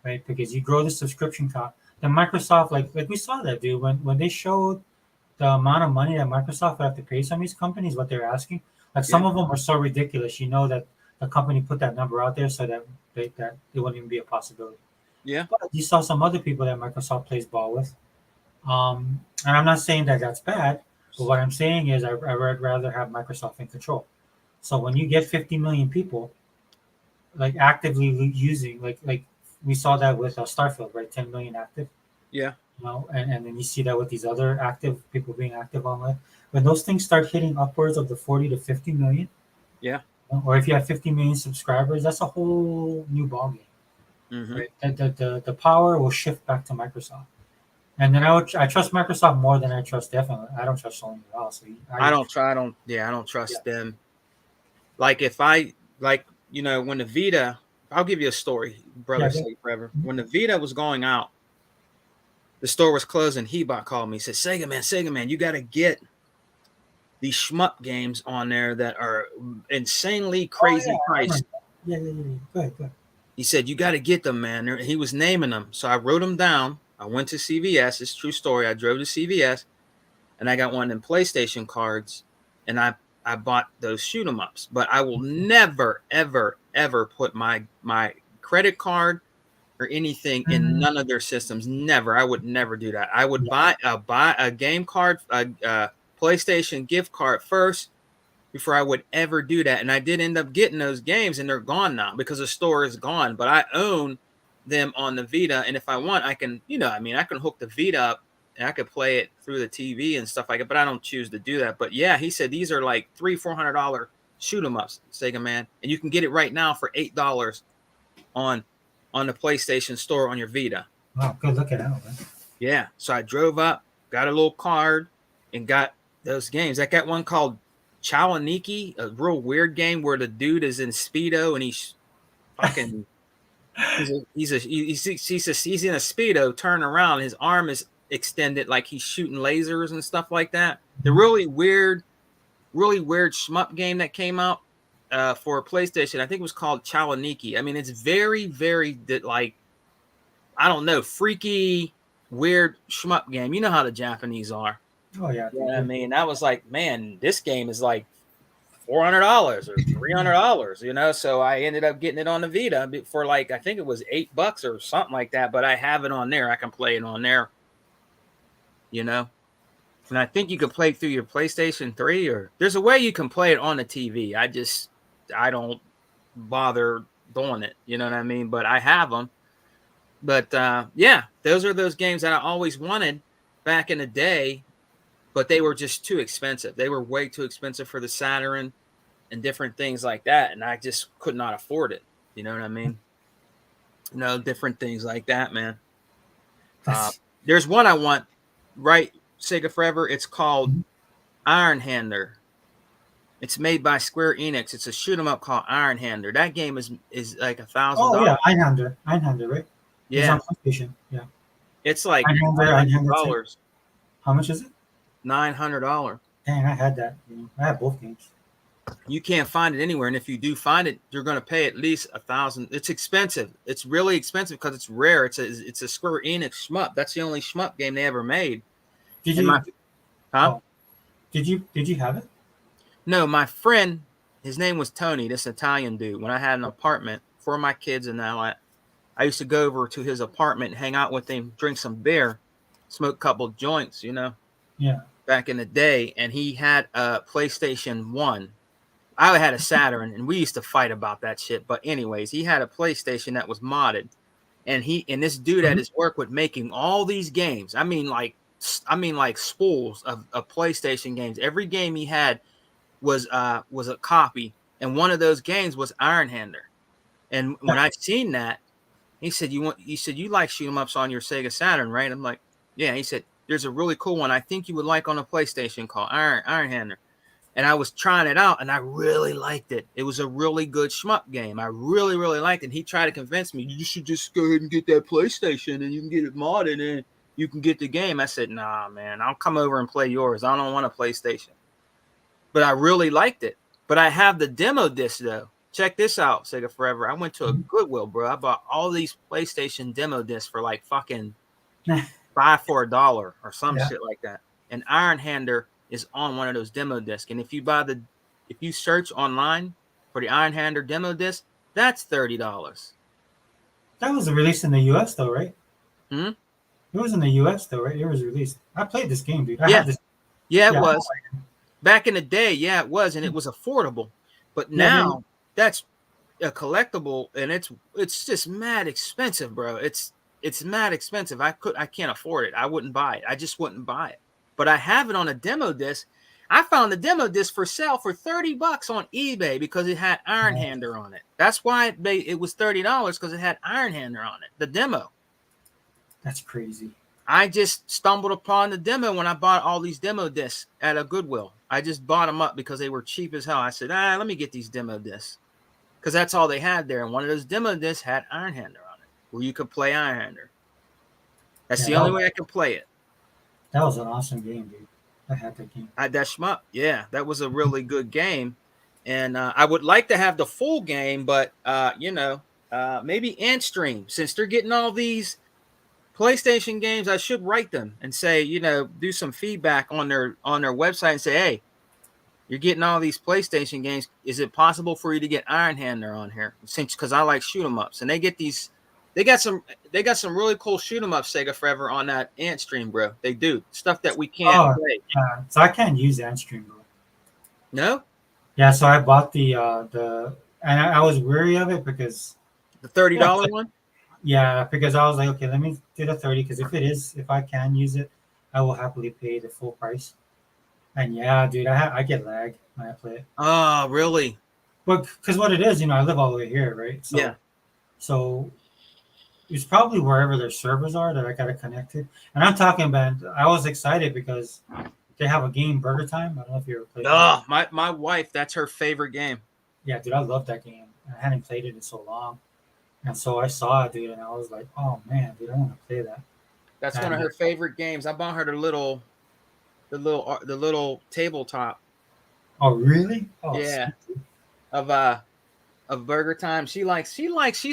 Speaker 1: right? Because you grow the subscription count. Then Microsoft, like we saw that, dude, when they showed the amount of money that Microsoft would have to pay some of these companies, what they're asking. Like some
Speaker 3: Yeah.
Speaker 1: of them were so ridiculous. That the company put that number out there so that it wouldn't even be a possibility.
Speaker 3: Yeah.
Speaker 1: But you saw some other people that Microsoft plays ball with. And I'm not saying that that's bad, but what I'm saying is I'd rather have Microsoft in control. So when you get 50 million people like actively using, like we saw that with Starfield, right? 10 million active.
Speaker 3: Yeah.
Speaker 1: And then you see that with these other active people being active online. When those things start hitting upwards of the 40 to 50 million,
Speaker 3: Yeah.
Speaker 1: or if you have 50 million subscribers, that's a whole new ballgame,
Speaker 3: Mm-hmm.
Speaker 1: right? The power will shift back to Microsoft. And then I trust Microsoft more than I trust definitely. I don't trust Sony at all. So
Speaker 3: I don't trust them. Like if I like, when the Vita, I'll give you a story, brother,
Speaker 1: yeah,
Speaker 3: say forever. When the Vita was going out, the store was closing. Hebot called me, said, Sega man, you got to get these shmup games on there that are insanely
Speaker 1: oh yeah,
Speaker 3: crazy
Speaker 1: I remember
Speaker 3: priced.
Speaker 1: that. Yeah. Go ahead.
Speaker 3: He said, you got to get them, man. He was naming them. So I wrote them down. I went to CVS. It's a true story. I drove to CVS and I got one of them PlayStation cards and I bought those shoot 'em ups. But I will never, ever, ever put my credit card or anything in
Speaker 1: Mm,
Speaker 3: none of their systems. Never. I would never do that. I would
Speaker 1: yeah,
Speaker 3: buy a game card, a PlayStation gift card first before I would ever do that. And I did end up getting those games and they're gone now because the store is gone. But I own them on the Vita. And if I want, I can, I can hook the Vita up and I could play it through the TV and stuff like that. But I don't choose to do that. But yeah, he said these are like $300-$400 shoot 'em ups, Sega man. And you can get it right now for $8 on the PlayStation store on your Vita.
Speaker 1: wow, good looking out, man.
Speaker 3: Yeah. So I drove up, got a little card, and got those games. I got one called Chalaniki, a real weird game where the dude is in Speedo and he's fucking he's in a Speedo, turning around, his arm is extended like he's shooting lasers and stuff like that. The really weird shmup game that came out for PlayStation, I think it was called Chalaniki. I mean, it's very, very like, I don't know, freaky, weird shmup game. You know how the Japanese are.
Speaker 1: Oh yeah,
Speaker 3: Yeah, I mean, I was like, man, this game is like $400 or $300, So I ended up getting it on the Vita for like, I think it was $8 or something like that. But I have it on there. I can play it on there, And I think you can play through your PlayStation 3 or there's a way you can play it on the TV. I don't bother doing it. You know what I mean? But I have them. But yeah, those are those games that I always wanted back in the day, but they were just too expensive. They were way too expensive for the Saturn and different things like that. And I just could not afford it. You know what I mean? Different things like that, man. There's one I want, right? Sega Forever. It's called Iron Hander. It's made by Square Enix. It's a shoot 'em up called Iron Hander. That game is like $1,000.
Speaker 1: Oh yeah, Einhander, right? It's
Speaker 3: Yeah,
Speaker 1: on PlayStation. Yeah,
Speaker 3: it's like
Speaker 1: Einhander 2.
Speaker 3: $900.
Speaker 1: How much is it?
Speaker 3: $900.
Speaker 1: Dang, I had that. I had both games.
Speaker 3: You can't find it anywhere, and if you do find it, you're going to pay at least $1,000. It's expensive. It's really expensive because it's rare. It's a Square Enix shmup. That's the only shmup game they ever made.
Speaker 1: Did
Speaker 3: And
Speaker 1: you?
Speaker 3: huh?
Speaker 1: Oh, did you have it?
Speaker 3: No, my friend, his name was Tony, this Italian dude. When I had an apartment for my kids and all that, I used to go over to his apartment, hang out with him, drink some beer, smoke a couple joints,
Speaker 1: Yeah.
Speaker 3: back in the day. And he had a PlayStation 1. I had a Saturn, and we used to fight about that shit. But anyways, he had a PlayStation that was modded, and this dude at
Speaker 1: Mhm.
Speaker 3: his work would make him all these games. I mean like spools of PlayStation games. Every game he had was a copy, and one of those games was Iron Hander. And when I seen that, he said, you like shoot 'em ups on your Sega Saturn, right? I'm like, yeah. He said, there's a really cool one I think you would like on a PlayStation called Iron Hander. And I was trying it out, and I really liked it. It was a really good shmup game. I really, really liked it. He tried to convince me, you should just go ahead and get that PlayStation, and you can get it modded, and you can get the game. I said, nah, man, I'll come over and play yours. I don't want a PlayStation. But I really liked it. But I have the demo disc, though. Check this out, Sega Forever. I went to a Goodwill, bro. I bought all these PlayStation demo discs for like fucking $5 for $1 or some
Speaker 1: Yeah.
Speaker 3: shit like that. And Iron Hander is on one of those demo discs. And if you search online for the Iron Hander demo disc, that's $30.
Speaker 1: That was released in the US though, right?
Speaker 3: Hmm?
Speaker 1: It was in the US though, right? It was released. I played this game, dude. I
Speaker 3: Yeah.
Speaker 1: had this.
Speaker 3: Yeah, it
Speaker 1: Yeah.
Speaker 3: was. Back in the day, yeah, it was, and it was affordable. But
Speaker 1: Yeah,
Speaker 3: now that's a collectible, and it's just mad expensive, bro. It's mad expensive. I can't afford it. I wouldn't buy it. I just wouldn't buy it. But I have it on a demo disc. I found the demo disc for sale for $30 on eBay because it had Iron Hander on it. That's why it was $30 because it had Iron Hander on it. The demo.
Speaker 1: That's crazy.
Speaker 3: I just stumbled upon the demo when I bought all these demo discs at a Goodwill. I just bought them up because they were cheap as hell. I said, let me get these demo discs because that's all they had there. And one of those demo discs had Iron Hander on it, where you could play Iron Hander. That's the only way I could play it.
Speaker 1: That was an awesome game, dude. I had that game.
Speaker 3: That shmup, yeah, that was a really good game. And I would like to have the full game, but maybe Antstream, since they're getting all these PlayStation games, I should write them and say, do some feedback on their website and say, hey, you're getting all these PlayStation games. Is it possible for you to get Iron Hander on here? Since because I like shoot 'em ups, and they got some really cool shoot 'em ups, Sega Forever, on that Ant Stream, bro. They do stuff that we can't play.
Speaker 1: Yeah. So I can't use Antstream, bro.
Speaker 3: No,
Speaker 1: Yeah. So I bought and I was weary of it because
Speaker 3: the $30 one.
Speaker 1: Yeah, because I was like, okay, let me do the 30 because if I can use it, I will happily pay the full price. And yeah, dude, I get lag when I play it.
Speaker 3: Oh, really?
Speaker 1: But because what it is, I live all the way here, right? So,
Speaker 3: Yeah.
Speaker 1: So it's probably wherever their servers are that I got to connect to. And I'm talking about, I was excited because they have a game, Burger Time. I don't know if you ever played it.
Speaker 3: Oh, my wife, that's her favorite game.
Speaker 1: Yeah, dude, I love that game. I hadn't played it in so long. And so I saw it, dude, and I was like, "Oh man, dude, I want to play that."
Speaker 3: That's one of her favorite games. I bought her the little tabletop.
Speaker 1: Oh really? Oh,
Speaker 3: yeah,
Speaker 1: sweet.
Speaker 3: of Burger Time. She's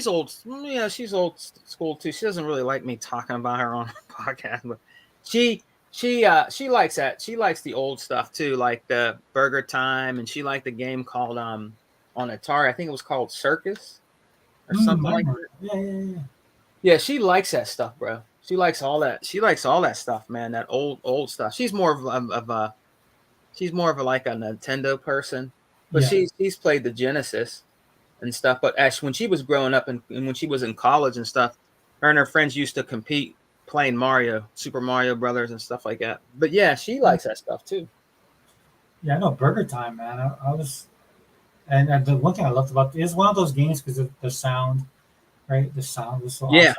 Speaker 3: old. Yeah, she's old school too. She doesn't really like me talking about her on the podcast, but she likes that. She likes the old stuff too, like the Burger Time, and she liked the game called on Atari. I think it was called Circus. Or something like that.
Speaker 1: Yeah.
Speaker 3: Yeah, she likes that stuff, bro. She likes all that. She likes all that stuff, man. That old stuff. She's more of a like a Nintendo person, but she's played the Genesis and stuff. But actually, when she was growing up and when she was in college and stuff, her and her friends used to compete playing Super Mario Brothers and stuff like that. But yeah, she likes that stuff too.
Speaker 1: Yeah, I know Burger Time, man. I was. And the one thing I loved about it is one of those games because of the sound, right? The sound was so awesome.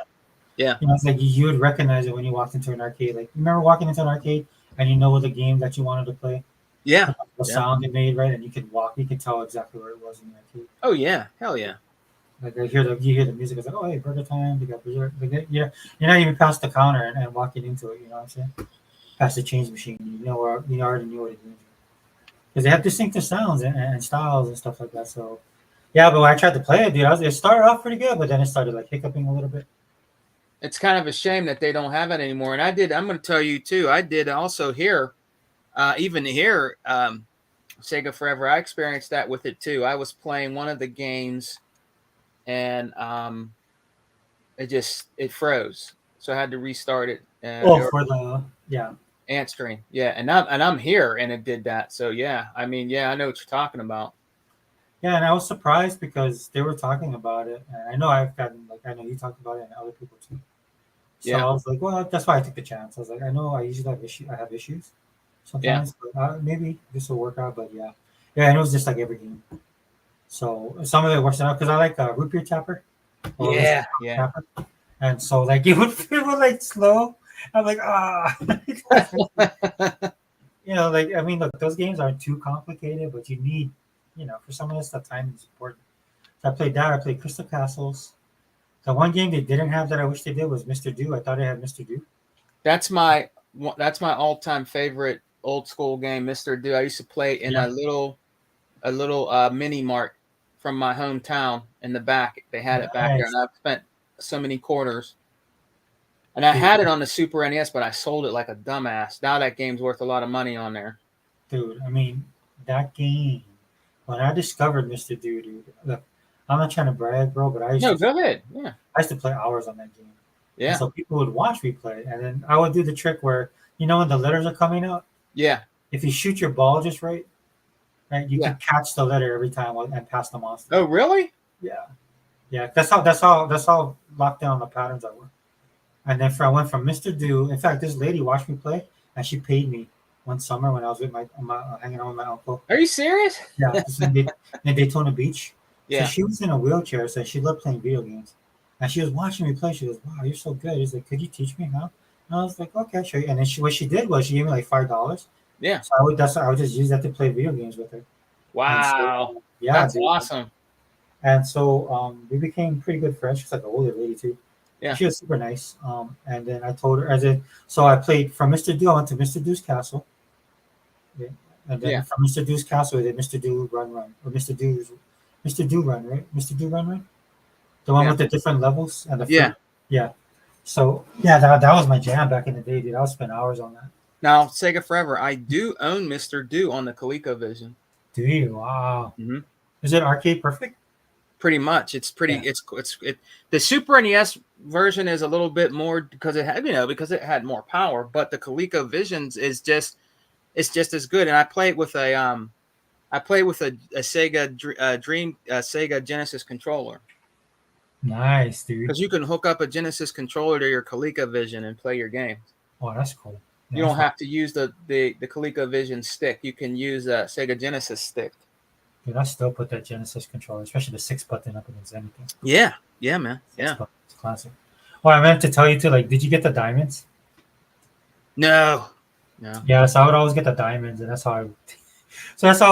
Speaker 3: Yeah.
Speaker 1: It's like you would recognize it when you walked into an arcade. Like, you remember walking into an arcade and you know the game that you wanted to play?
Speaker 3: Yeah.
Speaker 1: The sound it made, right? And you could tell exactly where it was in the arcade.
Speaker 3: Oh, yeah. Hell yeah.
Speaker 1: Like, you hear the music. It's like, oh, hey, Burger Time. They got Burger. Like, you're not even past the counter and walking into it. You know what I'm saying? Past the change machine. You already knew what it means. Because they have distinctive sounds and styles and stuff like that. So, yeah, but when I tried to play it, dude, it started off pretty good, but then it started like hiccuping a little bit.
Speaker 3: It's kind of a shame that they don't have it anymore. And I'm going to tell you too. I did also here, even here, Sega Forever. I experienced that with it too. I was playing one of the games, and it froze. So I had to restart it.
Speaker 1: Oh, for the
Speaker 3: ant string, yeah, and I'm here, and it did that. So yeah, I mean, yeah, I know what you're talking about.
Speaker 1: yeah, and I was surprised because they were talking about it, and I know I've gotten like I know you talked about it and other people too. So
Speaker 3: Yeah,
Speaker 1: I was like, well, that's why I took the chance. I was like, I know I usually have issues
Speaker 3: yeah,
Speaker 1: sometimes, but maybe this will work out. But yeah, yeah, and it was just like every game. So some of it works out because I like root beer tapper or whiskey
Speaker 3: yeah.
Speaker 1: tapper, and so like it would like slow. I'm like you know, like I mean, look, those games aren't too complicated, but you need, you know, for some of this stuff, time is important. So I played that. I played Crystal Castles. The one game they didn't have that I wish they did was Mr. Do. I thought it had Mr. Do.
Speaker 3: That's my all-time favorite old school game, Mr. Do. I used to play in
Speaker 1: Yeah,
Speaker 3: a little mini mart from my hometown in the back. They had it back there,
Speaker 1: nice,
Speaker 3: and I've spent so many quarters. And I
Speaker 1: dude.
Speaker 3: had it on the Super NES, but I sold it like a dumbass. Now that game's worth a lot of money on there.
Speaker 1: Dude, I mean, that game. When I discovered Mr. Do, dude, look, I'm not trying to brag, bro, but
Speaker 3: No, go ahead. Yeah,
Speaker 1: I used to play hours on that game, and
Speaker 3: yeah,
Speaker 1: so people would watch me play, and then I would do the trick where you know when the letters are coming out,
Speaker 3: yeah,
Speaker 1: if you shoot your ball just right, right, you
Speaker 3: yeah.
Speaker 1: can catch the letter every time and pass the monster.
Speaker 3: Oh, really?
Speaker 1: Yeah, yeah, that's how locked down the patterns I were. And then I went from Mr. Do. In fact, this lady watched me play, and she paid me one summer when I was with my hanging out with my uncle.
Speaker 3: Are you serious?
Speaker 1: Yeah, this is in Daytona Beach. So
Speaker 3: Yeah.
Speaker 1: she was in a wheelchair, so she loved playing video games. And she was watching me play. She goes, "Wow, you're so good." He's like, "Could you teach me how?" And I was like, "Okay, I'll show you." And then what she did was she gave me like $5.
Speaker 3: Yeah.
Speaker 1: So I would just use that to play video games with her. And
Speaker 3: Wow.
Speaker 1: so yeah,
Speaker 3: That's
Speaker 1: dude.
Speaker 3: awesome.
Speaker 1: And so we became pretty good friends. She's like an older lady too.
Speaker 3: Yeah.
Speaker 1: She was super nice. And then I told her as in so I played from Mr. Do. I went to Mr. Do's castle. Yeah. And then
Speaker 3: Yeah.
Speaker 1: from Mr. Do's castle, we did Mr. Do Run Run or Mr. Do Run, right? Mr. Do Run Run, the one
Speaker 3: Yeah.
Speaker 1: with the different levels and the fruit.
Speaker 3: Yeah.
Speaker 1: Yeah. So yeah, that was my jam back in the day, dude. I would spend hours on that.
Speaker 3: Now, Sega Forever, I do own Mr. Do on the ColecoVision.
Speaker 1: Do you? Wow.
Speaker 3: Mm-hmm.
Speaker 1: Is it arcade perfect?
Speaker 3: Pretty much. It's pretty.
Speaker 1: Yeah.
Speaker 3: It. The Super NES version is a little bit more because it had more power, but the ColecoVision's is just it's just as good. And I play it with a Sega Dream Sega Genesis controller.
Speaker 1: Nice, dude.
Speaker 3: Because you can hook up a Genesis controller to your ColecoVision and play your games.
Speaker 1: Oh, that's cool. Yeah,
Speaker 3: You don't have to use the ColecoVision stick. You can use a Sega Genesis stick.
Speaker 1: Dude, I still put that Genesis controller, especially the 6 button up against anything.
Speaker 3: Yeah, yeah, man. Yeah.
Speaker 1: It's classic. Well, I meant to tell you too, like, did you get the diamonds?
Speaker 3: No.
Speaker 1: Yeah, so I would always get the diamonds, and that's how I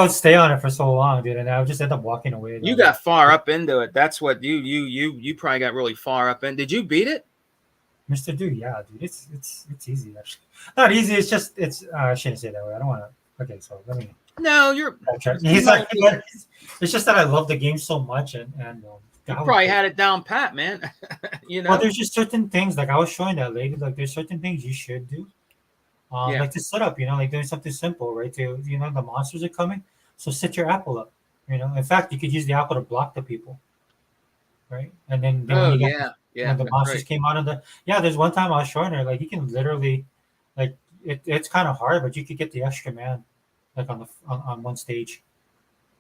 Speaker 1: would stay on it for so long, dude, and I would just end up walking away.
Speaker 3: You got far up into it. That's what you probably got really far up in. Did you beat it?
Speaker 1: Mr. Do, yeah, dude, it's easy actually. Not easy. It's just I shouldn't say it that way. I don't want to. Okay, so let me.
Speaker 3: No, you're.
Speaker 1: He's like, it's just that I love the game so much, and
Speaker 3: you probably had it down pat, man. You know.
Speaker 1: Well, there's just certain things like I was showing that lady. Like, there's certain things you should do.
Speaker 3: Yeah.
Speaker 1: Like to set up, like doing something simple, right? The monsters are coming, so set your apple up. In fact, you could use the apple to block the people, right? And then when the monsters came out of there's one time I was showing her like you can literally, like it's kind of hard, but you could get the extra man, like on one stage.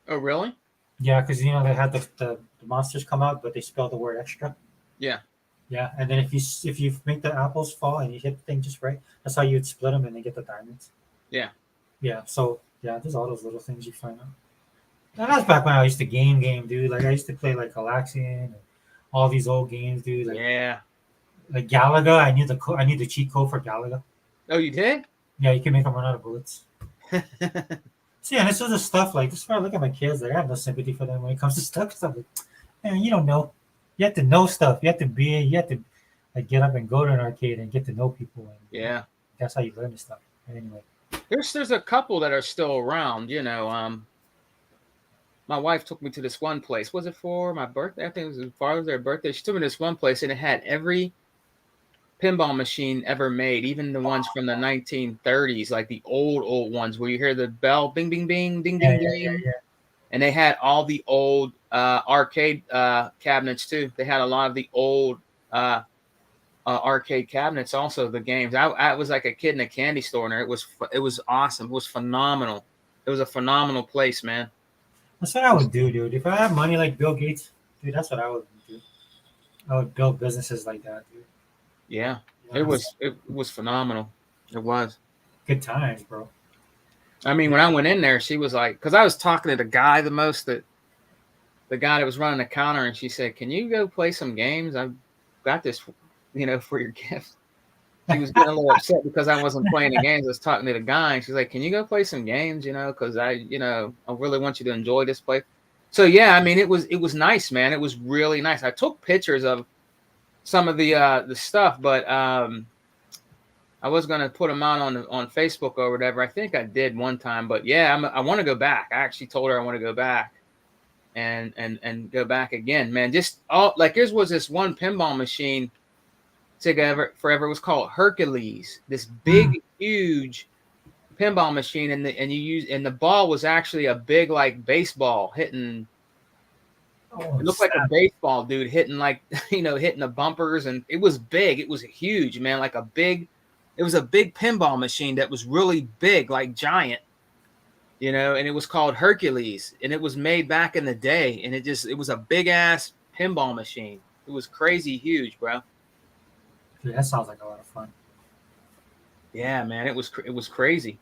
Speaker 3: Oh really?
Speaker 1: Yeah, because they had the monsters come out, but they spelled the word extra.
Speaker 3: Yeah.
Speaker 1: Yeah, and then if you make the apples fall and you hit the thing just right, that's how you'd split them and then get the diamonds.
Speaker 3: Yeah.
Speaker 1: Yeah. So yeah, there's all those little things you find out. And that's back when I used to game, dude. Like I used to play like Galaxian and all these old games, dude. Like,
Speaker 3: yeah.
Speaker 1: Like Galaga, I knew the cheat code for Galaga.
Speaker 3: Oh, you did?
Speaker 1: Yeah, you can make them run out of bullets. See, and this is the stuff like this is where I look at my kids. Like I have no sympathy for them when it comes to stuff. Cause I'm like, man, you don't know. You have to know stuff. You have to like get up and go to an arcade and get to know people. And
Speaker 3: yeah,
Speaker 1: that's how you learn this stuff. But anyway,
Speaker 3: there's a couple that are still around. My wife took me to this one place. Was it for my birthday? I think it was Father's Day or birthday. She took me to this one place and it had every pinball machine ever made, even the ones from the 1930s, like the old ones where you hear the bell, bing, bing, bing, ding, ding, ding. Yeah. And they had all the old arcade cabinets too. They had a lot of the old arcade cabinets, also the games. I was like a kid in a candy store, and it was awesome. It was phenomenal. It was a phenomenal place, man.
Speaker 1: That's what I would do, dude. If I had money like Bill Gates, dude, that's what I would do. I would build businesses like that, dude.
Speaker 3: Yeah,
Speaker 1: Yeah,
Speaker 3: it was phenomenal. It was.
Speaker 1: good times, bro.
Speaker 3: I mean, when I went in there, she was like, because I was talking to the guy the guy that was running the counter, and she said, "Can you go play some games? I've got this, for your gift." She was getting a little upset because I wasn't playing the games. I was talking to the guy, and she's like, "Can you go play some games? Because I really want you to enjoy this place." So yeah, I mean, it was nice, man. It was really nice. I took pictures of some of the stuff, but I was gonna put them out on Facebook or whatever. I think I did one time, but yeah, I want to go back. I actually told her I want to go back and go back again, man. Just all like yours was this one pinball machine. Forever it was called Hercules. This big, huge pinball machine, and the ball was actually a big like baseball hitting.
Speaker 1: Oh,
Speaker 3: It looked like a baseball, dude, hitting like hitting the bumpers, and it was big. It was huge, man. It was a big pinball machine that was really big, like giant. And it was called Hercules, and it was made back in the day, and it was a big ass pinball machine. It was crazy huge, bro.
Speaker 1: dude, that sounds like a lot of fun.
Speaker 3: Yeah, man, it was crazy.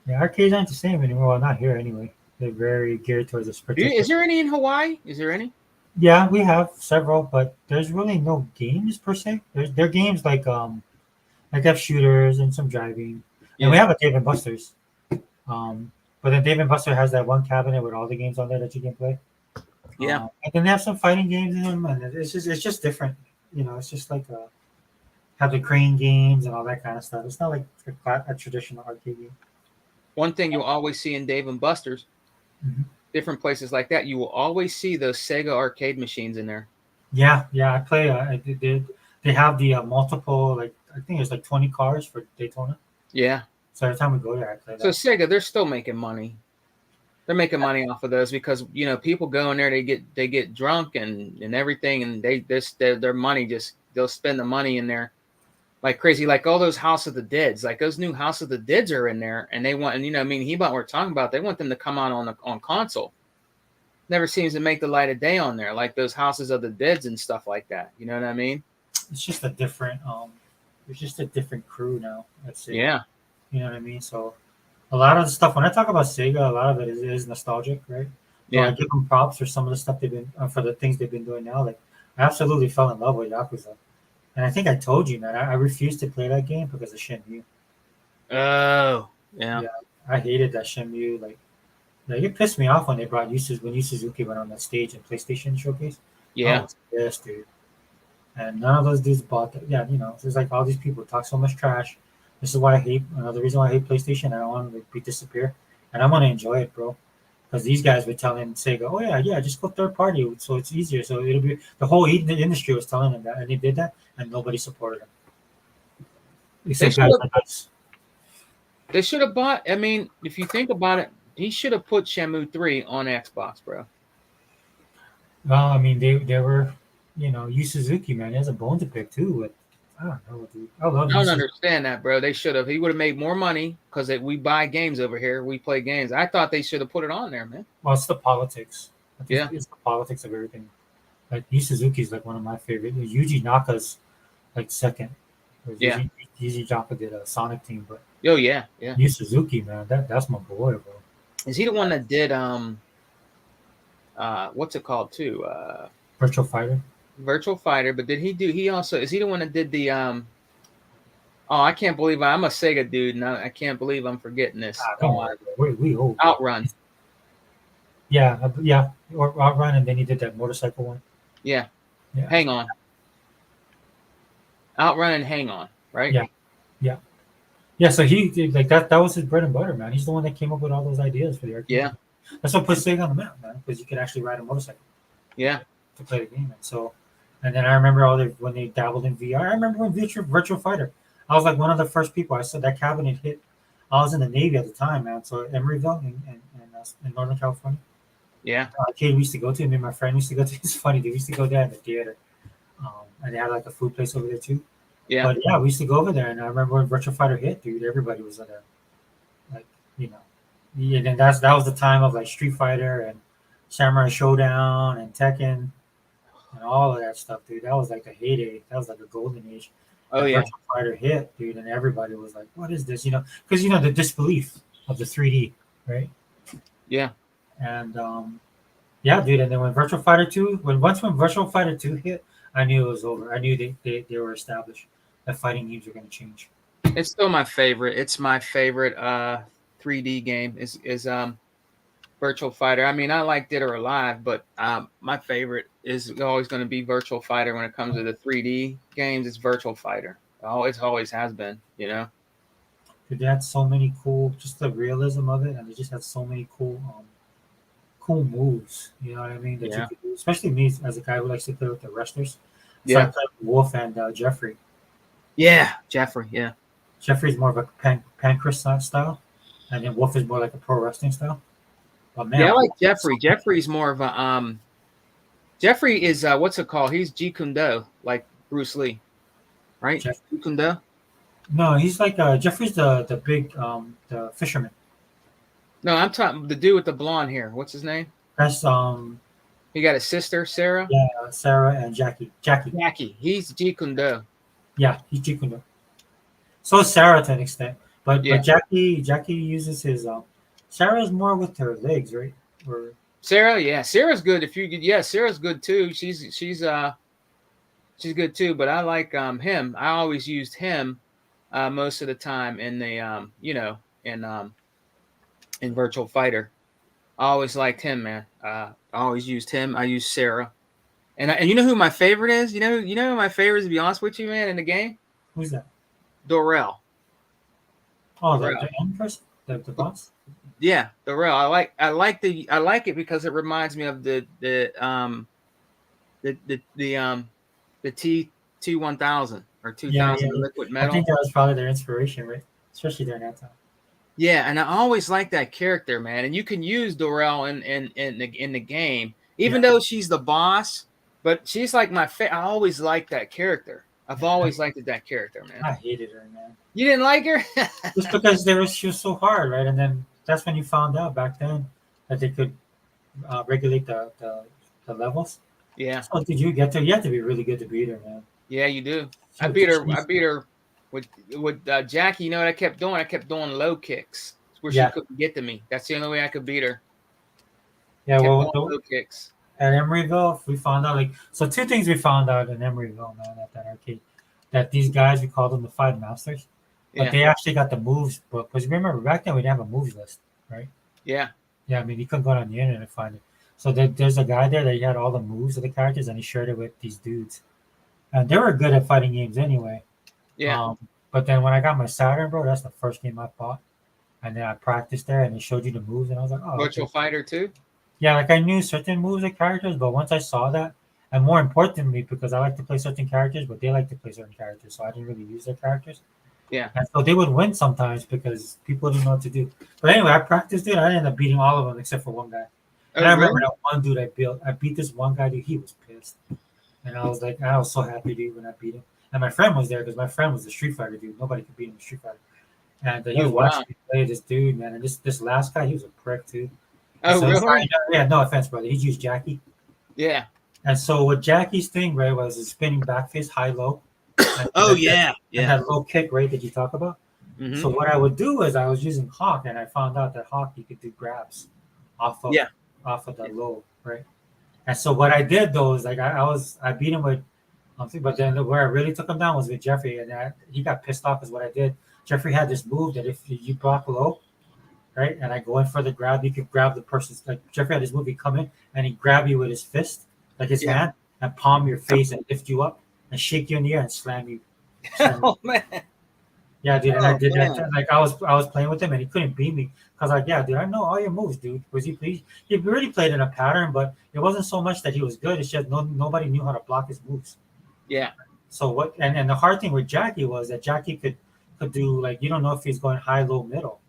Speaker 1: Yeah, arcades aren't the same anymore. Well, not here anyway. They're very geared towards this particular.
Speaker 3: Is there any in Hawaii? Is there any?
Speaker 1: Yeah, we have several, but there's really no games per se. There are games like have shooters and some driving, and we have a Dave and Buster's. But then Dave and Buster has that one cabinet with all the games on there that you can play.
Speaker 3: Yeah.
Speaker 1: And then they have some fighting games in them, and it's just different. It's just like have the crane games and all that kind of stuff. It's not like a traditional arcade game.
Speaker 3: One thing you'll always see in Dave and Buster's, different places like that, you will always see those Sega arcade machines in there.
Speaker 1: Yeah, I play. They have the multiple, like I think it's like 20 cars for Daytona.
Speaker 3: Yeah.
Speaker 1: So every time we go there, I play that.
Speaker 3: So Sega, they're still making money. They're making money off of those because people go in there, they get drunk and everything, and their money they'll spend the money in there like crazy. Like all those House of the Deads, like those new House of the Deads are in there, and they want, we're talking about, they want them to come out on console. Never seems to make the light of day on there, like those Houses of the Deads and stuff like that. You know what I mean?
Speaker 1: It's just a different it's just a different crew now. Let's say.
Speaker 3: Yeah.
Speaker 1: You know what I mean? So a lot of the stuff, when I talk about Sega, a lot of it is nostalgic, right? So
Speaker 3: Yeah.
Speaker 1: I give them props for some of the stuff they've been for the things they've been doing now. Like I absolutely fell in love with Yakuza, and I think I told you, man, I refused to play that game because of Shenmue.
Speaker 3: Oh, yeah.
Speaker 1: I hated that Shenmue. Like it pissed me off when they brought Yu Suzuki went on that stage in PlayStation Showcase.
Speaker 3: Yeah.
Speaker 1: Yes, dude. And none of those dudes bought that. Yeah, there's like all these people talk so much trash. This is why I hate. Another reason why I hate PlayStation. I don't want to disappear, and I want to enjoy it, bro. Because these guys were telling Sega, "Oh yeah, just go third party, so it's easier." So it'll be the whole industry was telling them that, and they did that, and nobody supported them. Except guys like us.
Speaker 3: They should have bought. I mean, if you think about it, he should have put Shenmue 3 on Xbox, bro.
Speaker 1: Well, I mean, they were, Yu Suzuki, man, he has a bone to pick too. But I don't know, dude. I love.
Speaker 3: I don't understand that, bro. They should have. He would have made more money because we buy games over here. We play games. I thought they should have put it on there, man.
Speaker 1: Well, it's the politics.
Speaker 3: Yeah,
Speaker 1: it's the politics of everything. Like Yu Suzuki is like one of my favorite. Yuji Naka's like second.
Speaker 3: Yeah.
Speaker 1: Yuji Naka did a Sonic Team, but
Speaker 3: yeah.
Speaker 1: Yu Suzuki, man, that's my boy, bro.
Speaker 3: Is he the one that did what's it called too?
Speaker 1: Virtual Fighter.
Speaker 3: Virtual Fighter, but is he the one that did the oh, I can't believe I'm a Sega dude, and I can't believe I'm forgetting this.
Speaker 1: Don't worry, we old.
Speaker 3: Outrun.
Speaker 1: Yeah, or Outrun, and then he did that motorcycle one.
Speaker 3: Yeah. Hang on. Outrun and Hang On, right?
Speaker 1: Yeah. So he did like that. That was his bread and butter, man. He's the one that came up with all those ideas for the arcade.
Speaker 3: Yeah.
Speaker 1: That's what put Sega on the map, man, because you could actually ride a motorcycle.
Speaker 3: Yeah.
Speaker 1: To play the game, and then I remember when they dabbled in VR. I remember when Virtual Fighter. I was like one of the first people. I saw that cabinet hit. I was in the Navy at the time, man. So Emeryville in Northern California.
Speaker 3: Yeah.
Speaker 1: Arcade we used to go to. Me and my friend used to go to. It's funny. They used to go there in the theater. and they had like a food place over there too.
Speaker 3: Yeah.
Speaker 1: But yeah, we used to go over there, and I remember when Virtual Fighter hit, dude. Everybody was like you know, yeah. And then that was the time of like Street Fighter and Samurai Showdown and Tekken and all of that stuff, dude. That was like a heyday. That was like a golden age.
Speaker 3: Oh
Speaker 1: And
Speaker 3: yeah.
Speaker 1: Virtual Fighter hit, dude, and everybody was like, "What is this?" Because the disbelief of the 3D, right?
Speaker 3: Yeah.
Speaker 1: And yeah, dude. And then when Virtual Fighter 2, when Virtual Fighter 2 hit, I knew it was over. I knew they were established. That fighting games were going to change.
Speaker 3: It's still my favorite. It's my favorite 3D game is Virtual Fighter. I mean, I like Dead or Alive, but my favorite is always going to be Virtual Fighter when it comes to the 3D games. It's Virtual Fighter. It always has been, you know.
Speaker 1: Dude, they had so many just the realism of it, and they just had so many cool moves. You know what I mean? That
Speaker 3: Yeah.
Speaker 1: you could do, especially me as a guy who likes to play with the wrestlers. So
Speaker 3: Yeah.
Speaker 1: I played with Wolf and Jeffrey.
Speaker 3: Yeah, Jeffrey. Yeah.
Speaker 1: Jeffrey's more of a Pancras style, and then Wolf is more like a pro wrestling style. But man,
Speaker 3: Yeah, I like Jeffrey. Jeffrey's more of a Jeffrey is what's it called? He's Jeet Kune Do, like Bruce Lee, right?
Speaker 1: Jeff-
Speaker 3: Jeet Kune Do.
Speaker 1: No, he's like Jeffrey's the big the fisherman.
Speaker 3: No, I'm talking the dude with the blonde hair. What's his name?
Speaker 1: That's
Speaker 3: He got a sister, Sarah.
Speaker 1: yeah, Sarah and Jackie.
Speaker 3: Jackie. He's Jeet Kune Do.
Speaker 1: Yeah, he's Jeet Kune Do. So is Sarah to an extent, but
Speaker 3: Yeah.
Speaker 1: but Jackie uses his Sarah's more with her legs, right? Or
Speaker 3: Sarah, yeah, Sarah's good. If you could, yeah, Sarah's good too. She's good too. But I like him. I always used him most of the time in the in Virtual Fighter. I always liked him, man. I always used him. I used Sarah, and you know who my favorite is? You know who my favorite is, to be honest with you, man, in the game?
Speaker 1: who's that?
Speaker 3: Dorel.
Speaker 1: Oh,
Speaker 3: Dorel.
Speaker 1: the end person, the boss.
Speaker 3: Yeah, Dorel. I like it because it reminds me of the T1000 or 2000
Speaker 1: Yeah.
Speaker 3: liquid
Speaker 1: I
Speaker 3: metal.
Speaker 1: think that was probably their inspiration, right? Especially during that time.
Speaker 3: Yeah, and I always like that character, man. And you can use Dorel in the game, even though she's the boss. But she's like I always liked that character. I've always liked that character, man.
Speaker 1: I hated her, man.
Speaker 3: You didn't like her?
Speaker 1: Just because she was so hard, right? And then that's when you found out back then that they could regulate the levels.
Speaker 3: Yeah,
Speaker 1: So did you get to? You have to be really good to beat her, man.
Speaker 3: yeah, you do.
Speaker 1: She
Speaker 3: I
Speaker 1: was
Speaker 3: beat
Speaker 1: just-
Speaker 3: her with Jackie. You know what I kept doing? I kept doing low kicks where
Speaker 1: Yeah.
Speaker 3: she couldn't get to me. That's the only way I could beat her.
Speaker 1: Yeah,
Speaker 3: Kept
Speaker 1: well,
Speaker 3: doing low kicks.
Speaker 1: at Emeryville, we found out so two things we found out in Emeryville, man, at that arcade, that these guys we called them the Five Masters, but
Speaker 3: Yeah,
Speaker 1: they actually got the moves book. Because remember back then we didn't have a moves list, right?
Speaker 3: yeah,
Speaker 1: Yeah, I mean you couldn't go on the internet and find it. So there's a guy there that he had all the moves of the characters and he shared it with these dudes, and they were good at fighting games anyway.
Speaker 3: yeah.
Speaker 1: But then when I got my Saturn, bro, that's the first game I bought, and then I practiced there and they showed you the moves, and I was like, oh,
Speaker 3: Virtual
Speaker 1: okay.
Speaker 3: Fighter too.
Speaker 1: Yeah, like I knew certain moves of characters, but once I saw that, and more importantly, because I like to play certain characters, but they like to play certain characters, so I didn't really use their characters.
Speaker 3: Yeah.
Speaker 1: And so they would win sometimes because people didn't know what to do. But anyway, I practiced it. I ended up beating all of them except for one guy.
Speaker 3: Oh,
Speaker 1: And I remember
Speaker 3: really?
Speaker 1: that one dude I beat this one guy, dude. He was pissed, and I was like, I was so happy, dude, when I beat him. And my friend was there because my friend was a Street Fighter dude. Nobody could beat him in Street Fighter. And he
Speaker 3: Oh,
Speaker 1: was
Speaker 3: wow.
Speaker 1: watching me play this dude, man. And this last guy, he was a prick too.
Speaker 3: Oh,
Speaker 1: So-
Speaker 3: really?
Speaker 1: Yeah, no offense, brother. He used Jackie.
Speaker 3: Yeah.
Speaker 1: And so what Jackie's thing, right, was a spinning back fist, high low. And
Speaker 3: Oh,
Speaker 1: that-
Speaker 3: yeah,
Speaker 1: And
Speaker 3: yeah.
Speaker 1: that low kick, right, that you talk about.
Speaker 3: Mhm.
Speaker 1: So what I would do is I was using Hawk, and I found out that Hawk you could do grabs off of
Speaker 3: Yeah.
Speaker 1: the low, right? And so what I did though is like I beat him with but then where I really took him down was with Jeffrey, and he got pissed off because what I did. Jeffrey had this move that if you block low, right, and I go in for the grab, you could grab the person's like Jeffrey had this move. He'd come in and he'd grab you with his fist, like his
Speaker 3: Yeah.
Speaker 1: hand, and palm your face and lift you up and shake you in the air and slam you.
Speaker 3: Oh man.
Speaker 1: Yeah, dude, and I
Speaker 3: Oh,
Speaker 1: did that.
Speaker 3: man.
Speaker 1: Like I was playing with him, and he couldn't beat me because like, yeah, dude, I know all your moves, dude. He really played in a pattern, but it wasn't so much that he was good. It's just nobody knew how to block his moves.
Speaker 3: Yeah.
Speaker 1: So what? And the hard thing with Jackie was that Jackie could do like you don't know if he's going high, low, middle,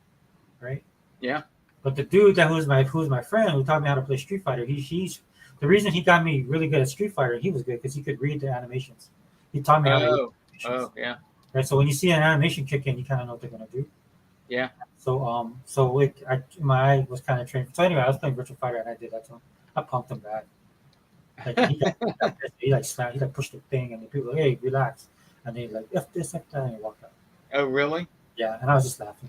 Speaker 1: right?
Speaker 3: Yeah.
Speaker 1: But the dude who's my friend who taught me how to play Street Fighter, he's the reason he got me really good at Street Fighter, he was good because he could read the animations. He taught me how to read
Speaker 3: Oh,
Speaker 1: the animations.
Speaker 3: yeah,
Speaker 1: Right. So when you see an animation kick in, you kind of know what they're gonna do.
Speaker 3: yeah.
Speaker 1: So like my eye was kind of trained. So anyway, I was playing Virtual Fighter and I did that to him. I punked him bad. Like he like slammed, he like pushed the thing, and the people like, hey, relax, and they like F this, F that, and he walked out.
Speaker 3: Oh, really?
Speaker 1: Yeah, and I was just laughing.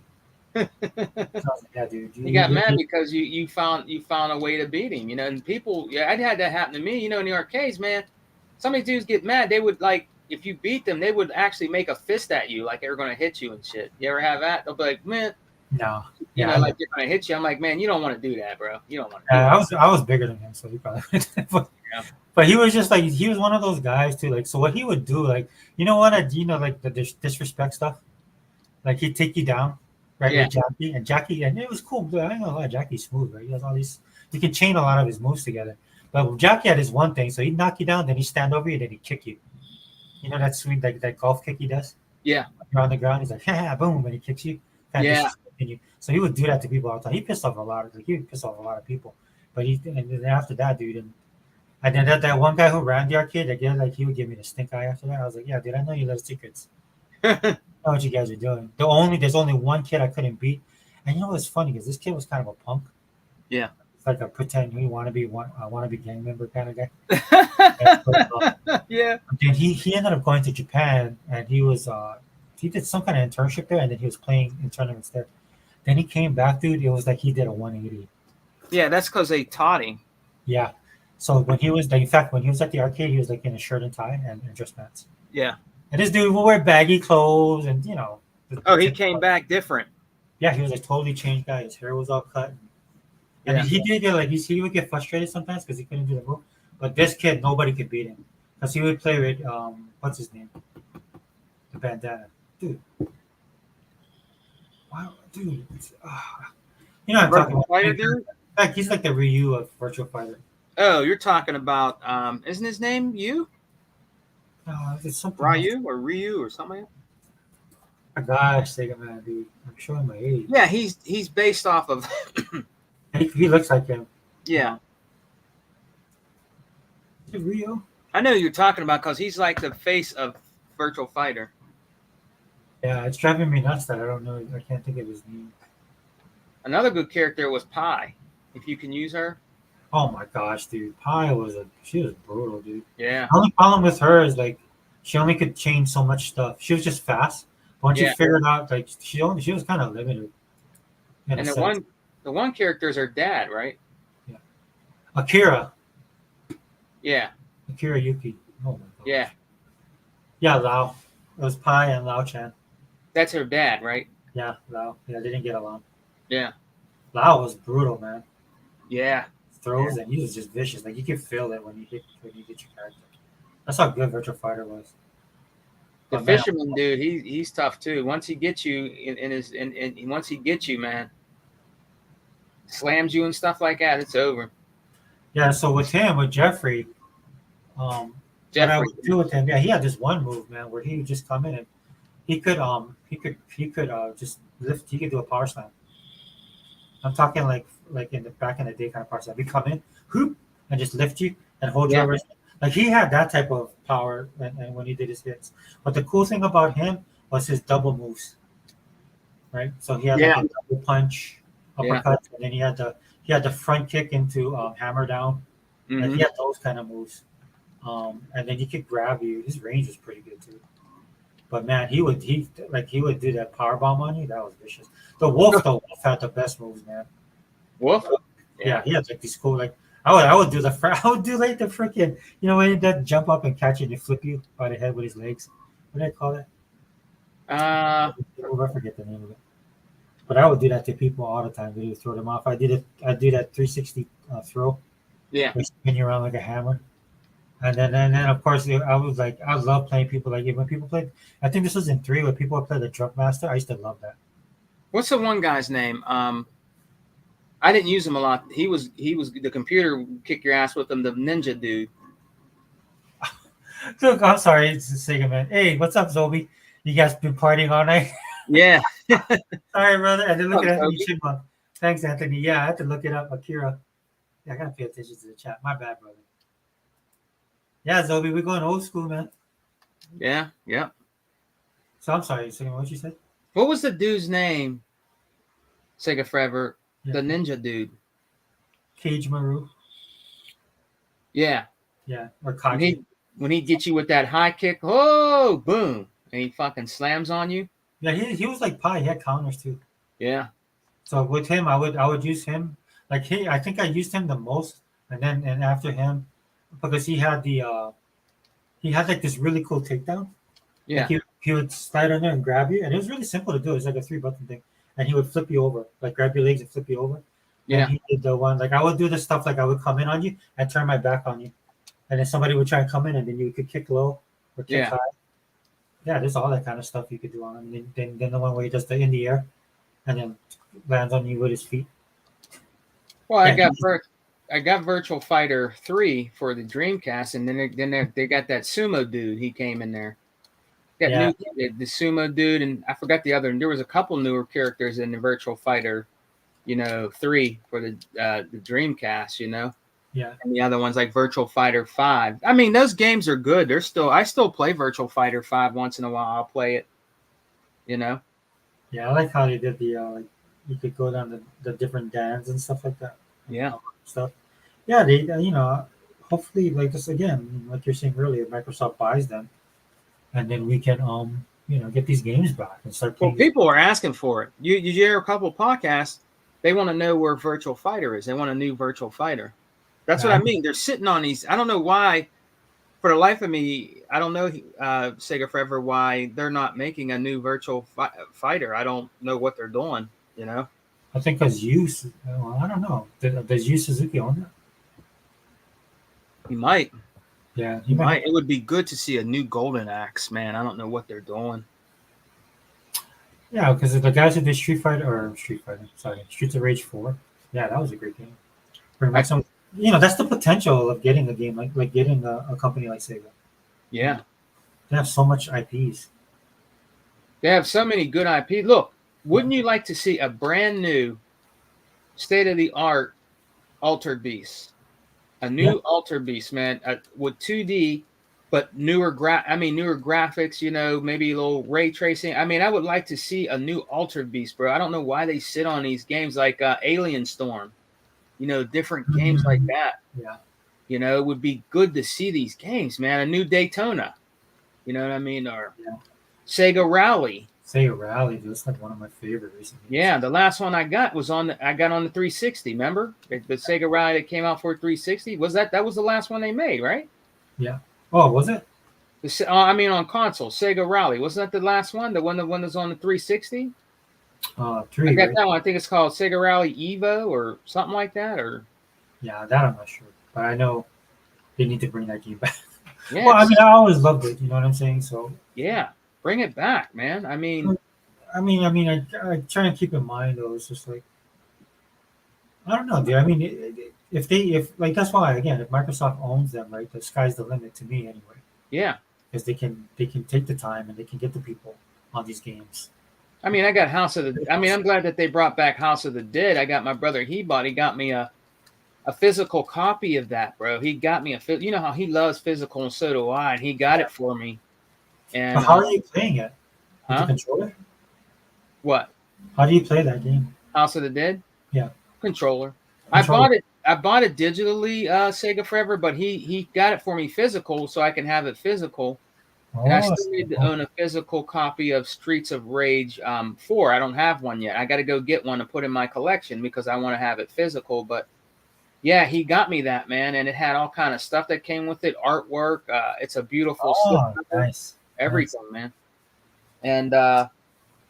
Speaker 1: So I was like, yeah, dude,
Speaker 3: You got mad because you found a way to beat him, and people. Yeah, I had that happen to me. In the arcades, man. Some of these dudes get mad. They would like if you beat them, they would actually make a fist at you, like they were going to hit you and shit. You ever have that? They'll be like, man.
Speaker 1: No.
Speaker 3: Like they're gonna hit you. I'm like, man, you don't want to do that, bro. You don't want to.
Speaker 1: I was bigger than him, so he probably. But he was just like he was one of those guys too. Like so, what he would do, like like the disrespect stuff. Like he'd take you down, right?
Speaker 3: Yeah.
Speaker 1: With Jackie, and it was cool. But I know a lot of Jackie's smooth, right? He has all these. You can chain a lot of his moves together. But Jackie had his one thing, so he'd knock you down, then he'd stand over you, then he'd kick you. You know that sweet that golf kick he does?
Speaker 3: Yeah.
Speaker 1: You're on the ground, he's like, ha, boom, and he kicks you.
Speaker 3: Yeah.
Speaker 1: So he would do that to people all the time. He pissed off a lot of people. But and then after that, dude, and then that one guy who ran the arcade, again, like he would give me the stink eye after that. I was like, yeah, dude, I know you little secrets. I know what you guys are doing. There's only one kid I couldn't beat, and you know what's funny is this kid was kind of a punk.
Speaker 3: Yeah.
Speaker 1: Like a pretend he wannabe gang member kind of guy.
Speaker 3: Yeah.
Speaker 1: And then he ended up going to Japan, and he did some kind of internship there, and then he was playing in tournaments there. Then he came back, dude. It was like he did a 180.
Speaker 3: Yeah, that's because they taught him.
Speaker 1: Yeah. So when he was when he was at the arcade, he was like in a shirt and tie and dress pants.
Speaker 3: Yeah.
Speaker 1: And this dude will wear baggy clothes and
Speaker 3: he came back different.
Speaker 1: Yeah, he was like totally changed guy. His hair was all cut. And he did get like he would get frustrated sometimes because he couldn't do the move. But this kid, nobody could beat him because he would play with what's his name, the bandana, dude. Wow, dude. I'm talking about.
Speaker 3: Fighter, dude?
Speaker 1: Like he's like the Ryu of Virtual Fighter.
Speaker 3: Oh, you're talking about isn't his name Yu?
Speaker 1: No, it's something.
Speaker 3: Ryu or Ryu or something like
Speaker 1: that. Gosh, Sega Man, dude. I'm showing my age.
Speaker 3: Yeah, he's based off of.
Speaker 1: He looks like him.
Speaker 3: Yeah.
Speaker 1: Is it Rio?
Speaker 3: I know who you're talking about because he's like the face of Virtual Fighter.
Speaker 1: Yeah, it's driving me nuts that I don't know. I can't think of his name.
Speaker 3: Another good character was Pi. If you can use her.
Speaker 1: Oh my gosh, dude. Pi she was brutal, dude.
Speaker 3: Yeah.
Speaker 1: The only problem with her is like she only could change so much stuff. She was just fast. Once you figured out like she was kind of limited.
Speaker 3: And the one character is her dad, right?
Speaker 1: Yeah. Akira.
Speaker 3: Yeah.
Speaker 1: Akira Yuki. Oh my god.
Speaker 3: Yeah.
Speaker 1: Yeah, Lao. It was Pi and Lao Chan.
Speaker 3: That's her dad, right?
Speaker 1: Yeah, Lao. Yeah, they didn't get along.
Speaker 3: Yeah.
Speaker 1: Lao was brutal, man.
Speaker 3: Yeah.
Speaker 1: Throws and he was just vicious. Like you could feel it when you hit your character. That's how good Virtual Fighter was.
Speaker 3: The fisherman dude, he's tough too. Once he gets you and once he gets you, man, slams you and stuff like that, it's over.
Speaker 1: Yeah, so with Jeffrey, what I would do with him, he had this one move, man, where he would just come in and he could just lift. He could do a power slam. I'm talking like in the back in the day kind of power slam. He come in, whoop, and just lift you and hold you over. Like he had that type of power, and when he did his hits. But the cool thing about him was his double moves, right? So he had like a double punch, uppercut, and then he had the front kick into hammer down.
Speaker 3: Mm-hmm.
Speaker 1: Like he had those kind of moves, and then he could grab you. His range was pretty good too. But man, he would do that power bomb on you. That was vicious. The Wolf had the best moves, man.
Speaker 3: Wolf?
Speaker 1: Yeah, he had like these cool like. I would do like the freaking when he does jump up and catch it and flip you by the head with his legs. What do they call that?
Speaker 3: I
Speaker 1: forget the name of it. But I would do that to people all the time. They would throw them off. I do that 360 throw.
Speaker 3: Yeah.
Speaker 1: They spin you around like a hammer. And then of course I love playing people like when people played. I think this was in 3 when people would play the Drug Master. I used to love that.
Speaker 3: What's the one guy's name? I didn't use him a lot. He was the computer kick your ass with him, the ninja dude.
Speaker 1: Look, I'm sorry, it's Sega Man. Hey, what's up, Zobi? You guys been partying all night?
Speaker 3: Yeah.
Speaker 1: Sorry, brother. I didn't look at Anthony Chipmunk. Thanks, Anthony. Yeah, I had to look it up. Akira. Yeah, I gotta pay attention to the chat. My bad, brother. Yeah, Zobi, we're going old school, man.
Speaker 3: Yeah, yeah.
Speaker 1: So I'm sorry, so what you said?
Speaker 3: What was the dude's name? Sega Forever,
Speaker 1: Yeah.
Speaker 3: the ninja dude.
Speaker 1: Cage Maru.
Speaker 3: Yeah,
Speaker 1: Yeah, or
Speaker 3: when
Speaker 1: Kage.
Speaker 3: he gets you with that high kick, oh, boom, and he fucking slams on you.
Speaker 1: Yeah, he was like pie. He had counters too.
Speaker 3: Yeah,
Speaker 1: So with him, I would use him. Like I think I used him the most, and after him, because he had like this really cool takedown. Like
Speaker 3: yeah,
Speaker 1: he would slide on there and grab you, and it was really simple to do. It's like a 3 button thing, and he would flip you over, like grab your legs and flip you over. And
Speaker 3: yeah,
Speaker 1: he did the one like I would do the stuff like I would come in on you and turn my back on you, and then somebody would try and come in, and then you could kick low or kick
Speaker 3: yeah.
Speaker 1: high. Yeah, there's all that kind of stuff you could do on him. And then the one where he does the in the air, and then lands on you with his feet.
Speaker 3: Well,
Speaker 1: Yeah,
Speaker 3: I got Virtual Fighter 3 for the Dreamcast, and then they got that sumo dude. He came in there. Got
Speaker 1: Yeah.
Speaker 3: the sumo dude, and I forgot the other. And there was a couple newer characters in the Virtual Fighter, 3 for the Dreamcast,
Speaker 1: yeah.
Speaker 3: and the other ones like Virtual Fighter 5. I mean, those games are good. I still play Virtual Fighter 5 once in a while. I'll play it,
Speaker 1: Yeah, I like how they did the like you could go down the different dans and stuff like that.
Speaker 3: Yeah.
Speaker 1: Stuff. Yeah, they hopefully like this again, like you're saying earlier, Microsoft buys them, and then we can get these games back and start
Speaker 3: Well,
Speaker 1: playing.
Speaker 3: people are asking for it. You hear a couple podcasts, they want to know where Virtual Fighter is. They want a new Virtual Fighter. That's what I mean. They're sitting on these. I don't know why. For the life of me, I don't know Sega Forever why they're not making a new Virtual Fighter. I don't know what they're doing.
Speaker 1: I think because I don't know. Does Yu Suzuki own that?
Speaker 3: He might.
Speaker 1: Yeah,
Speaker 3: He might. It would be good to see a new Golden Axe, man. I don't know what they're doing.
Speaker 1: Yeah, because the guys who did Streets of Rage 4. Yeah, that was a great game. Bring back some. That's the potential of getting a game like getting a company like Sega.
Speaker 3: Yeah.
Speaker 1: They have so much IPs.
Speaker 3: They have so many good IP. Look, wouldn't you like to see a brand new, state-of-the-art Altered Beast? A new Altered Beast, man, with 2D, but newer graphics. Maybe a little ray tracing. I mean, I would like to see a new Altered Beast, bro. I don't know why they sit on these games like Alien Storm. Different games like that.
Speaker 1: Yeah.
Speaker 3: It would be good to see these games, man. A new Daytona. You know what I mean? Or Sega Rally.
Speaker 1: Sega Rally, dude, it's like one of my favorite recent games.
Speaker 3: Yeah, the last one I got was on the 360. Remember the Sega Rally that came out for 360? That was the last one they made, right?
Speaker 1: Yeah. Oh, was it?
Speaker 3: On console, Sega Rally. Wasn't that the last one? The one that was on the 360?
Speaker 1: Three.
Speaker 3: I got
Speaker 1: right?
Speaker 3: that one. I think it's called Sega Rally Evo or something like that. Or
Speaker 1: Yeah, that I'm not sure, but I know they need to bring that game back.
Speaker 3: yeah.
Speaker 1: Well, I mean, I always loved it. You know what I'm saying? So
Speaker 3: Yeah, bring it back, man. I
Speaker 1: I try and keep in mind though. It's just like I don't know, dude. I mean, if like that's why again, if Microsoft owns them, right, the sky's the limit to me anyway.
Speaker 3: Yeah.
Speaker 1: Because they can take the time and they can get the people on these games.
Speaker 3: I mean, I got I'm glad that they brought back House of the Dead. I got my brother. He got me a physical copy of that, bro. He got me you know how he loves physical, and so do I. And he got it for me. And
Speaker 1: But how are you playing it? With the controller?
Speaker 3: What?
Speaker 1: How do you play that game?
Speaker 3: House of the Dead?
Speaker 1: Yeah.
Speaker 3: Controller. I bought it digitally, Sega Forever, but he got it for me physical, so I can have it physical. And I still need to own a physical copy of Streets of Rage 4. I don't have one yet. I got to go get one to put in my collection because I want to have it physical. But yeah, he got me that, man, and it had all kind of stuff that came with it, artwork. It's a beautiful
Speaker 1: nice.
Speaker 3: Everything, man. And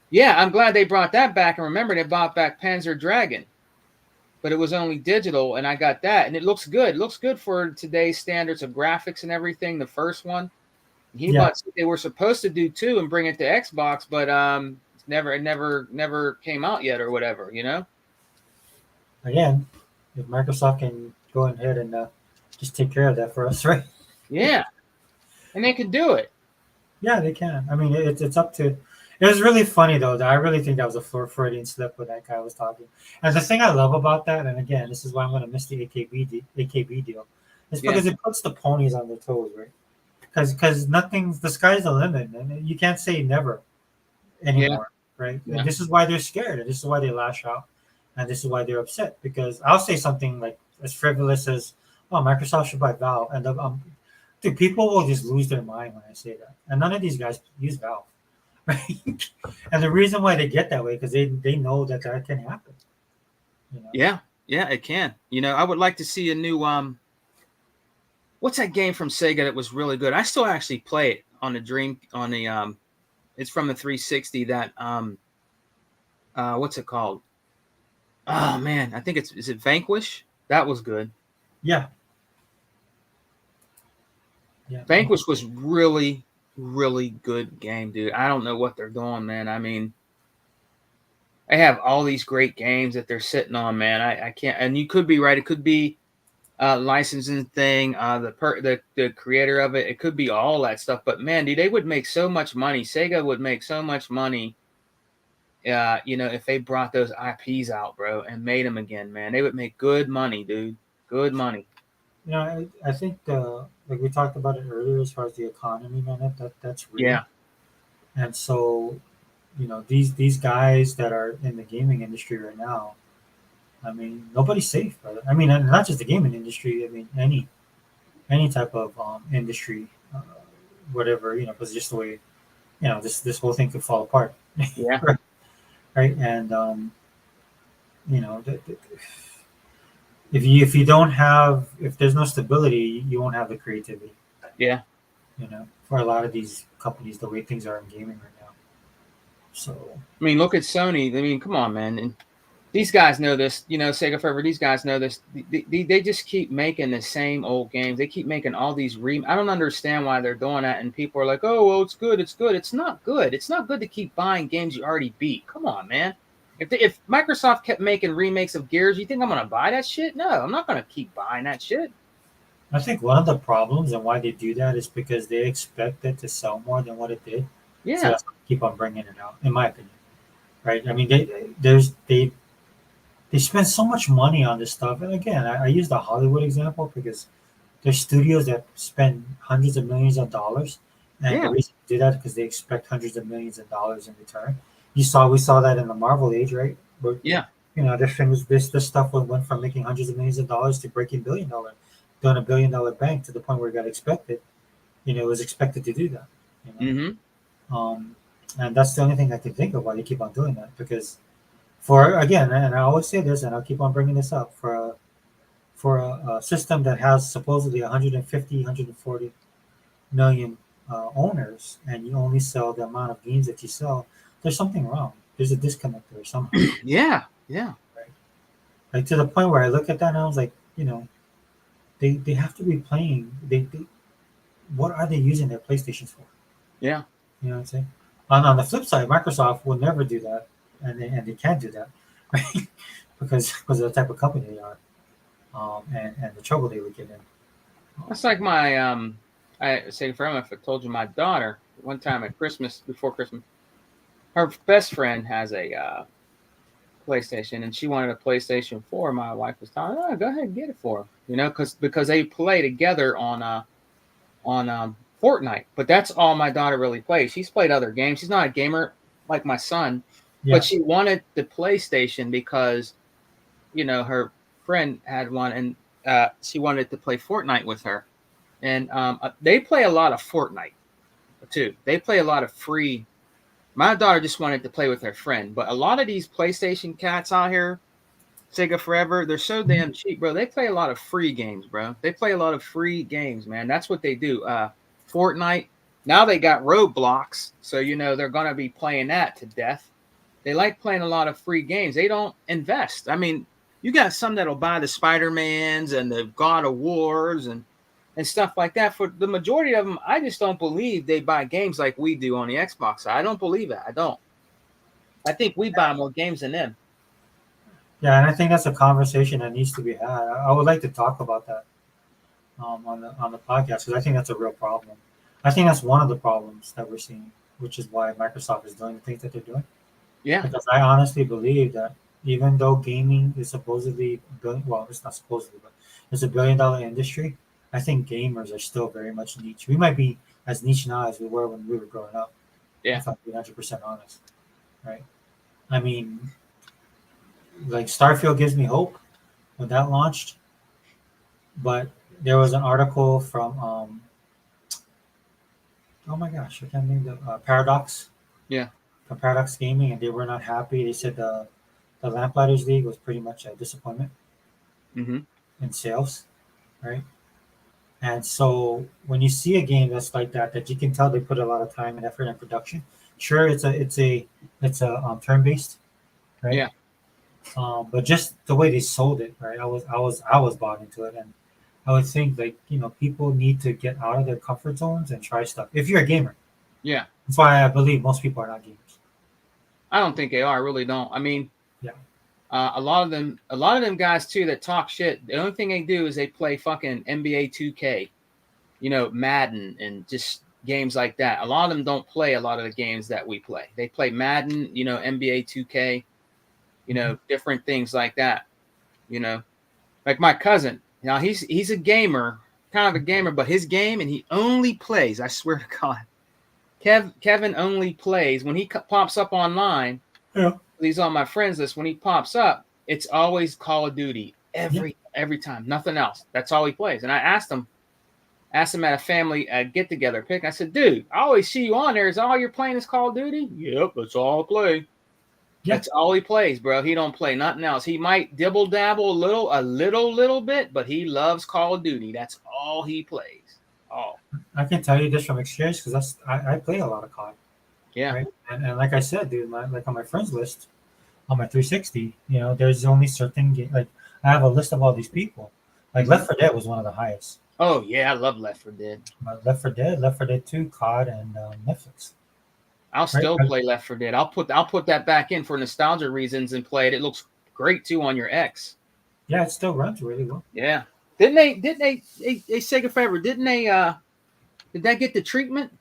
Speaker 3: yeah, I'm glad they brought that back. And remember, they brought back Panzer Dragon, but it was only digital, and I got that, and it looks good. It looks good for today's standards of graphics and everything. The first one. They were supposed to do 2 and bring it to Xbox, but it never came out yet or whatever,
Speaker 1: Again, if Microsoft can go ahead and just take care of that for us, right?
Speaker 3: Yeah, and they can do it.
Speaker 1: Yeah, they can. I mean, it's up to. It was really funny though. I really think that was a Freudian slip when that guy was talking. And the thing I love about that, and again, this is why I'm going to miss the AKB deal, is
Speaker 3: Yeah.
Speaker 1: because it puts the ponies on their toes, right? Because nothing's the sky's the limit, and you can't say never anymore, right?
Speaker 3: Yeah.
Speaker 1: And this is why they're scared, and this is why they lash out, and this is why they're upset. Because I'll say something like as frivolous as, "Oh, Microsoft should buy Valve," and dude, people will just lose their mind when I say that. And none of these guys use Valve, right? And the reason why they get that way because they know that can happen. You know?
Speaker 3: Yeah, it can. You know, I would like to see a new what's that game from Sega that was really good? I still actually play it on the it's from the 360 that what's it called? Oh man, I think is it Vanquish? That was good.
Speaker 1: Yeah.
Speaker 3: Vanquish was really, really good game, dude. I don't know what they're doing, man. I mean, they have all these great games that they're sitting on, man. I can't, and you could be right. It could be licensing thing, the creator of it. It could be all that stuff. But man, dude, they would make so much money. Sega would make so much money. You know, if they brought those IPs out, bro, and made them again, man, they would make good money, dude. Good money.
Speaker 1: You know, I think like we talked about it earlier as far as the economy, man. That's real.
Speaker 3: Yeah.
Speaker 1: And so, you know, these guys that are in the gaming industry right now, I mean, nobody's safe, brother. I mean, and not just the gaming industry. I mean, any type of industry, whatever, you know, because just the way, you know, this whole thing could fall apart.
Speaker 3: Yeah.
Speaker 1: Right. And you know, if you don't have, if there's no stability, you won't have the creativity.
Speaker 3: Yeah.
Speaker 1: You know, for a lot of these companies, the way things are in gaming right now. So
Speaker 3: I mean, look at Sony. I mean, come on, man. And these guys know this. You know, Sega Forever. These guys know this. They just keep making the same old games. They keep making all these I don't understand why they're doing that. And people are like, "Oh, well, it's good. It's good." It's not good. It's not good to keep buying games you already beat. Come on, man. If Microsoft kept making remakes of Gears, you think I'm gonna buy that shit? No, I'm not gonna keep buying that shit.
Speaker 1: I think one of the problems and why they do that is because they expect it to sell more than what it did.
Speaker 3: Yeah.
Speaker 1: So that's why they keep on bringing it out, in my opinion. Right? I mean, they spend so much money on this stuff. And again, I use the Hollywood example because there's studios that spend hundreds of millions of dollars, and the reason they do that is because they expect hundreds of millions of dollars in return. We saw that in the Marvel age, right? Where,
Speaker 3: Yeah.
Speaker 1: you know, this stuff went from making hundreds of millions of dollars to breaking $1 billion, doing $1 billion bank to the point where it got expected. You know, it was expected to do that. You know?
Speaker 3: Mm-hmm.
Speaker 1: And that's the only thing I can think of why they keep on doing that. Because for again, and I always say this, and I'll keep on bringing this up, for a system that has supposedly 150, 140 million owners, and you only sell the amount of games that you sell, there's something wrong. There's a disconnect there somehow.
Speaker 3: Yeah.
Speaker 1: Right. Like to the point where I look at that and I was like, you know, they have to be playing. What are they using their PlayStations for?
Speaker 3: Yeah.
Speaker 1: You know what I'm saying? On the flip side, Microsoft will never do that, and they can't do that, right? because of the type of company they are, and the trouble they would get in.
Speaker 3: That's like my I say for him, if I told you my daughter one time at Christmas, before Christmas, her best friend has a PlayStation, and she wanted a PlayStation 4. My wife was telling her, "Oh, go ahead and get it for her," you know, because they play together on Fortnite. But that's all my daughter really plays. She's played other games. She's not a gamer like my son, but she wanted the PlayStation because, you know, her friend had one, and she wanted to play Fortnite with her. And they play a lot of Fortnite too. They play a lot of free. My daughter just wanted to play with her friend, but a lot of these PlayStation cats out here, Sega Forever, they're so damn cheap, bro. They play a lot of free games, bro. They play a lot of free games, man. That's what they do. Fortnite. Now they got Roblox, so you know they're gonna be playing that to death. They like playing a lot of free games. They don't invest. I mean, you got some that'll buy the Spider-Mans and the God of Wars and stuff like that. For the majority of them, I just don't believe they buy games like we do on the Xbox side. I don't believe it. I don't. I think we buy more games than them.
Speaker 1: Yeah, and I think that's a conversation that needs to be had. I would like to talk about that on the podcast because I think that's a real problem. I think that's one of the problems that we're seeing. which is why Microsoft is doing the things that they're doing.
Speaker 3: Yeah.
Speaker 1: Because I honestly believe that even though gaming is supposedly billion, well, it's not supposedly, but it's $1 billion industry. I think gamers are still very much niche. We might be as niche now as we were when we were growing up.
Speaker 3: Yeah.
Speaker 1: If I'm being 100% honest, right? I mean, like Starfield gives me hope when that launched, but there was an article from oh my gosh, I can't name the Paradox.
Speaker 3: Yeah.
Speaker 1: From Paradox Gaming, and they were not happy. They said the Lamplighters League was pretty much a disappointment
Speaker 3: Mm-hmm.
Speaker 1: in sales, right? And so when you see a game that's like that, that you can tell they put a lot of time and effort and production. Sure, it's a turn based, right?
Speaker 3: Yeah.
Speaker 1: But just the way they sold it, right? I was bought into it, and I would think like people need to get out of their comfort zones and try stuff. If you're a gamer,
Speaker 3: Yeah.
Speaker 1: that's why I believe most people are not gamers.
Speaker 3: I don't think they are. I really don't. I mean,
Speaker 1: Yeah.
Speaker 3: a lot of them guys too that talk shit. The only thing they do is they play fucking NBA 2K, Madden, and just games like that. A lot of them don't play a lot of the games that we play. They play Madden, NBA 2K, different things like that. Like my cousin. Now he's a gamer, kind of a gamer, but his game, and he only plays. I swear to God, Kevin only plays when he pops up online.
Speaker 1: Yeah.
Speaker 3: He's on my friends list. When he pops up, it's always Call of Duty every time, nothing else. That's all he plays. And I asked him at a family get together pick. I said, dude, I always see you on there. Is all you're playing is Call of Duty? Yep, that's all I play. Yeah. That's all he plays, bro. He don't play nothing else. He might dibble dabble a little bit, but he loves Call of Duty. That's all he plays. Oh,
Speaker 1: I can tell you this from experience because I play a lot of COD.
Speaker 3: Yeah.
Speaker 1: Right? And like I said, dude, like on my friends list, on my 360, there's only certain like I have a list of all these people. Like Left 4 Dead was one of the highest.
Speaker 3: Oh yeah, I love Left 4 Dead.
Speaker 1: But Left 4 Dead 2, COD, and Netflix.
Speaker 3: I'll still play Left 4 Dead. I'll put that back in for nostalgia reasons and play it. It looks great too on your X.
Speaker 1: Yeah, it still runs really well.
Speaker 3: Yeah. Didn't they Sega Forever, didn't they did that get the treatment?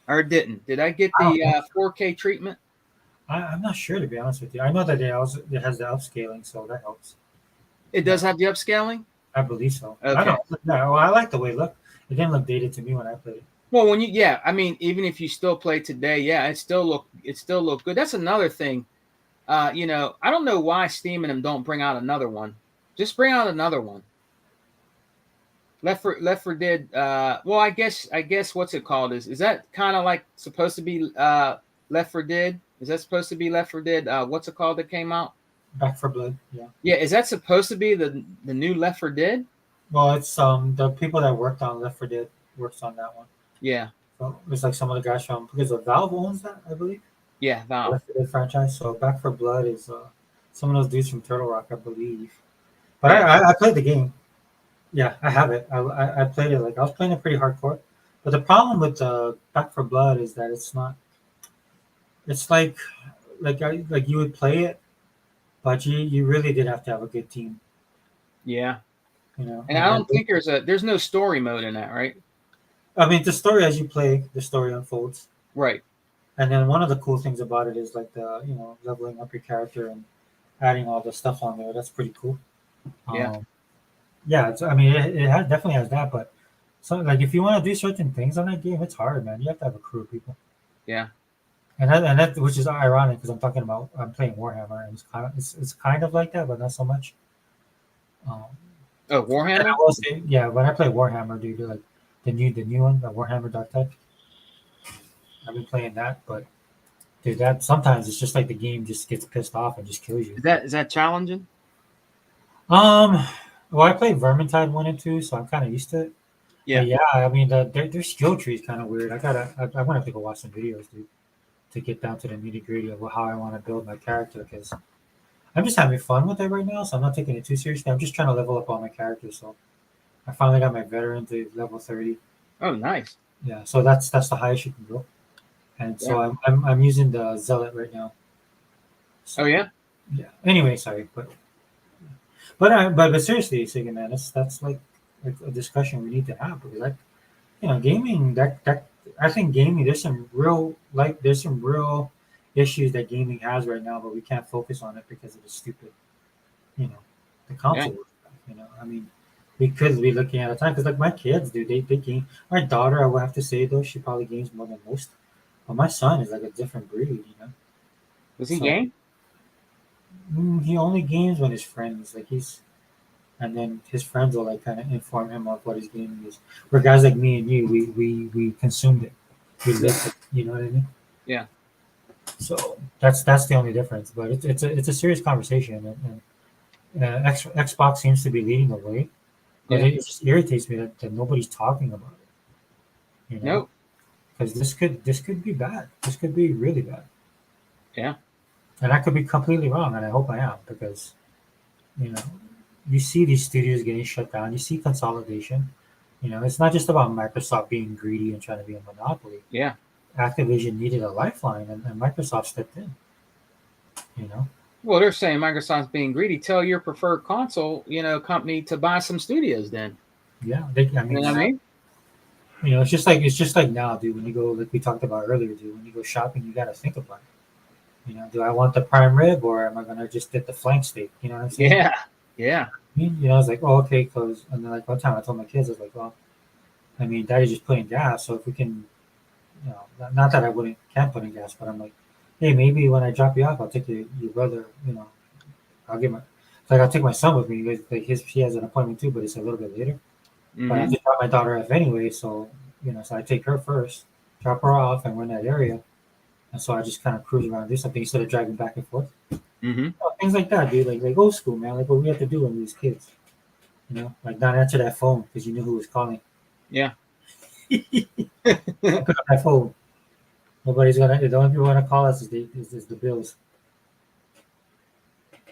Speaker 3: Or didn't? Did I get the 4K treatment?
Speaker 1: I'm not sure, to be honest with you. I know that it has the upscaling, so that helps.
Speaker 3: It does have the upscaling?
Speaker 1: I believe so.
Speaker 3: Okay.
Speaker 1: I don't know. I like the way it looked. It didn't look dated to me when I played it.
Speaker 3: Well, I mean, even if you still play today, yeah, it still look good. That's another thing. I don't know why Steam and them don't bring out another one. Just bring out another one. Left 4 Dead. Well, I guess what's it called? Is that kind of like supposed to be Left 4 Dead? Is that supposed to be Left 4 Dead? What's it called that came out?
Speaker 1: Back 4 Blood. Yeah.
Speaker 3: Yeah. Is that supposed to be the new Left 4 Dead?
Speaker 1: Well, it's the people that worked on Left 4 Dead works on that one.
Speaker 3: Yeah.
Speaker 1: So it's like some of the guys from because Valve owns that, I believe.
Speaker 3: Yeah, Valve.
Speaker 1: Left 4 Dead franchise. So Back 4 Blood is some of those dudes from Turtle Rock, I believe. But I played the game. Yeah, I have it. I played it like I was playing it pretty hardcore. But the problem with Back 4 Blood is that it's not. It's like you would play it, but you really did have to have a good team.
Speaker 3: Yeah. And
Speaker 1: I
Speaker 3: I don't think there's no story mode in that, right?
Speaker 1: I mean, the story as you play, the story unfolds.
Speaker 3: Right.
Speaker 1: And then one of the cool things about it is like the leveling up your character and adding all the stuff on there. That's pretty cool.
Speaker 3: Yeah.
Speaker 1: Yeah. It definitely has that, but so like if you want to do certain things on that game, it's hard, man. You have to have a crew of people.
Speaker 3: Yeah.
Speaker 1: And that which is ironic because I'm playing Warhammer, and it's kind of like that, but not so much.
Speaker 3: Warhammer.
Speaker 1: I will say, yeah, when I play Warhammer, dude, like the new one, the Warhammer Dark Tide. I've been playing that, but dude, that sometimes it's just like the game just gets pissed off and just kills you.
Speaker 3: Is that challenging?
Speaker 1: Well, I played Vermintide 1 and 2, so I'm kind of used to it.
Speaker 3: Yeah.
Speaker 1: But yeah, I mean, their skill tree is kind of weird. I'm gonna have to go watch some videos, dude, to get down to the nitty gritty of how I want to build my character because I'm just having fun with it right now, so I'm not taking it too seriously. I'm just trying to level up all my characters. So I finally got my veteran to level 30.
Speaker 3: Oh, nice.
Speaker 1: Yeah, so that's the highest you can go. And so I'm using the Zealot right now. So,
Speaker 3: oh yeah.
Speaker 1: Yeah. Anyway, sorry, but seriously, Sega man, that's like a discussion we need to have because gaming that I think gaming. There's some real issues that gaming has right now, but we can't focus on it because of the stupid, the console. I mean, we could be looking at a time because like my kids, dude, they game. My daughter, I would have to say though, she probably games more than most. But my son is like a different breed.
Speaker 3: Does he
Speaker 1: So
Speaker 3: game?
Speaker 1: he only games when his friends like and then his friends will like kind of inform him of what his gaming is. For guys like me and you, we consumed it, we lived it. You know what I mean?
Speaker 3: Yeah.
Speaker 1: So that's the only difference. But it's a serious conversation, and Xbox seems to be leading the way. But
Speaker 3: Yeah.
Speaker 1: it just irritates me that nobody's talking about it.
Speaker 3: Nope.
Speaker 1: Because this could be bad. This could be really bad.
Speaker 3: Yeah.
Speaker 1: And I could be completely wrong, and I hope I am because you know you see these studios getting shut down. You see consolidation. It's not just about Microsoft being greedy and trying to be a monopoly.
Speaker 3: Yeah.
Speaker 1: Activision needed a lifeline, and Microsoft stepped in. You know,
Speaker 3: Well, they're saying Microsoft's being greedy. Tell your preferred console, company to buy some studios. Then
Speaker 1: yeah. I
Speaker 3: you
Speaker 1: mean,
Speaker 3: know what I mean?
Speaker 1: it's just like now, dude. When you go, like we talked about earlier, dude. When you go shopping, you got to think about it. Do I want the prime rib or am I gonna just get the flank steak? You know what I'm saying?
Speaker 3: Yeah. Yeah.
Speaker 1: I was like, oh, okay, cause and then like one time I told my kids, I was like, well, I mean, Daddy's just putting gas, so if we can, not that I can't put in gas, but I'm like, hey, maybe when I drop you off, I'll take your brother, I'll get I'll take my son with me. Like he has an appointment too, but it's a little bit later. But I have
Speaker 3: Hmm.
Speaker 1: to drop my daughter off anyway, so so I take her first, drop her off, and we're in that area, and so I just kind of cruise around, do something instead of driving back and forth.
Speaker 3: Hmm.
Speaker 1: Things like that, dude. Like old school, man. Like what we have to do when we was kids. Like not answer that phone because you knew who was calling.
Speaker 3: Yeah.
Speaker 1: Pick up that phone. Nobody's gonna. The only people gonna call us is the bills.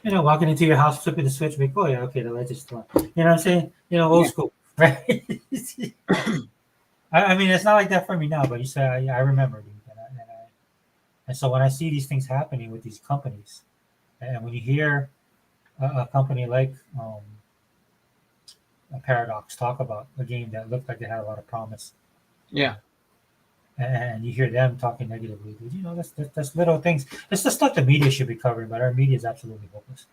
Speaker 1: Walking into your house, flipping the switch, like, oh yeah, okay, the lights are still on. You know what I'm saying? Old
Speaker 3: Yeah.
Speaker 1: school, right? I mean, it's not like that for me now, but you say I remember, dude, and so when I see these things happening with these companies, and when you hear a company like a Paradox talk about a game that looked like they had a lot of promise,
Speaker 3: Yeah.
Speaker 1: and you hear them talking negatively, dude, that's little things. It's the stuff the media should be covering, but our media is absolutely hopeless.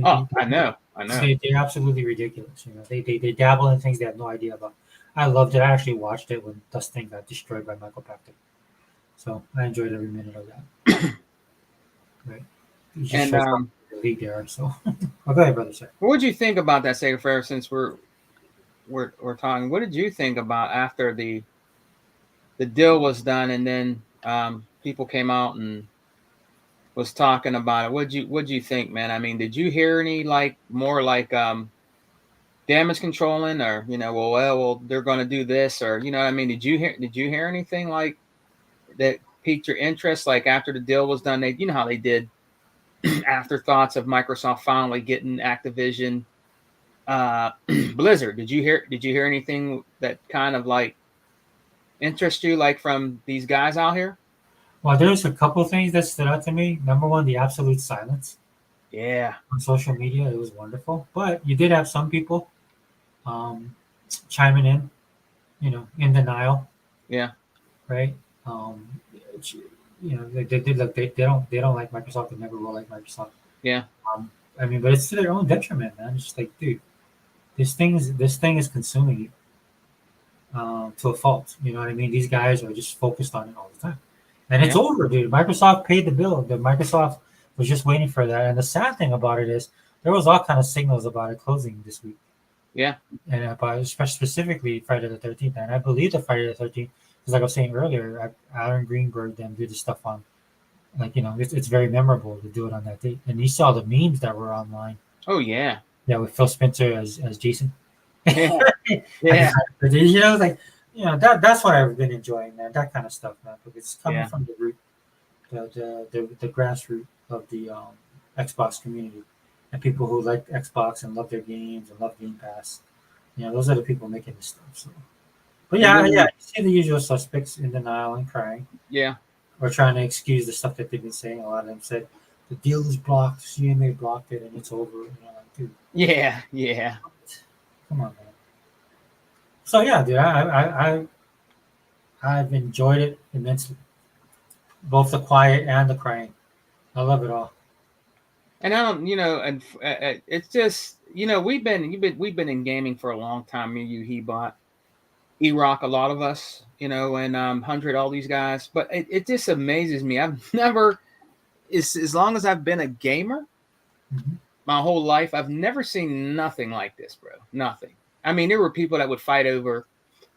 Speaker 3: Oh, I know. I know.
Speaker 1: They're absolutely ridiculous. They dabble in things they have no idea about. I loved it. I actually watched it when Dustin got destroyed by Michael Pachter. So I enjoyed every minute of that. Right. He just
Speaker 3: And
Speaker 1: shows up in the league there. So go ahead, brother. Sir.
Speaker 3: what would you think about that, Sacred Fair? Since we're talking, what did you think about after the deal was done, and then people came out and was talking about it? What'd you think, man? I mean, did you hear any more damage controlling, or well, they're going to do this, or what I mean? Did you hear anything like that piqued your interest? Like after the deal was done, they how they did afterthoughts of Microsoft finally getting Activision, Blizzard. Did you hear anything that kind of like interest you, like from these guys out here?
Speaker 1: Well, there's a couple things that stood out to me. Number one, the absolute silence
Speaker 3: Yeah.
Speaker 1: on social media. It was wonderful. But you did have some people um, chiming in, in denial,
Speaker 3: Yeah.
Speaker 1: right? Um, they did look. They don't like Microsoft. They never will like Microsoft.
Speaker 3: Yeah.
Speaker 1: Um, I mean, but it's to their own detriment, man. It's just like, dude, this thing is consuming you to a fault. You know what I mean? These guys are just focused on it all the time, and it's
Speaker 3: Yeah.
Speaker 1: over, dude. Microsoft paid the bill. The Microsoft was just waiting for that. And the sad thing about it is there was all kind of signals about it closing this week,
Speaker 3: Yeah.
Speaker 1: and about specifically Friday the 13th. And I believe the Friday the 13th, because like I was saying earlier, Aaron Greenberg then did the stuff on, like it's very memorable to do it on that date. And you saw the memes that were online.
Speaker 3: Oh yeah.
Speaker 1: Yeah, with Phil Spencer as Jason.
Speaker 3: Yeah. Yeah.
Speaker 1: Like that's what I've been enjoying, man. That kind of stuff, man. Because it's coming
Speaker 3: Yeah.
Speaker 1: from the root, the grassroots of the Xbox community, and people who like Xbox and love their games and love Game Pass. Those are the people making this stuff. So, but
Speaker 3: And then-
Speaker 1: you see the usual suspects in denial and crying,
Speaker 3: Yeah.
Speaker 1: or trying to excuse the stuff that they've been saying. A lot of them said the deal is blocked, CMA blocked it, and it's over. Like, dude,
Speaker 3: Yeah. Yeah.
Speaker 1: come on, man. So yeah, dude, I've enjoyed it immensely, both the quiet and the crying. I love it all.
Speaker 3: And I don't, and it's just, we've been in gaming for a long time. Me, you, he bought E-Rock, a lot of us, and 100, all these guys. But it just amazes me. I've never, as long as I've been a gamer,
Speaker 1: Mhm.
Speaker 3: my whole life, I've never seen nothing like this, bro. Nothing. I mean, there were people that would fight over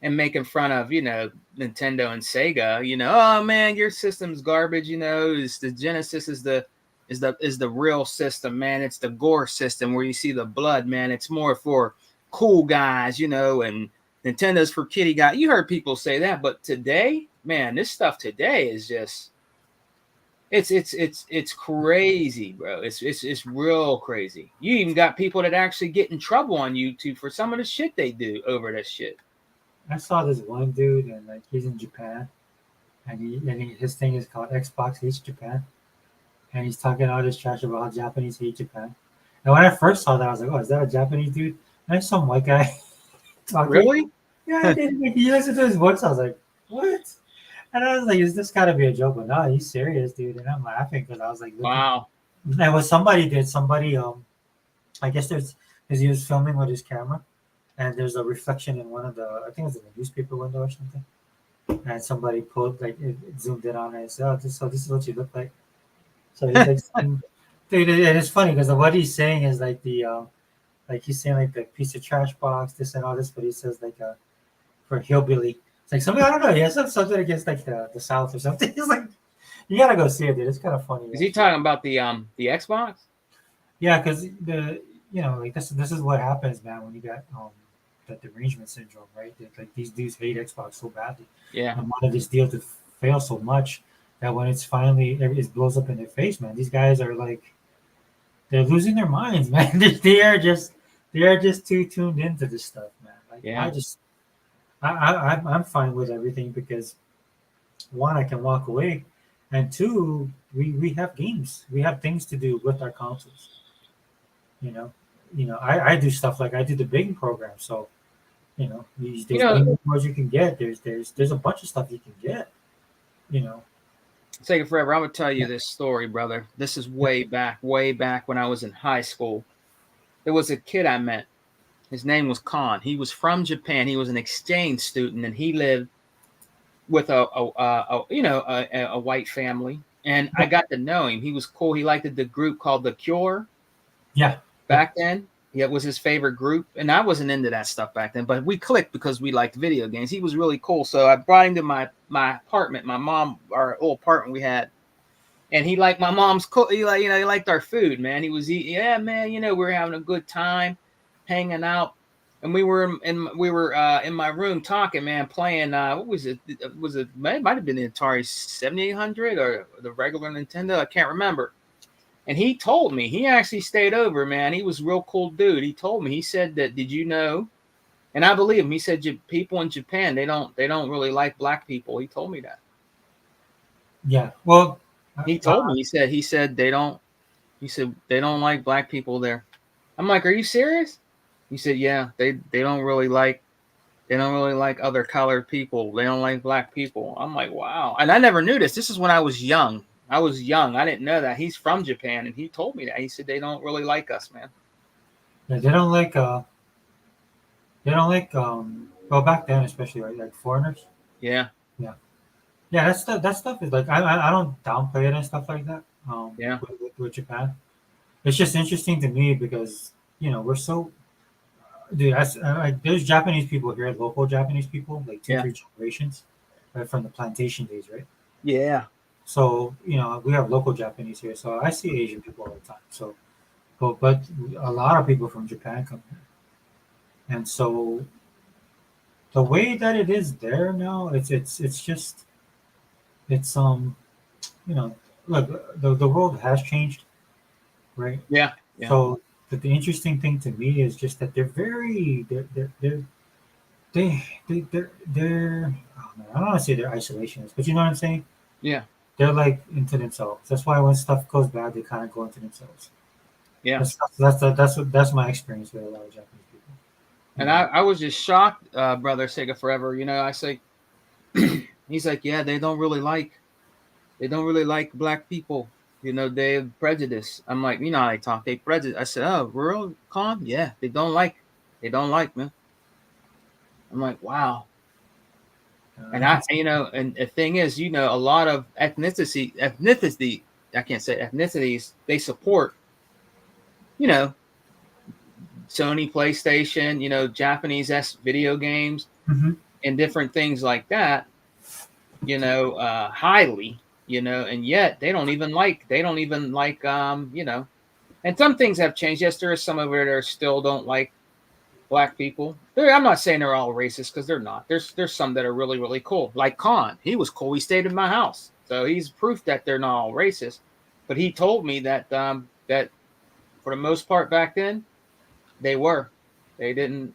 Speaker 3: and making fun of, Nintendo and Sega, oh man, your system's garbage, is the Genesis is the real system, man. It's the gore system where you see the blood, man. It's more for cool guys, and Nintendo's for kitty guys. You heard people say that, but today, man, this stuff today is just it's crazy, bro. It's real crazy. You even got people that actually get in trouble on YouTube for some of the shit they do over this shit.
Speaker 1: I saw this one dude, and like he's in Japan, and his thing is called Xbox Hates Japan, and he's talking all this trash about how Japanese hate Japan. And when I first saw that, I was like, "Oh, is that a Japanese dude?" And there's some white guy talking.
Speaker 3: Really?
Speaker 1: Yeah, I did. Like, you listen to his voice, I was like, "What?" And I was like, "Is this got to be a joke?" But no, he's serious, dude. And I'm laughing because I was like, looking.
Speaker 3: Wow.
Speaker 1: And what somebody did, I guess because he was filming with his camera, and there's a reflection in one of the, I think it was in a newspaper window or something, and somebody pulled like it zoomed in on it and said, "Oh, this is what you look like." So he's like, dude, and it's funny because what he's saying is like like he's saying like the piece of trash box, this and all this, but he says like for hillbilly, it's like something I don't know. He has something against like the South or something. He's like, you gotta go see it, dude. It's kind of funny.
Speaker 3: Is he talking about the Xbox?
Speaker 1: Yeah, because like this is what happens, man, when you got that derangement syndrome, right? Like these dudes hate Xbox so badly.
Speaker 3: Yeah.
Speaker 1: And wanted this deal to fail so much that when it's finally it blows up in their face, man. These guys are like they're losing their minds, man. They are just too tuned into this stuff, man. Like
Speaker 3: Yeah.
Speaker 1: I'm fine with everything because one, I can walk away, and two, we have games, we have things to do with our consoles. You know, I do stuff like I do the bidding program, so there's bidding rewards you can get. There's a bunch of stuff you can get. You know,
Speaker 3: Take it forever. I'm gonna tell you this story, brother. This is way back when I was in high school. There was a kid I met. His name was Khan. He was from Japan. He was an exchange student, and he lived with a white family. And I got to know him. He was cool. He liked the group called The Cure.
Speaker 1: Yeah.
Speaker 3: Back then, it was his favorite group, and I wasn't into that stuff back then. But we clicked because we liked video games. He was really cool, so I brought him to my apartment. My mom, our old apartment we had, and he liked my mom's cook. He liked our food, man. He was eating. Yeah, man. We were having a good time, hanging out, and we were in my room talking, man, playing. What was it? It might have been the Atari 7800 or the regular Nintendo. I can't remember. And he told me, he actually stayed over, man. He was a real cool dude. He told me, he said that, did you know? And I believe him. He said people in Japan, they don't really like black people. He told me that.
Speaker 1: Yeah. Well,
Speaker 3: he told me, he said they don't like black people there. I'm like, are you serious? He said, yeah, they don't really like other colored people. They don't like black people. I'm like, wow. And I never knew this. This is when I was young. I didn't know that. He's from Japan, and he told me that. He said they don't really like us, man.
Speaker 1: Yeah, they don't like well, back then especially, right, like foreigners.
Speaker 3: Yeah.
Speaker 1: Yeah, that stuff is like I don't downplay it and stuff like that.
Speaker 3: Yeah.
Speaker 1: With Japan, it's just interesting to me because we're so, dude. Like there's Japanese people here, local Japanese people, like two, 3 generations, right from the plantation days, right?
Speaker 3: Yeah.
Speaker 1: So we have local Japanese here, so I see Asian people all the time. So, but a lot of people from Japan come here, and so the way that it is there now, it's just look, the world has changed, right?
Speaker 3: Yeah.
Speaker 1: So the interesting thing to me is just that they're very they're oh man, I don't want to say they're isolationist, but you know what I'm saying?
Speaker 3: Yeah.
Speaker 1: They're like into themselves. That's why when stuff goes bad, they kind of go into themselves.
Speaker 3: Yeah.
Speaker 1: That's my experience with a lot of Japanese people.
Speaker 3: And I was just shocked, brother Sega Forever. I say He's like, yeah, they don't really like black people. You know, they have prejudice. I'm like, you know how they talk, they prejudice. I said, oh, real con? Yeah, they don't like, man. I'm like, wow. And
Speaker 1: I can
Speaker 3: you know, and the thing is, you know, a lot of I can't say ethnicities, they support, you know, Sony, PlayStation, you know, Japanese video games
Speaker 1: Mhm.
Speaker 3: and different things like that, you know, highly, you know, and yet they don't even like, you know, and some things have changed. Yes, there is some of where they still don't like black people. I'm not saying they're all racist because they're not. There's some that are really really cool. Like Khan, he was cool. He stayed in my house, so he's proof that they're not all racist. But he told me that that for the most part back then they were. They didn't.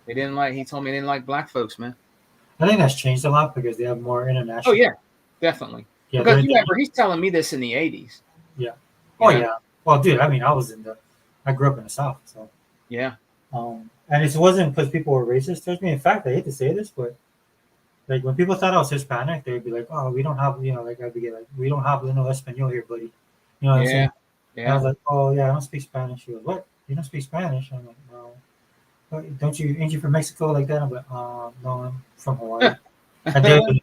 Speaker 3: They didn't like. He told me they didn't like black folks, man.
Speaker 1: I think that's changed a lot because they have more
Speaker 3: Oh
Speaker 1: international.
Speaker 3: yeah, definitely.
Speaker 1: Yeah,
Speaker 3: Because you remember he's telling me this in the '80s.
Speaker 1: yeah.
Speaker 3: You
Speaker 1: Oh
Speaker 3: know?
Speaker 1: yeah. Well, dude, I mean, I grew up in the South, so
Speaker 3: Yeah.
Speaker 1: and it wasn't because people were racist towards me. In fact, I hate to say this, but like when people thought I was Hispanic, they would be like, "Oh, we don't have, like I'd be like, we don't have no Espanol here, buddy." You know what I'm
Speaker 3: Yeah.
Speaker 1: saying? And I
Speaker 3: Yeah.
Speaker 1: was like, "Oh yeah, I don't speak Spanish." She goes, "What? You don't speak Spanish?" I'm like, "No." "What, don't you? Ain't you from Mexico like that?" I'm like, no, I'm from Hawaii." And they're like,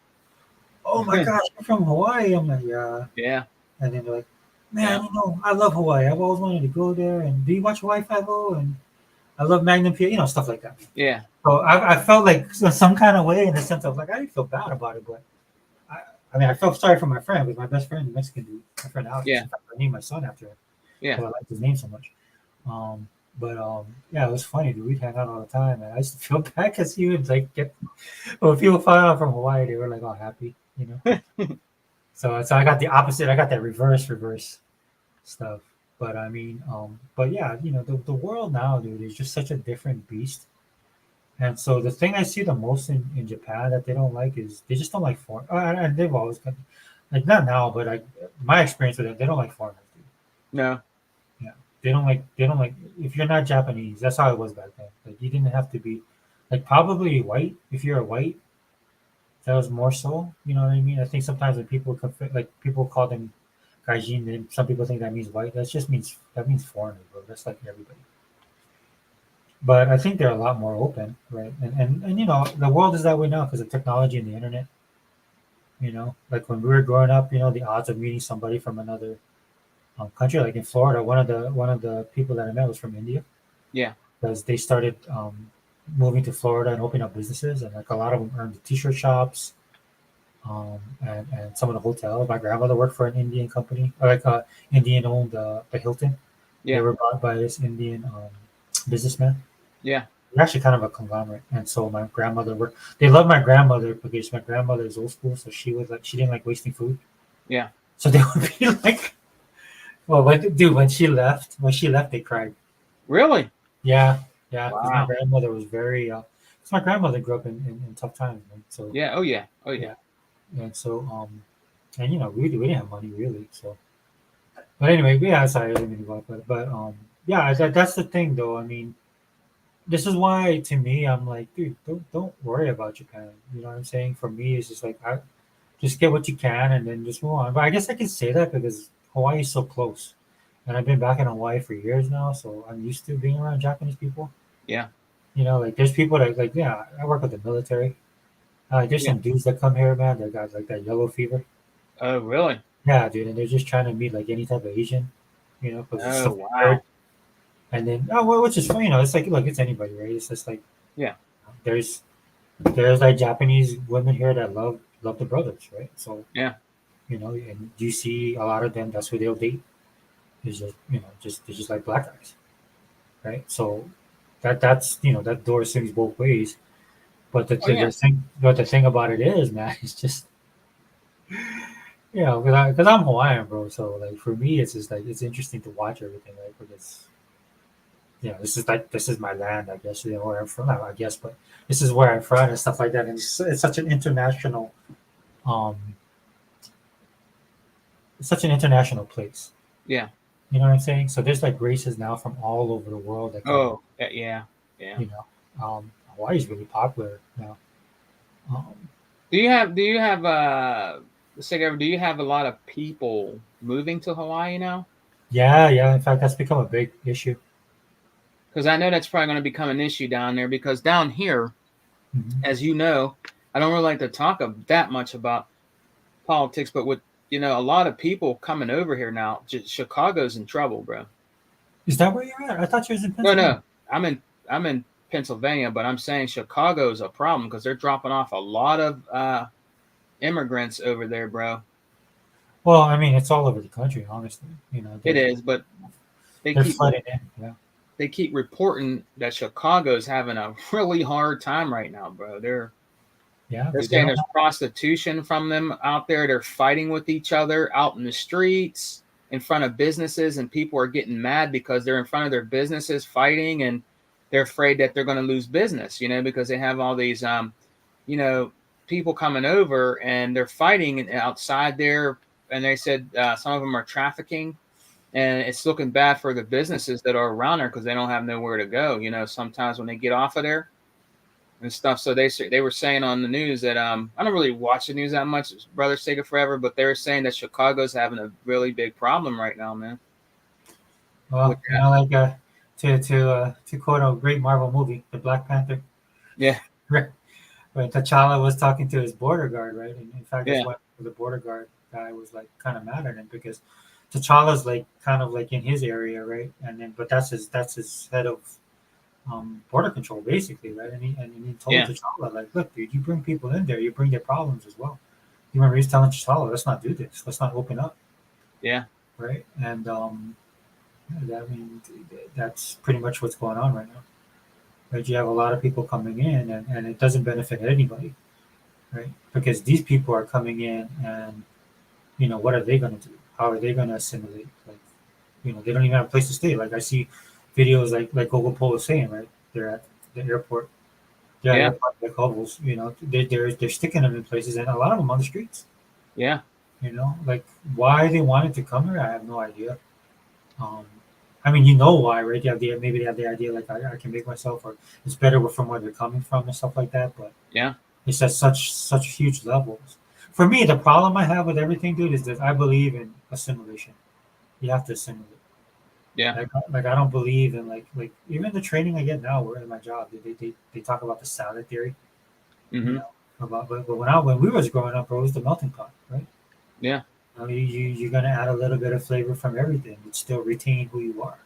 Speaker 1: "Oh my gosh, you're from Hawaii?" I'm like, "Yeah."
Speaker 3: Yeah.
Speaker 1: And then they're like,
Speaker 3: Yeah.
Speaker 1: "Man, I love Hawaii. I've always wanted to go there. And do you watch Hawaii Five-O? And I love Magnum PI, stuff like that."
Speaker 3: Yeah.
Speaker 1: So I felt like some kind of way in the sense of like I didn't feel bad about it, but I, I mean I felt sorry for my friend because my best friend, the Mexican dude, my friend Alex.
Speaker 3: Yeah.
Speaker 1: In fact, I named my son after him
Speaker 3: Yeah.
Speaker 1: because I liked his name so much. But yeah, it was funny, dude. We'd hang out all the time, and I used to feel bad because he would like get when people found out from Hawaii, they were like all happy. So I got the opposite. I got that reverse stuff. But I mean, but yeah, the world now, dude, is just such a different beast. And so the thing I see the most in Japan that they don't like is they just don't like foreign. And they've always been like not now, but like my experience with it, they don't like foreigners, dude.
Speaker 3: No.
Speaker 1: Yeah, they don't like if you're not Japanese. That's how it was back then. Like you didn't have to be like probably white. If you're a white, that was more so. You know what I mean? I think sometimes when people like people call them gaijin, then some people think that means white. That means foreigner, bro. That's like everybody. But I think they're a lot more open, right? And the world is that way now because of technology and the internet. Like when we were growing up, the odds of meeting somebody from another country, like in Florida, one of the people that I met was from India
Speaker 3: Yeah.
Speaker 1: because they started moving to Florida and opening up businesses, and like a lot of them earned the t-shirt shops, and some of the hotels. My grandmother worked for an Indian company, or like Indian owned the Hilton. They
Speaker 3: Yeah.
Speaker 1: were bought by this Indian businessman.
Speaker 3: Yeah.
Speaker 1: They're actually kind of a conglomerate. And so my grandmother worked. They love my grandmother because my grandmother is old school, so she didn't like wasting food.
Speaker 3: Yeah.
Speaker 1: So they would be like, well, dude, when she left, they cried.
Speaker 3: Really?
Speaker 1: Yeah, yeah, because my
Speaker 3: Wow.
Speaker 1: grandmother was very. Because my grandmother grew up in tough times, man. So
Speaker 3: Yeah. Oh yeah. Oh yeah.
Speaker 1: yeah, and so and we didn't have money really. So, but anyway, yeah, sorry, I didn't mean to go off, but yeah, that's the thing though. I mean, this is why to me I'm like, dude, don't worry about Japan. You know what I'm saying? For me, it's just like I just get what you can and then just move on. But I guess I can say that because Hawaii is so close, and I've been back in Hawaii for years now, so I'm used to being around Japanese people.
Speaker 3: Yeah.
Speaker 1: Like there's people that like, yeah, I work with the military. There's
Speaker 3: Yeah.
Speaker 1: some dudes that come here, man. They got like that yellow fever.
Speaker 3: Oh really?
Speaker 1: Yeah, dude, and they're just trying to meet like any type of Asian, because it's
Speaker 3: Oh
Speaker 1: stuff they heard.
Speaker 3: wow.
Speaker 1: And then, well, which is fun, it's like, look, it's anybody, right? It's just like
Speaker 3: Yeah.
Speaker 1: there's like Japanese women here that love the brothers, right? So
Speaker 3: Yeah.
Speaker 1: and you see a lot of them. That's who they'll date. Is just they're just like black guys, right? So that's that door swings both ways. But
Speaker 3: Oh yeah.
Speaker 1: the thing about it is, man, it's just because I'm Hawaiian, bro. So like for me, it's just like it's interesting to watch everything, right? Because this is my land, I guess, where I'm from. Not I guess, but this is where I'm from and stuff like that. And it's such an international, um, it's such an international place.
Speaker 3: Yeah.
Speaker 1: You know what I'm saying? So there's like races now from all over the world that come.
Speaker 3: Oh yeah. Yeah.
Speaker 1: You know, Hawaii is really popular now. Um,
Speaker 3: Do you have do you have a lot of people moving to Hawaii now?
Speaker 1: Yeah. In fact, that's become a big issue.
Speaker 3: Because I know that's probably going to become an issue down there. Because down here,
Speaker 1: Mhm.
Speaker 3: as you know, I don't really like to talk that much about politics, but with a lot of people coming over here now, Chicago's in trouble, bro.
Speaker 1: Is that where you're at? I thought you was in
Speaker 3: No,
Speaker 1: Pennsylvania.
Speaker 3: no, I'm in Pennsylvania, but I'm saying Chicago's a problem because they're dropping off a lot of immigrants over there, bro.
Speaker 1: Well, I mean, it's all over the country, honestly.
Speaker 3: It is, but they
Speaker 1: they're
Speaker 3: keep
Speaker 1: flooding in. Yeah.
Speaker 3: they keep reporting that Chicago's having a really hard time right now, bro.
Speaker 1: Yeah,
Speaker 3: They're
Speaker 1: dude, they
Speaker 3: saying
Speaker 1: don't
Speaker 3: there's prostitution from them out there. They're fighting with each other out in the streets, in front of businesses, and people are getting mad because they're in front of their businesses fighting, and they're afraid that they're going to lose business, because they have all these, you know, people coming over and they're fighting outside there. And they said some of them are trafficking, and it's looking bad for the businesses that are around there because they don't have nowhere to go. Sometimes when they get off of there and stuff. So they were saying on the news that I don't really watch the news that much, Brother Sega Forever, but they were saying that Chicago's having a really big problem right now, man. With
Speaker 1: Well,
Speaker 3: that.
Speaker 1: like to quote a great Marvel movie, the Black Panther,
Speaker 3: Yeah,
Speaker 1: right? When T'Challa was talking to his border guard, right? And in fact, that's
Speaker 3: yeah,
Speaker 1: why the border guard guy was like kind of mad at him because T'Challa's like kind of like in his area, right? And then, but that's his head of border control, basically, right? And he told
Speaker 3: yeah,
Speaker 1: T'Challa like, look, dude, you bring people in there, you bring their problems as well. You remember he's telling T'Challa, let's not do this, let's not open up,
Speaker 3: yeah,
Speaker 1: right? And I mean, that's pretty much what's going on right now. Right? You have a lot of people coming in, and it doesn't benefit anybody, right? Because these people are coming in, and what are they going to do? How are they going to assimilate? Like, they don't even have a place to stay. Like I see videos like Google Pole was saying, right? They're at the airport. They're at
Speaker 3: yeah,
Speaker 1: airport like hovels. They're sticking them in places, and a lot of them on the streets.
Speaker 3: yeah,
Speaker 1: Like why they wanted to come here, I have no idea. Um, I mean, you know why, right? Maybe they have the idea like I can make myself, or it's better from where they're coming from and stuff like that. But
Speaker 3: yeah,
Speaker 1: it's at such huge levels. For me, the problem I have with everything, dude, is that I believe in assimilation. You have to assimilate.
Speaker 3: yeah.
Speaker 1: Like I don't believe in like even the training I get now, where in my job, they talk about the salad theory, you
Speaker 3: Mm-hmm.
Speaker 1: know, but when we was growing up, bro, it was the melting pot, right?
Speaker 3: Yeah,
Speaker 1: You're gonna add a little bit of flavor from everything, but still retain who you are.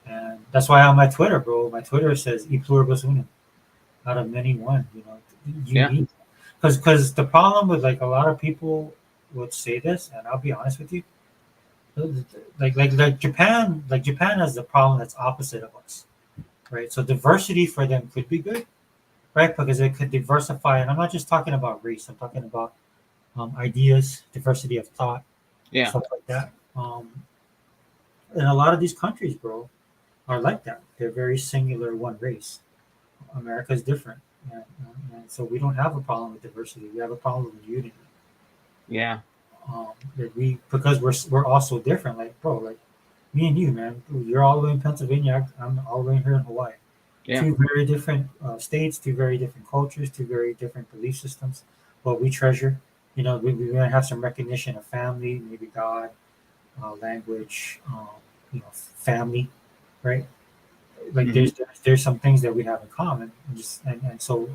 Speaker 1: And that's why on my Twitter, bro, my Twitter says "E pluribus unum," out of many one.
Speaker 3: yeah,
Speaker 1: Unique. Because the problem with like a lot of people would say this, and I'll be honest with you, like Japan has the problem that's opposite of us, right? So diversity for them could be good, right? Because it could diversify, and I'm not just talking about race. I'm talking about ideas, diversity of thought,
Speaker 3: yeah,
Speaker 1: stuff like that. And a lot of these countries, bro, are like that. They're very singular, one race. America is different, and so we don't have a problem with diversity. We have a problem with unity.
Speaker 3: yeah,
Speaker 1: That we because we're also different. Like bro, like me and you, man. You're all the way in Pennsylvania. I'm all the way here in Hawaii.
Speaker 3: yeah.
Speaker 1: Two very different states, two very different cultures, two very different belief systems. But we treasure. We might have some recognition of family, maybe God, language, family, right? Like
Speaker 3: Mm-hmm.
Speaker 1: there's some things that we have in common, and so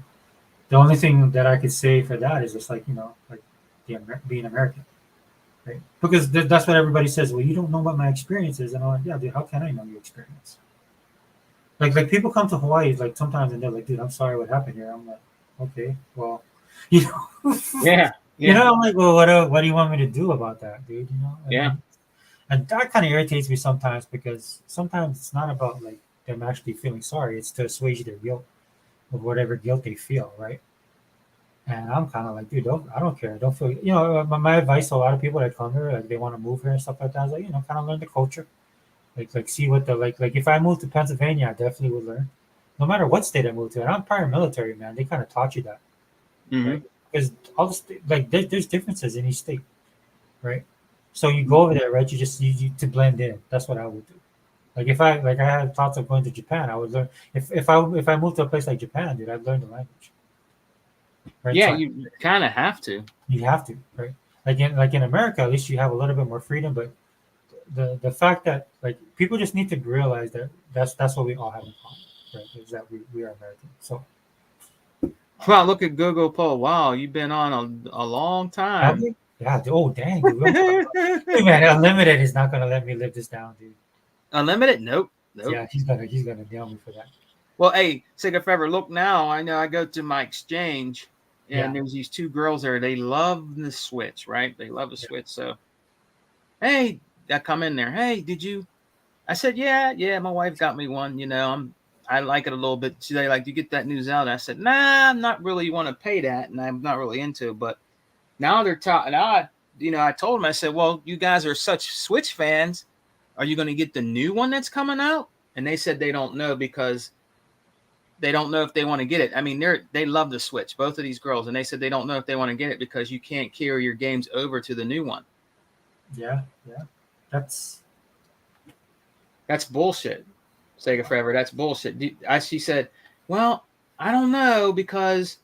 Speaker 1: the only thing that I could say for that is just like like being American, right? Because that's what everybody says. Well, you don't know what my experience is, and I'm like, yeah, dude, how can I know your experience? Like people come to Hawaii like sometimes and they're like, dude, I'm sorry what happened here. I'm like, okay, well, you know,
Speaker 3: Yeah, yeah,
Speaker 1: I'm like, well, what do you want me to do about that, dude? And
Speaker 3: yeah,
Speaker 1: and that kind of irritates me sometimes because sometimes it's not about like them actually feeling sorry; it's to assuage their guilt of whatever guilt they feel, right? And I'm kind of like, dude, I don't care. Don't feel, my advice to a lot of people that come here, like they want to move here and stuff like that, is like, kind of learn the culture. Like see what the like if I moved to Pennsylvania, I definitely would learn. No matter what state I moved to, and I'm prior military, man, they kind of taught you that,
Speaker 3: mm-hmm.
Speaker 1: right? Because all the like there's differences in each state, right? So you go over there, right? You to blend in. That's what I would do. Like if I had thoughts of going to Japan, I would learn. If I moved to a place like Japan, dude, I'd learn the language, right?
Speaker 3: Yeah,
Speaker 1: So
Speaker 3: you kind of have to.
Speaker 1: you have to, right? Like in America, at least you have a little bit more freedom. But the fact that like people just need to realize that that's what we all have in common, right? Is that we are American. So
Speaker 3: Wow, look at Google Poll. Wow, you've been on a long
Speaker 1: have
Speaker 3: time.
Speaker 1: we? Yeah. Oh dang, dude. Hey, man, Unlimited is not gonna let me live this down, dude.
Speaker 3: Unlimited? Nope.
Speaker 1: Yeah, he's gonna nail me for that.
Speaker 3: Well, hey, Sega Forever, look now. I know I go to my exchange, and
Speaker 1: Yeah.
Speaker 3: there's these two girls there. They love the Switch, right? They love the Switch. So, hey, I come in there. Hey, did you? I said, yeah. My wife got me one. I like it a little bit. She's like, do you get that new Zelda? I said, nah, I'm not really want to pay that, and I'm not really into it. But now they're talking. I told them. I said, well, you guys are such Switch fans. Are you going to get the new one that's coming out? And they said they don't know because they don't know if they want to get it. I mean, they love the Switch, both of these girls, and they said they don't know if they want to get it because you can't carry your games over to the new one.
Speaker 1: Yeah. That's
Speaker 3: bullshit. Sega Forever, that's bullshit. She said, well, I don't know because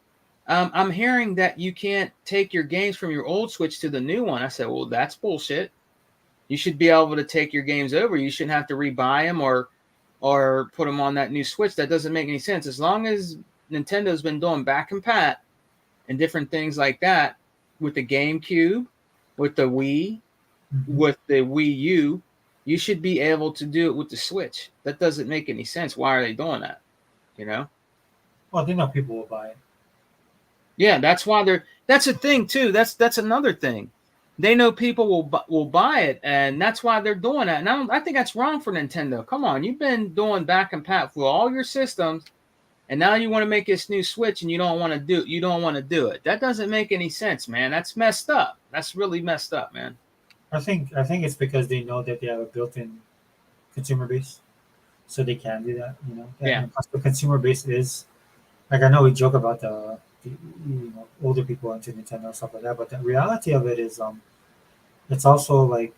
Speaker 3: I'm hearing that you can't take your games from your old Switch to the new one. I said, well, that's bullshit. You should be able to take your games over. You shouldn't have to rebuy them or put them on that new Switch. That doesn't make any sense. As long as Nintendo's been doing back and pat and different things like that with the GameCube, with the Wii, with the Wii U, you should be able to do it with the Switch. That doesn't make any sense. Why are they doing that?
Speaker 1: well, they know people will buy it.
Speaker 3: Yeah, that's why that's a thing too. That's another thing. They know people will buy it, and that's why they're doing that. And I think that's wrong for Nintendo. Come on, you've been doing back and pat for all your systems, and now you want to make this new Switch, and you don't want to do it. That doesn't make any sense, man. That's messed up. That's really messed up, man.
Speaker 1: I think it's because they know that they have a built-in consumer base, so they can do that.
Speaker 3: Yeah.
Speaker 1: And plus the consumer base is like I know we joke about the older people into Nintendo and stuff like that, but the reality of it is it's also like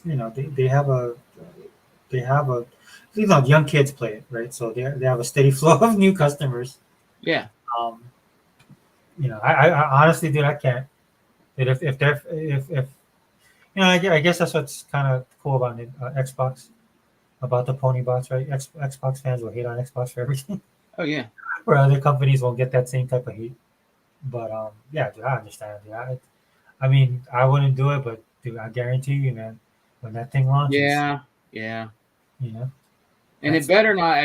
Speaker 1: they have a young kids play it, right? So they have a steady flow of new customers.
Speaker 3: Yeah.
Speaker 1: I honestly, dude, I can't. If they're if I guess that's what's kind of cool about Xbox, about the pony bots, right? Xbox fans will hate on Xbox for everything,
Speaker 3: Oh yeah.
Speaker 1: where other companies won't get that same type of hate. But yeah, dude, I understand. Dude. I mean, I wouldn't do it, but dude, I guarantee you, man, when that thing launches,
Speaker 3: Yeah.
Speaker 1: you know,
Speaker 3: And it
Speaker 1: that's-
Speaker 3: better not.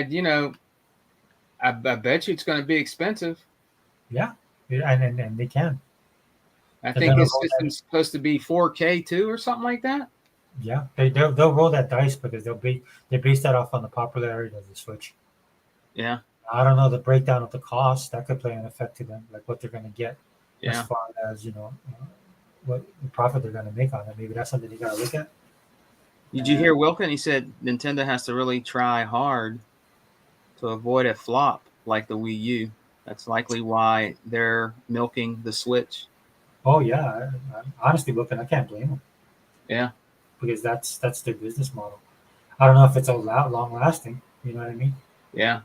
Speaker 3: I bet you it's going to be expensive.
Speaker 1: yeah, and they can.
Speaker 3: I
Speaker 1: They're
Speaker 3: think
Speaker 1: gonna
Speaker 3: this
Speaker 1: roll that-
Speaker 3: system's supposed to be 4K too, or something like that.
Speaker 1: Yeah, they'll roll that dice because they base that off on the popularity of the Switch.
Speaker 3: Yeah.
Speaker 1: I don't know the breakdown of the cost that could play an effect to them, like what they're going to get as
Speaker 3: Yeah.
Speaker 1: far as what profit they're going to make on it. Maybe that's something you got to look at.
Speaker 3: Did you hear Wilkin? He said Nintendo has to really try hard to avoid a flop like the Wii U. That's likely why they're milking the Switch.
Speaker 1: Oh yeah, I'm honestly looking. I can't blame them
Speaker 3: Yeah.
Speaker 1: because that's their business model. I don't know if it's long lasting. You know what I mean?
Speaker 3: Yeah.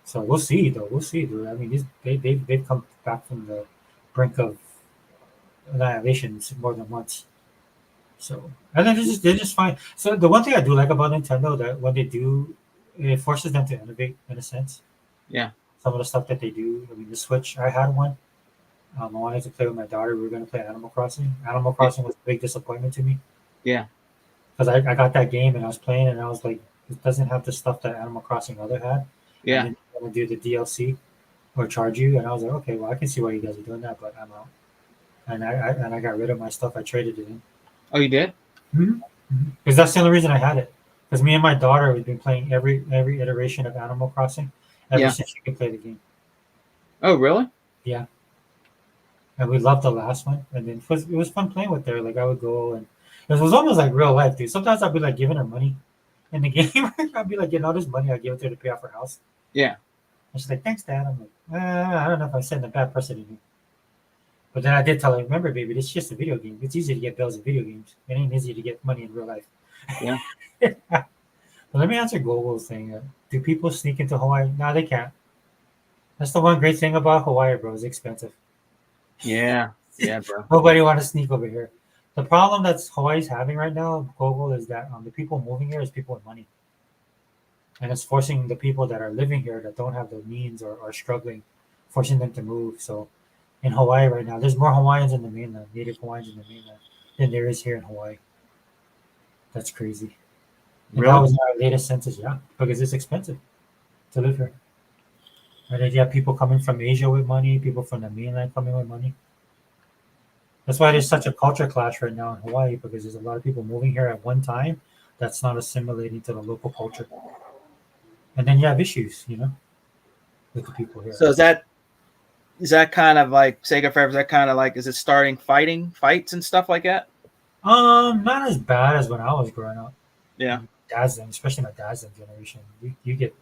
Speaker 1: So we'll see, though. We'll see, dude. I mean, they've come back from the brink of annihilation more than once. So and then they're just fine. So the one thing I do like about Nintendo that when they do, it forces them to innovate in a sense.
Speaker 3: Yeah.
Speaker 1: Some of the stuff that they do. I mean, the Switch. I had one. I wanted to play with my daughter. We were going to play Animal Crossing. Animal Crossing was a big disappointment to me.
Speaker 3: Yeah.
Speaker 1: Because I got that game and I was playing and I was like, it doesn't have the stuff that Animal Crossing other had.
Speaker 3: Yeah.
Speaker 1: And then you want to do the DLC or charge you, and I was like, okay, well, I can see why you guys are doing that, but I'm out. And I got rid of my stuff. I traded it in.
Speaker 3: Oh, you did?
Speaker 1: Because that's the only reason I had it. Because me and my daughter we've been playing every iteration of Animal Crossing ever since she could play the game.
Speaker 3: Oh, really?
Speaker 1: Yeah. And we loved the last one, and then it was fun playing with her. Like I would go and it was almost like real life, dude. Sometimes I'd be like giving her money in the game. I'd be like getting all this money. I'd give it to her to pay off her house.
Speaker 3: Yeah.
Speaker 1: And she's like, thanks, Dad. I'm like, I don't know if I'm sending a bad person to you. But then I did tell her, remember, baby, this is just a video game. It's easy to get bills in video games. It ain't easy to get money in real life.
Speaker 3: Yeah.
Speaker 1: But let me answer Global's thing. Do people sneak into Hawaii? No, they can't. That's the one great thing about Hawaii, bro. It's expensive.
Speaker 3: Yeah, yeah, bro.
Speaker 1: Nobody want to sneak over here. The problem that Hawaii's having right now, global, is that the people moving here is people with money, and it's forcing the people that are living here that don't have the means or are struggling, forcing them to move. So in Hawaii right now, there's more Hawaiians in the mainland, Native Hawaiians in the mainland, than there is here in Hawaii. That's crazy. And that
Speaker 3: Really?
Speaker 1: was our latest census, yeah, because it's expensive to live here. And then you have people coming from Asia with money, people from the mainland coming with money. That's why there's such a culture clash right now in Hawaii because there's a lot of people moving here at one time that's not assimilating to the local culture. And then you have issues, with the people here.
Speaker 3: So is that kind of like Sega Forever? Is that kind of like, is it starting fights and stuff like that?
Speaker 1: Not as bad as when I was growing up.
Speaker 3: Yeah.
Speaker 1: Especially my dad's generation. You get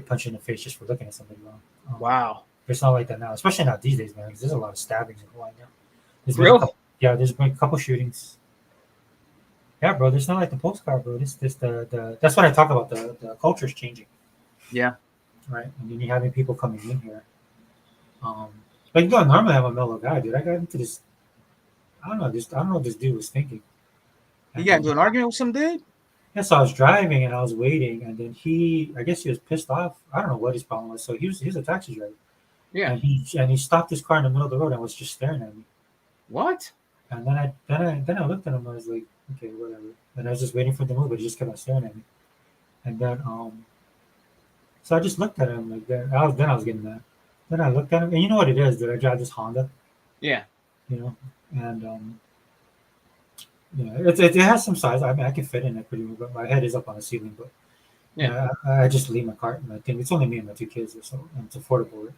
Speaker 1: punched in the face just for looking at somebody wrong.
Speaker 3: Wow.
Speaker 1: It's not like that now, especially not these days, man. Because there's a lot of stabbings in Hawaii now.
Speaker 3: Really?
Speaker 1: There's been a couple shootings. Yeah, bro. It's not like the postcard, bro. The that's what I talk about. The culture's changing.
Speaker 3: Yeah.
Speaker 1: Right, and then you're having people coming in here. Like, no, normally I'm a mellow guy, dude. I got into this. I don't know. I don't know what this dude was thinking.
Speaker 3: You got into an argument with some dude?
Speaker 1: Yeah, so I was driving and I was waiting, and then I guess he was pissed off. I don't know what his problem was. So he was a taxi driver.
Speaker 3: Yeah.
Speaker 1: And he stopped his car in the middle of the road and was just staring at me.
Speaker 3: What?
Speaker 1: And then I looked at him. I was like, okay, whatever. And I was just waiting for the move, but he just kept on staring at me. And then so I just looked at him like that. I was getting mad. Then I looked at him, and you know what it is, dude. I drive this Honda,
Speaker 3: Yeah.
Speaker 1: and it has some size. I mean, I can fit in it pretty well, but my head is up on the ceiling. But
Speaker 3: Yeah.
Speaker 1: I just leave my car. And I think it's only me and my two kids, or so, and it's affordable, right?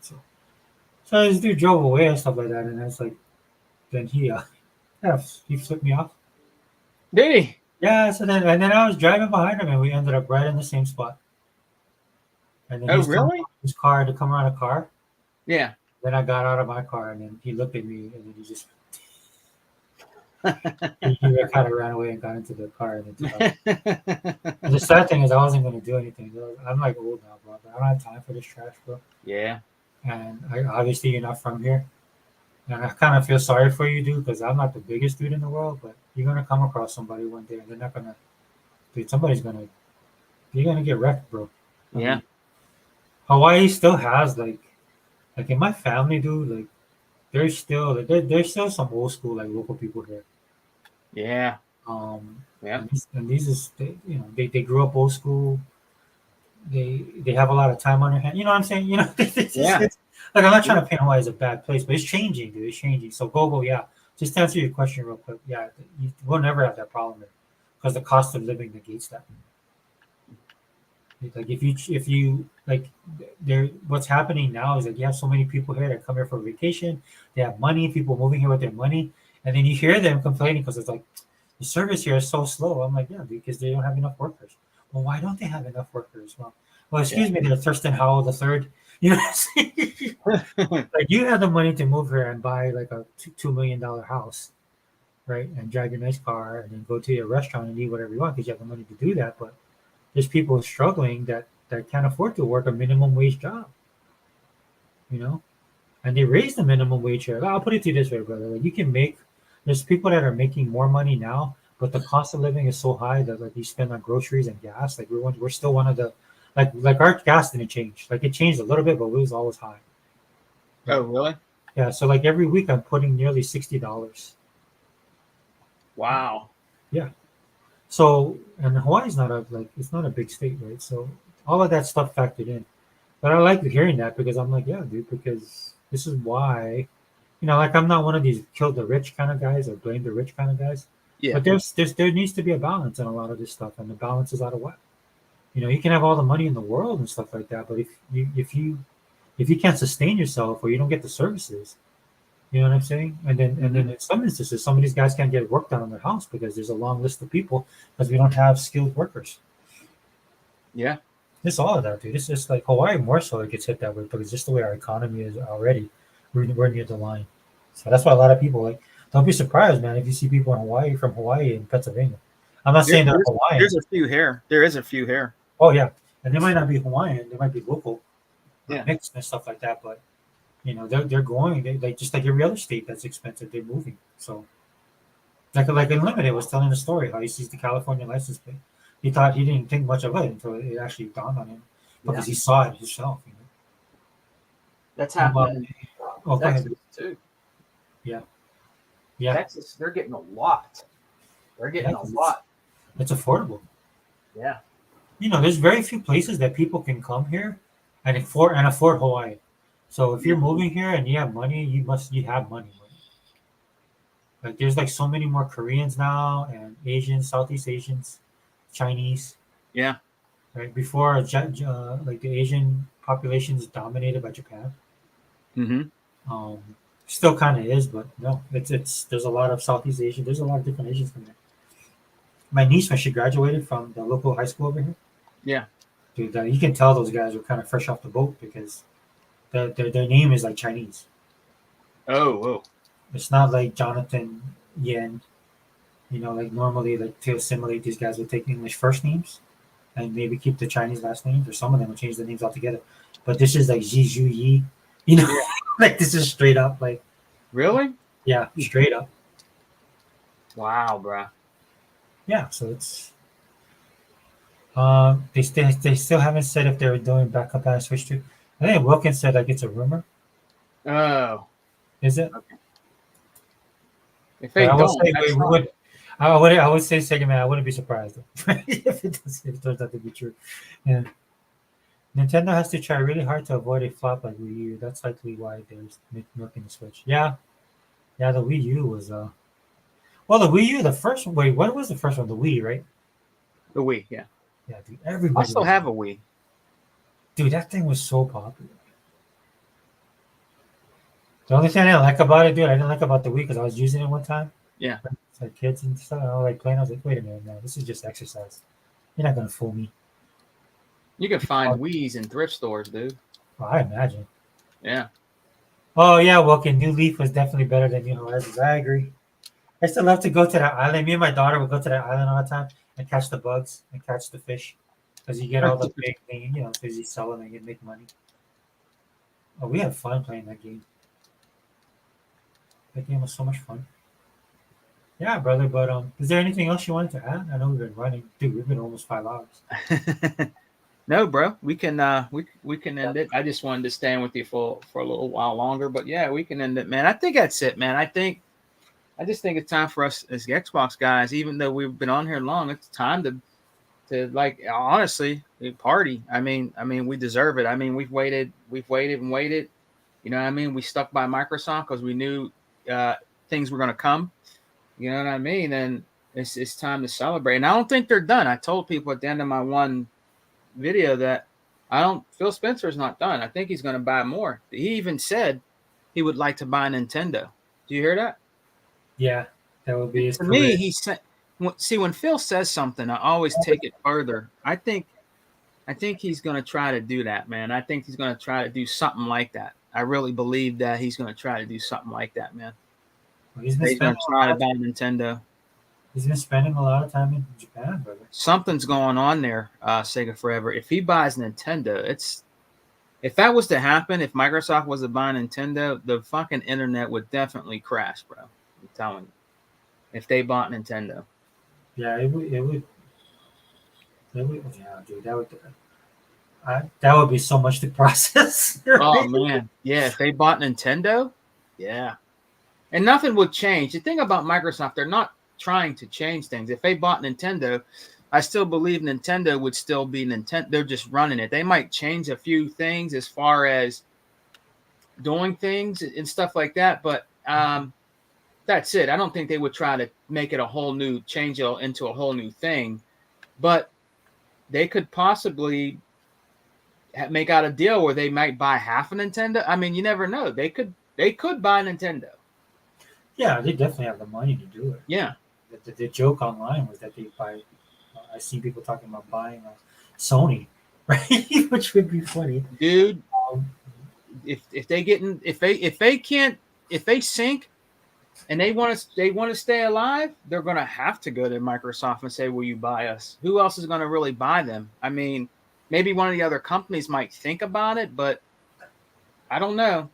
Speaker 1: So this dude drove away and stuff like that, and I was like, then he flipped me off.
Speaker 3: Did he?
Speaker 1: Yeah. So then I was driving behind him, and we ended up right in the same spot. And then
Speaker 3: Oh,
Speaker 1: he's coming
Speaker 3: really?
Speaker 1: out of his car to come around a car.
Speaker 3: Yeah.
Speaker 1: Then I got out of my car, and then he looked at me, and then he just he kind of ran away and got into the car. And the sad thing is, I wasn't going to do anything. I'm like old now, bro. I don't have time for this trash, bro.
Speaker 3: Yeah.
Speaker 1: And obviously, you're not from here. And I kind of feel sorry for you, dude, because I'm not the biggest dude in the world, but you're going to come across somebody one day, and they're not going to, dude, you're going to get wrecked, bro.
Speaker 3: Yeah.
Speaker 1: Hawaii still has, like in my family, dude, like, there's still some old school, like, local people here.
Speaker 3: Yeah.
Speaker 1: Yeah. And these is, they grew up old school. They have a lot of time on their hand. You know what I'm saying?
Speaker 3: Yeah.
Speaker 1: Like, I'm not trying to paint Hawaii as a bad place, but it's changing, dude. It's changing. So go, yeah. Just to answer your question real quick, yeah, we'll never have that problem because the cost of living negates that. Like, if you like, there, what's happening now is that you have so many people here that come here for vacation. They have money. People moving here with their money, and then you hear them complaining because it's like the service here is so slow. I'm like, yeah, because they don't have enough workers. Well, why don't they have enough workers? Well, excuse me, they're Thurston Howell the third. You know what I'm saying? Like, you have the money to move here and buy like a $2 million house, right? And drive your nice car and then go to your restaurant and eat whatever you want because you have the money to do that. But there's people struggling that can't afford to work a minimum wage job, and they raise the minimum wage here. I'll put it to you this way, brother. Like, there's people that are making more money now, but the cost of living is so high that, like, you spend on groceries and gas. Like, we're still one of the, like our gas didn't change. Like, it changed a little bit, but it was always high.
Speaker 3: Oh, really?
Speaker 1: Yeah. So, like, every week I'm putting nearly $60.
Speaker 3: Wow.
Speaker 1: Yeah. So, and Hawaii's it's not a big state, right? So all of that stuff factored in. But I like hearing that because I'm like, yeah, dude, because this is why, like, I'm not one of these kill the rich kind of guys or blame the rich kind of guys.
Speaker 3: Yeah.
Speaker 1: But there needs to be a balance in a lot of this stuff, and the balance is out of whack. You can have all the money in the world and stuff like that, but if you can't sustain yourself or you don't get the services, you know what I'm saying? And then in some instances, some of these guys can't get work done on their house because there's a long list of people because we don't have skilled workers.
Speaker 3: Yeah.
Speaker 1: It's all of that, dude. It's just like Hawaii more so it gets hit that way because just the way our economy is already, we're near the line. So that's why a lot of people, like, don't be surprised, man, if you see people from Hawaii and Pennsylvania. I'm not saying they're Hawaiian.
Speaker 3: There's a few here. There is a few here.
Speaker 1: Oh, yeah. And they might not be Hawaiian. They might be local.
Speaker 3: Yeah.
Speaker 1: mixed and stuff like that. But they're going. They just like every other state that's expensive. They're moving. So like Unlimited was telling the story how he sees the California license plate. He didn't think much of it until it actually dawned on him because he saw it himself.
Speaker 3: That's
Speaker 1: How about-
Speaker 3: happening
Speaker 1: Oh,
Speaker 3: in
Speaker 1: go ahead.
Speaker 3: Texas too.
Speaker 1: Yeah.
Speaker 3: Texas, they're getting a lot. They're getting
Speaker 1: Yeah,
Speaker 3: a
Speaker 1: 'cause
Speaker 3: lot.
Speaker 1: It's affordable.
Speaker 3: Yeah.
Speaker 1: There's very few places that people can come here and afford Hawaii. So if you're moving here and you have money, you have money. Like there's like so many more Koreans now and Asians, Southeast Asians, Chinese.
Speaker 3: Yeah.
Speaker 1: Right before, like the Asian population is dominated by Japan.
Speaker 3: Mm-hmm.
Speaker 1: Um, Still kind of is, but no, it's there's a lot of Southeast Asian. There's a lot of different Asians from there. My niece, when she graduated from the local high school over here,
Speaker 3: Yeah.
Speaker 1: dude, you can tell those guys were kind of fresh off the boat because their name is like Chinese.
Speaker 3: Oh.
Speaker 1: It's not like Jonathan Yen. Like normally, like to assimilate, these guys would take English first names and maybe keep the Chinese last names, or some of them will change the names altogether. But this is like Ji Zhu Yi,
Speaker 3: Yeah.
Speaker 1: like this is straight up, like
Speaker 3: Really?
Speaker 1: yeah, straight up.
Speaker 3: Wow, bro.
Speaker 1: Yeah, so it's they still haven't said if they're doing backup and switch to. I think Wilkins said like it's a rumor.
Speaker 3: Oh.
Speaker 1: Is it?
Speaker 3: If they
Speaker 1: I would
Speaker 3: don't,
Speaker 1: say
Speaker 3: that's
Speaker 1: we
Speaker 3: not-
Speaker 1: would. I would say second man. I wouldn't be surprised if it turns out to be true. Yeah. Nintendo has to try really hard to avoid a flop like Wii U. That's likely why they're milking the Switch. Yeah, the Wii U was well, the Wii U, the first one. Wait, what was the first one? The Wii, right?
Speaker 3: the Wii, yeah.
Speaker 1: Yeah, dude.
Speaker 3: I
Speaker 1: Everybody.
Speaker 3: still have a Wii.
Speaker 1: Dude, that thing was so popular. The only thing I didn't like about it, dude, I didn't like about the Wii because I was using it one time.
Speaker 3: Yeah.
Speaker 1: It's like kids and stuff. I was like playing. I was like, wait a minute, no, this is just exercise. You're not gonna fool me.
Speaker 3: You can find Wii's in thrift stores, dude.
Speaker 1: Well, I imagine.
Speaker 3: Yeah.
Speaker 1: Oh yeah, Wilkin, New Leaf was definitely better than New Horizons. I agree. I still love to go to that island. Me and my daughter would go to that island all the time and catch the bugs and catch the fish because you get all the big thing, because you sell them and you make money. Oh, we had fun playing that game. That game was so much fun. Yeah, brother. But is there anything else you wanted to add? I know we've been running, dude. We've been almost 5 hours.
Speaker 3: No, bro. We can we can end it. I just wanted to stay in with you for a little while longer, but yeah, we can end it, man. I think that's it, man. I just think it's time for us as Xbox guys, even though we've been on here long, it's time to like honestly party. I mean, we deserve it. I mean, we've waited and waited. You know what I mean? We stuck by Microsoft because we knew things were going to come. You know what I mean? And it's time to celebrate. And I don't think they're done. I told people at the end of my one video that Phil Spencer's not done. I think he's going to buy more. He even said he would like to buy Nintendo. Do you hear that?
Speaker 1: Yeah, that would be his
Speaker 3: To me,
Speaker 1: career.
Speaker 3: he said, see, when Phil says something, I always take it further. I think he's going to try to do that, man. I think he's going to try to do something like that. I really believe that he's going to try to do something like that, man.
Speaker 1: Well, he's been
Speaker 3: He's going
Speaker 1: spending
Speaker 3: to try to buy Nintendo.
Speaker 1: He's been spending a lot of time in Japan, brother.
Speaker 3: Something's going on there, Sega Forever. If he buys Nintendo, if that was to happen, if Microsoft was to buy Nintendo, the fucking internet would definitely crash, bro. I'm telling you. If they bought Nintendo.
Speaker 1: Yeah, it would. Yeah, dude, that would be so much to process.
Speaker 3: Oh man, yeah. If they bought Nintendo, yeah, and nothing would change. The thing about Microsoft, they're not trying to change things. If they bought Nintendo, I still believe Nintendo would still be Nintendo. They're just running it. They might change a few things as far as doing things and stuff like that, but that's it. I don't think they would try to make it change it into a whole new thing, but they could possibly make out a deal where they might buy half a Nintendo. I mean, you never know. They could buy Nintendo.
Speaker 1: Yeah, they definitely have the money to do it.
Speaker 3: Yeah.
Speaker 1: The joke online was that they buy. I see people talking about buying Sony, right? Which would be funny,
Speaker 3: dude. If they sink and they want to stay alive, they're going to have to go to Microsoft and say, "Will you buy us?" Who else is going to really buy them? I mean, maybe one of the other companies might think about it, but I don't know.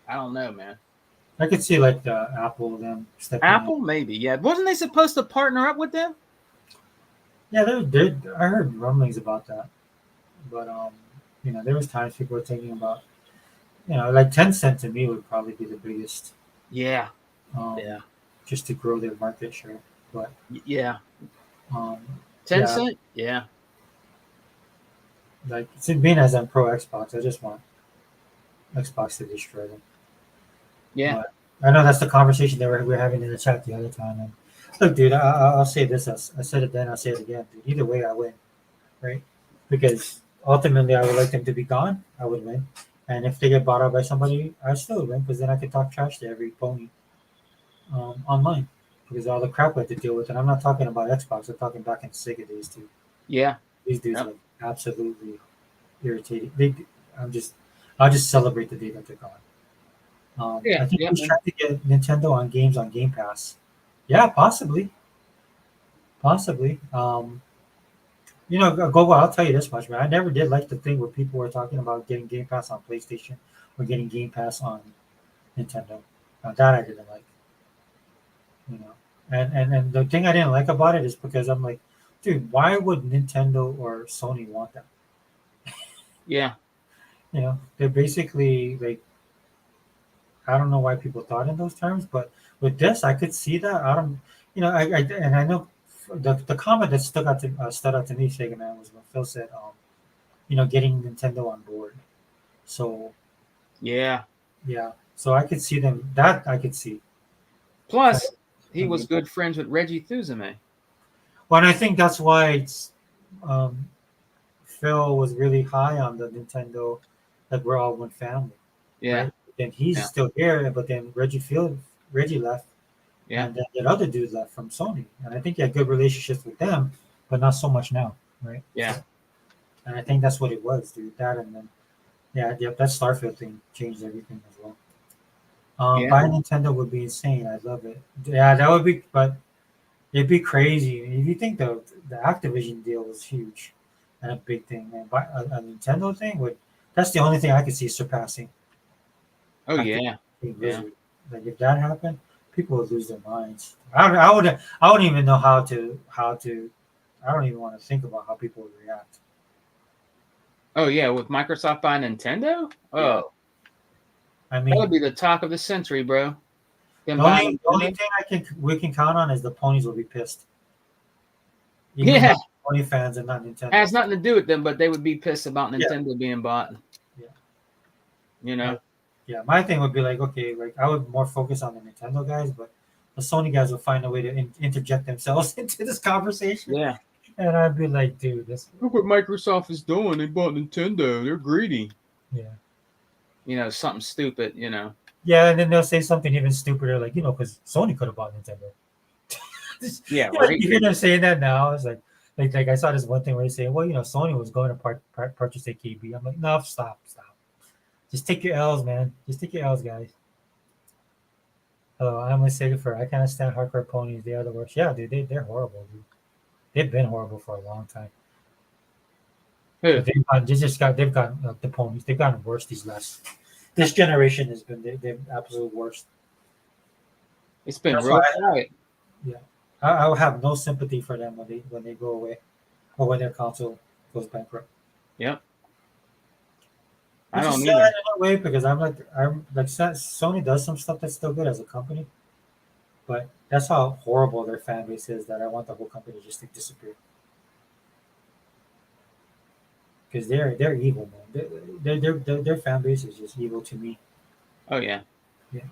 Speaker 3: I don't know, man.
Speaker 1: I could see like the Apple them stepping in.
Speaker 3: Apple, maybe. Yeah. Wasn't they supposed to partner up with them?
Speaker 1: Yeah, I heard rumblings about that, but there was times people were thinking about, like Tencent to me would probably be the biggest,
Speaker 3: Yeah.
Speaker 1: um,
Speaker 3: Yeah.
Speaker 1: just to grow their market share. But
Speaker 3: Yeah.
Speaker 1: um, yeah,
Speaker 3: Tencent? Yeah.
Speaker 1: like being as I'm pro Xbox, I just want Xbox to destroy them.
Speaker 3: Yeah.
Speaker 1: But I know that's the conversation that we were having in the chat the other time. And look, dude, I'll say this. I said it then. I'll say it again. Dude. Either way, I win, right? Because ultimately, I would like them to be gone. I would win. And if they get bought out by somebody, I still would win because then I could talk trash to every pony online because all the crap we had to deal with. And I'm not talking about Xbox. I'm talking back in Sega days too.
Speaker 3: Yeah.
Speaker 1: These dudes
Speaker 3: Yep.
Speaker 1: like absolutely irritating. I'll just celebrate the day that they're gone.
Speaker 3: Yeah.
Speaker 1: I think
Speaker 3: Yeah.
Speaker 1: he's trying to get Nintendo on games on Game Pass. Yeah, possibly. Possibly. Gogo, I'll tell you this much, man. I never did like the thing where people were talking about getting Game Pass on PlayStation or getting Game Pass on Nintendo. Now that I didn't like. You know. And the thing I didn't like about it is because I'm like, dude, why would Nintendo or Sony want that?
Speaker 3: Yeah.
Speaker 1: They're basically like, I don't know why people thought in those terms, but with this, I could see that. I don't, and I know the comment that stood out to me, Sega Man, was when Phil said, getting Nintendo on board. So
Speaker 3: Yeah.
Speaker 1: yeah, so I could see them. That I could see.
Speaker 3: Plus, he was good friends with Reggie Fils-Aimé.
Speaker 1: Well, and I think that's why um, Phil was really high on the Nintendo, like we're all one family.
Speaker 3: Yeah.
Speaker 1: Right? Then he's
Speaker 3: Yeah.
Speaker 1: still here, but then Reggie left.
Speaker 3: Yeah.
Speaker 1: And then that other dude left from Sony, and I think he had good relationships with them, but not so much now, right?
Speaker 3: Yeah.
Speaker 1: So, and I think that's what it was, dude. That and then, yeah, yep, that Starfield thing changed everything as well.
Speaker 3: Yeah.
Speaker 1: Buying Nintendo would be insane. I'd love it. Yeah, that would be, but it'd be crazy if you think the Activision deal was huge and a big thing. And buy a Nintendo thing would. That's the only thing I could see surpassing.
Speaker 3: Oh
Speaker 1: Activision
Speaker 3: yeah.
Speaker 1: being
Speaker 3: Yeah.
Speaker 1: Blizzard. Like if that happened, people would lose their minds. I wouldn't even know how to. I don't even want to think about how people would react.
Speaker 3: Oh yeah, with Microsoft buying Nintendo? Oh,
Speaker 1: I
Speaker 3: that
Speaker 1: mean,
Speaker 3: would be the talk of the century, bro. Them
Speaker 1: the
Speaker 3: buying
Speaker 1: only
Speaker 3: Nintendo?
Speaker 1: thing we can count on is the ponies will be pissed. Even
Speaker 3: Yeah.
Speaker 1: though pony fans and not Nintendo.
Speaker 3: Has nothing to do with them, but they would be pissed about
Speaker 1: Yeah.
Speaker 3: Nintendo being bought.
Speaker 1: Yeah.
Speaker 3: You know?
Speaker 1: Yeah, my thing would be like, okay, like I would more focus on the Nintendo guys, but the Sony guys will find a way to interject themselves into this conversation.
Speaker 3: Yeah.
Speaker 1: And I'd be like, dude, this.
Speaker 3: Look what Microsoft is doing. They bought Nintendo. They're greedy.
Speaker 1: Yeah.
Speaker 3: You know, something stupid, you know.
Speaker 1: Yeah, and then they'll say something even stupider, like, because Sony could have bought Nintendo.
Speaker 3: Yeah,
Speaker 1: You know,
Speaker 3: right.
Speaker 1: you hear them saying that now. It's like I saw this one thing where they say, well, Sony was going to purchase AKB. I'm like, no, stop. Just take your L's, man. Just take your L's, guys. Hello, I'm with Sega for I can't stand hardcore ponies. They are the worst. Yeah, dude, they're horrible, dude. They've been horrible for a long time.
Speaker 3: Who?
Speaker 1: But they've gotten the ponies. They've gotten worse this generation has been they're absolute worst.
Speaker 3: It's been
Speaker 1: That's
Speaker 3: real
Speaker 1: why
Speaker 3: quiet.
Speaker 1: I will have no sympathy for them when they go away or when their console goes bankrupt.
Speaker 3: Yep. I
Speaker 1: Which is
Speaker 3: don't
Speaker 1: sad
Speaker 3: either.
Speaker 1: in a way because I'm like Sony does some stuff that's still good as a company, but that's how horrible their fan base is that I want the whole company just to disappear. Because they're evil, man. Their fan base is just evil to me.
Speaker 3: Oh yeah.
Speaker 1: Yeah,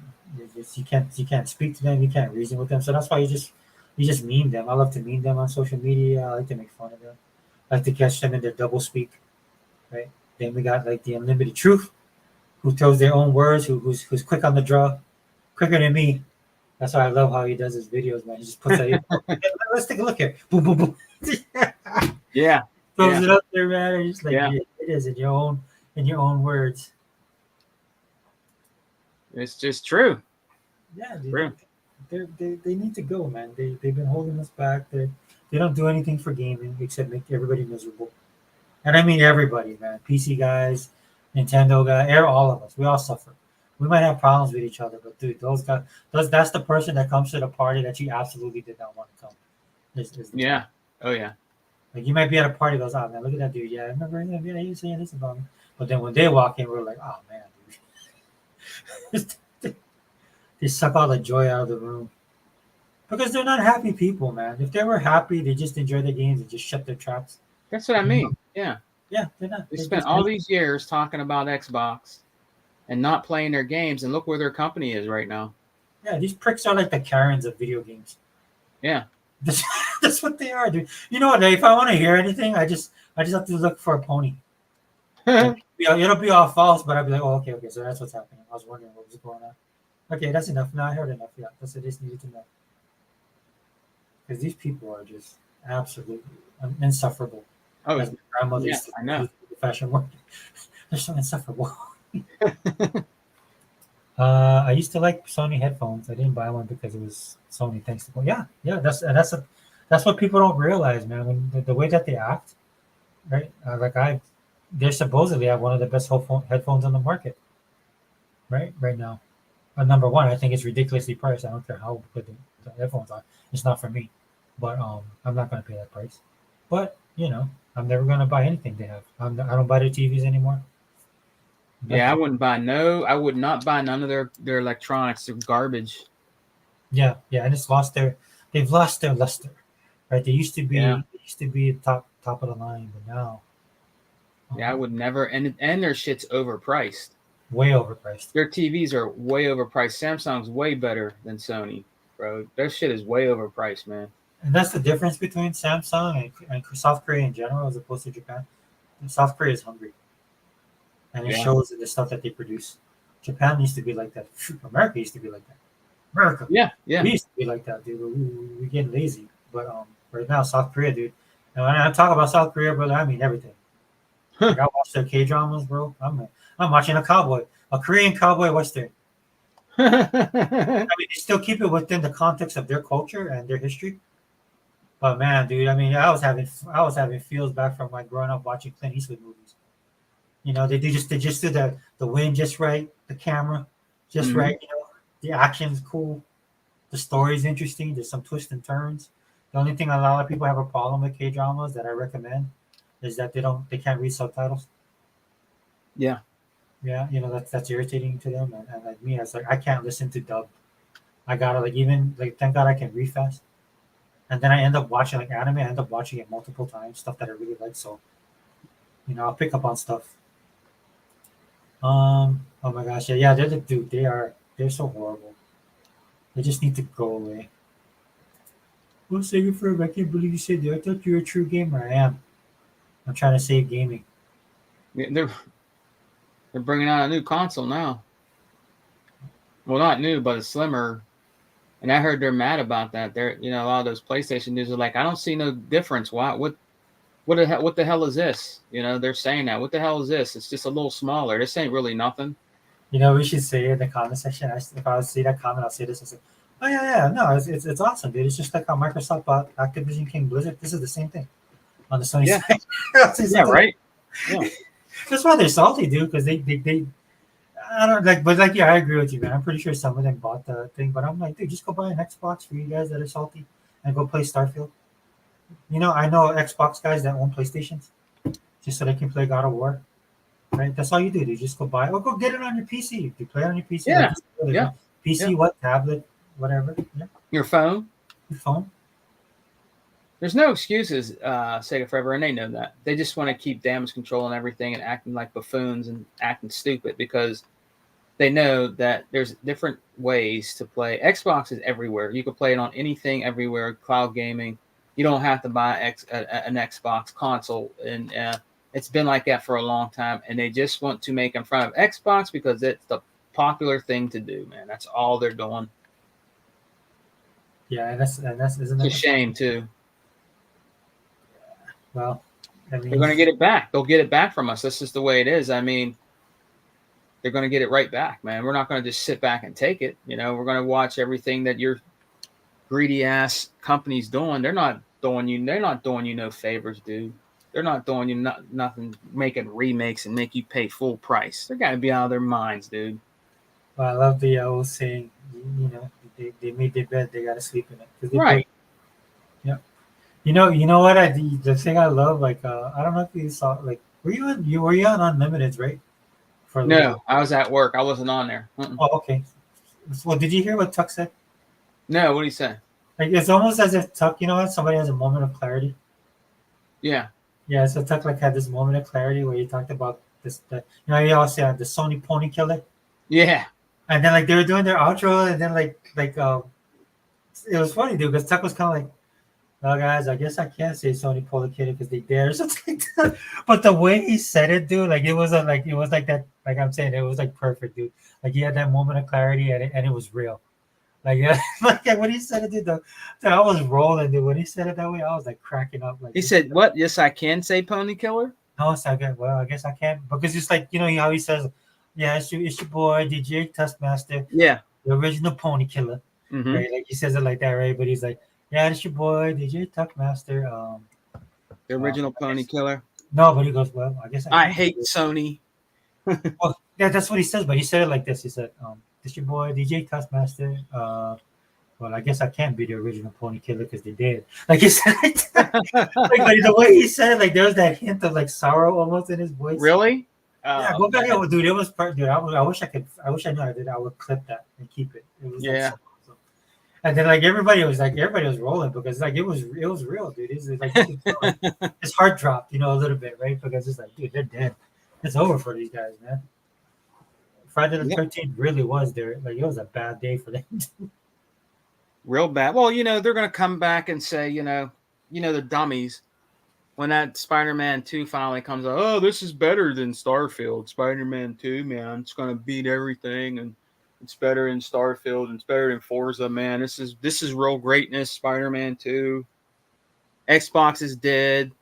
Speaker 1: you can't speak to them, you can't reason with them. So that's why you just meme them. I love to meme them on social media. I like to make fun of them. I like to catch them in their double speak. Right. Then we got like the unlimited truth, who throws their own words, who's quick on the draw, quicker than me. That's why I love how he does his videos, man. He just puts that. Let's take a look here. Boom, boom, boom.
Speaker 3: Yeah.
Speaker 1: Throws
Speaker 3: Yeah.
Speaker 1: it up there, man. And just like
Speaker 3: Yeah.
Speaker 1: it is in your own words.
Speaker 3: It's just true.
Speaker 1: Yeah,
Speaker 3: True.
Speaker 1: they need to go, man. They've been holding us back. They don't do anything for gaming except make everybody miserable. And I mean everybody, man. PC guys, Nintendo guy, all of us, we all suffer. We might have problems with each other, but dude, those guys, that's the person that comes to the party that you absolutely did not want to come. Is the
Speaker 3: Yeah. Oh yeah.
Speaker 1: Like you might be at a party, goes, oh man, look at that dude. Yeah, I remember him. Yeah, he was saying this about me. But then when they walk in, we're like, oh man, dude. They suck all the joy out of the room because they're not happy people, man. If they were happy, they just enjoy the games and just shut their traps.
Speaker 3: That's what I mean. Yeah.
Speaker 1: Yeah, they're not.
Speaker 3: They
Speaker 1: They're
Speaker 3: spent
Speaker 1: just
Speaker 3: all these years talking about Xbox and not playing their games, and look where their company is right now.
Speaker 1: yeah, these pricks are like the Karens of video games.
Speaker 3: Yeah.
Speaker 1: That's, that's what they are, dude. You know what? If I want to hear anything, I just have to look for a pony. It'll be all false, but I'll be like, oh, okay, so that's what's happening. I was wondering what was going on. Okay, that's enough. Now I heard enough. Yeah, that's what I just needed to know. Because these people are just absolutely insufferable.
Speaker 3: Oh,
Speaker 1: As my grandmother
Speaker 3: yeah,
Speaker 1: used to
Speaker 3: I know.
Speaker 1: use the fashion word. They're so insufferable. I used to like Sony headphones. I didn't buy one because it was Sony. Thanks to yeah. That's what people don't realize, man. When the way that they act, right? They're supposedly have one of the best headphones on the market, right now. Number one, I think it's ridiculously priced. I don't care how good the headphones are. It's not for me, but I'm not gonna pay that price. But I'm never gonna buy anything they have. I don't buy their TVs anymore.
Speaker 3: Yeah, I would not buy none of their electronics. They're garbage.
Speaker 1: Yeah, and they've lost their luster, right? They used to be top of the line, but now,
Speaker 3: Yeah, I would never, and their shit's overpriced.
Speaker 1: Way overpriced.
Speaker 3: Their TVs are way overpriced. Samsung's way better than Sony, bro. Their shit is way overpriced, man.
Speaker 1: And that's the difference between Samsung and South Korea in general, as opposed to Japan. South Korea is hungry, and it shows in the stuff that they produce. Japan used to be like that. America used to be like that. America.
Speaker 3: Yeah.
Speaker 1: We used to be like that, dude. We getting lazy. But right now, South Korea, dude. And when I talk about South Korea, brother, I mean everything. Like, I watch their K dramas, bro. I'm watching a Korean cowboy western. I mean, they still keep it within the context of their culture and their history. But man, dude, I mean, I was having feels back from like growing up watching Clint Eastwood movies. They just do the wind just right, the camera just right. The action's cool, the story's interesting. There's some twists and turns. The only thing a lot of people have a problem with K dramas that I recommend is that they can't read subtitles.
Speaker 3: Yeah.
Speaker 1: Yeah, that's irritating to them, and like me, it's like I can't listen to dub. I gotta even thank God I can read fast, and then I end up watching like anime. I end up watching it multiple times, stuff that I really like. So, I'll pick up on stuff. Oh my gosh, yeah, they're so horrible. They just need to go away. Well, save it forever. I can't believe you said that. I thought you were a true gamer. I am. I'm trying to save gaming.
Speaker 3: Yeah, they're bringing out a new console now. Well, not new, but a slimmer. And I heard they're mad about that. They're, a lot of those PlayStation news are like, I don't see no difference. Why? What the hell is this? They're saying that. What the hell is this? It's just a little smaller. This ain't really nothing.
Speaker 1: We should say in the comment section. If I see that comment, I'll say this. I'll say, oh yeah, no, it's awesome, dude. It's just like how Microsoft bought Activision King Blizzard. This is the same thing on the Sony side.
Speaker 3: Yeah, right. Yeah.
Speaker 1: That's why they're salty, dude. Because they I don't like, but like, yeah, I agree with you, man. I'm pretty sure some of them bought the thing, but I'm like, dude, just go buy an Xbox for you guys that are salty and go play Starfield. I know Xbox guys that own PlayStations just so they can play God of War. Right? That's all you do. You just go buy it or go get it on your PC. You play it on your PC.
Speaker 3: Yeah.
Speaker 1: PC, what? Tablet, whatever. Yeah.
Speaker 3: Your phone.
Speaker 1: Your phone.
Speaker 3: There's no excuses, Sega Forever, and they know that. They just want to keep damage control and everything and acting like buffoons and acting stupid because they know that there's different ways to play. Xbox is everywhere. You can play it on anything everywhere, cloud gaming. You don't have to buy an Xbox console. And it's been like that for a long time. And they just want to make in front of Xbox because it's the popular thing to do, man. That's all they're doing.
Speaker 1: Yeah, and that's isn't
Speaker 3: it's a shame, too.
Speaker 1: Well, I mean,
Speaker 3: they're going to get it back. They'll get it back from us. This is the way it is. I mean, they're going to get it right back, man. We're not going to just sit back and take it. We're going to watch everything that your greedy ass company's doing. They're not doing you no favors, dude. They're not doing you nothing, making remakes and make you pay full price. They're gotta be out of their minds, dude.
Speaker 1: But I love the old saying, they made their bed, they gotta sleep in it. 'Cause they
Speaker 3: Right.
Speaker 1: yeah. You know what? The thing I love, like, I don't know if you saw, like, were you on Unlimiteds, right? For a little
Speaker 3: No,
Speaker 1: bit.
Speaker 3: I was at work. I wasn't on there.
Speaker 1: Oh, okay. Well, did you hear what Tuck said?
Speaker 3: No, what do you say?
Speaker 1: Like, it's almost as if Tuck, you know what? Somebody has a moment of clarity.
Speaker 3: Yeah.
Speaker 1: Yeah, so Tuck like had this moment of clarity where he talked about you all say the Sony Pony Killer,
Speaker 3: Yeah.
Speaker 1: and then like they were doing their outro, and then it was funny, dude, because Tuck was kind of like, "Well, guys, I guess I can't say Sony Pony Killer because they dare or something like that." But the way he said it, dude, like it was like that, like I'm saying, it was like perfect, dude. Like he had that moment of clarity, and it was real. Like yeah, like when he said it, dude, I was rolling, dude. When he said it that way, I was like cracking up. Like
Speaker 3: He said, "What? Yes, I can say Pony Killer."
Speaker 1: no, it's not good. Well, I guess I can't because it's like how he says, "Yeah, it's your boy DJ Tuskmaster,
Speaker 3: Yeah.
Speaker 1: the original Pony Killer,"
Speaker 3: Mm-hmm.
Speaker 1: right? Like he says it like that, right? But he's like, "Yeah, it's your boy DJ Tuskmaster."
Speaker 3: The original Pony Killer.
Speaker 1: No, but he goes, "Well, I guess
Speaker 3: I
Speaker 1: can't
Speaker 3: hate
Speaker 1: do it."
Speaker 3: Sony.
Speaker 1: Well, yeah, that's what he says. But he said it like this. He said, "It's your boy DJ Tuskmaster." Well, I guess I can't be the original Pony Killer because they did. Like he said, like, but the way he said it, like there was that hint of like sorrow almost in his voice.
Speaker 3: Really?
Speaker 1: Yeah, go back and dude. It was dude. I wish I could. I wish I knew I did. I would clip that and keep it. It was like
Speaker 3: Yeah.
Speaker 1: so awesome. And then like everybody was rolling because like it was real, dude. It's like you could tell, like, his heart dropped, a little bit, right? Because it's like, dude, they're dead. It's over for these guys, man. Friday the
Speaker 3: Yep.
Speaker 1: 13th really was there. Like it was a bad day for them.
Speaker 3: Real bad. Well, they're gonna come back and say, the dummies. When that Spider-Man 2 finally comes out, oh, this is better than Starfield. Spider-Man 2, man, it's gonna beat everything, and it's better than Starfield, and it's better than Forza, man. This is real greatness. Spider-Man 2. Xbox is dead.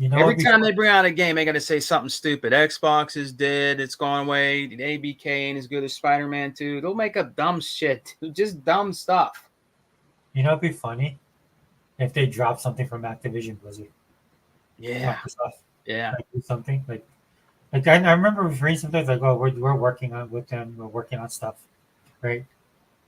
Speaker 3: Every time they bring out a game, they got to say something stupid. Xbox is dead. It's gone away. The ABK ain't as good as Spider-Man 2. They'll make up dumb shit. Just dumb stuff.
Speaker 1: It'd be funny if they drop something from Activision Blizzard.
Speaker 3: Yeah.
Speaker 1: Microsoft.
Speaker 3: Yeah.
Speaker 1: Like do something like I remember reading something like, oh, we're working on with them. We're working on stuff, right?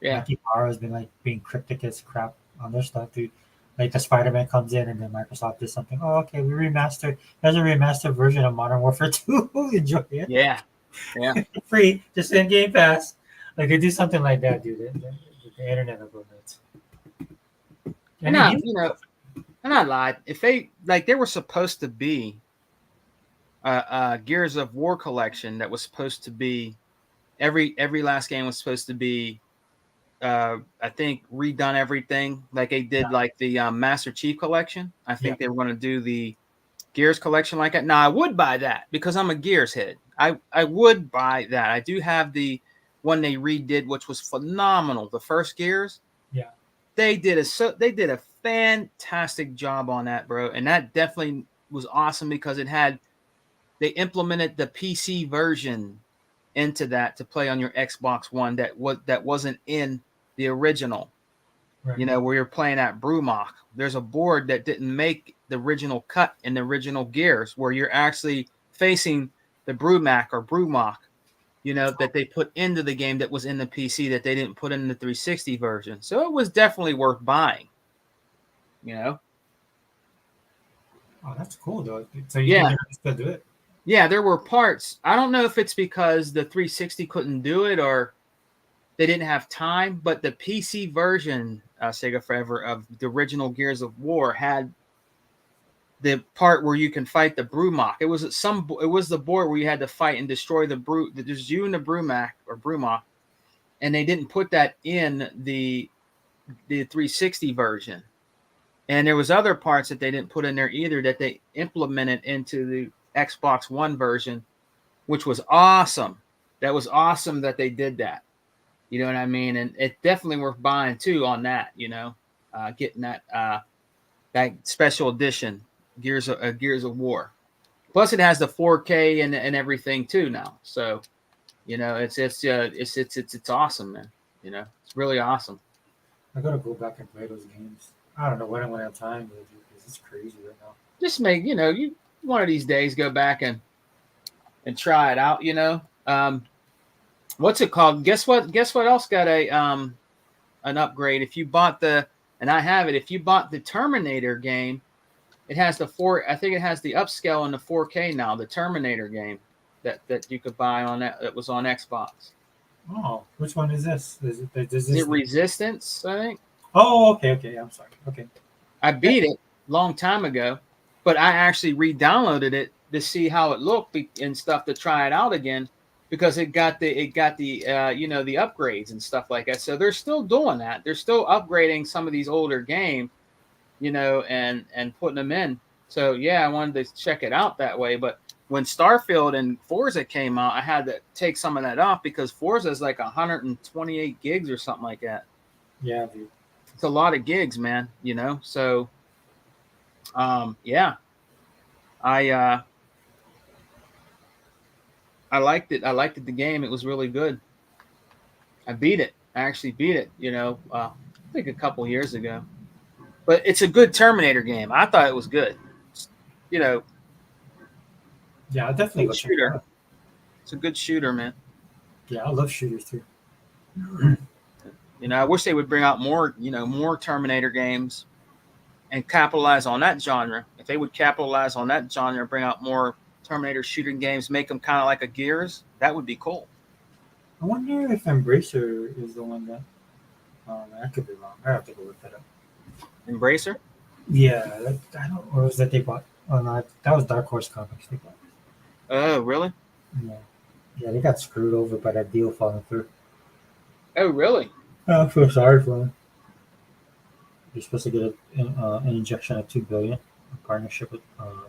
Speaker 3: Yeah.
Speaker 1: Mikey Barra has been like being cryptic as crap on their stuff, dude. Like the Spider-Man comes in and then Microsoft does something. Oh, okay, we remastered. There's a remastered version of Modern Warfare 2. Enjoy it.
Speaker 3: Yeah. Yeah.
Speaker 1: Free, just in Game Pass. Like they do something like that, dude. The internet will go nuts.
Speaker 3: And I lied. If they were supposed to be Gears of War collection that was supposed to be every last game was supposed to be I think redone everything like they did like the Master Chief collection. I think they were going to do the Gears collection like that. Now I would buy that because I'm a Gears head. I would buy that. I do have the one they redid, which was phenomenal. The first Gears.
Speaker 1: Yeah.
Speaker 3: They did a fantastic job on that, bro. And that definitely was awesome because they implemented the PC version into that to play on your Xbox One that wasn't in the original.
Speaker 1: Right.
Speaker 3: Where you're playing at Brumach. There's a board that didn't make the original cut in the original Gears where you're actually facing the Brumach or Brumach, that they put into the game that was in the PC that they didn't put in the 360 version. So it was definitely worth buying.
Speaker 1: Oh, that's cool though. So you think they're still do it?
Speaker 3: Yeah, there were parts. I don't know if it's because the 360 couldn't do it or they didn't have time, but the PC version, Sega Forever, of the original Gears of War had the part where you can fight the Brumach. It was the board where you had to fight and destroy the there's you and the Brumach, and they didn't put that in the 360 version. And there was other parts that they didn't put in there either that they implemented into the Xbox One version, which was awesome. That was awesome that they did that. You know what I mean? And it's definitely worth buying too on that, getting that special edition Gears of War. Plus it has the 4K and everything too now. So, it's awesome, man. It's really awesome.
Speaker 1: I gotta go back and play those games. I don't know when I'm gonna have time to do because it's crazy right now.
Speaker 3: Just make you one of these days go back and try it out. What's it called? Guess what? Guess what else got a an upgrade? If you bought and I have it. If you bought the Terminator game, it has the four. I think it has the upscale in the 4K now. The Terminator game that you could buy on that was on Xbox.
Speaker 1: Oh, which one is this? Is
Speaker 3: Is
Speaker 1: this
Speaker 3: it Resistance? I think
Speaker 1: Oh, okay. I'm sorry. Okay.
Speaker 3: I beat it long time ago, but I actually re-downloaded it to see how it looked and stuff to try it out again because it got the the upgrades and stuff like that. So they're still doing that. They're still upgrading some of these older games, and putting them in. So yeah, I wanted to check it out that way. But when Starfield and Forza came out, I had to take some of that off because Forza is like 128 gigs or something like that.
Speaker 1: Yeah, dude.
Speaker 3: It's a lot of gigs, man. So yeah, I liked it. I liked it, the game. It was really good. I beat it. I actually beat it. I think a couple years ago. But it's a good Terminator game. I thought it was good. You know,
Speaker 1: Yeah, I'll definitely go
Speaker 3: good
Speaker 1: check it
Speaker 3: shooter.
Speaker 1: out.
Speaker 3: It's a good shooter, man.
Speaker 1: Yeah, I love shooters too.
Speaker 3: I wish they would bring out more Terminator games and capitalize on that genre. If they would capitalize on that genre, bring out more Terminator shooting games, make them kind of like a Gears, that would be cool.
Speaker 1: I wonder if Embracer is the one that. I could be wrong. I have to go look that up.
Speaker 3: Embracer?
Speaker 1: Yeah, I don't. Or was that they bought? Oh no, that was Dark Horse Comics they bought.
Speaker 3: Oh, really?
Speaker 1: Yeah, yeah, they got screwed over by that deal falling through.
Speaker 3: Oh, really?
Speaker 1: I feel sorry for them. They're supposed to get an injection of $2 billion in partnership with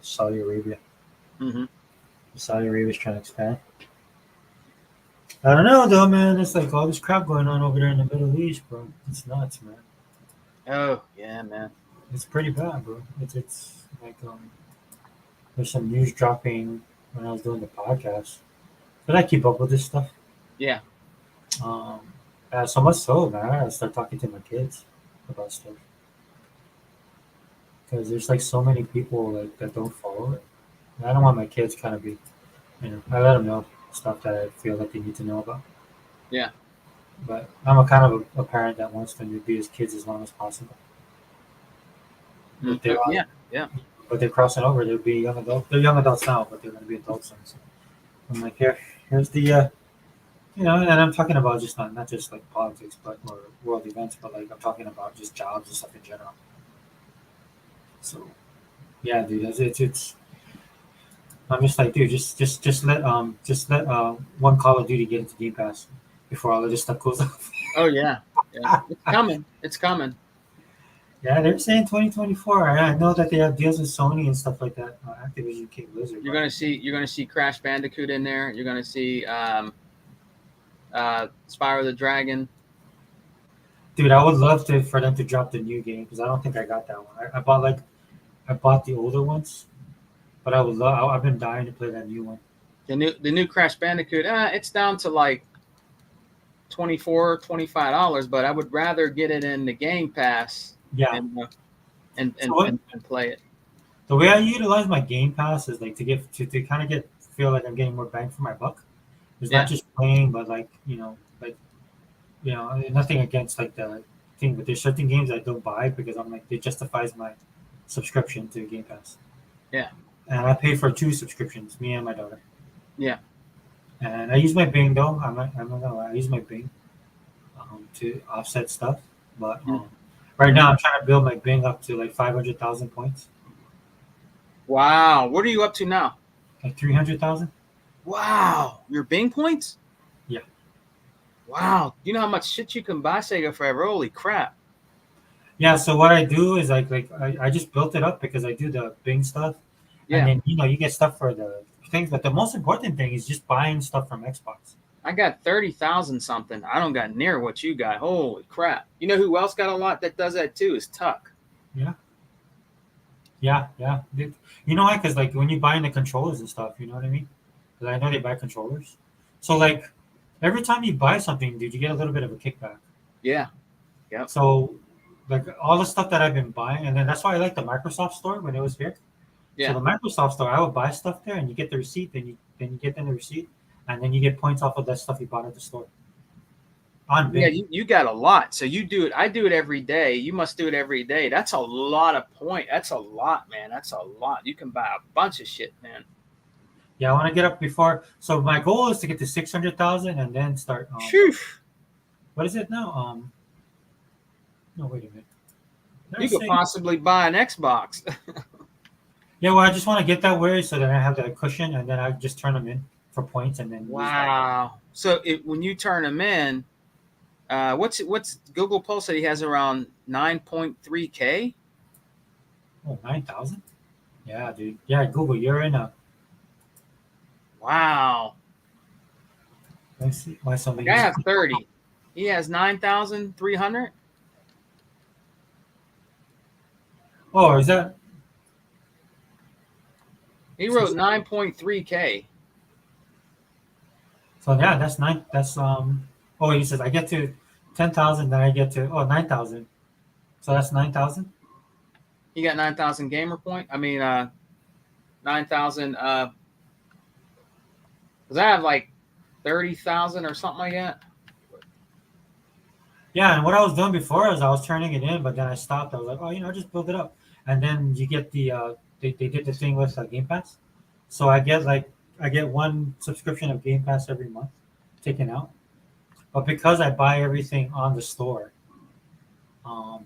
Speaker 1: Saudi Arabia.
Speaker 3: Mm-hmm.
Speaker 1: Saudi Arabia's trying to expand. I don't know though, man. It's like all this crap going on over there in the Middle East, bro. It's nuts, man.
Speaker 3: Oh, yeah, man.
Speaker 1: It's pretty bad, bro. It's like there's some news dropping when I was doing the podcast, but I keep up with this stuff.
Speaker 3: Yeah.
Speaker 1: Um, so much so, man. I gotta start talking to my kids about stuff because there's like so many people like that don't follow it. And I don't want my kids kind of be, I let them know stuff that I feel like they need to know about.
Speaker 3: Yeah.
Speaker 1: But I'm a kind of a parent that wants them to be as kids as long as possible. But they're
Speaker 3: Yeah.
Speaker 1: but they're crossing over. They'll be young adults. They're young adults now, but they're going to be adults soon. So I'm like, here's the, and I'm talking about just not just like politics, but or world events, but like I'm talking about just jobs and stuff in general. So yeah, dude, it's. I'm just like, dude, just let one Call of Duty get into Game Pass before all of this stuff goes off.
Speaker 3: Oh, yeah. Yeah. It's coming. It's coming.
Speaker 1: Yeah, they're saying 2024. I know that they have deals with Sony and stuff like that. Activision, King Blizzard.
Speaker 3: You're gonna see Crash Bandicoot in there. You're gonna see Spyro the Dragon.
Speaker 1: Dude, I would love for them to drop the new game because I don't think I got that one. I bought the older ones, but I've been dying to play that new one.
Speaker 3: The new Crash Bandicoot. It's down to like $24, $25, but I would rather get it in the Game Pass.
Speaker 1: Yeah,
Speaker 3: and play it.
Speaker 1: The way I utilize my Game Pass is like to kind of feel like I'm getting more bang for my buck. It's not just playing, but nothing against like the thing, but there's certain games I don't buy because I'm like it justifies my subscription to Game Pass.
Speaker 3: Yeah.
Speaker 1: And I pay for 2 subscriptions, me and my daughter.
Speaker 3: Yeah.
Speaker 1: And I use my Bing though. I'm not gonna lie. I use my Bing to offset stuff, but right now I'm trying to build my Bing up to like 500,000 points.
Speaker 3: Wow, what are you up to now?
Speaker 1: Like 300,000.
Speaker 3: Wow, your Bing points?
Speaker 1: Yeah.
Speaker 3: Wow, you know how much shit you can buy Sega Forever? Holy crap!
Speaker 1: Yeah, so what I do is I just built it up because I do the Bing stuff.
Speaker 3: Yeah.
Speaker 1: And then you get stuff for the things, but the most important thing is just buying stuff from Xbox.
Speaker 3: I got 30,000 something. I don't got near what you got. Holy crap! You know who else got a lot that does that too? Is Tuck.
Speaker 1: Yeah. You know why? Because like when you buy the controllers and stuff, you know what I mean? Because I know they buy controllers. So like every time you buy something, dude, you get a little bit of a kickback.
Speaker 3: Yeah. Yep.
Speaker 1: So like all the stuff that I've been buying, and then that's why I like the Microsoft store when it was here.
Speaker 3: Yeah.
Speaker 1: So the Microsoft store, I would buy stuff there, and you get the receipt. Then you get them the receipt, and then you get points off of that stuff you bought at the store. On
Speaker 3: Yeah,
Speaker 1: Bing.
Speaker 3: you got a lot. So you do it. I do it every day. You must do it every day. That's a lot of point. That's a lot, man. That's a lot. You can buy a bunch of shit, man.
Speaker 1: Yeah, I want to get up before. So my goal is to get to 600,000 and then start.
Speaker 3: Phew.
Speaker 1: What is it now? No, wait a minute.
Speaker 3: You could possibly buy an Xbox.
Speaker 1: Yeah, well, I just want to get that way so that I have that cushion, and then I just turn them in for points, and then use that.
Speaker 3: Wow. So when you turn them in, what's Google Pulse said he has around 9.3K?
Speaker 1: Oh, 9,000? Yeah, dude. Yeah, Google, you're in a.
Speaker 3: Wow.
Speaker 1: Let's see why somebody.
Speaker 3: I have 30. He has 9,300.
Speaker 1: Oh, is that?
Speaker 3: He wrote 9.3K.
Speaker 1: So yeah, that's nine. That's Oh, he says I get to 10,000, then I get to 9,000. So that's 9,000.
Speaker 3: He got 9,000 gamer point. I mean, 9,000. Because I have like 30,000 or something like that.
Speaker 1: Yeah, and what I was doing before is I was turning it in, but then I stopped. I was like, just build it up, and then you get the they did the thing with Game Pass, so I get one subscription of Game Pass every month taken out, but because I buy everything on the store,
Speaker 3: I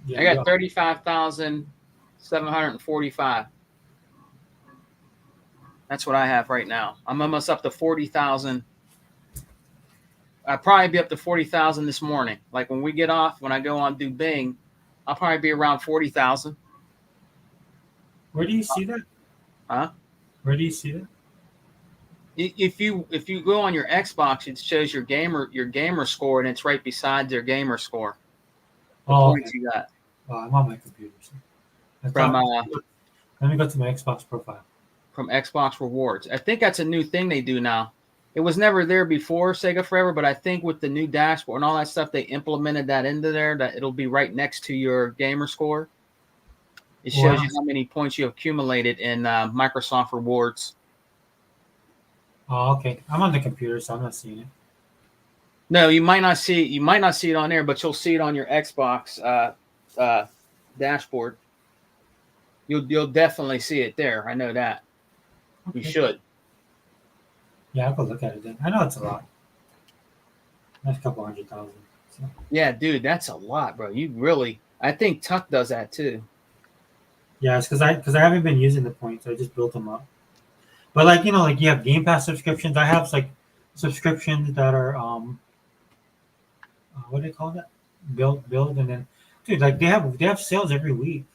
Speaker 3: got 35,745. That's what I have right now. I'm almost up to 40,000. I'll probably be up to 40,000 this morning. Like when we get off, when I go on do Bing, I'll probably be around 40,000.
Speaker 1: Where do you see that?
Speaker 3: Huh?
Speaker 1: Where do you see that?
Speaker 3: If you go on your Xbox, it shows your gamer score, and it's right beside their gamer score. The points you got.
Speaker 1: I'm on my computer. So
Speaker 3: From
Speaker 1: let me go to my Xbox profile.
Speaker 3: From Xbox Rewards. I think that's a new thing they do now. It was never there before Sega Forever, but I think with the new dashboard and all that stuff, they implemented that into there, that it'll be right next to your gamer score. It shows you how many points you have accumulated in Microsoft Rewards.
Speaker 1: Oh, okay. I'm on the computer, so I'm not seeing it.
Speaker 3: No, you might not see it. You might not see it on there, but you'll see it on your Xbox dashboard. You'll definitely see it there. I know that. Okay. You should.
Speaker 1: Yeah, I'll go look at it then. I know it's a lot. That's a couple 100,000. So.
Speaker 3: Yeah, dude, that's a lot, bro. You really. I think Tuck does that too.
Speaker 1: Yeah, it's because I haven't been using the points. I just built them up. But like you have Game Pass subscriptions. I have like subscriptions that are what do they call that? Build, and then dude, like they have sales every week.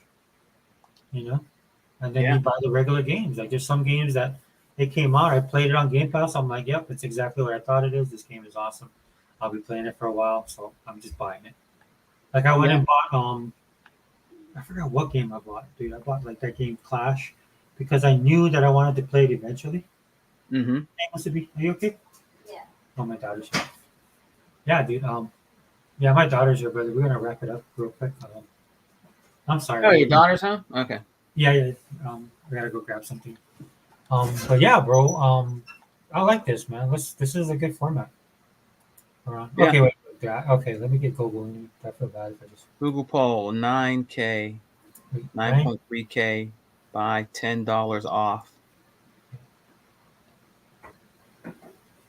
Speaker 1: And then you buy the regular games. Like there's some games that it came out. I played it on Game Pass. I'm like, yep, it's exactly what I thought it is. This game is awesome. I'll be playing it for a while, so I'm just buying it. Like I went and bought I forgot what game I bought, dude. I bought like that game Clash because I knew that I wanted to play it eventually.
Speaker 3: Mm-hmm.
Speaker 1: Hey, wants to be? Are you okay?
Speaker 4: Yeah.
Speaker 1: Oh, my daughter's here. Yeah, dude. Yeah, my daughter's here, brother. We're gonna wrap it up real quick. I'm sorry.
Speaker 3: Oh, your daughter's home? Okay.
Speaker 1: Yeah. I gotta go grab something. But yeah, bro. I like this, man. This is a good format. Okay, wait. Okay, let me get Google. I feel bad if I just
Speaker 3: Google poll 9K, 9.3K, buy $10 off.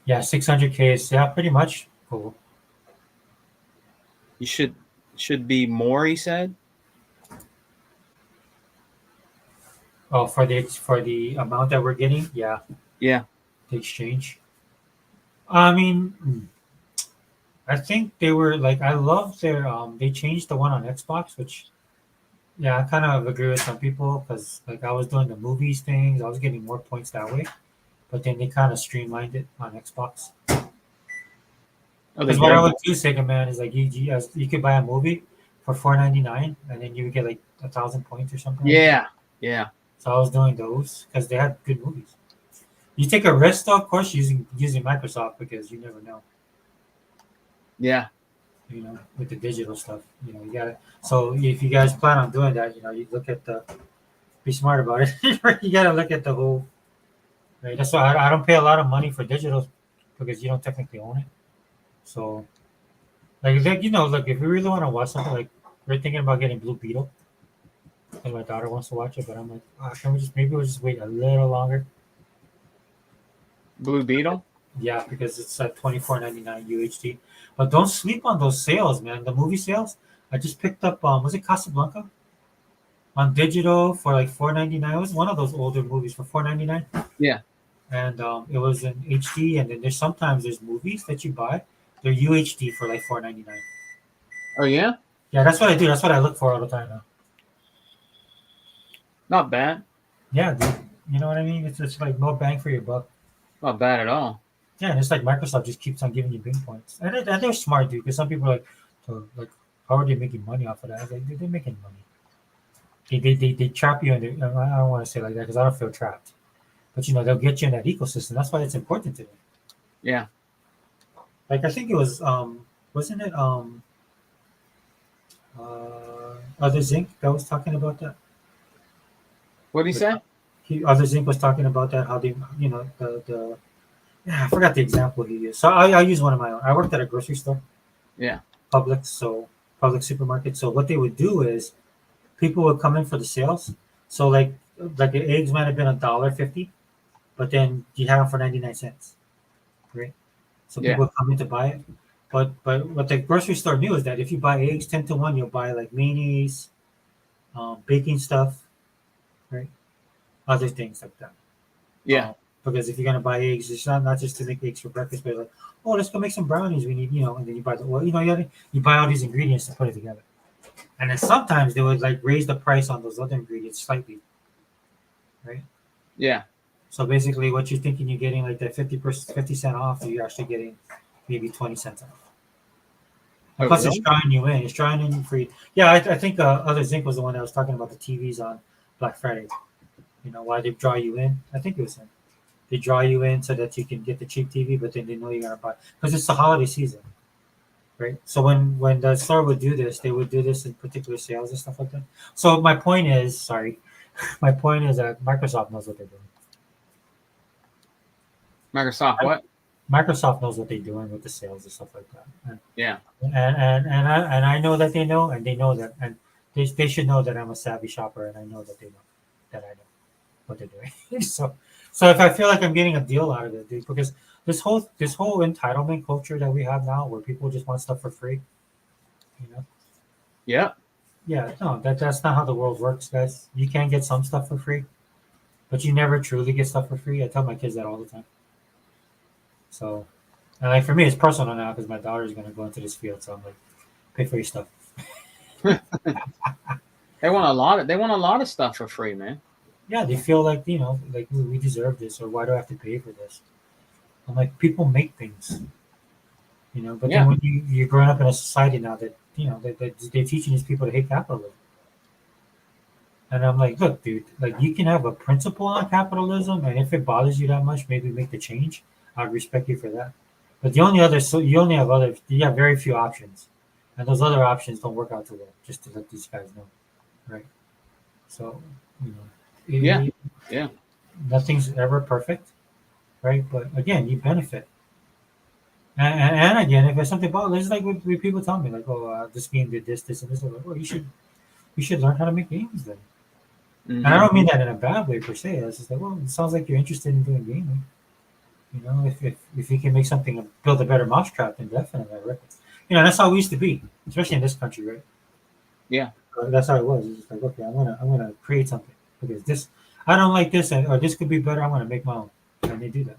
Speaker 1: Yeah, 600K. Yeah, pretty much. Cool.
Speaker 3: You should be more. He said.
Speaker 1: Oh, for the amount that we're getting, yeah.
Speaker 3: Yeah.
Speaker 1: The exchange. I mean, I think they were like I love their they changed the one on Xbox, which I kind of agree with some people because like I was doing the movies things, I was getting more points that way, but then they kind of streamlined it on Xbox. Because what I would do, Sega Man, is like you could buy a movie for $4.99 and then you would get like 1,000 points or something.
Speaker 3: Yeah,
Speaker 1: yeah. So I was doing those because they had good movies. You take a risk, though, of course, using Microsoft because you never know.
Speaker 3: Yeah.
Speaker 1: with the digital stuff. You got to. So if you guys plan on doing that, you look at be smart about it. You got to look at the whole. Right. That's why I don't pay a lot of money for digital because you don't technically own it. So look, if we really want to watch something, like we're thinking about getting Blue Beetle, and my daughter wants to watch it, but I'm like, can we just maybe we'll just wait a little longer?
Speaker 3: Blue Beetle.
Speaker 1: Yeah, because it's at $24.99 UHD. But don't sleep on those sales, man. The movie sales. I just picked up was it Casablanca on digital for like $4.99. It was one of those older movies for $4.99.
Speaker 3: Yeah.
Speaker 1: And it was in HD. And then there's movies that you buy. They're UHD for like $4.99.
Speaker 3: Oh yeah.
Speaker 1: Yeah, that's what I do. That's what I look for all the time now.
Speaker 3: Not bad.
Speaker 1: Yeah, dude. You know what I mean? It's like more bang for your buck.
Speaker 3: Not bad at all.
Speaker 1: Yeah, and it's like Microsoft just keeps on giving you Bing points, and they're smart, dude. Because some people are like, so like, how are they making money off of that? I was like, dude, they're making money. They trap you in the. I don't want to say like that because I don't feel trapped, but they'll get you in that ecosystem. That's why it's important to them.
Speaker 3: Yeah.
Speaker 1: Like I think it was wasn't it Other Zinc that was talking about that.
Speaker 3: What did he say?
Speaker 1: Other Zinc was talking about that how they the yeah, I forgot the example he used. So I use one of my own. I worked at a grocery store.
Speaker 3: Yeah.
Speaker 1: Public supermarket. So what they would do is people would come in for the sales. So like the eggs might have been $1.50, but then you have them for 99 cents, right? So
Speaker 3: Yeah.
Speaker 1: people would come in to buy it. But what the grocery store knew is that if you buy eggs 10 to 1, you'll buy like mayonnaise, baking stuff, right? Other things like that.
Speaker 3: Yeah.
Speaker 1: Because if you're gonna buy eggs, it's not just to make eggs for breakfast, but like, oh, let's go make some brownies. We need, and then you buy you buy all these ingredients to put it together. And then sometimes they would like raise the price on those other ingredients slightly, right?
Speaker 3: Yeah.
Speaker 1: So basically, what you're thinking you're getting like that 50% off, you're actually getting maybe 20 cents off. And
Speaker 3: Oh,
Speaker 1: plus,
Speaker 3: really?
Speaker 1: it's drawing you in. It's drawing in free. Yeah, I think Other Zinc was the one that was talking about the TVs on Black Friday. Why they draw you in. I think it was him. They draw you in so that you can get the cheap TV, but then they know you're gonna buy because it's the holiday season, right? So when the store would do this, they would do this in particular sales and stuff like that. So my point is, my point is that Microsoft knows what they're doing.
Speaker 3: Microsoft what?
Speaker 1: Microsoft knows what they're doing with the sales and stuff like that.
Speaker 3: Yeah.
Speaker 1: And I know that they know, and they know that, and they should know that I'm a savvy shopper, and I know that they know that I know what they're doing. So if I feel like I'm getting a deal out of it, dude, because this whole entitlement culture that we have now, where people just want stuff for free,
Speaker 3: Yeah.
Speaker 1: yeah, no, that's not how the world works, guys. You can get some stuff for free, but you never truly get stuff for free. I tell my kids that all the time. So, and like for me, it's personal now because my daughter is going to go into this field, so I'm like, pay for your stuff.
Speaker 3: They want a lot of stuff for free, man.
Speaker 1: Yeah, they feel like like we deserve this, or why do I have to pay for this? I'm like, people make things, But
Speaker 3: Yeah.
Speaker 1: then when you're growing up in a society now that that they're teaching these people to hate capitalism, and I'm like, look, dude, like you can have a principle on capitalism, and if it bothers you that much, maybe make the change. I'd respect you for that. But you have very few options, and those other options don't work out too well. Just to let these guys know, right? So
Speaker 3: Yeah. Yeah.
Speaker 1: nothing's ever perfect, right? But again, you benefit. And again, if there's something about it's like when people tell me like, oh, this game did this, and this. I'm like, well, you should learn how to make games then.
Speaker 3: Mhm.
Speaker 1: And I don't mean that in a bad way per se. It's just like, well, it sounds like you're interested in doing gaming. If you can make something, build a better mousetrap, then definitely, I reckon. That's how we used to be, especially in this country, right?
Speaker 3: Yeah.
Speaker 1: That's how it was. It's just like, okay, I'm gonna create something because this I don't like this, or this could be better. I'm gonna make my own, and they do that.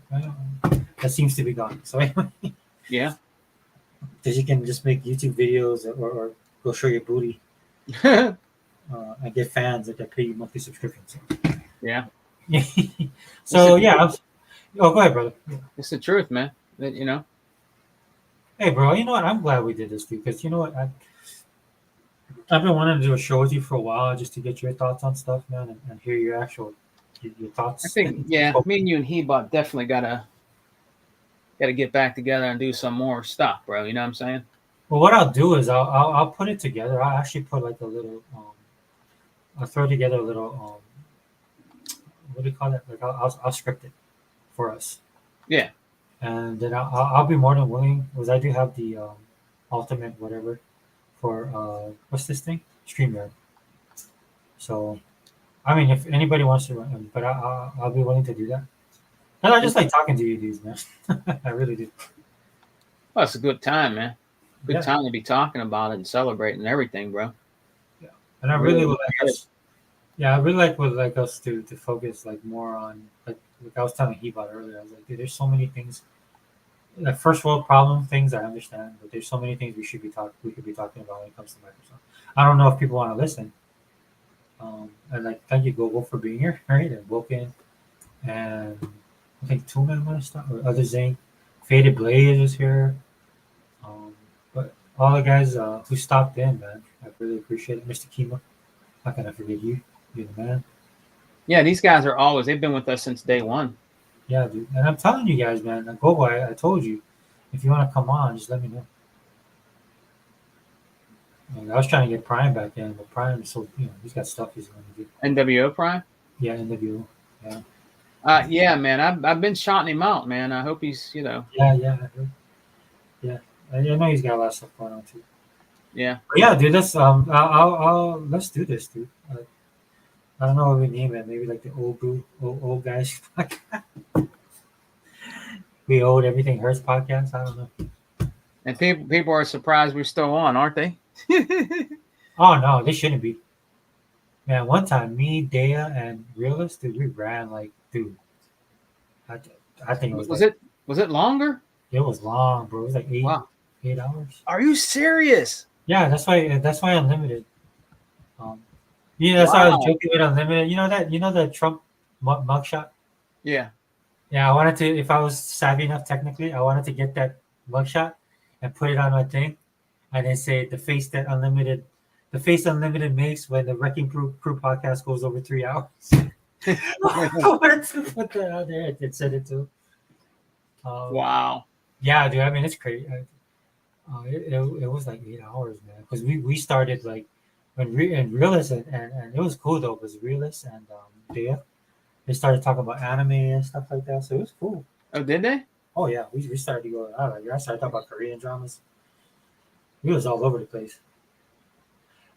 Speaker 1: That seems to be gone. So anyway,
Speaker 3: Yeah.
Speaker 1: because you can just make YouTube videos or go show your booty and get fans that pay you monthly subscriptions.
Speaker 3: Yeah.
Speaker 1: So yeah. Oh, go ahead, brother.
Speaker 3: It's the truth, man.
Speaker 1: Hey, bro. You know what? I'm glad we did this, dude. Because you know what? I've been wanting to do a show with you for a while, just to get your thoughts on stuff, man, and hear your thoughts.
Speaker 3: I think, yeah, me and you and Hebot definitely gotta get back together and do some more stuff, bro. You know what I'm saying?
Speaker 1: Well, what I'll do is I'll put it together. I'll actually put like a little I'll throw together a little what do you call it? Like I'll script it for us,
Speaker 3: Yeah.
Speaker 1: and then I'll be more than willing because I do have the ultimate whatever for what's this thing? StreamYard. So I mean, if anybody wants to, but I'll be willing to do that. And I just like talking to you dudes, man. I really do.
Speaker 3: Well, it's a good time, man. Good
Speaker 1: Yeah,
Speaker 3: time to be talking about it and celebrating everything, bro.
Speaker 1: yeah. And I really would like us. Yeah, I really would like us to focus like more on like I was telling he about earlier. I was like, dude, there's so many things like first world problem things I understand, but there's so many things we could be talking about when it comes to Microsoft. I don't know if people want to listen. And like thank you Google for being here, right? And Woken and I think Two Men want to stop or other Zane. Faded Blaze is here. But all the guys who stopped in, man, I really appreciate it. Mr. Kima, how can I forget you? You're the man.
Speaker 3: Yeah, these guys are always, they've been with us since day one.
Speaker 1: Yeah, dude. And I'm telling you guys, man, like Gogo, I told you, if you want to come on, just let me know. Like, I was trying to get Prime back in, but Prime is so, he's got stuff he's going to do.
Speaker 3: NWO Prime?
Speaker 1: Yeah, NWO. Yeah.
Speaker 3: Yeah, man, I've been shouting him out, man. I hope he's,
Speaker 1: Yeah, I heard. Yeah. I know he's got a lot of stuff going on too.
Speaker 3: Yeah.
Speaker 1: But yeah, dude, let's do this, dude. I don't know what we name it. Maybe like the old guys podcast. We old everything hurts podcast. I don't know.
Speaker 3: And people are surprised we're still on, aren't they?
Speaker 1: Oh no, they shouldn't be. Man, one time me, Dea, and Realist, dude, we ran like, dude. I think it was
Speaker 3: was it longer?
Speaker 1: It was long, bro. It was like eight
Speaker 3: Wow.
Speaker 1: 8 hours.
Speaker 3: Are you serious?
Speaker 1: Yeah, that's why unlimited. That's why I was joking with unlimited. You know the Trump mugshot.
Speaker 3: Yeah.
Speaker 1: Yeah, I wanted to. If I was savvy enough, technically, I wanted to get that mugshot and put it on my thing, and then say the face unlimited makes when the Wrecking Crew podcast goes over 3 hours. I wanted to put that out there. I did send it to.
Speaker 3: Wow.
Speaker 1: Yeah, dude. I mean, it's crazy. It was like 8 hours, man. Because we started like when Realist and it was cool though. Because Realist and Dea, they started talking about anime and stuff like that. So it was cool.
Speaker 3: Oh, did they?
Speaker 1: Oh yeah, we started to go out. I started talking about Korean dramas. We was all over the place.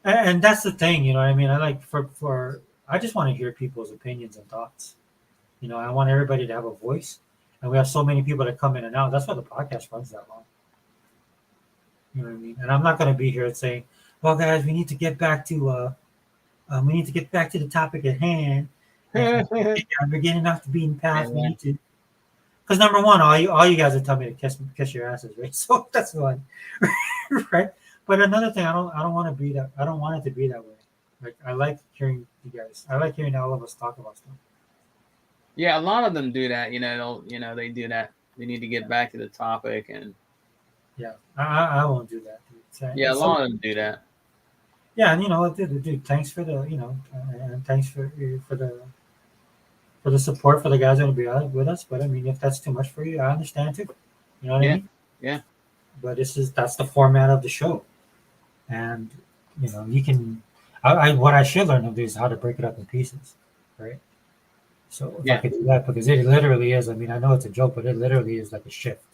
Speaker 1: And that's the thing, you know what I mean? I like for I just want to hear people's opinions and thoughts. I want everybody to have a voice. And we have so many people that come in and out. That's why the podcast runs that long. You know what I mean? And I'm not going to be here saying, "Well, guys, we need to get back to the topic at hand. We're getting off the beaten path. We need to." Because number one, all you guys are telling me to kiss your asses, right? So that's one, right? But another thing, I don't want to be that. I don't want it to be that way. Like I like hearing you guys. I like hearing all of us talk about stuff.
Speaker 3: Yeah, a lot of them do that. They do that. They need to get back to the topic, and
Speaker 1: yeah, I won't do that. So,
Speaker 3: yeah, a lot of them do that.
Speaker 1: Yeah, and dude, thanks for the and thanks for the support for the guys that will be with us. But I mean, if that's too much for you, I understand too. You know what I mean?
Speaker 3: Yeah.
Speaker 1: But that's the format of the show, and you can. What I should learn to do is how to break it up in pieces, right? So if I could do that, because it literally is. I mean, I know it's a joke, but it literally is like a shift.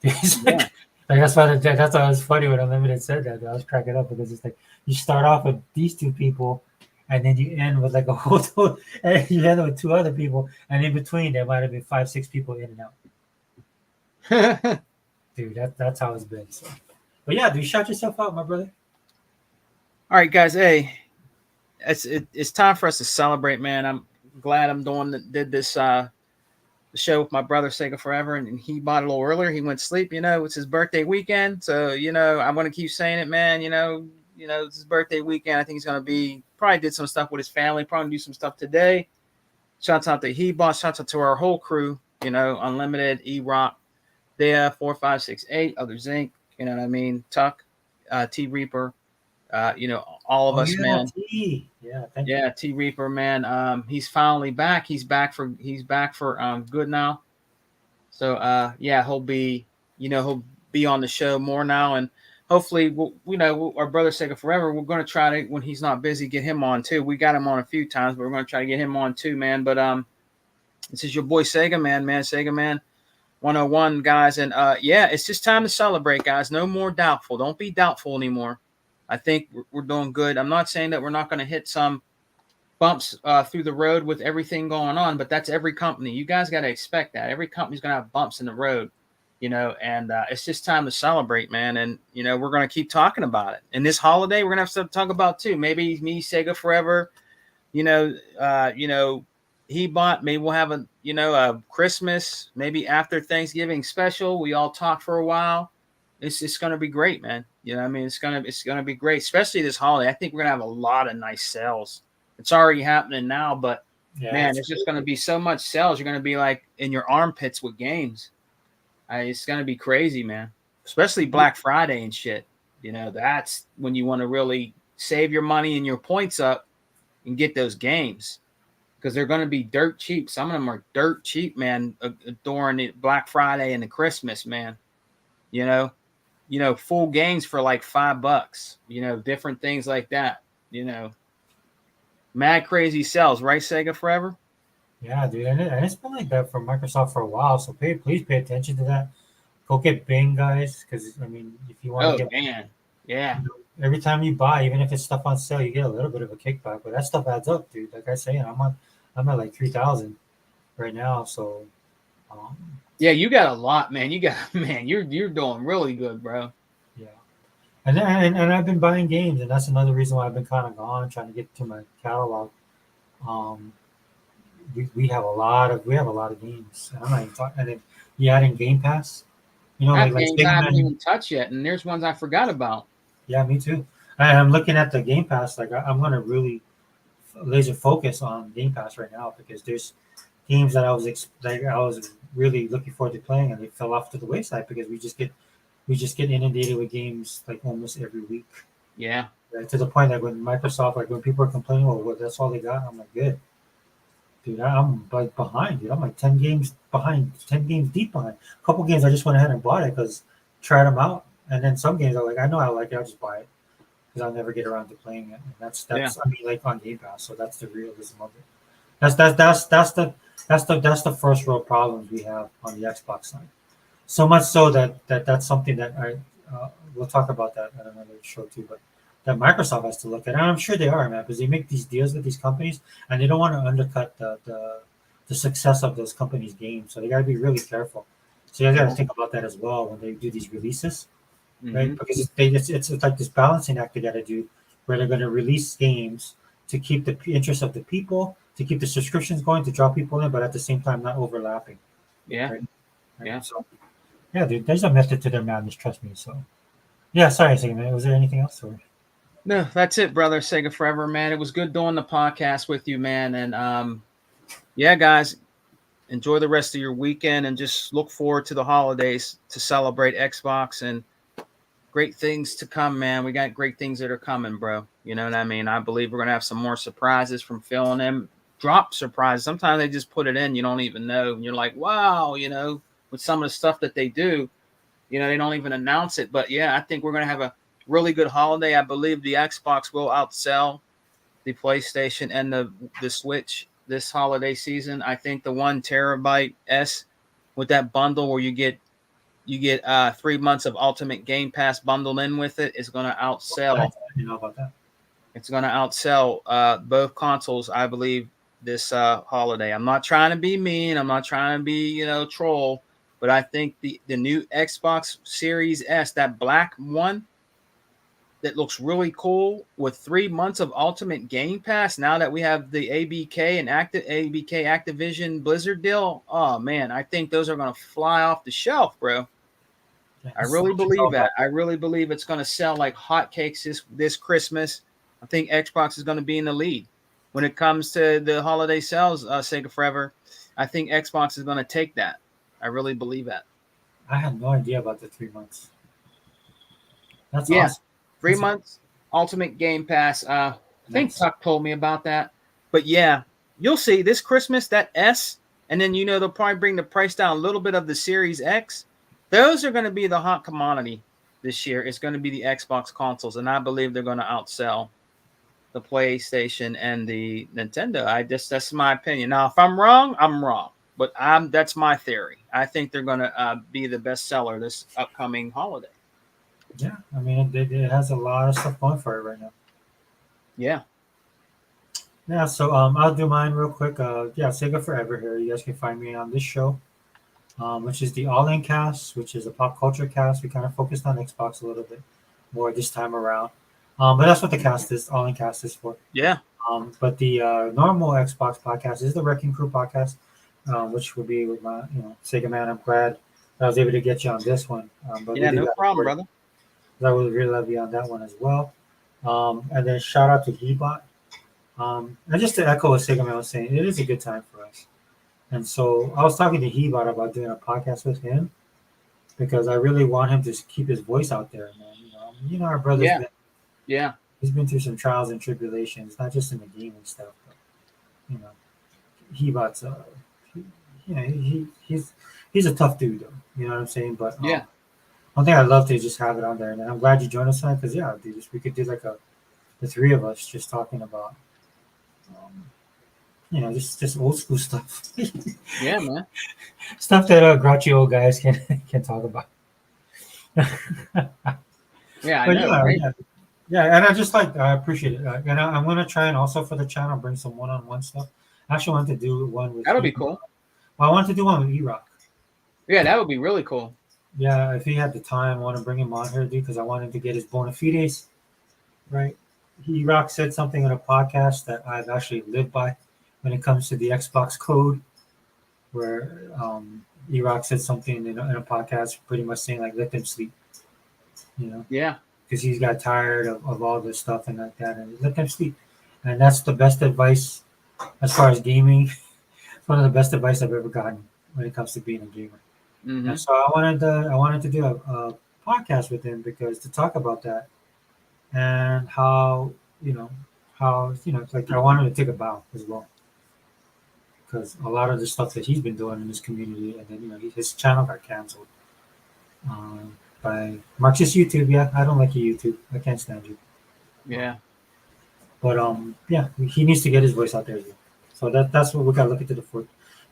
Speaker 1: Like that's why it was funny when Unlimited said that. I was cracking up because it's like you start off with these two people, and then you end with like a whole, and you end with two other people, and in between there might have been 5-6 people in and out. Dude, that's how it's been. So. But yeah, dude, shout yourself out, my brother.
Speaker 3: All right, guys. Hey, it's time for us to celebrate, man. I'm glad did this show with my brother Sega Forever, and he bought it a little earlier. He went to sleep. It's his birthday weekend, so I'm gonna keep saying it, man. It's his birthday weekend. I think he's gonna probably did some stuff with his family. Probably do some stuff today. Shouts out to He-Bot. Shouts out to our whole crew. Unlimited, E-Rock, Dea, 4568, Other Zinc. You know what I mean? Tuck, T Reaper. All of us, man.
Speaker 1: T. Yeah, thank you.
Speaker 3: T Reaper, man. He's finally back. He's back for good now. So he'll be be on the show more now, and hopefully, our brother Sega Forever, we're going to try to, when he's not busy, get him on too. We got him on a few times, but we're going to try to get him on too, man. But this is your boy Sega Man 101, guys, and it's just time to celebrate, guys. No more doubtful. Don't be doubtful anymore. I think we're doing good. I'm not saying that we're not going to hit some bumps through the road with everything going on, but that's every company. You guys got to expect that. Every company's going to have bumps in the road, and it's just time to celebrate, man. And, we're going to keep talking about it. And this holiday, we're going to have stuff to talk about too. Maybe me, Sega Forever, he bought, maybe we'll have a Christmas, maybe after Thanksgiving special. We all talk for a while. It's going to be great, man. It's going to be great, especially this holiday. I think we're going to have a lot of nice sales. It's already happening now, but man, it's just going to be so much sales. You're going to be like in your armpits with games. It's going to be crazy, man. Especially Black Friday and shit. That's when you want to really save your money and your points up and get those games, because they're going to be dirt cheap. Some of them are dirt cheap, man, during the Black Friday and the Christmas, man. Full games for like $5. Different things like that. Mad crazy sales, right, Sega Forever?
Speaker 1: Yeah, dude, and it's been like that for Microsoft for a while. So please pay attention to that. Go get Bing, guys, because if you want to get,
Speaker 3: man, yeah,
Speaker 1: every time you buy, even if it's stuff on sale, you get a little bit of a kickback. But that stuff adds up, dude. Like I say, I'm at like 3,000 right now. So,
Speaker 3: yeah, you got a lot, man. You're doing really good, bro.
Speaker 1: Yeah. And I've been buying games, and that's another reason why I've been kind of gone, trying to get to my catalog. We have a lot of games, and I'm not even talking. And then you add in Game Pass,
Speaker 3: That games I haven't even touched yet, and there's ones I forgot about.
Speaker 1: Yeah, me too. I'm looking at the Game Pass. Like I'm gonna really laser focus on Game Pass right now, because there's games that I was really looking forward to playing, and they fell off to the wayside because we just get inundated with games like almost every week.
Speaker 3: Yeah.
Speaker 1: Right? To the point that when Microsoft, like when people are complaining, well, that's all they got. I'm like, good, dude. I'm like behind, dude. I'm like 10 games behind, 10 games deep behind. A couple games I just went ahead and bought it because tried them out, and then some games are like, I know I like it, I'll just buy it because I'll never get around to playing it. And that's like on Game Pass, so that's the realism of it. That's the first real problems we have on the Xbox side. So much so that's something that we'll talk about that at another show too, but that Microsoft has to look at, and I'm sure they are, man, because they make these deals with these companies, and they don't want to undercut the success of those companies' games. So they got to be really careful. So you got to think about that as well when they do these releases, right? Because it's like this balancing act they got to do, where they're going to release games to keep the interest of the people, to keep the subscriptions going, to draw people in, but at the same time not overlapping.
Speaker 3: Yeah.
Speaker 1: Right?
Speaker 3: Yeah.
Speaker 1: So, yeah, dude, there's a method to their madness, trust me. So, yeah, sorry, man. Was there anything else? Or?
Speaker 3: No, that's it, brother. Sega Forever, man. It was good doing the podcast with you, man. And yeah, guys, enjoy the rest of your weekend and just look forward to the holidays to celebrate Xbox and great things to come, man. We got great things that are coming, bro. You know what I mean? I believe we're going to have some more surprises from Phil and them. Drop surprises. Sometimes they just put it in, you don't even know. And you're like, wow, with some of the stuff that they do, they don't even announce it. But yeah, I think we're going to have a really good holiday. I believe the Xbox will outsell the PlayStation and the Switch this holiday season. I think the 1 terabyte S with that bundle where you get 3 months of Ultimate Game Pass bundled in with it is going to outsell.
Speaker 1: You know about that?
Speaker 3: It's going to outsell both consoles, I believe, this holiday. I'm not trying to be mean. I'm not trying to be troll, but I think the new Xbox Series S, that black one, that looks really cool with 3 months of Ultimate Game Pass. Now that we have the ABK and ABK Activision Blizzard deal, oh man, I think those are going to fly off the shelf, bro.
Speaker 1: Yeah,
Speaker 3: I really believe that. I really believe it's going to sell like hotcakes this Christmas. I think Xbox is going to be in the lead when it comes to the holiday sales. Sega Forever, I think Xbox is going to take that. I really believe that.
Speaker 1: I had no idea about the 3 months. That's
Speaker 3: yeah.
Speaker 1: awesome.
Speaker 3: 3 months Ultimate Game Pass. I think Tuck told me about that. But yeah, you'll see this Christmas, that S, and then they'll probably bring the price down a little bit of the Series X. I those are going to be the hot commodity this year. It's going to be the Xbox consoles, and I believe they're going to outsell the PlayStation and the Nintendo. That's my opinion. Now, if I'm wrong, I'm wrong, but that's my theory. I think they're going to be the best seller this upcoming holiday.
Speaker 1: Yeah, I mean, it has a lot of stuff going for it right now.
Speaker 3: Yeah.
Speaker 1: Yeah, so I'll do mine real quick. Yeah, Sega Forever here. You guys can find me on this show, which is the All In Cast, which is a pop culture cast. We kind of focused on Xbox a little bit more this time around. But that's what the cast is. All In Cast is for.
Speaker 3: Yeah.
Speaker 1: But the normal Xbox podcast is the Wrecking Crew podcast, which will be with my, Sega Man. I'm glad I was able to get you on this one. But
Speaker 3: Yeah, no problem, brother.
Speaker 1: I would really love you on that one as well. And then shout out to Hebot. And just to echo what Sega Man was saying, it is a good time for us. And so I was talking to Hebot about doing a podcast with him because I really want him to keep his voice out there, man. Our brother's
Speaker 3: been,
Speaker 1: he's been through some trials and tribulations, not just in the gaming stuff, but Hebot's he's a tough dude though. You know what I'm saying? But one thing I'd love to just have it on there, and I'm glad you joined us on because dude, we could do like the three of us just talking about just old school stuff.
Speaker 3: Yeah, man.
Speaker 1: Stuff that grouchy old guys can talk about.
Speaker 3: Yeah, I know. Right?
Speaker 1: Yeah, and I appreciate it. And I'm gonna try and also for the channel bring some one-on-one stuff. I actually wanted to do one with.
Speaker 3: That'll be cool.
Speaker 1: Well, I wanted to do one with E-Rock.
Speaker 3: Yeah, that would be really cool.
Speaker 1: Yeah, if he had the time, I want to bring him on here, dude, because I wanted to get his bona fides. Right. E-Rock said something in a podcast that I've actually lived by when it comes to the Xbox code, where E-Rock said something in a podcast pretty much saying like, let them sleep.
Speaker 3: Yeah.
Speaker 1: Because he's got tired of all this stuff and like that, and let them sleep. And that's the best advice as far as gaming. It's one of the best advice I've ever gotten when it comes to being a gamer.
Speaker 3: Mm-hmm.
Speaker 1: And so I wanted to do a podcast with him because to talk about that and how like I wanted to take a bow as well because a lot of the stuff that he's been doing in this community, and then his channel got canceled by Marxist YouTube. Yeah, I don't like your YouTube. I can't stand you.
Speaker 3: Yeah.
Speaker 1: But he needs to get his voice out there as well. So that's what we got to look into the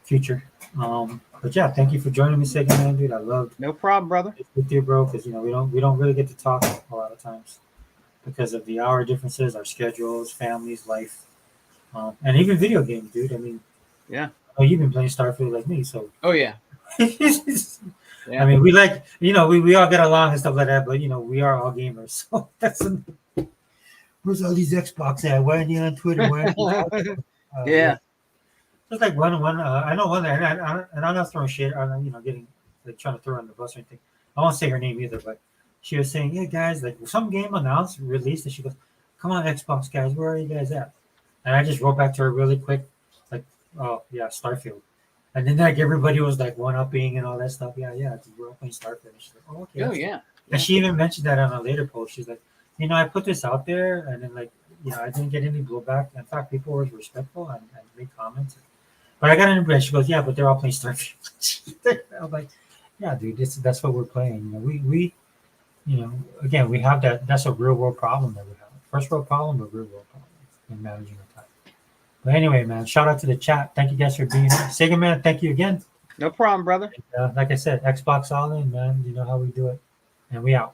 Speaker 1: future. But yeah, thank you for joining me, Sega Man, dude. I loved
Speaker 3: no problem, brother.
Speaker 1: With you, bro, because we don't really get to talk a lot of times because of the hour differences, our schedules, families, life, and even video games, dude. I mean,
Speaker 3: yeah.
Speaker 1: Oh, you've been playing Starfield like me, so.
Speaker 3: Oh yeah.
Speaker 1: Yeah. I mean, we like we all get along and stuff like that, but we are all gamers, so that's. Where's all these Xbox at? Why aren't you on Twitter? Why aren't you
Speaker 3: yeah.
Speaker 1: Just like one. I know one, and I'm not throwing shit. I'm getting like trying to throw her on the bus or anything. I won't say her name either, but she was saying, "Yeah, guys, like some game released," and she goes, "Come on, Xbox guys, where are you guys at?" And I just wrote back to her really quick, like, "Oh yeah, Starfield." And then like everybody was like one-upping and all that stuff. Yeah, we're all playing Starfield. And she's like, "Oh okay."
Speaker 3: Oh yeah.
Speaker 1: And she even mentioned that on a later post. She's like, I put this out there, and then like, I didn't get any blowback. In fact, people were respectful and made comments. But I got an impression. She goes, "Yeah, but they're all playing Starfield." I was like, "Yeah, dude, that's what we're playing." We again, we have that. That's a real world problem that we have. First world problem, but real world problem in managing our time. But anyway, man, shout out to the chat. Thank you guys for being here. Sega Man, thank you again.
Speaker 3: No problem, brother.
Speaker 1: And, like I said, Xbox All In, man. You know how we do it, and we out.